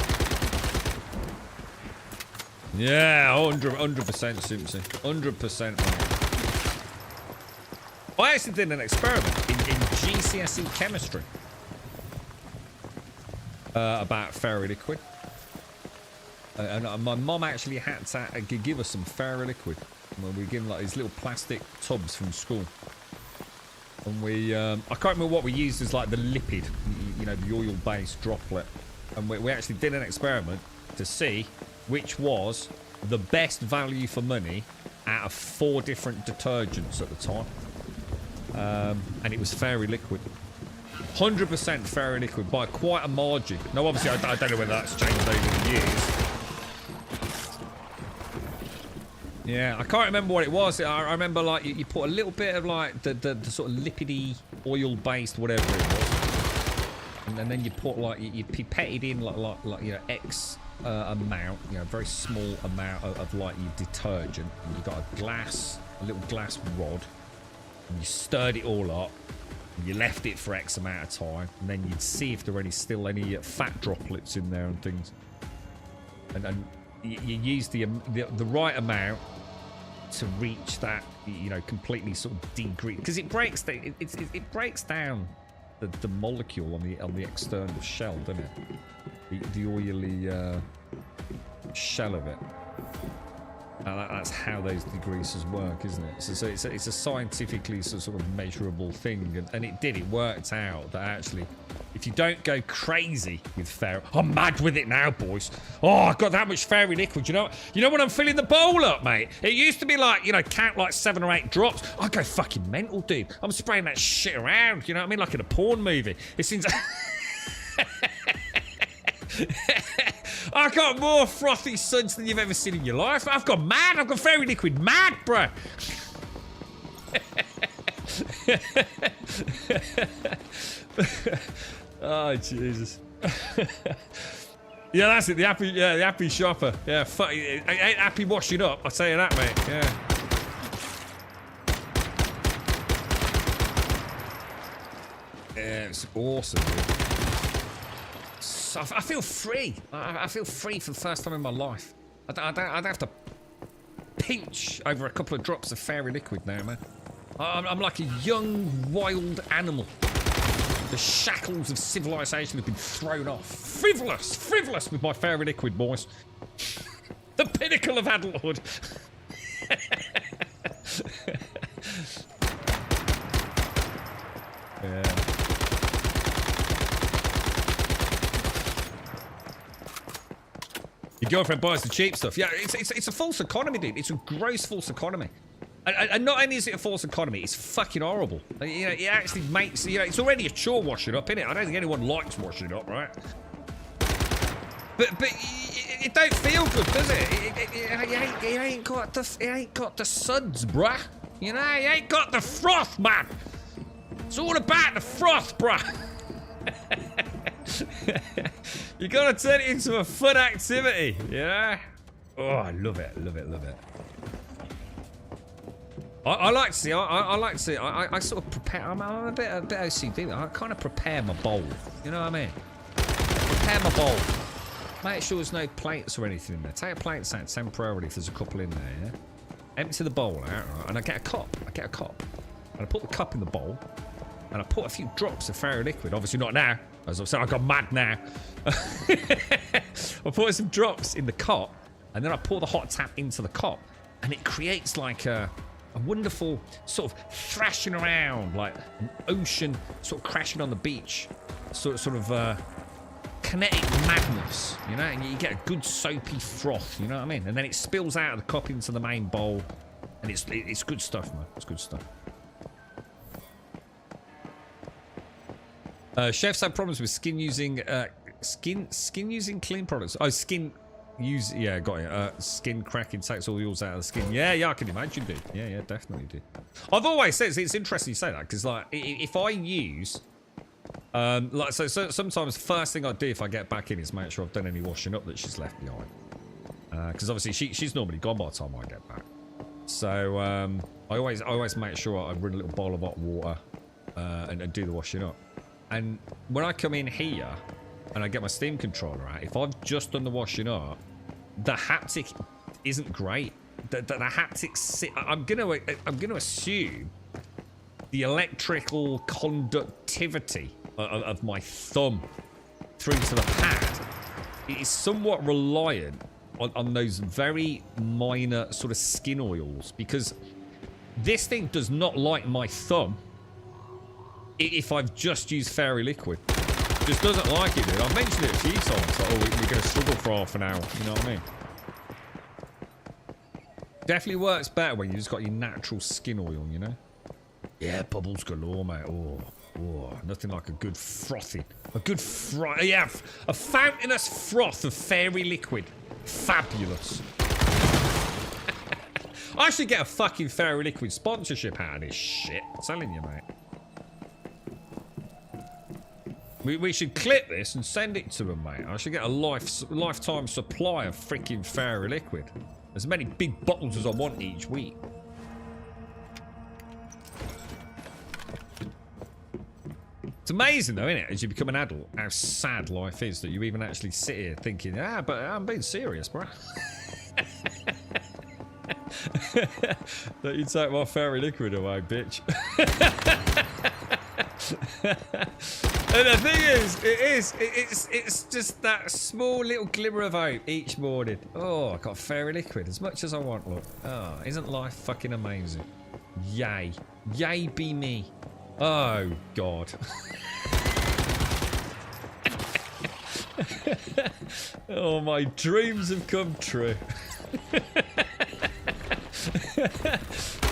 Yeah, 100% Simpson. 100%. I actually did an experiment in GCSE chemistry about fairy liquid. And my mum actually had to give us some fairy liquid. When we given like these little plastic tubs from school. And we, I can't remember what we used as like the lipid, you know, the oil-based droplet. And we actually did an experiment to see which was the best value for money out of 4 different detergents at the time. And it was fairy liquid. 100% fairy liquid by quite a margin. No, obviously, I don't know whether that's changed over the years. Yeah, I can't remember what it was. I remember, like, you put a little bit of, like, the sort of lipidy, oil-based, whatever it was. And then you put, like, you pipetted in, like you know, X amount, you know, very small amount of like, your detergent. And you got a little glass rod. And you stirred it all up, and you left it for X amount of time, and then you'd see if there were still any fat droplets in there and things. And you use the right amount to reach that you know, completely sort of degrease, because it breaks it breaks down the molecule on the external shell, doesn't it? The oily shell of it. That's how those degreasers work, isn't it? So it's a scientifically sort of measurable thing, and it worked out that actually, if you don't go crazy with fairy, I'm mad with it now, boys. Oh, I've got that much fairy liquid. You know when I'm filling the bowl up, mate. It used to be like, you know, count like 7 or 8 drops. I go fucking mental, dude. I'm spraying that shit around. You know what I mean? Like in a porn movie. It seems. I've got more frothy suds than you've ever seen in your life. I've gone mad. I've got fairy liquid mad, bro. Oh, Jesus. Yeah, that's it. The happy shopper. Yeah, fuck. Ain't happy washing up. I'll tell you that, mate. Yeah. Yeah, it's awesome, dude. I feel free. I feel free for the first time in my life. I don't have to pinch over a couple of drops of fairy liquid now, man. I'm like a young, wild animal. The shackles of civilization have been thrown off. Frivolous with my fairy liquid, boys. The pinnacle of adulthood. Yeah. Your girlfriend buys the cheap stuff. Yeah, it's a false economy, dude. It's a gross false economy. And not only is it a false economy, it's fucking horrible. You know, it actually makes, you know, it's already a chore washing up, innit? I don't think anyone likes washing up, right? But it don't feel good, does it? It ain't got the suds, bruh. You know, it ain't got the froth, man. It's all about the froth, bruh. You gotta turn it into a fun activity, yeah? Oh, I love it. I like to see. I like to see. I sort of prepare. I'm a bit OCD. I kind of prepare my bowl. You know what I mean? Prepare my bowl. Make sure there's no plates or anything in there. Take a plate out temporarily if there's a couple in there. Yeah? Empty the bowl out, right? And I get a cup. And I put the cup in the bowl. And I put a few drops of fairy liquid. Obviously not now. As I've said, I got mad now. I put some drops in the cup, and then I pour the hot tap into the cup, and it creates like a wonderful sort of thrashing around, like an ocean sort of crashing on the beach, sort of kinetic madness, you know. And you get a good soapy froth, you know what I mean? And then it spills out of the cup into the main bowl, and it's good stuff, man. It's good stuff. Chefs have problems with skin using using clean products. Oh, yeah, got it. Skin cracking takes all the oils out of the skin. Yeah, I can imagine, dude. Yeah, definitely, dude. I've always said it's interesting you say that, because like if I use like so sometimes the first thing I do if I get back in is make sure I've done any washing up that she's left behind, because obviously she's normally gone by the time I get back. So I always make sure I run a little bowl of hot water and do the washing up. And when I come in here and I get my Steam controller out, if I've just done the washing up, the haptic isn't great. The haptics, I'm gonna assume the electrical conductivity of my thumb through to the pad is somewhat reliant on those very minor sort of skin oils, because this thing does not like my thumb. If I've just used fairy liquid, just doesn't like it, dude. I've mentioned it a few times. Like, oh, we're going to struggle for half an hour. You know what I mean? Definitely works better when you just got your natural skin oil, you know? Yeah, bubbles galore, mate. Oh, nothing like a good frothy. Yeah, a fountainous froth of fairy liquid. Fabulous. I should get a fucking fairy liquid sponsorship out of this shit. I'm telling you, mate. We should clip this and send it to them, mate. I should get a lifetime supply of freaking fairy liquid. As many big bottles as I want each week. It's amazing, though, isn't it? As you become an adult, how sad life is that you even actually sit here thinking, but I'm being serious, bro. Don't you take my fairy liquid away, bitch. And the thing is, it's just that small little glimmer of hope each morning. Oh, I got fairy liquid as much as I want, look. Oh, isn't life fucking amazing? Yay. Yay be me. Oh, God. Oh, my dreams have come true.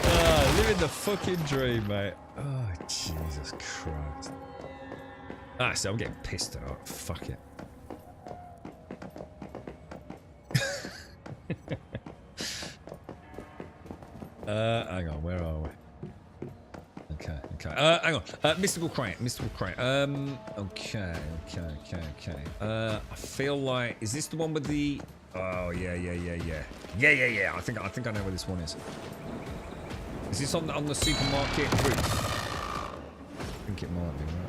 Oh, living the fucking dream, mate. Oh, Jesus Christ. Ah, so I'm getting pissed at it. Fuck it. Hang on, where are we? Okay. Hang on. Mystical crate. Okay. I feel like, is this the one with the? Oh yeah. I think I know where this one is. Is this on the supermarket roof? I think it might be, right?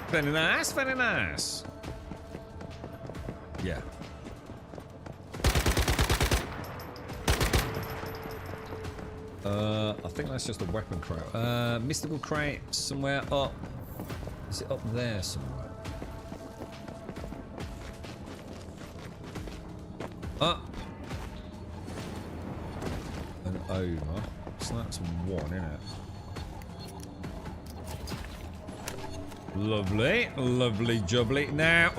Very nice. Yeah. I think that's just a weapon crate. Mystical crate somewhere up. Is it up there somewhere? Up and over. So that's one, isn't it? Lovely jubbly. Now,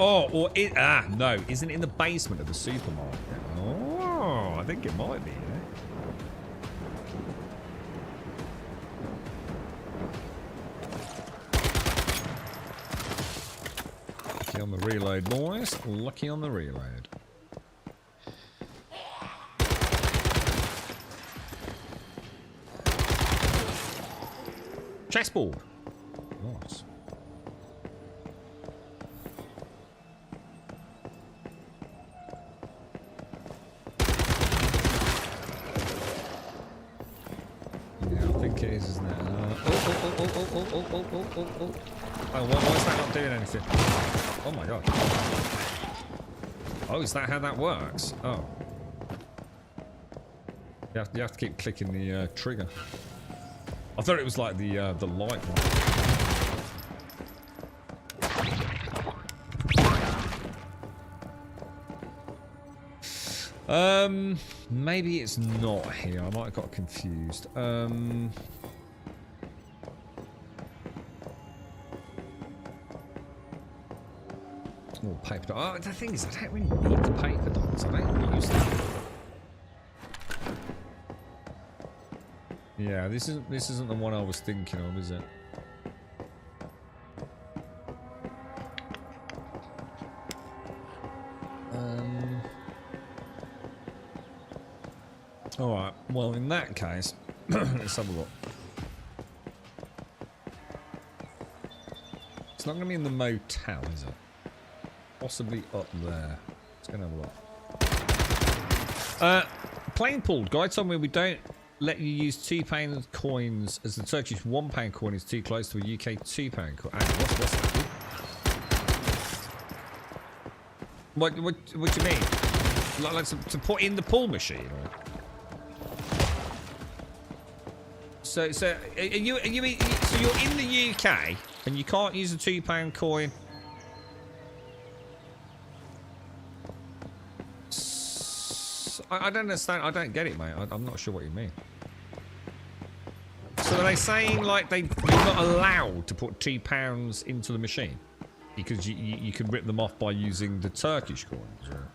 no, isn't it in the basement of the supermarket? Oh, I think it might be. Lucky on the reload, boys. Lucky on the reload. Chessboard. Nice. Yeah, I think it is, isn't it? Oh, why is that not doing anything? Oh my god. Oh, is that how that works? Oh. You have to keep clicking the trigger. I thought it was like the light one. Maybe it's not here. I might have got confused. Oh, paper dots. Oh, the thing is, I don't really need the paper dots. I don't use them. Yeah, this isn't the one I was thinking of, is it? All right. Well, in that case, let's have a look. It's not going to be in the motel, is it? Possibly up there. Let's go and have a look. Plain pulled guide told me we don't let you use £2 coins as the Turkish £1 coin is too close to a UK £2 coin. What's that? What do you mean? Like to put in the pull machine? Or? So you're in the UK and you can't use a £2 coin. I don't understand. I don't get it, mate. I'm not sure what you mean. So are they saying like you're not allowed to put £2 into the machine because you can rip them off by using the Turkish coins? Or?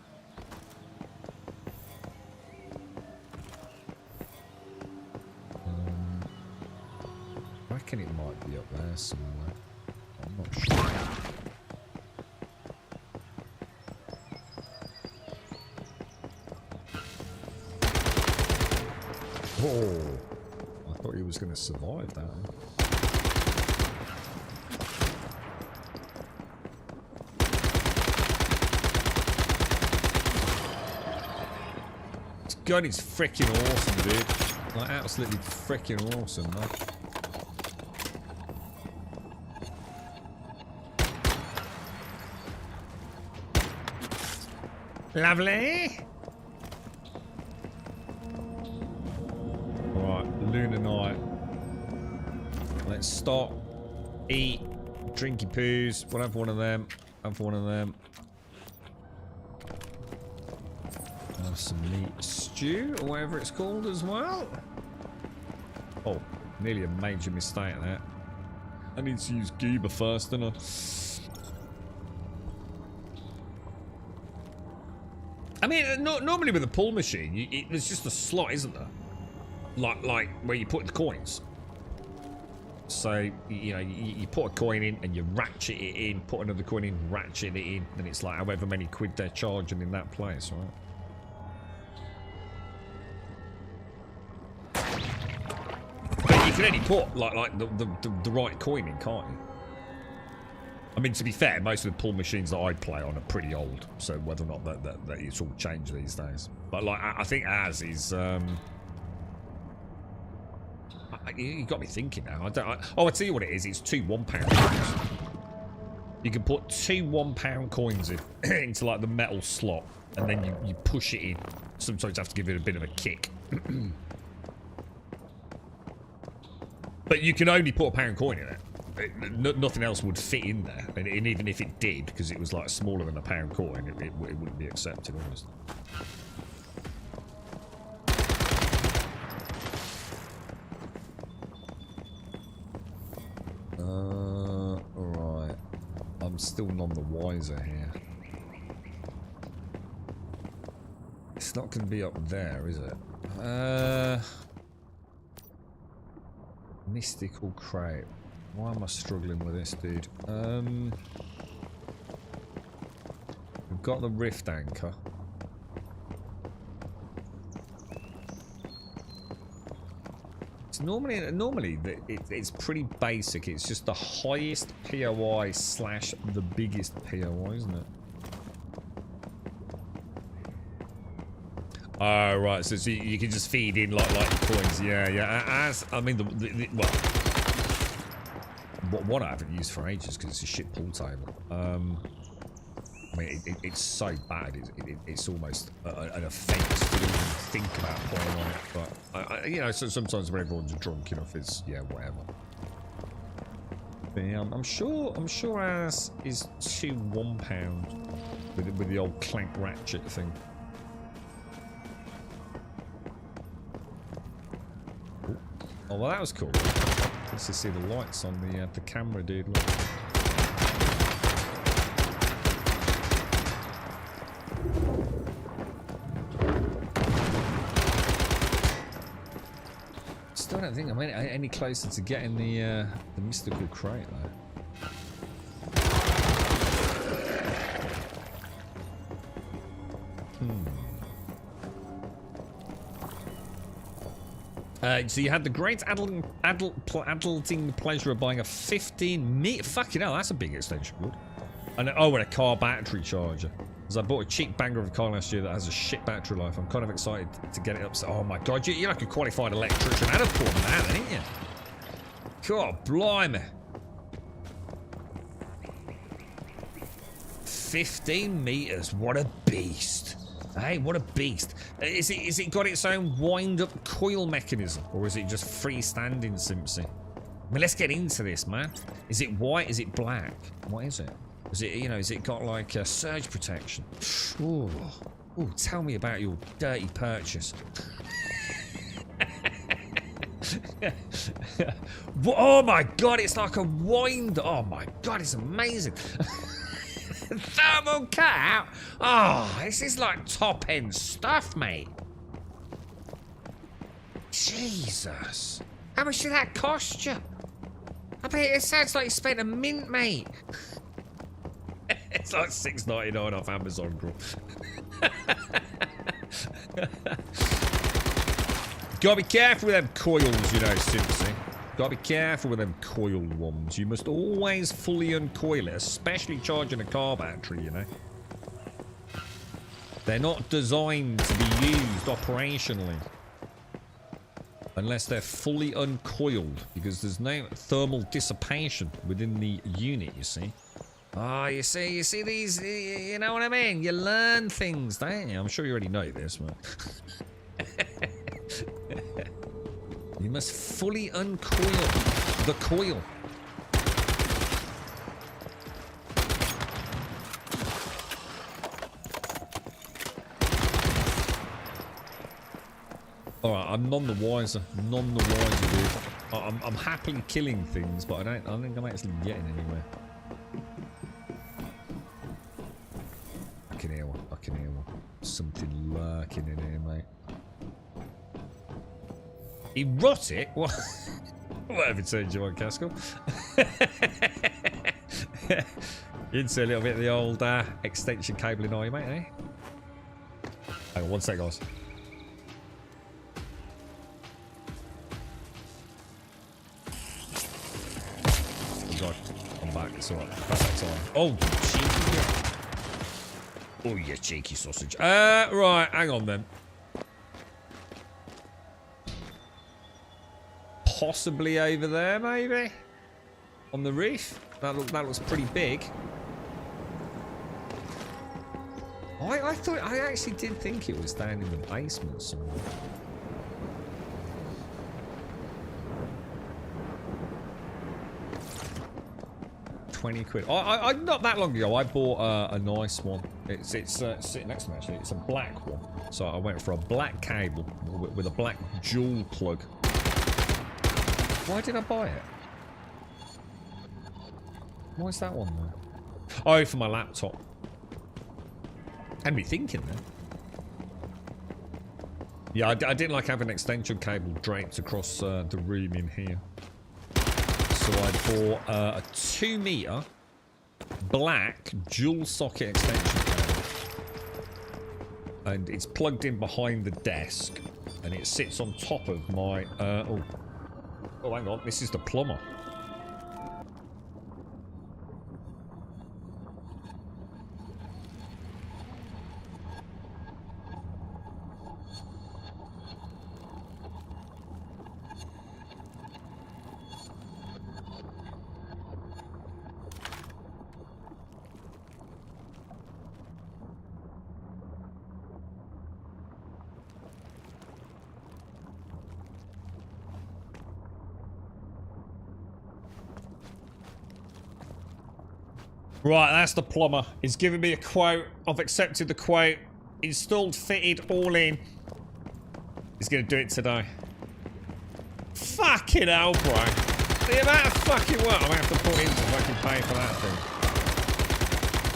I reckon it might be up there somewhere. I'm not sure. Oh, I thought he was going to survive that. This gun is freaking awesome, dude. Like, absolutely freaking awesome, man. Lovely. Alright, Lunar Night. Let's stop. Eat. Drinky poos. We'll have one of them. Have one of them. Have some meat stew, or whatever it's called as well. Oh, nearly a major mistake there. I need to use Goober first, don't I? I mean, normally with a pull machine, there's just a slot, isn't there? Like where you put the coins. So, you know, you put a coin in and you ratchet it in, put another coin in, ratchet it in, and it's like however many quid they're charging in that place, right? But you can only put like the right coin in, can't you? I mean, to be fair, most of the pull machines that I play on are pretty old, so whether or not that it's all changed these days. But like, I think ours is. You got me thinking now. I tell you what it is. It's 2 £1 coins. You can put 2 £1 coins in into like the metal slot, and then you push it in. Sometimes you have to give it a bit of a kick. But you can only put a £1 coin in it. Nothing else would fit in there, and even if it did, because it was like smaller than a £1 coin, it wouldn't be accepted, honestly. Alright. I'm still none the wiser here. It's not going to be up there, is it? Mystical crate. Why am I struggling with this, dude? We've got the rift anchor. It's normally it's pretty basic. It's just the highest POI slash the biggest POI, isn't it? Oh, right. So you can just feed in like coins. Yeah. As I mean, well, what I haven't used for ages because it's a shit pool table. I mean, it's so bad. It's almost an offence to even think about playing on it. But you know, so sometimes when everyone's drunk enough, it's whatever. But yeah, I'm sure ours is 2 £1 with the old clank ratchet thing. Ooh. Oh well, that was cool. Let's just see the lights on the camera, dude. Look. Still don't think I'm any closer to getting the mystical crate though. So you had the great adulting pleasure of buying a 15-meter. Fucking hell, that's a big extension cord. And a car battery charger. Because I bought a cheap banger of a car last year that has a shit battery life. I'm kind of excited to get it up. So, oh my god, you're like a qualified electrician and a poor man, ain't you? God, blimey. 15 meters, what a beast. Hey, what a beast. Is it got its own wind-up coil mechanism? Or is it just freestanding, Simpsy? I mean, let's get into this, man. Is it white? Is it black? What is it? Is it, you know, is it got like surge protection? Ooh, tell me about your dirty purchase. Oh my god, it's like a wind. Oh my god, it's amazing. Thermal cutout? Oh, this is like top-end stuff, mate. Jesus. How much did that cost you? I bet it sounds like you spent a mint, mate. It's like $6.99 off Amazon, bro. Gotta be careful with them coils, you know, Simpsy. Gotta be careful with them coiled ones. You must always fully uncoil it, especially charging a car battery, you know. They're not designed to be used operationally. Unless they're fully uncoiled, because there's no thermal dissipation within the unit, you see. Oh, you see these, you know what I mean? You learn things, don't you? I'm sure you already know this, but... You must fully uncoil the coil. Alright, I'm none the wiser. None the wiser, dude. I'm happily killing things, but I don't think I'm actually getting anywhere. I can hear one. I can hear one. Something lurking in here, mate. Erotic? What? Whatever turns you on, Castle. Into a little bit of the old extension cabling, are you, mate, eh? Hang on, one sec, guys. Oh, God. I'm back. It's alright. That's that time. Oh, cheeky. Oh, you cheeky sausage. Right. Hang on, then. Possibly over there, maybe? On the reef? That looks pretty big. I actually did think it was down in the basement somewhere. £20. I not that long ago I bought a nice one. It's sitting next to me actually. It's a black one. So I went for a black cable with a black jewel plug. Why did I buy it? Why is that one there? Oh, for my laptop. Had me thinking then. Yeah, I didn't like having an extension cable draped across the room in here. So I bought a 2 meter black dual socket extension cable. And it's plugged in behind the desk. And it sits on top of my... oh, hang on. This is the plumber. Right, that's the plumber. He's giving me a quote. I've accepted the quote. Installed, fitted, all in. He's going to do it today. Fucking hell, bro. The amount of fucking work I'm going to have to put into fucking pay for that thing.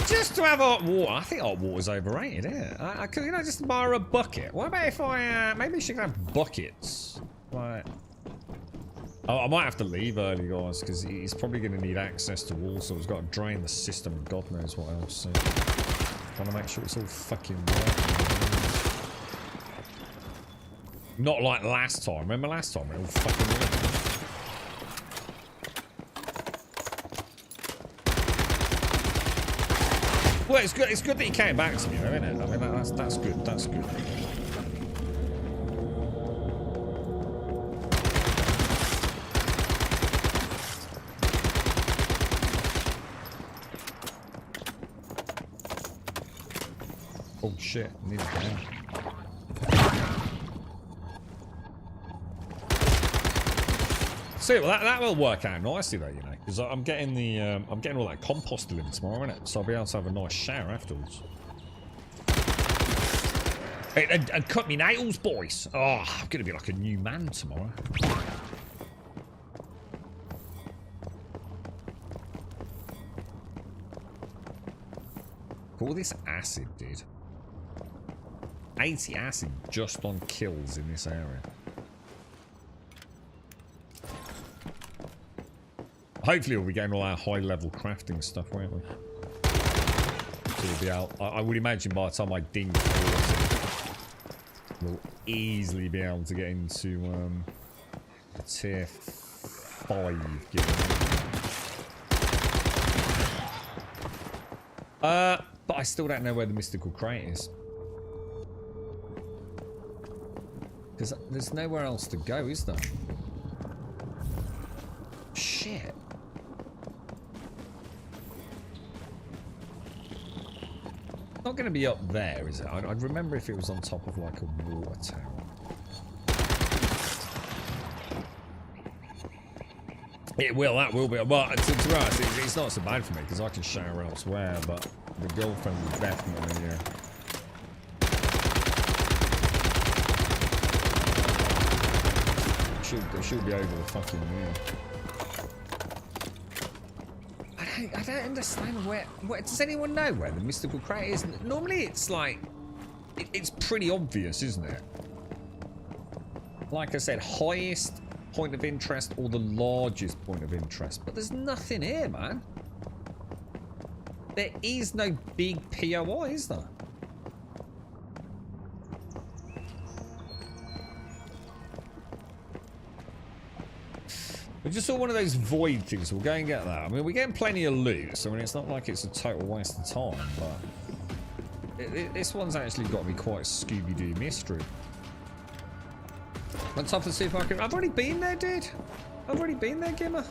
Just to have hot water. I think hot water's overrated, isn't it? I could, you know, just borrow a bucket. What about if I, maybe we should have buckets. Right. I might have to leave early, guys, because he's probably going to need access to walls, so he's got to drain the system and God knows what else. So, trying to make sure it's all fucking working. Not like last time. Remember last time? It all fucking worked. Well, it's good. It's good that he came back to me, though, isn't it? I mean, that's good. That's good. Oh shit, I need a gun. See, well, that will work out nicely though, you know, because I'm getting the I'm getting all that compost delivered tomorrow, innit? So I'll be able to have a nice shower afterwards. And cut me nails, boys. Oh, I'm gonna be like a new man tomorrow. All this acid, dude. 80 acid just on kills in this area. Hopefully we'll be getting all our high level crafting stuff, won't we? So we'll be out. I would imagine by the time I ding 40, we'll easily be able to get into a tier 5 given. But I still don't know where the mystical crate is. Because there's nowhere else to go, is there? Shit. going to be up there, is it? I'd remember if it was on top of like a water tower. It will, that will be. Well, to be honest, it's not so bad for me because I can shower elsewhere, but the girlfriend will definitely, she'll be over the fucking moon. I don't understand where does anyone know where the mystical crate is? Normally it's like, it's pretty obvious, isn't it? Like I said, highest point of interest or the largest point of interest, but there's nothing here, man. There is no big POI, is there? We just saw one of those void things. We'll go and get that. I mean, we're getting plenty of loot, so I mean, it's not like it's a total waste of time, but this one's actually got to be quite a Scooby-Doo mystery. On top of the supermarket. I've already been there, dude. I've already been there, Gimmer.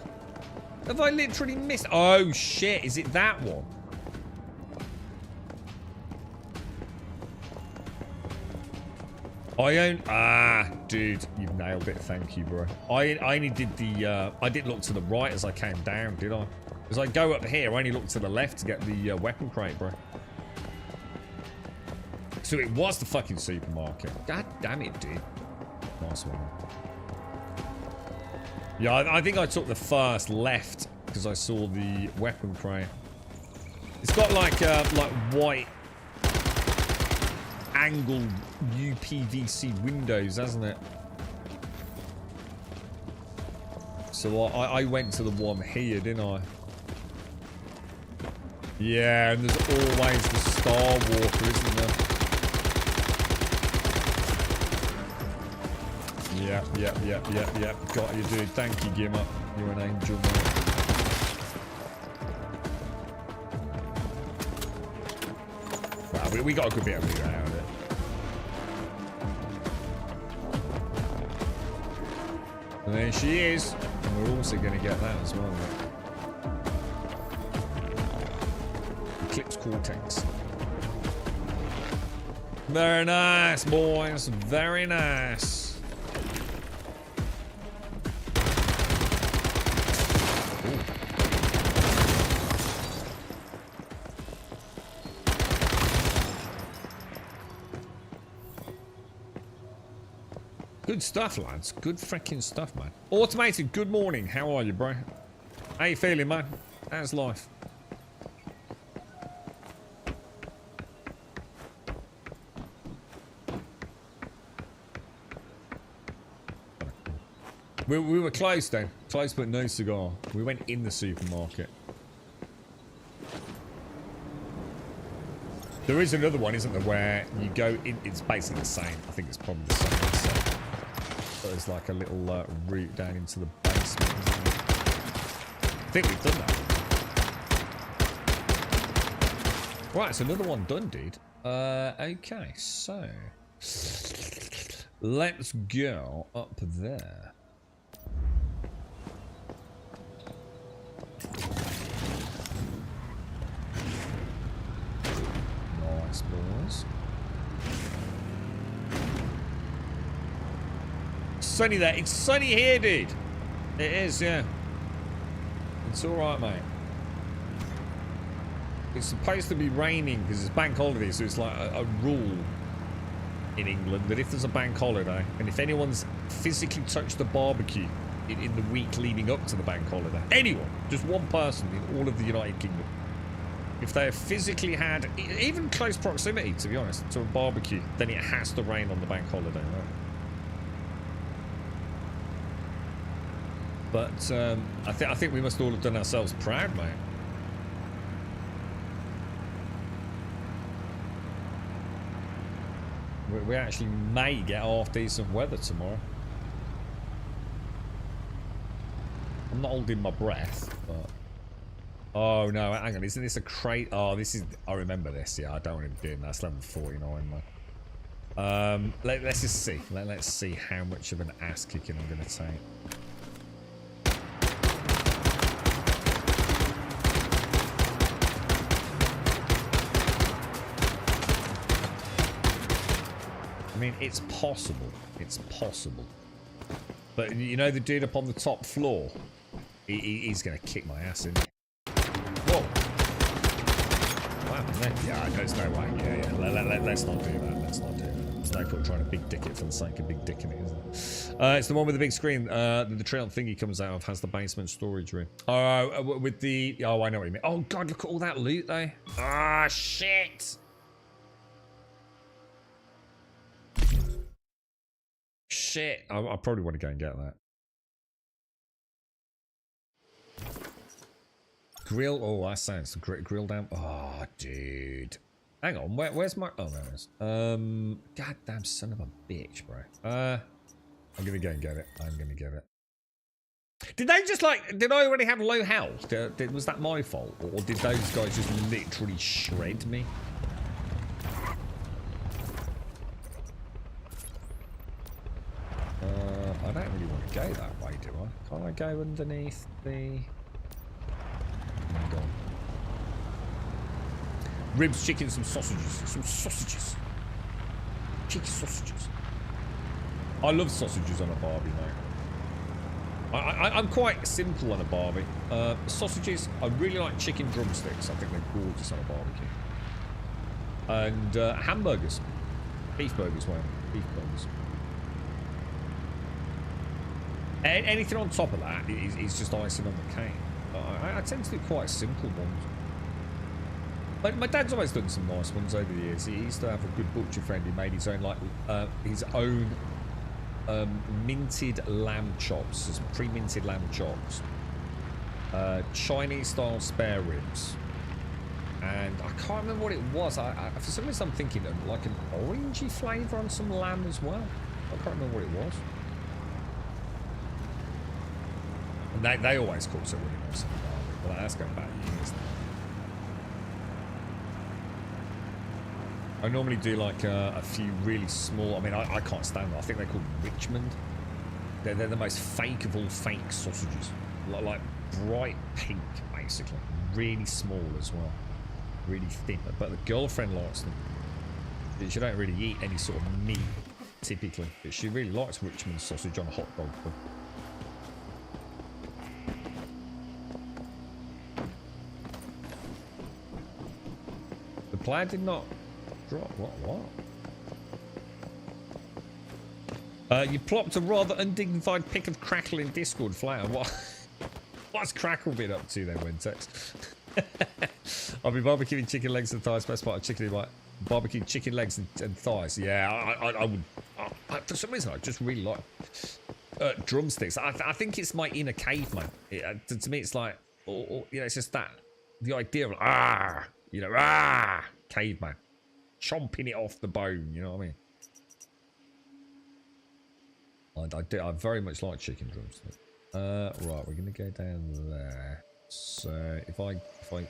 Have I literally missed? Oh, shit. Is it that one? I own... Ah, dude. You've nailed it. Thank you, bro. I only did the... I didn't look to the right as I came down, did I? As I go up here, I only look to the left to get the weapon crate, bro. So it was the fucking supermarket. God damn it, dude. Nice one. Yeah, I think I took the first left because I saw the weapon crate. It's got like white angled UPVC windows, hasn't it? So I went to the one here, didn't I? Yeah, and there's always the Star Walker, isn't there? Yeah. Got you, dude. Thank you, Gimmer. You're an angel, mate. Wow, we got a good bit of loot out of it. And there she is. And we're also going to get that as well, mate. Eclipse Cortex. Very nice, boys. Very nice. Good stuff, lads. Good freaking stuff, man. Automated, good morning. How are you, bro? How you feeling, man? How's life? We were close, then. Close, but no cigar. We went in the supermarket. There is another one, isn't there, where you go in... It's basically the same. I think it's probably the same. But there's like a little route down into the basement. I think we've done that. Right, it's another one done, dude. Okay, so... Let's go up there. Nice, boys. Sunny there. It's sunny here, dude. It is, yeah. It's alright, mate. It's supposed to be raining because it's bank holiday, so it's like a rule in England that if there's a bank holiday, and if anyone's physically touched a barbecue in the week leading up to the bank holiday, anyone, just one person in all of the United Kingdom, if they have physically had even close proximity, to be honest, to a barbecue, then it has to rain on the bank holiday, right? But I think we must all have done ourselves proud, mate. We actually may get half decent weather tomorrow. I'm not holding my breath, but... Oh no, hang on, isn't this a crate? Oh, this is... I remember this, yeah, I don't want to be doing that. That's level 49, man. Let's just see. Let's see how much of an ass kicking I'm going to take. mean, it's possible. It's possible. But you know the dude up on the top floor? He's going to kick my ass in. Whoa. What happened there? Yeah, there's no way. Yeah. Let's not do that. Let's not do that. There's no point trying to big dick it for the sake of big dicking it, isn't it? It's the one with the big screen. The trail thingy comes out of has the basement storage room. With the... Oh, I know what you mean. Oh, God, look at all that loot, though. Ah, shit. Shit. I probably want to go and get that. Grill. Oh, that sounds grill down. Oh, dude. Hang on. Where's my... Oh, there it is. Goddamn son of a bitch, bro. I'm going to go and get it. I'm going to get it. Did they just like... Did I already have low health? Was that my fault? Or did those guys just literally shred me? I don't really want to go that way, do I? Can't I go underneath the... Oh, God. Ribs, chicken, some sausages. Some sausages. Cheeky sausages. I love sausages on a barbie, mate. I'm quite simple on a barbie. Sausages, I really like chicken drumsticks. I think they're gorgeous on a barbecue. And hamburgers. Beef burgers, well. Beef burgers. Anything on top of that is just icing on the cake. I tend to do quite simple ones. But my dad's always done some nice ones over the years. He used to have a good butcher friend. He made his own, like, his own minted lamb chops, pre-minted lamb chops, Chinese-style spare ribs, and I can't remember what it was. For some reason, I'm thinking of like an orangey flavour on some lamb as well. I can't remember what it was. And they always cook so really nice. Well, that's going back years now. I normally do like a few really small. I mean, I can't stand them. I think they're called Richmond. They're the most fake of all fake sausages. Like bright pink, basically. Really small as well. Really thin. But the girlfriend likes them. She don't really eat any sort of meat, typically. But she really likes Richmond sausage on a hot dog. The player did not drop. What? You plopped a rather undignified pic of Crackle in Discord, Flatter. What's Crackle been up to then, Wintex? I'll be barbecuing chicken legs and thighs. Best part of chicken, like barbecue chicken legs and thighs. Yeah, I would. For some reason, I just really like drumsticks. I think it's my inner caveman. To me, it's like, it's just that the idea of caveman. Chomping it off the bone, you know what I mean? I very much like chicken drumsticks. Right, we're gonna go down there. So if I go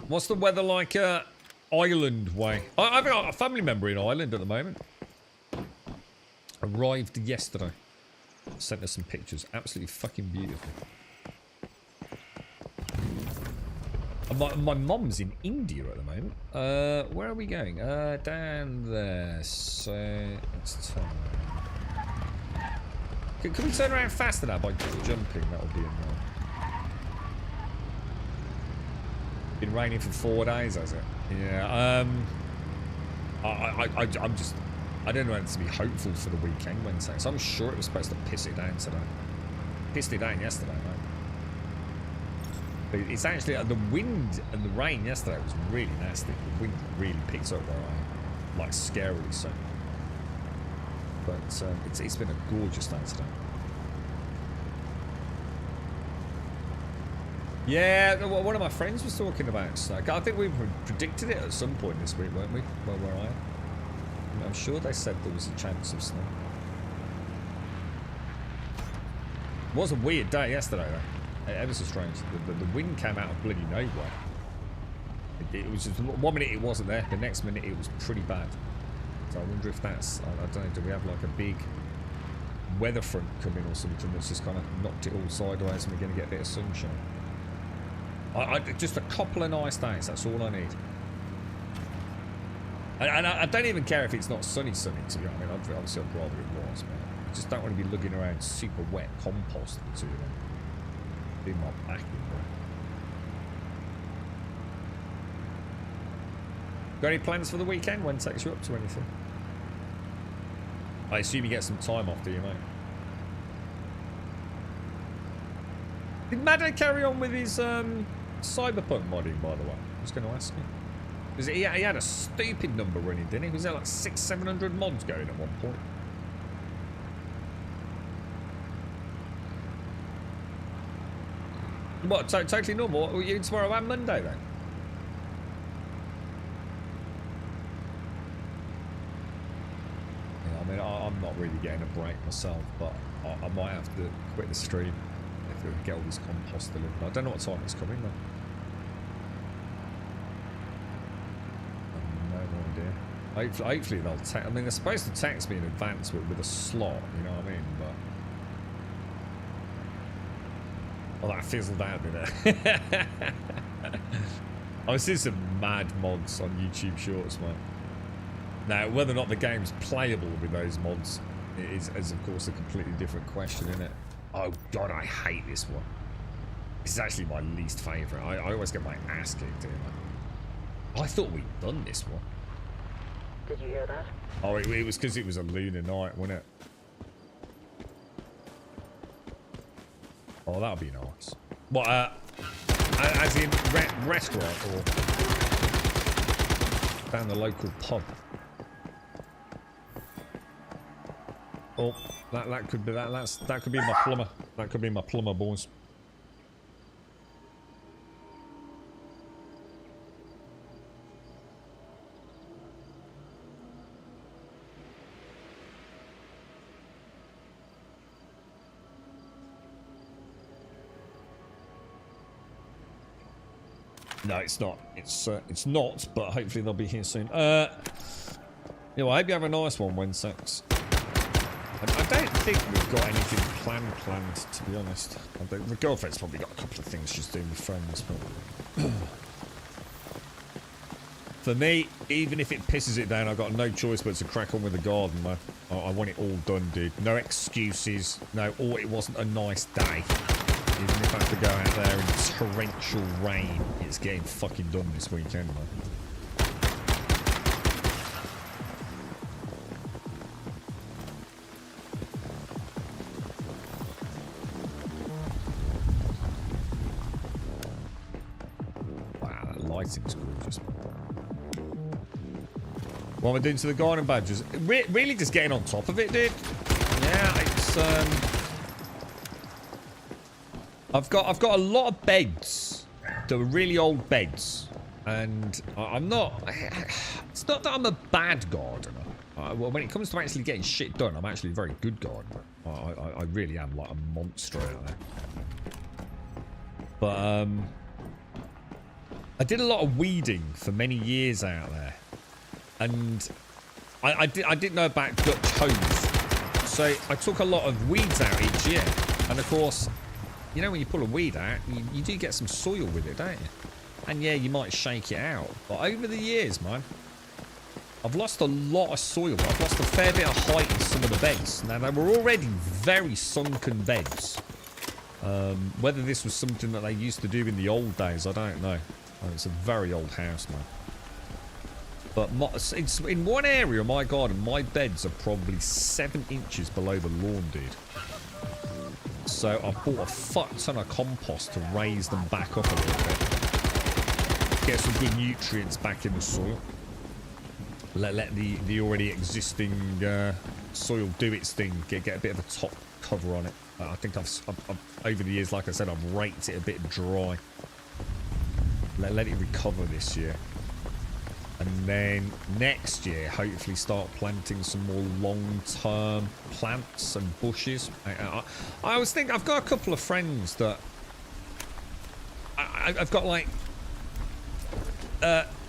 what's the weather like Ireland way? I've got a family member in Ireland at the moment. Arrived yesterday. Sent us some pictures. Absolutely fucking beautiful. My mom's in India at the moment. Where are we going? Down there. So let's turn around. Can we turn around faster now by jumping? That would be annoying. Been raining for 4 days, has it? Yeah. I'm just. I don't know whether to be hopeful for the weekend Wednesday. So I'm sure it was supposed to piss it down today. Pissed it down yesterday, mate. But it's actually the wind and the rain yesterday was really nasty. The wind really picked up where I am, like scarily so. But it's been a gorgeous day today. Yeah, one of my friends was talking about snow. I think we predicted it at some point this week, weren't we? Where I am. I'm sure they said there was a chance of snow. It was a weird day yesterday, though. Ever so strange. The wind came out of bloody nowhere. It was just 1 minute it wasn't there, the next minute it was pretty bad. So I wonder if that's, I don't know, do we have like a big weather front coming or something that's just kind of knocked it all sideways and we're going to get a bit of sunshine? Just a couple of nice days. That's all I need. And I don't even care if it's not sunny, to be honest. I mean, obviously I'd rather it was, but I just don't want to be looking around super wet composting too long. Be my back in, bro. Got any plans for the weekend? When takes you up to anything? I assume you get some time off, do you, mate? Did Maddo carry on with his cyberpunk modding, by the way? I was going to ask you. Because he had a stupid number running, didn't he? Was there like 600-700 mods going at one point? What, totally normal? What, were you tomorrow and Monday then? Yeah, I mean, I'm not really getting a break myself, but I might have to quit the stream if we get all this compost delivered. I don't know what time it's coming though. No idea. Hopefully they'll text. I mean, they're supposed to text me in advance with a slot, you know what I mean? But well, that fizzled out, didn't it? I was seeing some mad mods on YouTube Shorts, man. Now, whether or not the game's playable with those mods is of course, a completely different question, isn't it? Oh, God, I hate this one. This is actually my least favourite. I always get my ass kicked here, man. I thought we'd done this one. Did you hear that? Oh, it was because it was a lunar night, wasn't it? Oh, that would be nice. What, as in restaurant or down the local pub? Oh, that could be that could be my plumber. That could be my plumber, boys. No, it's not. It's not, but hopefully they'll be here soon. Yeah, well, I hope you have a nice one, Wensex. I don't think we've got anything planned, to be honest. My girlfriend's probably got a couple of things she's doing with friends, but for me, even if it pisses it down, I've got no choice but to crack on with the garden, man. I want it all done, dude. No excuses. No, oh, it wasn't a nice day. Even if I have to go out there in torrential rain, it's getting fucking done this weekend, man. Wow, that lighting's gorgeous. What am I doing to the garden badgers? Really just getting on top of it, dude. Yeah, it's I've got a lot of beds that are really old beds, and I'm not. It's not that I'm a bad gardener. Well, when it comes to actually getting shit done, I'm actually a very good gardener. I really am like a monster out there. But I did a lot of weeding for many years out there, and I didn't know about Dutch hose, so I took a lot of weeds out each year, and of course, you know when you pull a weed out, you do get some soil with it, don't you? And yeah, you might shake it out. But over the years, man, I've lost a lot of soil. I've lost a fair bit of height in some of the beds. Now, they were already very sunken beds. Whether this was something that they used to do in the old days, I don't know. It's a very old house, man. But it's in one area of my garden, my beds are probably 7 inches below the lawn, dude. So I bought a fuck ton of compost to raise them back up a little bit. Get some good nutrients back in the soil. Let the already existing soil do its thing. Get a bit of a top cover on it. I think I've over the years, like I said, I've raked it a bit dry. Let it recover this year. And then next year, hopefully start planting some more long-term plants and bushes. I always think I've got a couple of friends that I've got like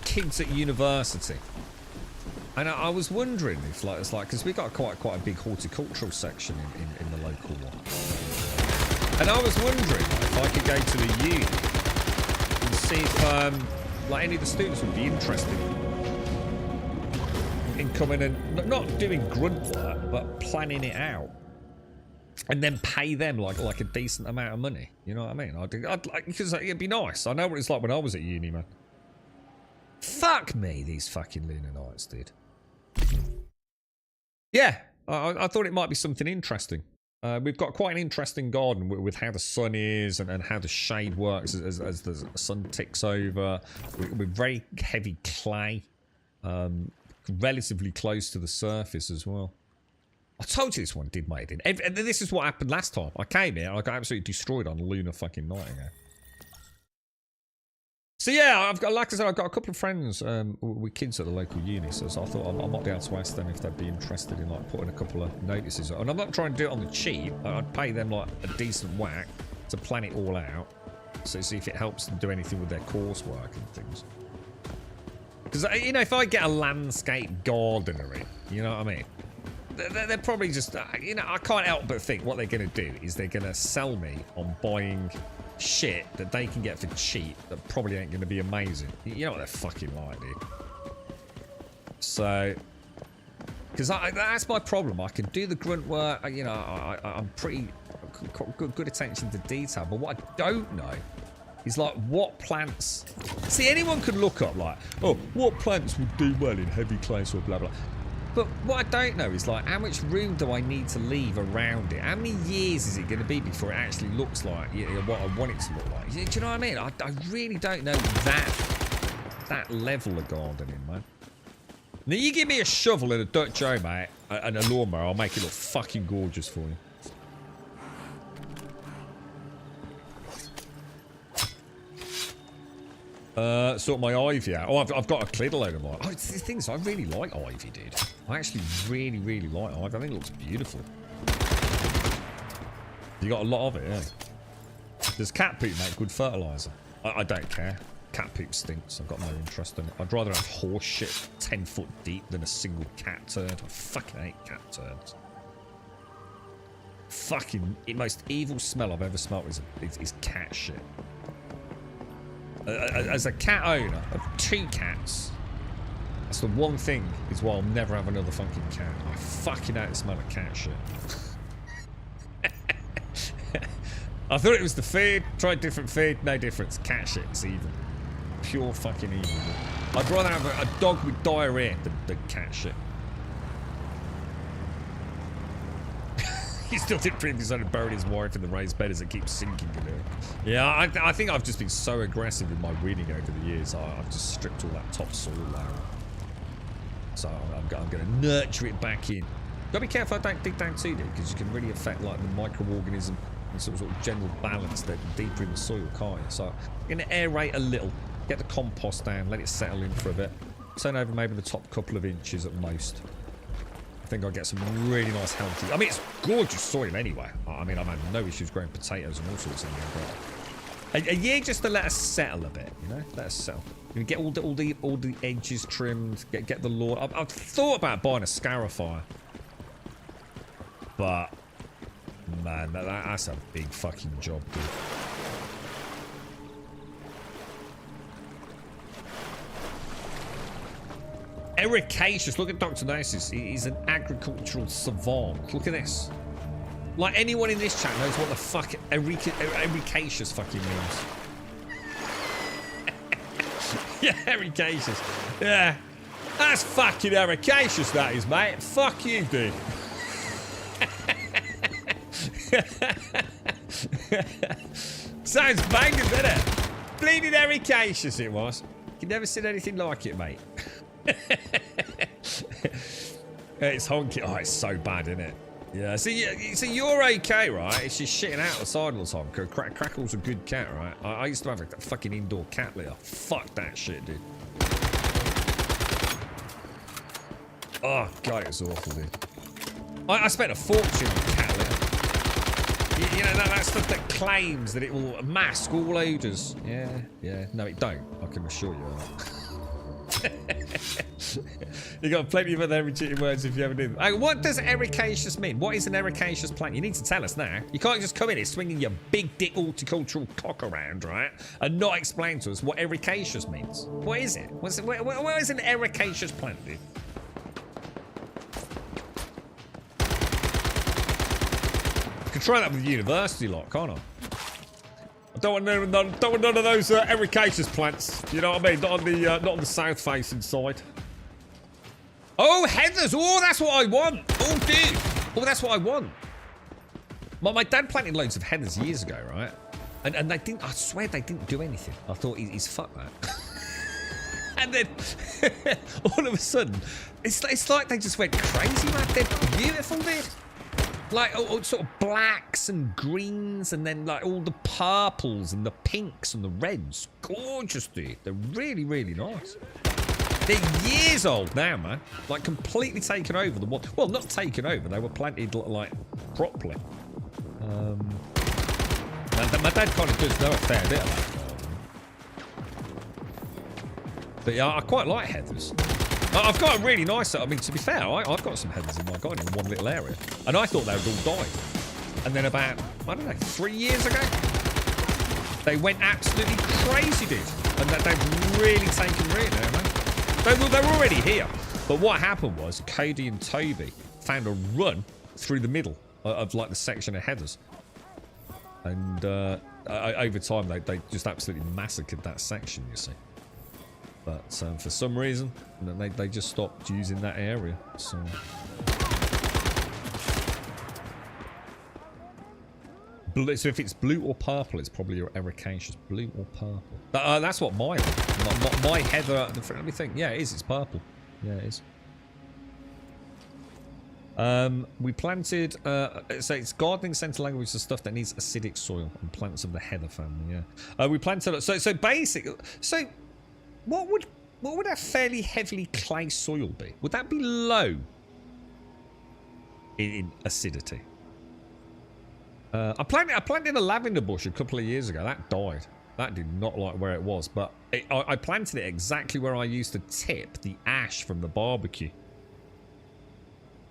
kids at university, and I was wondering if it's like because we got quite a big horticultural section in the local one, and I was wondering if I could go to the uni, see if like any of the students would be interested in coming and not doing grunt work, but planning it out, and then pay them like a decent amount of money. You know what I mean? I'd like, because it'd be nice. I know what it's like when I was at uni, man. Fuck me, these fucking lunar nights, dude. Yeah, I thought it might be something interesting. We've got quite an interesting garden with how the sun is and how the shade works as the sun ticks over. We're very heavy clay, relatively close to the surface as well. I told you this one did make it. And this is what happened last time. I came here, I got absolutely destroyed on lunar fucking night ago. So yeah, I've got, like I said, I've got a couple of friends with kids at the local uni, so I thought I might be able to ask them if they'd be interested in like putting a couple of notices on. And I'm not trying to do it on the cheap. I'd pay them like a decent whack to plan it all out, so see if it helps them do anything with their coursework and things. Because, you know, if I get a landscape gardener in, you know what I mean? They're probably just, you know, I can't help but think what they're going to do is they're going to sell me on buying shit that they can get for cheap that probably ain't going to be amazing. You know what they're fucking like, dude. So, because that's my problem. I can do the grunt work, you know, I'm pretty good attention to detail, but what I don't know is like what plants. See, anyone could look up like, oh, what plants would do well in heavy clay or blah blah. But what I don't know is like how much room do I need to leave around it? How many years is it going to be before it actually looks like, you know, what I want it to look like? Do you know what I mean? I really don't know that level of gardening, man. Now you give me a shovel and a Dutch Joe, mate, and a lawnmower, I'll make it look fucking gorgeous for you. Sort my ivy out. Oh, I've got a cleared load of mine. Oh, it's the thing is, I really like ivy, dude. I actually really like ivy. I think it looks beautiful. You got a lot of it, yeah. Does cat poop make good fertilizer? I don't care. Cat poop stinks. I've got no interest in it. I'd rather have horse shit 10 foot deep than a single cat turd. I fucking hate cat turds. Fucking the most evil smell I've ever smelled is cat shit. As a cat owner of 2 cats, that's the one thing is why I'll never have another fucking cat. I fucking hate the smell of cat shit. I thought it was the feed, tried different feed, no difference. Cat shit is evil. Pure fucking evil. I'd rather have a dog with diarrhea than cat shit. He still did previously buried his wife in the raised bed as it keeps sinking. Yeah, I think I've just been so aggressive with my weeding over the years. I've just stripped all that topsoil out. So I'm going to nurture it back in. Gotta be careful I don't dig down too deep, because you can really affect like the microorganism and sort of general balance that deeper in the soil, can't you? So I'm going to aerate a little, get the compost down, let it settle in for a bit. Turn over maybe the top couple of inches at most. I think I'll get some really nice healthy. I mean, it's gorgeous soil anyway. I mean, I've had no issues growing potatoes and all sorts of things. A year just to let us settle a bit, you know? Let us settle. You get all the edges trimmed. Get the lawn. I've thought about buying a scarifier, but man, that's a big fucking job, dude. Ericaceous, look at Dr. Gnosis. He's an agricultural savant. Look at this. Like anyone in this chat knows what the fuck ericaceous fucking means. Yeah, ericaceous. Yeah. That's fucking ericaceous, that is, mate. Fuck you, dude. Sounds bangers, doesn't it? Bleeding ericaceous it was. You never seen anything like it, mate. It's honky. Oh, it's so bad, isn't it? Yeah. See, you're okay, right? It's just shitting out the side all the time. Crackle's a good cat, right? I used to have a fucking indoor cat litter. Fuck that shit, dude. Oh god, it's awful, dude. I spent a fortune on cat litter. You know that stuff that claims that it will mask all odours. Yeah. No, it don't. I can assure you of that. You got plenty of other cheating words if you ever did. What does ericaceous mean? What is an ericaceous plant? You need to tell us now. You can't just come in here swinging your big dick horticultural cock around, right? And not explain to us what ericaceous means. What is it? What is an ericaceous plant, dude? I could try that with the university lot, can't I? I don't want none of those ericaceous plants. You know what I mean? Not on the south-facing side. Oh, heathers! Oh, that's what I want! Oh, dude! Oh, that's what I want. My dad planted loads of heathers years ago, right? And they didn't. I swear they didn't do anything. I thought he's fuck that. And then all of a sudden, it's like they just went crazy, man. They're beautiful, dude. Like all sort of blacks and greens, and then like all the purples and the pinks and the reds. Gorgeous, dude. They're really, really nice. They're years old now, man. Like completely taken over the one. Well, not taken over. They were planted like properly. My dad kind of does know a fair bit about gardening. But yeah, I quite like heathers. I've got a really nice. I mean, to be fair, I've got some heathers in my garden in one little area, and I thought they would all die. And then about, I don't know, 3 years ago, they went absolutely crazy, dude. And they've really taken root now, man. They were already here. But what happened was Cody and Toby found a run through the middle of like the section of heathers. And over time, they just absolutely massacred that section, you see. But for some reason, they just stopped using that area. So if it's blue or purple, it's probably your ericaceous. Blue or purple. That's what my heather. Let me think. Yeah, it is. It's purple. Yeah, it is. We planted. So it's gardening centre language, the stuff that needs acidic soil and plants of the heather family. Yeah. We planted. So basically. So what would a fairly heavily clay soil be? Would that be low in acidity? I planted a lavender bush a couple of years ago. That died. That did not like where it was. But I planted it exactly where I used to tip the ash from the barbecue.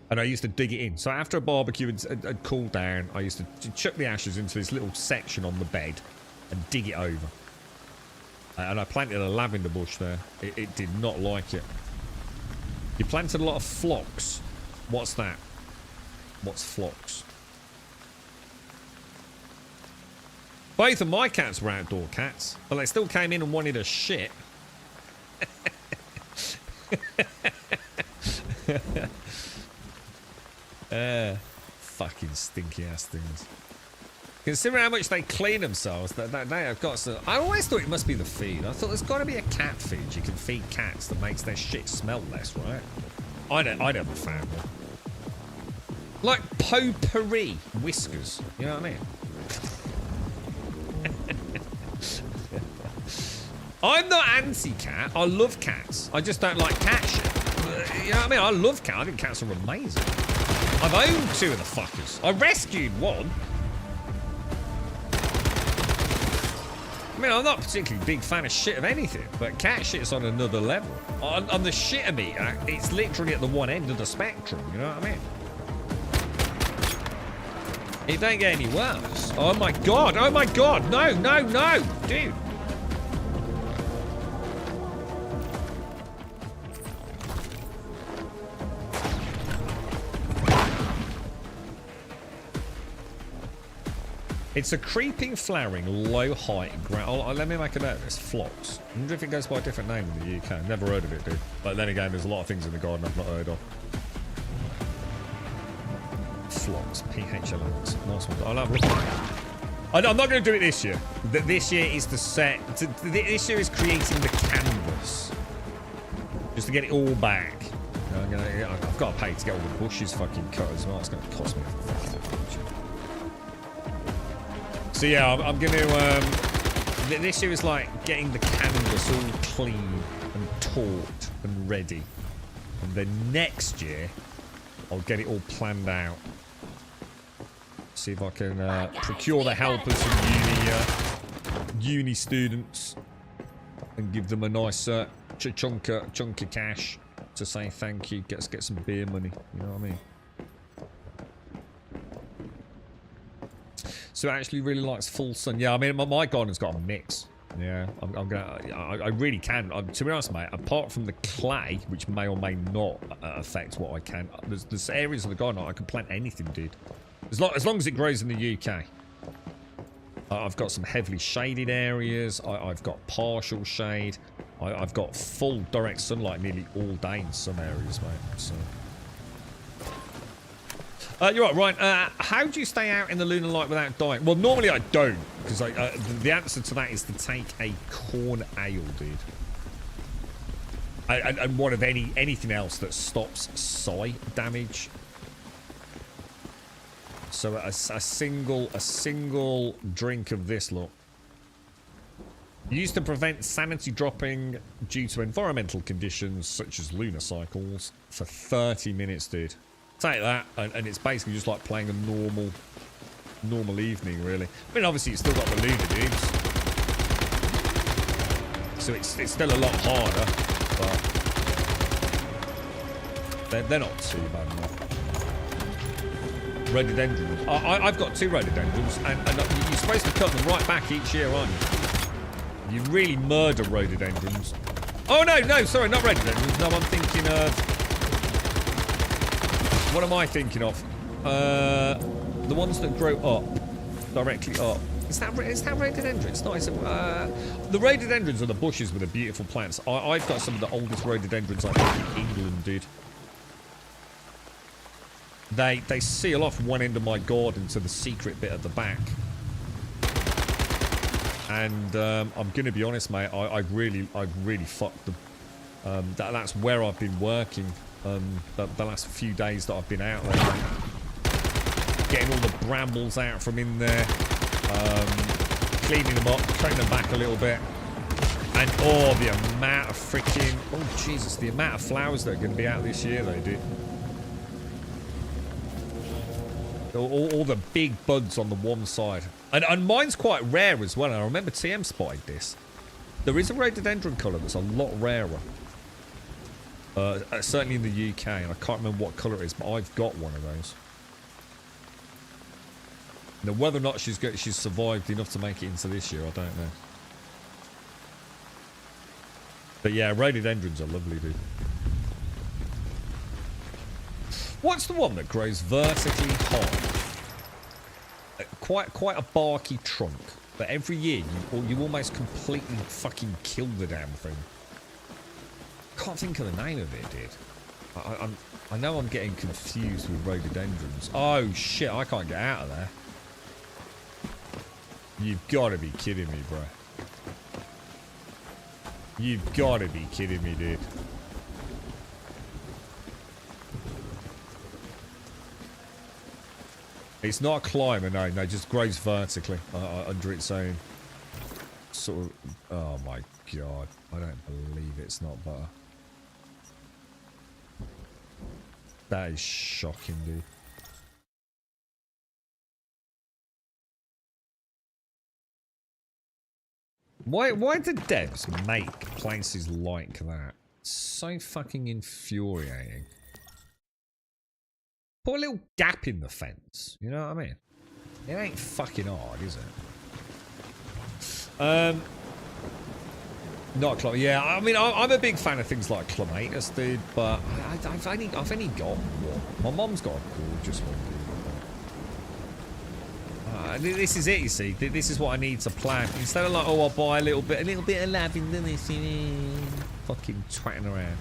And I used to dig it in. So after a barbecue had cooled down, I used to chuck the ashes into this little section on the bed and dig it over. And I planted a lavender bush there. It did not like it. You planted a lot of phlox. What's that? What's phlox? Both of my cats were outdoor cats, but they still came in and wanted a shit. Fucking stinky ass things. Consider how much they clean themselves. They have got some. I always thought it must be the feed. I thought there's got to be a cat feed you can feed cats that makes their shit smell less, right? I never found one. Like potpourri whiskers. You know what I mean? I'm not anti-cat. I love cats. I just don't like cat shit. You know what I mean? I love cats. I think cats are amazing. I've owned 2 of the fuckers. I rescued one. I mean, I'm not a particularly big fan of shit of anything, but cat shit's on another level. On the shit-o-meter, it's literally at the one end of the spectrum. You know what I mean? It don't get any worse. Oh my god! Oh my god! No! No! No! Dude! It's a creeping, flowering, low-height ground. Let me make a note of this. Phlox. I wonder if it goes by a different name in the UK. Never heard of it, dude. But then again, there's a lot of things in the garden I've not heard of. Phlox. PHLX. Nice one. I'll have a look. I'm not going to do it this year. This year is the set. This year is creating the canvas. Just to get it all back. I've got to pay to get all the bushes fucking cut as well. It's going to cost me a fucking fortune. So yeah, I'm going to, this year is like getting the canvas all clean and taut and ready. And then next year, I'll get it all planned out. See if I can procure the help of some uni students and give them a nice chunk of cash to say thank you. Get some beer money. You know what I mean? So it actually really likes full sun. Yeah, I mean, my garden's got a mix. Yeah, I really can. To be honest, mate, apart from the clay, which may or may not affect what I can, there's areas of the garden I can plant anything, dude. As long as it grows in the UK. I've got some heavily shaded areas. I've got partial shade. I've got full direct sunlight nearly all day in some areas, mate. So. You're right, Ryan. How do you stay out in the lunar light without dying? Well, normally I don't, because the answer to that is to take a corn ale, dude. And one of anything else that stops psi damage. So a single drink of this, look. Used to prevent sanity dropping due to environmental conditions such as lunar cycles for 30 minutes, dude. Take that, and it's basically just like playing a normal evening, really. I mean, obviously, it's still got the lunar dudes, so it's still a lot harder, but they're not too bad enough. Rhododendrons. I've got 2 rhododendrons, and you're supposed to cut them right back each year, aren't you? You really murder rhododendrons. Oh no, sorry, not rhododendrons. No, I'm thinking of. What am I thinking of? The ones that grow up, directly up. Is that rhododendrons? No, it's the rhododendrons are the bushes with the beautiful plants. I've got some of the oldest rhododendrons I think in England, dude. They seal off one end of my garden to the secret bit at the back. And I'm gonna be honest, mate. I've really fucked them. That's where I've been working. The last few days that I've been out there, getting all the brambles out from in there, cleaning them up, cutting them back a little bit, and oh, the amount of freaking, oh Jesus, the amount of flowers that are going to be out this year, though, dude. All the big buds on the one side, and mine's quite rare as well. And I remember TM spotted this. There is a rhododendron colour that's a lot rarer. Certainly in the UK, and I can't remember what colour it is, but I've got one of those. Now, whether or not she's survived enough to make it into this year, I don't know. But yeah, rhododendrons are lovely, dude. What's the one that grows vertically high? Quite a barky trunk, but every year you almost completely fucking kill the damn thing. Can't think of the name of it, dude. I know I'm getting confused with rhododendrons. Oh shit, I can't get out of there. You've got to be kidding me, bro. You've got to be kidding me, dude. It's not a climber, no, it just grows vertically under its own sort of. Oh my god, I don't believe it's not butter. That is shocking, dude. Why do devs make places like that? So fucking infuriating. Put a little gap in the fence, you know what I mean? It ain't fucking hard, is it? Not Club. Yeah, I mean, I'm a big fan of things like Clematis, dude, but I've only got one. My mom's got a gorgeous one, dude. This is it, you see. This is what I need to plant. Instead of like, oh, I'll buy a little bit of lavender, fucking twatting around.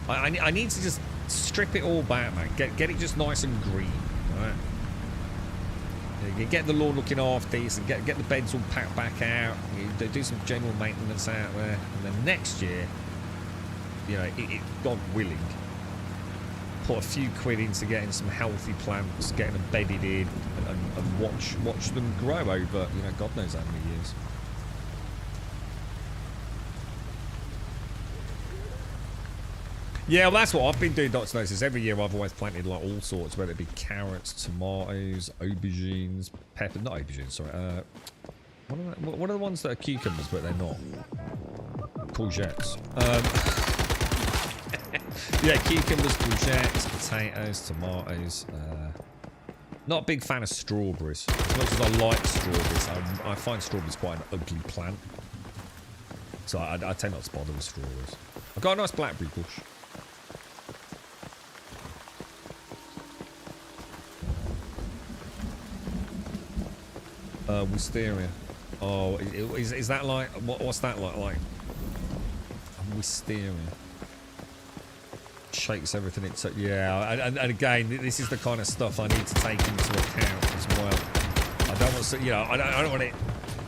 I need to just strip it all back, man. Get it just nice and green, right? Get the lawn looking half decent. Get the beds all packed back out. Do some general maintenance out there, and then next year, you know, God willing, put a few quid into getting some healthy plants, getting them bedded in, and watch them grow over, you know, God knows how many years. Yeah, well, that's what I've been doing, Dr. Notice. Every year I've always planted like all sorts, whether it be carrots, tomatoes, aubergines, pepper, not aubergines, sorry. What are the ones that are cucumbers but they're not? courgettes. Yeah, cucumbers, courgettes, potatoes, tomatoes. Not a big fan of strawberries. As much as I like strawberries, I find strawberries quite an ugly plant. So I tend not to bother with strawberries. I've got a nice blackberry bush. Wisteria. Oh, is that like... What's that like? Like... Wisteria. Shakes everything it took. Yeah, and again, this is the kind of stuff I need to take into account as well. I don't want to, you know, I don't want to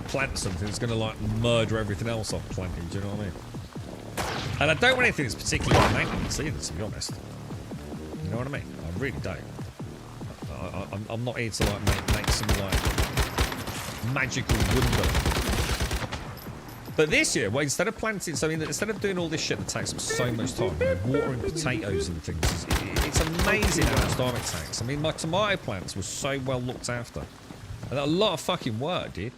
plant something that's going to like murder everything else I've planted. Do you know what I mean? And I don't want anything that's particularly maintenance either, to be honest. You know what I mean? I really don't. I'm not here to like make some like magical wonder. But this year, well, instead of planting, so instead of doing all this shit that takes up so much time, you know, watering potatoes and things, it's amazing how much time it takes. I mean, my tomato plants were so well looked after. And a lot of fucking work, dude.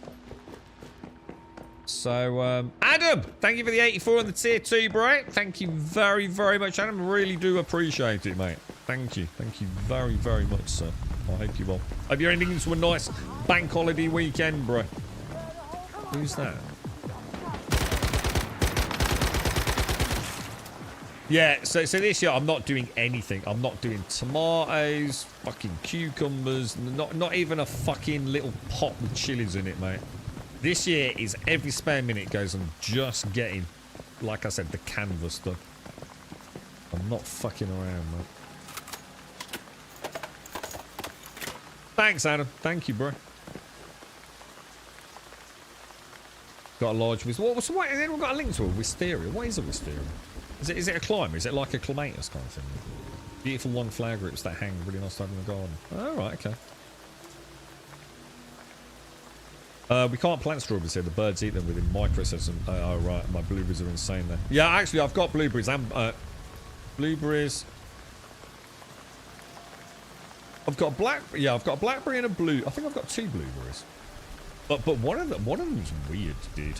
So, Adam, thank you for the 84 on the tier 2, bro. Thank you very, very much, Adam. Really do appreciate it, mate. Thank you. Thank you very, very much, sir. I hope you will. Hope you're ending into a nice bank holiday weekend, bro. Who's that? Yeah, so this year I'm not doing anything. I'm not doing tomatoes, fucking cucumbers, not even a fucking little pot with chilies in it, mate. This year is every spare minute goes on just getting, like I said, the canvas done. I'm not fucking around, mate. Thanks, Adam. Thank you, bro. Got a large wisteria. What? Has anyone got a link to a wisteria? What is a wisteria? Is it a climber? Is it like a clematis kind of thing? Beautiful long flower groups that hang really nice time in the garden. Oh, right, okay. We can't plant strawberries here. The birds eat them within microseconds. Oh, right. My blueberries are insane there. Yeah, actually, I've got blueberries and blueberries. I've got I've got a blackberry and a blue. I think I've got 2 blueberries. But one of them's weird, dude.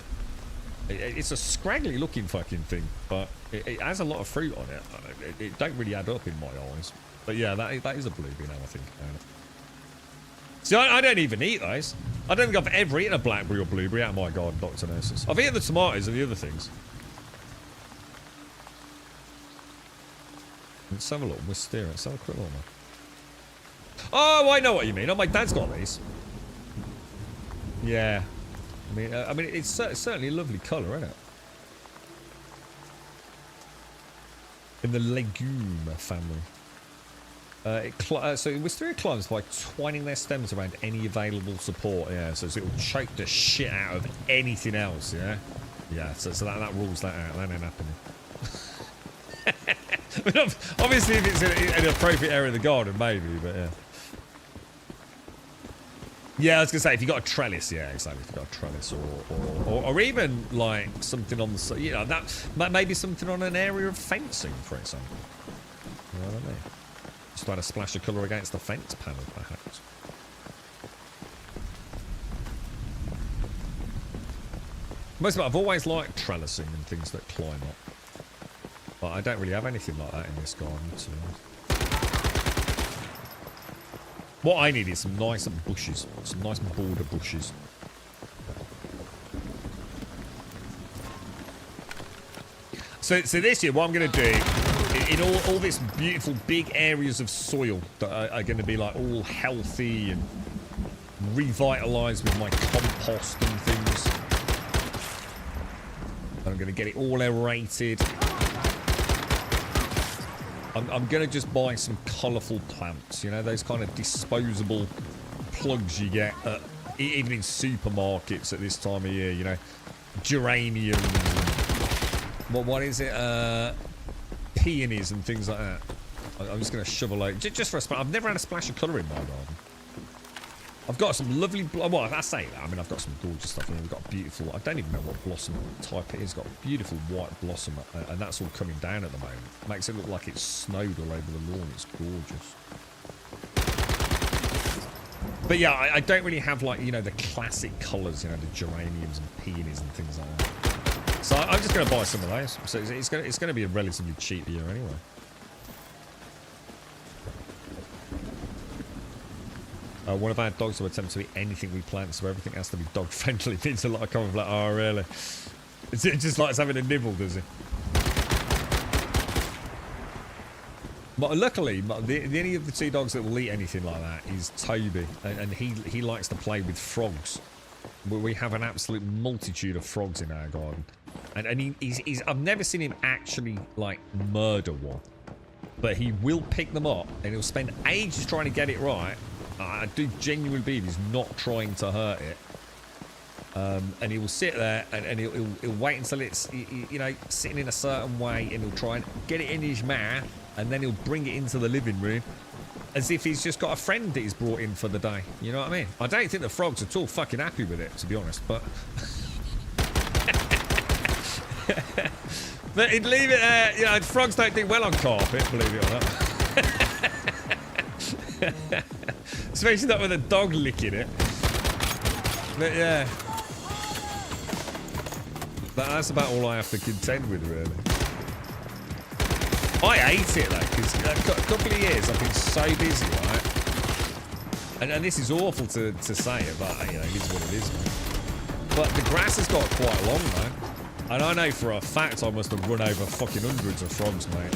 It's a scraggly looking fucking thing, but it has a lot of fruit on it. It don't really add up in my eyes. But yeah, that is a blueberry now I think about it. See, I don't even eat those. I don't think I've ever eaten a blackberry or blueberry out of my garden, Dr. Nurses. I've eaten the tomatoes and the other things. Let's have a look. Wisteria. Let's have a quick look now. Oh, I know what you mean. Oh, my dad's got these. Yeah. I mean, it's certainly a lovely colour, isn't it? In the legume family. So wisteria climbs by twining their stems around any available support. Yeah, so it'll choke the shit out of anything else. Yeah, yeah. So that rules that out. That ain't happening. I mean, obviously, if it's an appropriate area of the garden, maybe. But yeah. Yeah, I was gonna say if you got a trellis, yeah, exactly. If you got a trellis, or even like something on the, you know, that maybe something on an area of fencing, for example. You know what I mean? Just trying to splash a colour against the fence panel, perhaps. Most of it, I've always liked trellising and things that climb up, but I don't really have anything like that in this garden. So. What I need is some nice bushes, some nice border bushes. So this year, what I'm going to do, in all this beautiful big areas of soil that are going to be like all healthy and revitalised with my compost and things, I'm going to get it all aerated. I'm going to just buy some colourful plants, you know, those kind of disposable plugs you get even in supermarkets at this time of year, you know, geraniums, what is it, peonies and things like that. I'm just going to shove a load, just for a splash. I've never had a splash of colour in my garden. I've got some lovely, well, I say that, I mean, I've got some gorgeous stuff. We've got beautiful, I don't even know what blossom type it is. Got beautiful white blossom, and that's all coming down at the moment. Makes it look like it's snowed all over the lawn. It's gorgeous. But yeah, I don't really have, like, you know, the classic colours, you know, the geraniums and peonies and things like that. So I'm just going to buy some of those. So it's going to be a relatively cheap year anyway. One of our dogs will attempt to eat anything we plant, so everything has to be dog friendly. It's a lot of comment like, oh really? It just likes having a nibble, does it? But luckily, the only of the two dogs that will eat anything like that is Toby, and he likes to play with frogs. We have an absolute multitude of frogs in our garden, and he's I've never seen him actually like murder one, but he will pick them up and he'll spend ages trying to get it right. I do genuinely believe he's not trying to hurt it. And he will sit there and he'll wait until it's, you know, sitting in a certain way, and he'll try and get it in his mouth, and then he'll bring it into the living room as if he's just got a friend that he's brought in for the day. You know what I mean? I don't think the frogs are at all fucking happy with it, to be honest, but... but he'd leave it there. You know, frogs don't do well on carpet, believe it or not. Especially not with a dog licking it. But yeah. But that's about all I have to contend with, really. I hate it, though, because a couple of years I've been so busy, right? And this is awful to say it, but, you know, it is what it is, man. But the grass has got quite long, though. And I know for a fact I must have run over fucking hundreds of frogs, mate.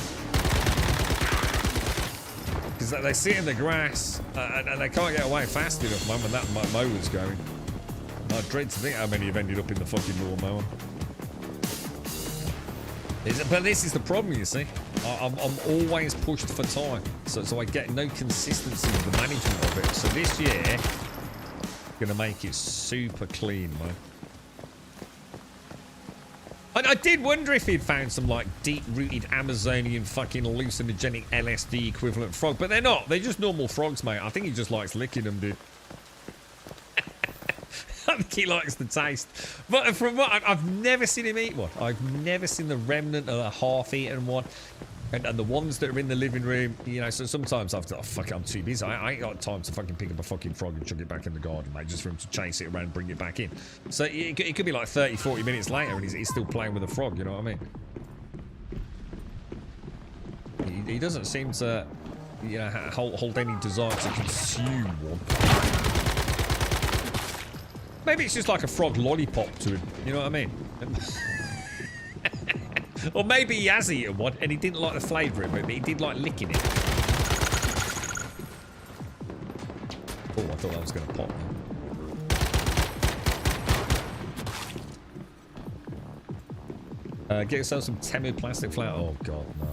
Because they sit in the grass, and they can't get away fast enough, man, when that mower's going. I dread to think how many have ended up in the fucking lawnmower. But this is the problem, you see. I'm always pushed for time, so I get no consistency with the management of it. So this year, gonna make it super clean, man. I did wonder if he'd found some like deep-rooted Amazonian fucking hallucinogenic LSD equivalent frog, but they're not. They're just normal frogs, mate. I think he just likes licking them, dude. I think he likes the taste. But from what I've never seen him eat one. I've never seen the remnant of a half-eaten one. And the ones that are in the living room, you know, so sometimes I've thought, oh, fuck it, I'm too busy. I ain't got time to fucking pick up a fucking frog and chuck it back in the garden, mate, just for him to chase it around and bring it back in. So it could be like 30, 40 minutes later and he's still playing with a frog, you know what I mean? He doesn't seem to, you know, hold any desire to consume one. Maybe it's just like a frog lollipop to him, you know what I mean? Or maybe he has eaten one and he didn't like the flavour of it, but he did like licking it. Oh, I thought that was going to pop. Get yourself some Temu plastic flower. Oh, God, no.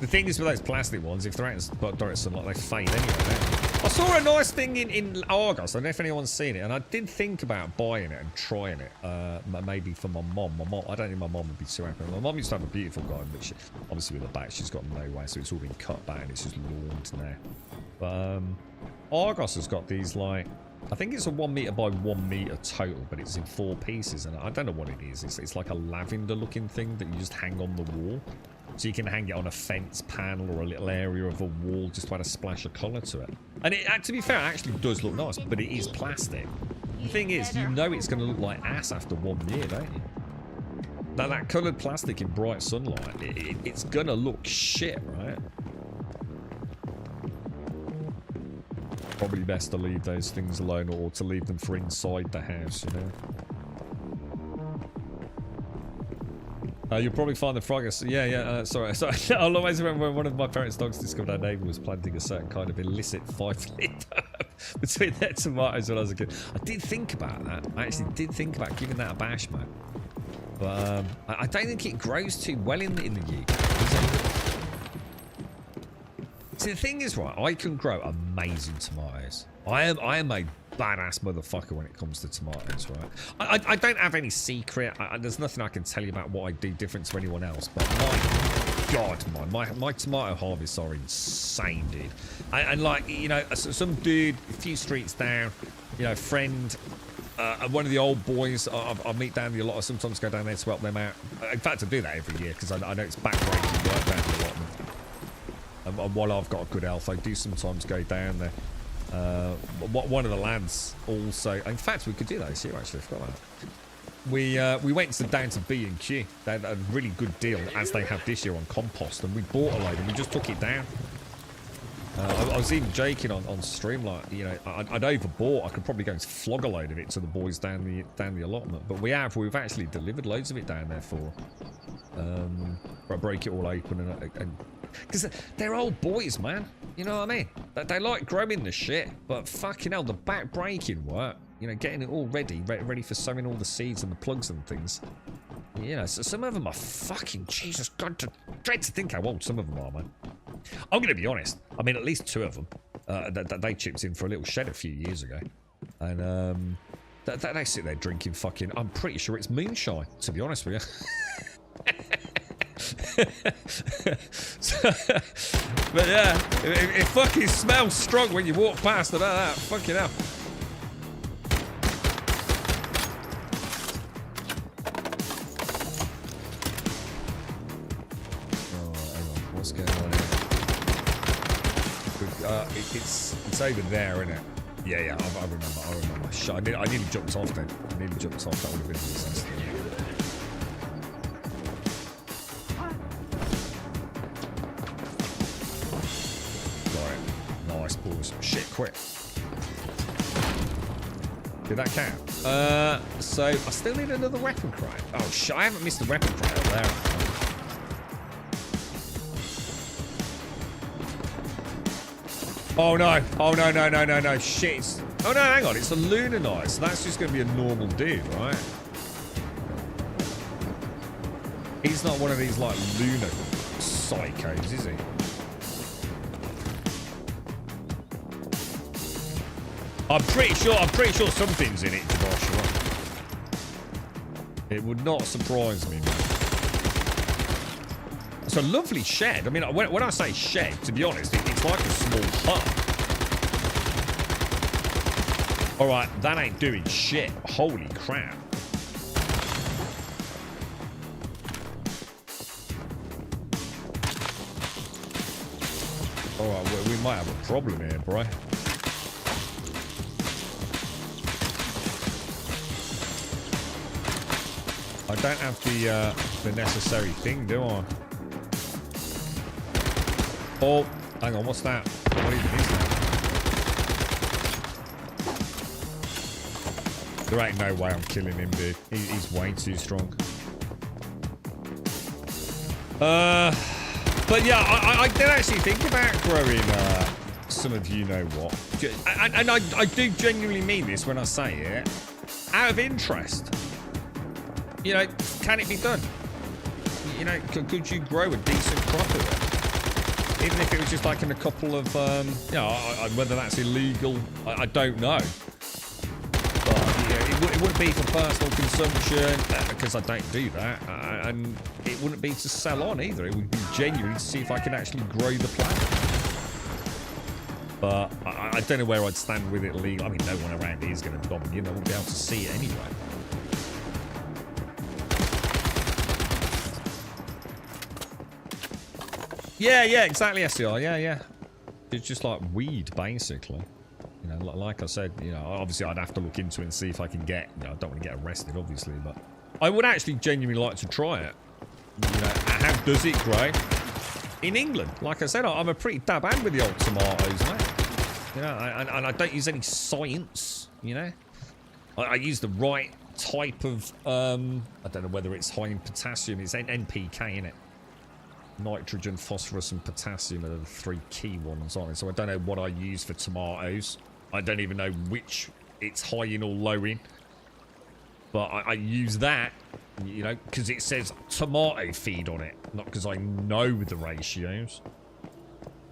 The thing is with those plastic ones, if they're out in direct sunlight, they fade anyway, don't they? I saw a nice thing in Argos. I don't know if anyone's seen it, and I did think about buying it and trying it. Maybe for my mom. I don't think my mom would be too happy. My mom used to have a beautiful garden, but she, obviously with the back, she's got no way, so it's all been cut back and it's just lawned now. But Argos has got these, like, I think it's a 1 metre by 1 metre total, but it's in 4 pieces, and I don't know what it is. It's like a lavender-looking thing that you just hang on the wall. So you can hang it on a fence panel or a little area of a wall just to add a splash of colour to it. And it, to be fair, it actually does look nice, but it is plastic. The thing is, you know it's going to look like ass after 1 year, don't you? Now, that coloured plastic in bright sunlight, it's going to look shit, right? Probably best to leave those things alone or to leave them for inside the house, you know? You'll probably find the frog. Sorry. I'll always remember when one of my parents' dogs discovered our neighbour was planting a certain kind of illicit 5-litre herb between their tomatoes when I was a kid. I did think about that. I actually did think about giving that a bash, man. But I don't think it grows too well in the UK. See, the thing is, right, I can grow amazing tomatoes. I am a badass motherfucker when it comes to tomatoes, right? I don't have any secret. There's nothing I can tell you about what I do different to anyone else. But my God, my tomato harvests are insane, dude. And like, you know, some dude a few streets down, you know, friend, one of the old boys I meet down there a lot. I sometimes go down there to help them out. In fact, I do that every year because I know it's backbreaking work down the allotment. And while I've got a good health, I do sometimes go down there. One of the lads also, in fact, we could do that this year actually. I forgot we went down to B&Q. They had a really good deal, as they have this year, on compost, and we bought a load and we just took it down. I was even joking on stream, like, you know, I'd overbought. I could probably go and flog a load of it to the boys down the allotment, but we've actually delivered loads of it down there for. I break it all open and because they're old boys, man. You know what I mean? They like growing the shit, but fucking hell, the back breaking work. You know, getting it all ready for sowing all the seeds and the plugs and things. You know, so some of them are fucking, Jesus God, dread to think how old some of them are, man. I'm going to be honest. I mean, at least 2 of them, they chipped in for a little shed a few years ago. And they sit there drinking fucking, I'm pretty sure it's moonshine, to be honest with you. But yeah, it fucking smells strong when you walk past it like that. Fucking hell. What's going on here? It's over there, isn't it? Yeah, I remember. Shit, I nearly jumped off then. That would have been a disaster. Right, nice balls. Shit, quick. Did that count? So I still need another weapon crate. Oh shit, I haven't missed the weapon crate up there. Oh no, no, shit. Oh no, hang on, it's a lunar knight, so that's just going to be a normal dude, right? He's not one of these, like, lunar psychos, is he? I'm pretty sure something's in it, Josh, right? It would not surprise me, man. It's a lovely shed. I mean, when I say shed, to be honest, it's like a small hut. All right, that ain't doing shit. Holy crap. All right, we might have a problem here, bro. I don't have the necessary thing, do I? Oh, hang on, what's that? What even is that? There ain't no way I'm killing him, dude. He's way too strong. But yeah, I did actually think about growing some of you know what. And I do genuinely mean this when I say it. Out of interest. You know, can it be done? You know, could you grow a decent crop of it? Even if it was just like in a couple of, you know, whether that's illegal, I don't know. But you know, it wouldn't be for personal consumption, because I don't do that. And it wouldn't be to sell on either. It would be genuine to see if I can actually grow the plant. But I don't know where I'd stand with it legal. I mean, no one around here is going to bother me. They won't be able to see it anyway. Yeah, exactly, SCR, yeah. It's just like weed, basically. You know, like I said, you know, obviously I'd have to look into it and see if I can get, you know, I don't want to get arrested, obviously, but I would actually genuinely like to try it. You know, how does it grow? In England, like I said, I'm a pretty dab hand with the old tomatoes, mate. You know, and I don't use any science, you know. I use the right type of, I don't know whether it's high in potassium, it's NPK, innit? Nitrogen, phosphorus and potassium are the 3 key ones on it. So I don't know what I use for tomatoes. I don't even know which it's high in or low in. But I use that, you know, because it says tomato feed on it. Not because I know the ratios.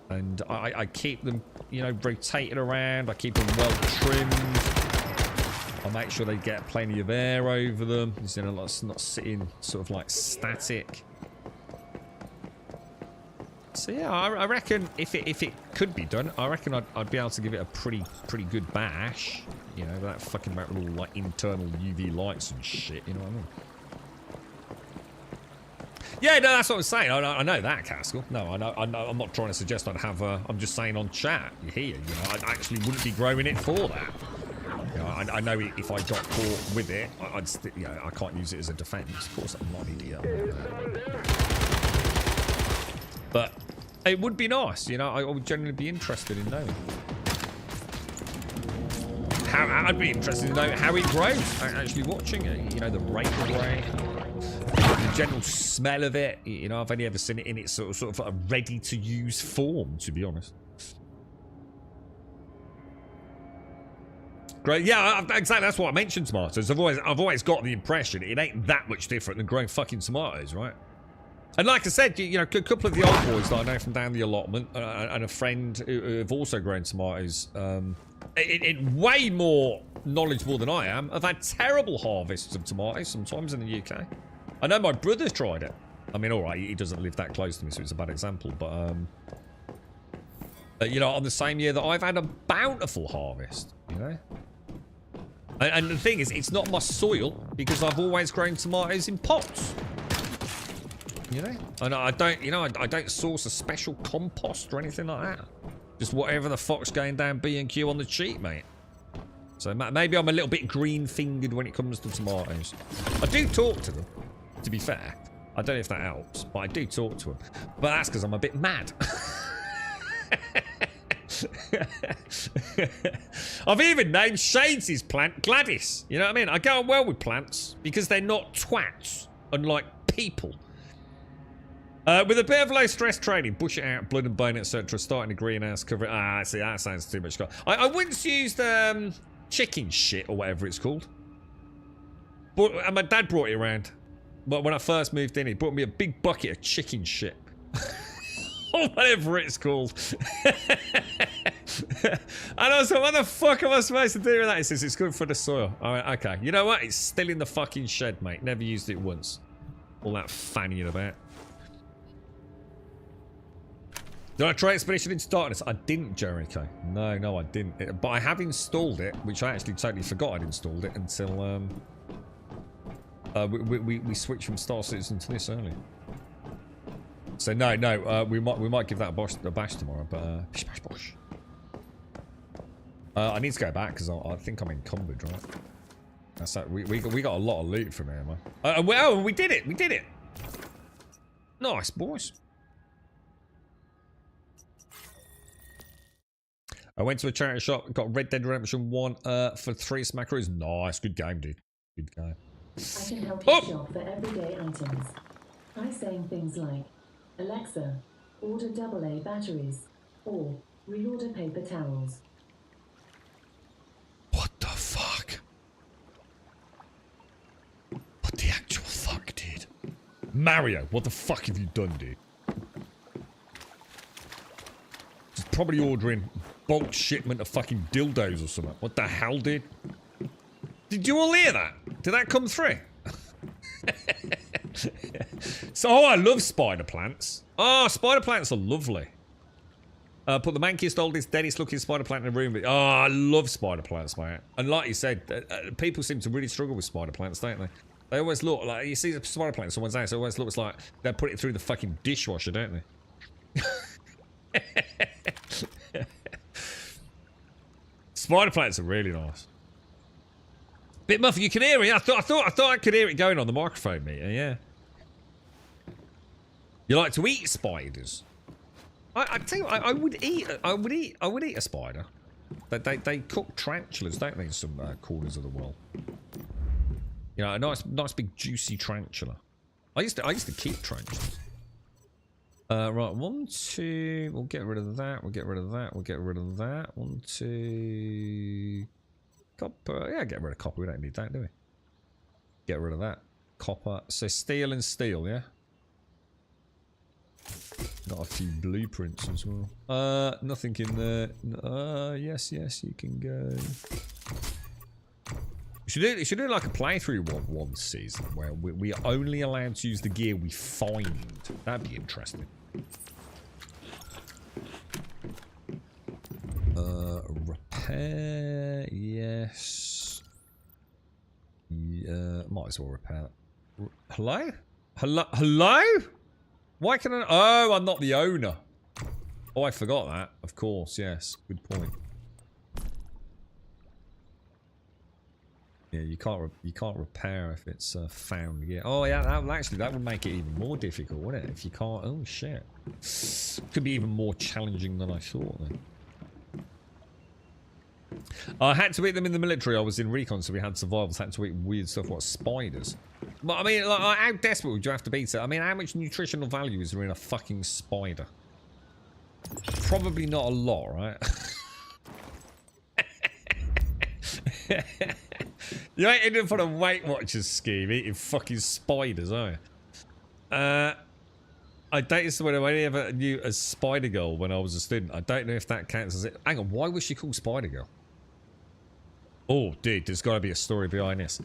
And I keep them, you know, rotated around. I keep them well trimmed. I make sure they get plenty of air over them. You know, not sitting sort of like static. So yeah, I reckon if it could be done, I reckon I'd be able to give it a pretty good bash. You know, without fucking about all like internal UV lights and shit. You know what I mean? Yeah, no, that's what I'm saying. I know that, Caskell. No, I know. I'm not trying to suggest I'd have. I'm just saying on chat here. You know, I actually wouldn't be growing it for that. You know, I know if I got caught with it, I'd I can't use it as a defense. Of course, I'm not an idiot. But it would be nice, you know. I would generally be interested in knowing. I'd be interested in knowing how it grows. Actually watching it, you know, the rate of growth, the general smell of it. You know, I've only ever seen it in its sort of a ready-to-use form, to be honest. Great, yeah, exactly. That's what I mentioned. Tomatoes. I've always got the impression it ain't that much different than growing fucking tomatoes, right? And like I said, you know, a couple of the old boys that I know from down the allotment, and a friend who have also grown tomatoes, way more knowledgeable than I am, have had terrible harvests of tomatoes sometimes in the UK. I know my brother's tried it. I mean, all right, he doesn't live that close to me, so it's a bad example. But you know, on the same year that I've had a bountiful harvest, you know. And the thing is, it's not my soil because I've always grown tomatoes in pots. You know, and I don't, you know, I don't source a special compost or anything like that. Just whatever the fuck's going down B&Q on the cheap, mate. So maybe I'm a little bit green-fingered when it comes to tomatoes. I do talk to them, to be fair. I don't know if that helps, but I do talk to them. But that's because I'm a bit mad. I've even named Shades' plant Gladys. You know what I mean? I go on well with plants because they're not twats, unlike people. With a bit of low stress training, bush it out, blood and bone, etc. Starting a greenhouse, cover it. See, that sounds too much. I once used chicken shit or whatever it's called. And my dad brought it around. But when I first moved in, he brought me a big bucket of chicken shit. Or whatever it's called. And I was like, what the fuck am I supposed to do with that? He says it's good for the soil. I went, okay. You know what? It's still in the fucking shed, mate. Never used it once. All that fannying about. Did I try Expedition into Darkness? I didn't, Jericho. No, I didn't. But I have installed it, which I actually totally forgot I'd installed it until we switched from Star Citizen to this earlier. So no, we might give that a bash tomorrow, but bish bash bosh. I need to go back because I think I'm encumbered, right? That's that. We got a lot of loot from here, man. Well, we did it. We did it. Nice, boys. I went to a charity shop, got Red Dead Redemption 1 for 3 smackaroos. Nice, good game, dude. Good game. I can help you shop for everyday items. By saying things like, Alexa, order AA batteries, or reorder paper towels. What the fuck? What the actual fuck, dude? Mario, what the fuck have you done, dude? He's probably ordering bulk shipment of fucking dildos or something. What the hell, dude? Did you all hear that? Did that come through? So, I love spider plants. Oh, spider plants are lovely. Put the mankiest, oldest, deadest looking spider plant in the room. Oh, I love spider plants, mate. And like you said, people seem to really struggle with spider plants, don't they? They always look like, you see a spider plant in someone's house, it always looks like they put it through the fucking dishwasher, don't they? Spider plants are really nice. Bit muffy, you can hear it. I thought I could hear it going on the microphone meter. Yeah. You like to eat spiders? I tell you, I would eat a spider. They cook tarantulas, don't they, in some corners of the world? You know, a nice big juicy tarantula. I used to keep tarantulas. Right, 1, 2. We'll get rid of that. We'll get rid of that. We'll get rid of that. 1, 2. Copper. Yeah, get rid of copper. We don't need that, do we? Get rid of that. Copper. So steel and steel, yeah? Got a few blueprints as well. Nothing in there. Yes, you can go. You should do like a playthrough one season where we are only allowed to use the gear we find. That'd be interesting. Repair, yes. Yeah, might as well repair that. Hello? Hello? Why can I? Oh, I'm not the owner. Oh, I forgot that. Of course, yes. Good point. Yeah, you can't repair if it's found. Yeah. Oh yeah, that would make it even more difficult, wouldn't it? If you can't. Oh shit. Could be even more challenging than I thought. Then. I had to eat them in the military. I was in recon, so we had survivals. Had to eat weird stuff. What, spiders? But I mean, like, how desperate would you have to be to? I mean, how much nutritional value is there in a fucking spider? Probably not a lot, right? You ain't in for a Weight Watchers scheme eating fucking spiders, are you? I dated someone who only ever knew as Spider Girl when I was a student. I don't know if that counts as it. Hang on, why was she called Spider Girl? Oh, dude, there's got to be a story behind this.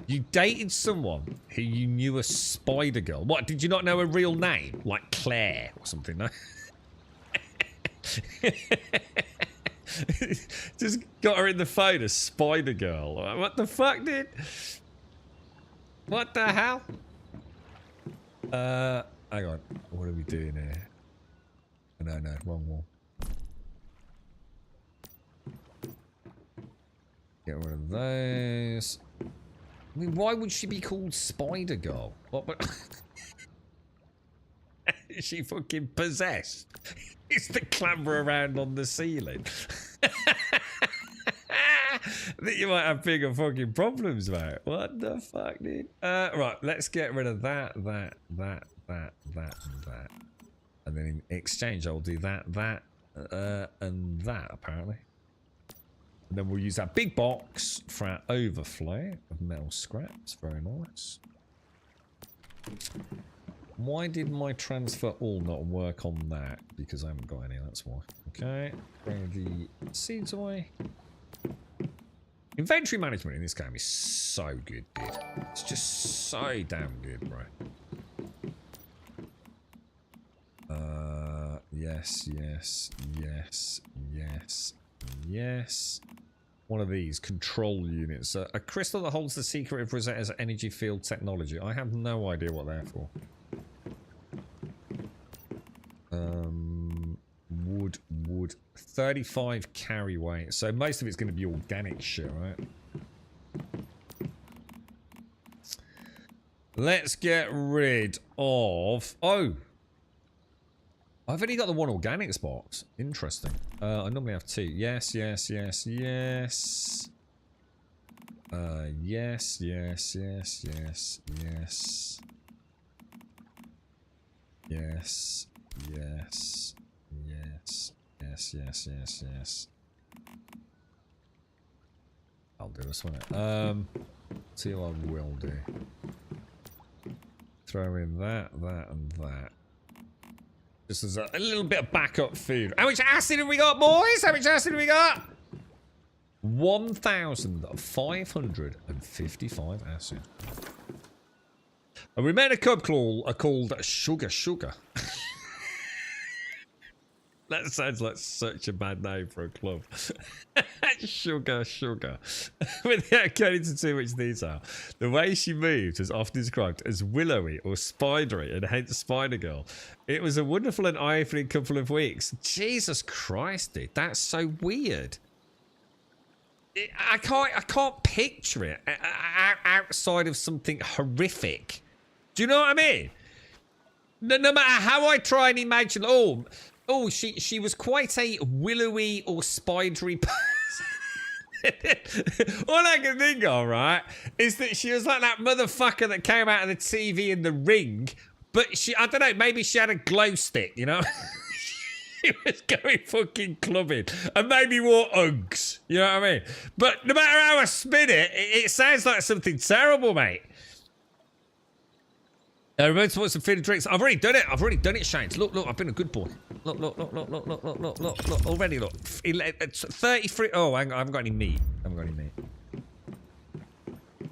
You dated someone who you knew as Spider Girl. What, did you not know her real name? Like Claire or something, no? Just got her in the phone as Spider Girl. What the fuck, dude? What the hell? Hang on. What are we doing here? No, wrong one. Get rid of those. I mean, why would she be called Spider Girl? What? Is she fucking possessed? It's to clamber around on the ceiling. I think you might have bigger fucking problems, mate. What the fuck, dude? Right, let's get rid of that, and that. And then in exchange, I'll do that, and that, apparently. And then we'll use that big box for our overflow of metal scraps. Very nice. Why did my transfer all not work on that? Because I haven't got any, that's why. Okay, throw the seeds away. Inventory management in this game is so good, dude. It's just so damn good, bro. Yes. One of these control units. A crystal that holds the secret of Rosetta's energy field technology. I have no idea what they're for. Wood. 35 carry weight. So most of it's going to be organic shit, right? Let's get rid of... Oh! I've only got the one organics box. Interesting. I normally have two. Yes. Yes. I'll do this one. See what I will do. Throw in that, and that. Just as a little bit of backup food. How much acid have we got, boys? How much acid have we got? 1,555 acid. And we made a cub called Sugar. That sounds like such a bad name for a club. Sugar. Without going into too much detail, the way she moved was often described as willowy or spidery, and hence Spider Girl. It was a wonderful and eye-opening couple of weeks. Jesus Christ, dude, that's so weird. I can't picture it outside of something horrific. Do you know what I mean? No matter how I try and imagine, oh, she was quite a willowy or spidery person. All I can think of, right, is that she was like that motherfucker that came out of the TV in The Ring, but I don't know, maybe she had a glow stick, you know? She was going fucking clubbing and maybe wore Uggs, you know what I mean? But no matter how I spin it, it sounds like something terrible, mate. Remember to want some food and drinks. I've already done it, Shane. Look, I've been a good boy. Look. Already, look. It's 33. Oh, I haven't got any meat.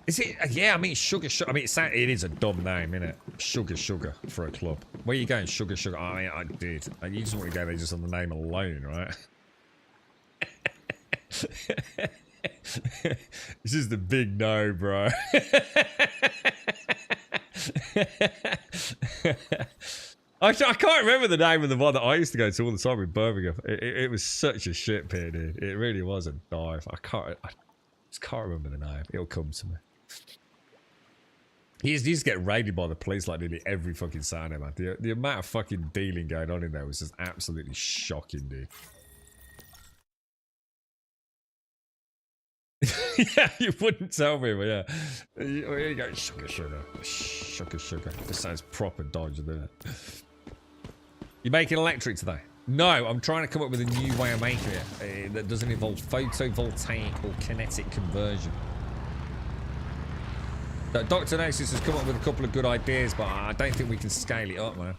Is it? Yeah, I mean, sugar. I mean, it is a dumb name, isn't it? Sugar for a club. Where are you going, sugar? I did. You just want to go there just on the name alone, right? This is the big no, bro. I can't remember the name of the one that I used to go to all the time in Birmingham. It was such a shit pit, dude. It really was a dive. Just can't remember the name. It'll come to me. He used to get raided by the police like nearly every fucking Saturday, man. The amount of fucking dealing going on in there was just absolutely shocking, dude. Yeah, you wouldn't tell me, but yeah. Here you go, sugar, sugar. Sugar, sugar. This sounds proper dodge, doesn't it? You making electric today? No, I'm trying to come up with a new way of making it that doesn't involve photovoltaic or kinetic conversion. Dr. Nexus has come up with a couple of good ideas, but I don't think we can scale it up, man.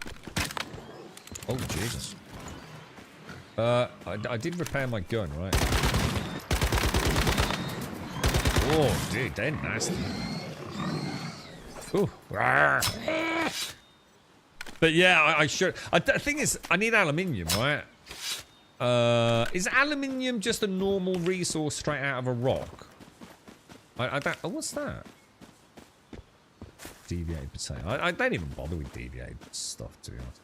Oh, Jesus. I did repair my gun, right? Oh, dude, they're nasty. Ooh. But yeah, I should. The thing is, I need aluminium, right? Is aluminium just a normal resource straight out of a rock? I don't. Oh, what's that? Deviated potato. I don't even bother with deviated stuff, to be honest.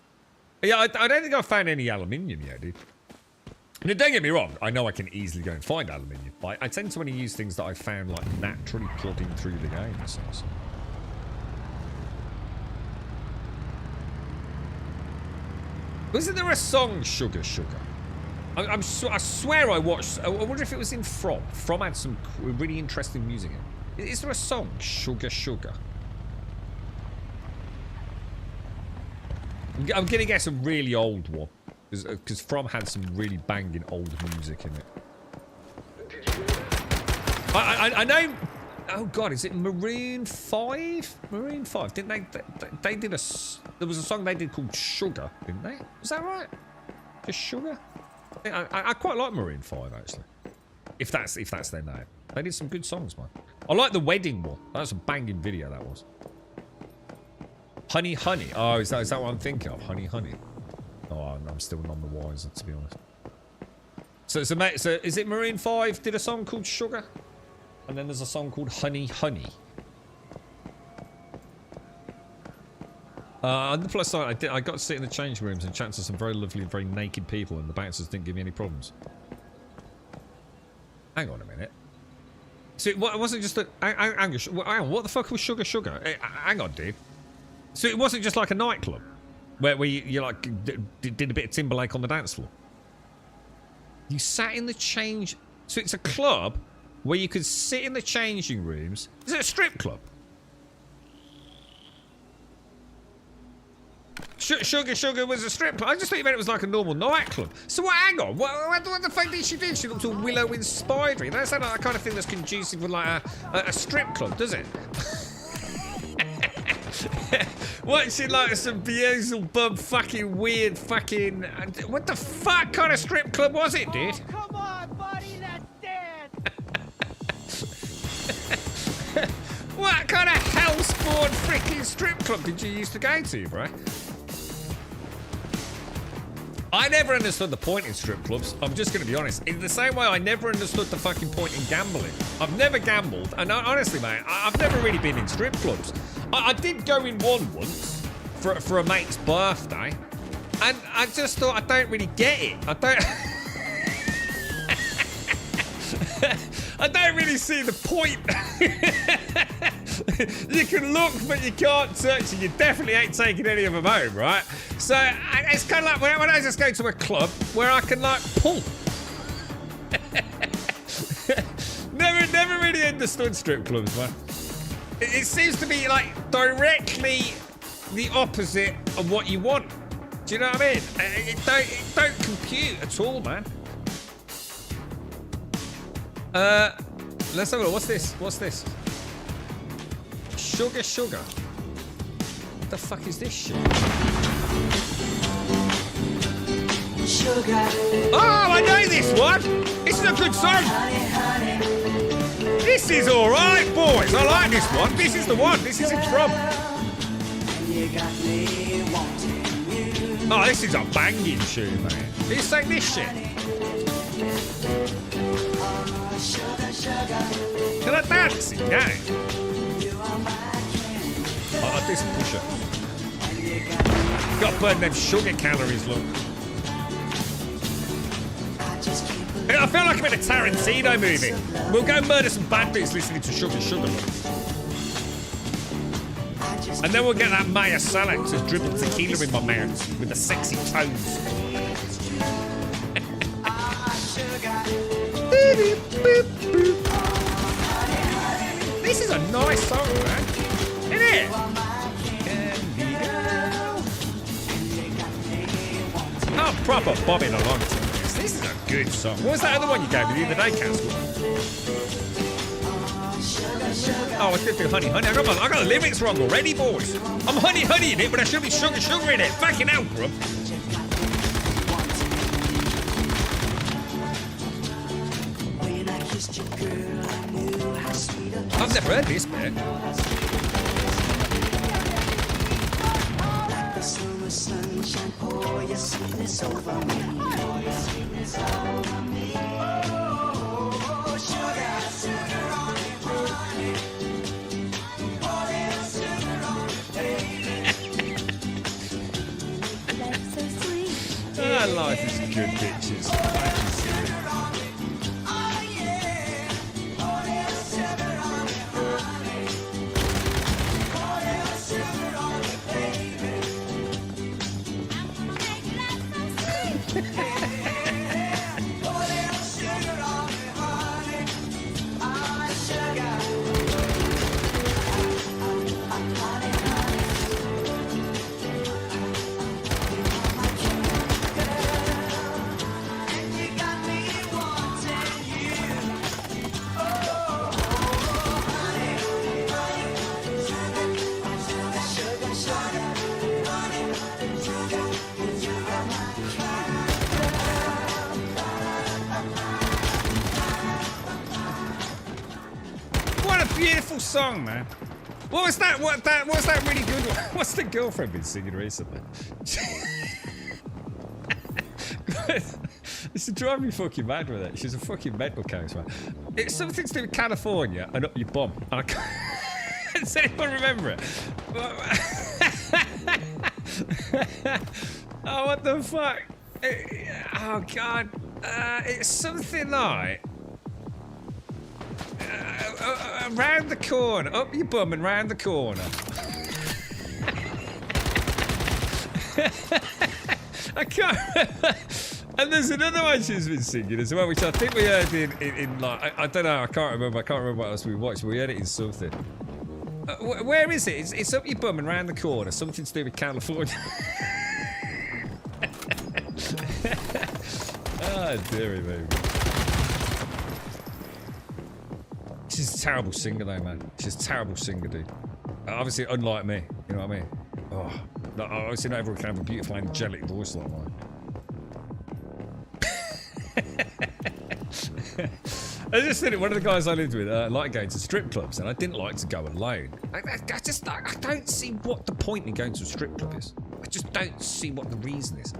Yeah, I don't think I've found any aluminium yet, dude. Now, don't get me wrong, I know I can easily go and find aluminium, but I tend to only use things that I found like naturally plodding through the game. So. Wasn't there a song, Sugar Sugar? I swear I watched. I wonder if it was in From. From had some really interesting music in it. Is there a song, Sugar Sugar? I'm gonna guess a really old one. Because From had some really banging old music in it. I know. Oh god, is it Maroon 5? Maroon 5. Didn't they did a? There was a song they did called Sugar, didn't they? Was that right? Just Sugar? I quite like Maroon 5 actually. If that's their name. They did some good songs, man. I like the wedding one. That was a banging video. That was. Honey Honey. Oh, is that what I'm thinking of? Honey Honey. Oh, I'm still none the wiser, to be honest. So is it Maroon 5 did a song called Sugar? And then there's a song called Honey Honey. On the plus side, I got to sit in the change rooms and chat to some very lovely and very naked people, and the bouncers didn't give me any problems. Hang on a minute. So it wasn't just a... Hang on, what the fuck was Sugar Sugar? Hang on, dude. So it wasn't just like a nightclub? Where you like did a bit of Timberlake on the dance floor. You sat in the change. So it's a club where you could sit in the changing rooms. Is it a strip club? Sugar Sugar was a strip club. I just thought you meant it was like a normal nightclub. So what? Hang on. What the fuck did she do? She looked all willow and spidery. That sounds like the kind of thing that's conducive with like a strip club, does it? What, she like some Beelzebub fucking weird fucking... What the fuck kind of strip club was it, dude? Oh, come on, buddy, let's dance! What kind of hellspawn freaking strip club did you used to go to, bro? I never understood the point in strip clubs. I'm just going to be honest. In the same way I never understood the fucking point in gambling. I've never gambled. And honestly, mate, I've never really been in strip clubs. I did go in one once for a mate's birthday. And I just thought, I don't really get it. I don't really see the point. You can look, but you can't touch, and you definitely ain't taking any of them home, right? So it's kind of like when I just go to a club where I can like pull. never really understood strip clubs, man. It seems to be like directly the opposite of what you want. Do you know what I mean? It don't compute at all, man. Let's have a look. What's this? What's this? Sugar Sugar. What the fuck is this shit? Sugar. Oh, I know this one. This is a good song. This is all right, boys. I like this one. This is the one. This is it from. Oh, this is a banging tune, man. Who sang this shit? Can I dance it? Yeah. I like this pusher. Got to burn them sugar calories, look. I feel like I'm in a Tarantino movie. We'll go murder some bandits listening to Sugar Sugar. And then we'll get that Maya Salak to dribble tequila in my mouth with the sexy tones. This is a nice song, man. Isn't it? Oh, proper bobbing along to this. This is a good song. What was that other one you gave me the other day, Castle? Oh, I should do honey, honey. I got the lyrics wrong already, boys. I'm honey, honey in it, but I should be sugar, sugar in it. Fucking hell, bro. I've never heard this bit. Ah, life is good, bitches. Life is good. Beautiful song, man. What was that? What's that really good one? What's the girlfriend been singing recently? It's to drive me fucking mad with it. She's a fucking mental case, man. It's something to do with California and up your bum. And I can't. Does anyone remember it? Oh, what the fuck? Oh god. It's something like. Around the corner, up your bum and round the corner. I can't remember. And there's another one she's been singing as well, which I think we heard in like, I don't know, I can't remember what else we watched, but we heard it in something. Where is it? It's up your bum and round the corner, something to do with California. Oh, dearie me. She's a terrible singer though, man. She's a terrible singer, dude. Obviously, unlike me. You know what I mean? Oh, no, obviously not everyone can have a beautiful angelic voice like mine. I just said it. One of the guys I lived with liked going to strip clubs, and I didn't like to go alone. I don't see what the point in going to a strip club is. I just don't see what the reason is.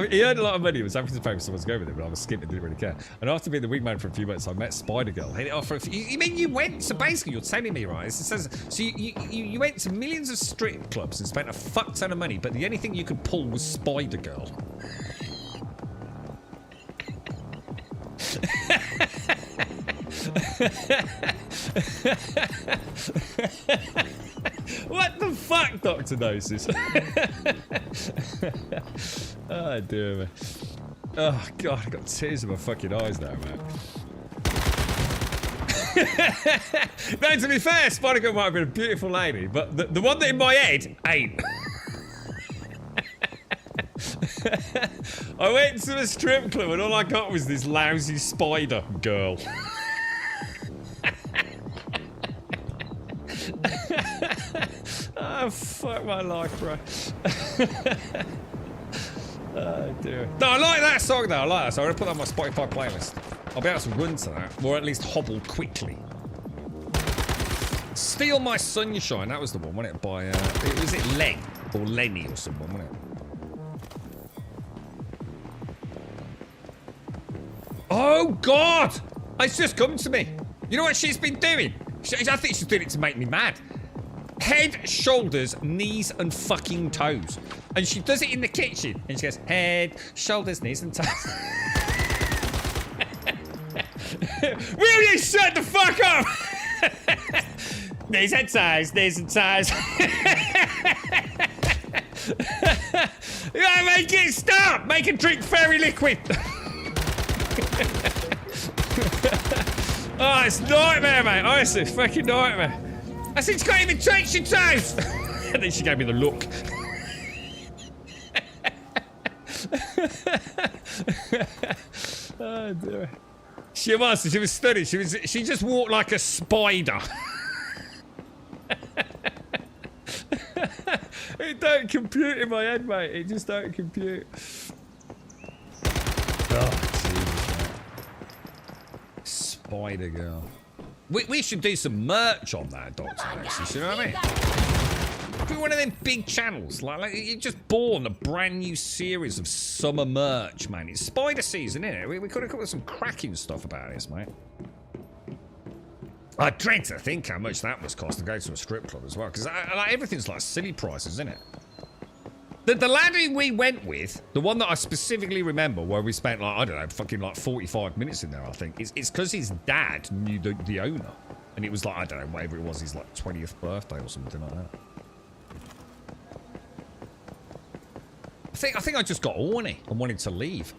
He earned a lot of money. He was happy to pay for someone to go with him, but I was skipping, didn't really care. And after being the wingman for a few months, I met Spider Girl. Hit it off for a few. You mean you went? So basically, you're telling me, right? It says so. You went to millions of strip clubs and spent a fuck ton of money, but the only thing you could pull was Spider Girl. What the fuck, Dr. Gnosis? Oh, dear me. Oh, God, I've got tears in my fucking eyes now, man. No, to be fair, Spider-Girl might have been a beautiful lady, but the one that in my head ain't. I went to a strip club and all I got was this lousy spider girl. Oh, fuck my life, bro. Oh, dear. No, I like that song, though. I like that song. I'm going to put that on my Spotify playlist. I'll be able to run to that, or at least hobble quickly. Steal My Sunshine. That was the one, wasn't it? By, was it Len? Or Lenny or someone, wasn't it? Oh, God! It's just come to me. You know what she's been doing? I think she's doing it to make me mad. head, shoulders, knees, and fucking toes. And she does it in the kitchen. And she goes, head, shoulders, knees, and toes. Will you shut the fuck up? Knees and toes, knees and toes. You gotta make it stop. Make it drink fairy liquid. Oh, it's nightmare, mate. Honestly, it's fucking nightmare. I said, she can't even touch your toes. And then she gave me the look. Oh, dear. She was stunning. She just walked like a spider. It don't compute in my head, mate. It just don't compute. Oh, Jesus. Spider girl. We should do some merch on that, Doctor. Actually, you know what I mean? Be one of them big channels. Like you just born a brand new series of summer merch, man. It's spider season, isn't it? We could have come up with some cracking stuff about this, mate. I dread to think how much that must cost to go to a strip club as well, because like, everything's like silly prices, isn't it? The lad who we went with, the one that I specifically remember, where we spent like, I don't know, fucking like 45 minutes in there, I think, it's because his dad knew the owner. And it was like, I don't know, whatever it was, his like 20th birthday or something like that. I think I just got horny and wanted to leave.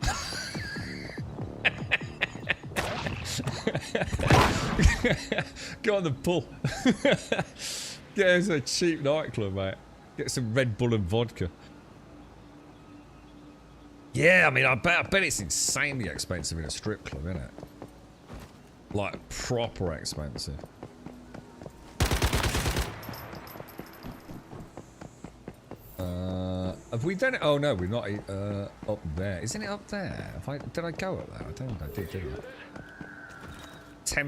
Go on the pull. Get us a cheap nightclub, mate. Get some Red Bull and vodka. Yeah, I mean, I bet it's insanely expensive in a strip club, isn't it? Like, proper expensive. Have we done it? Oh, no, we're not up there. Isn't it up there? Did I go up there? I don't think I did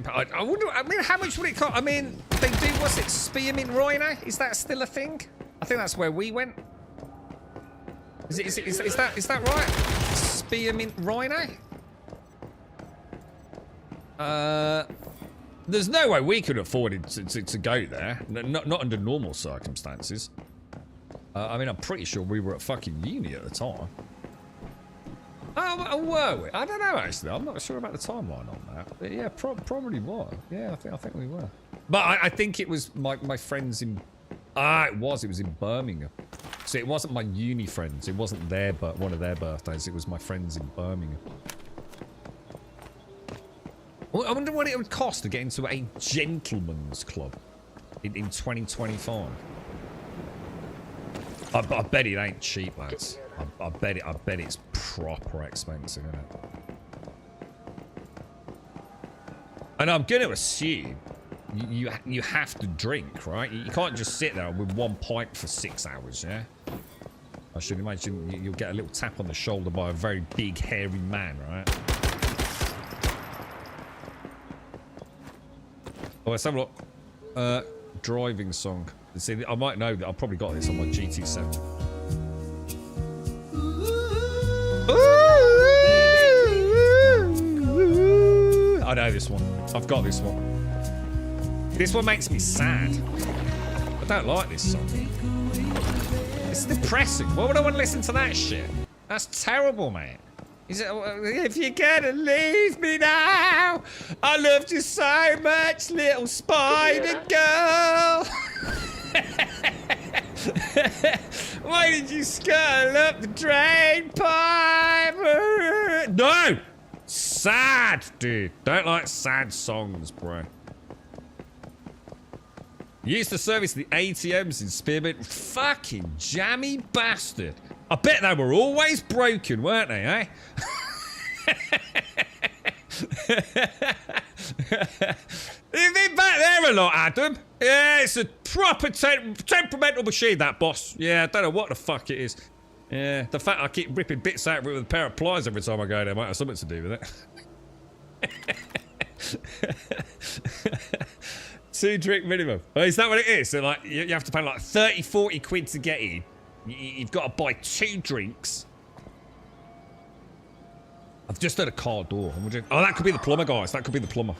I? I wonder, I mean, how much would it cost? I mean, they do, what's it, Spearmint Rhino? Is that still a thing? I think that's where we went. Is that right? Spearmint Rhino? There's no way we could afford it to go there. Not under normal circumstances. I mean, I'm pretty sure we were at fucking uni at the time. Oh, were we? I don't know, actually. I'm not sure about the timeline on that. But yeah, probably were. Yeah, I think we were. But I think it was my friends in... it was in Birmingham. So it wasn't my uni friends. It wasn't one of their birthdays. It was my friends in Birmingham. Well, I wonder what it would cost to get into a gentleman's club in 2025. I bet it ain't cheap, lads. I bet it's proper expensive, isn't it? And I'm going to assume you have to drink, right? You can't just sit there with one pint for 6 hours, yeah? I should imagine you'll get a little tap on the shoulder by a very big, hairy man, right? Oh, let's have a look. Driving song. See, I might know that I've probably got this on my GT7. I know this one. I've got this one. This one makes me sad. I don't like this song. It's depressing. Why would I want to listen to that shit? That's terrible, mate. Is it, if you're gonna leave me now, I loved you so much, little spider girl. Why did you scuttle up the drain pipe? No! Sad, dude. Don't like sad songs, bro. Used to service the ATMs in Spearmint. Fucking jammy bastard. I bet they were always broken, weren't they, eh? You've been back there a lot, Adam. Yeah, it's a proper temperamental machine, that boss. Yeah, I don't know what the fuck it is. Yeah, the fact I keep ripping bits out of it with a pair of pliers every time I go there might have something to do with it. 2 drink minimum. Oh, is that what it is? So, like, you have to pay like 30, 40 quid to get in. You've got to buy 2 drinks. I've just heard a car door. Oh, that could be the plumber, guys. That could be the plumber.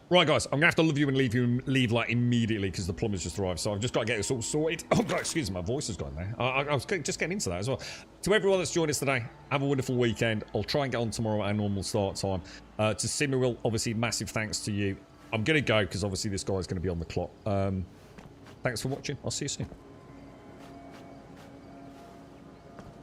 Right, guys, I'm going to have to love you and leave like immediately because the plumber's just arrived. So I've just got to get this all sorted. Oh, God, excuse me, my voice has gone there. I was just getting into that as well. To everyone that's joined us today, have a wonderful weekend. I'll try and get on tomorrow at our normal start time. To Simuel, obviously, massive thanks to you. I'm going to go because obviously this guy's going to be on the clock. Thanks for watching. I'll see you soon.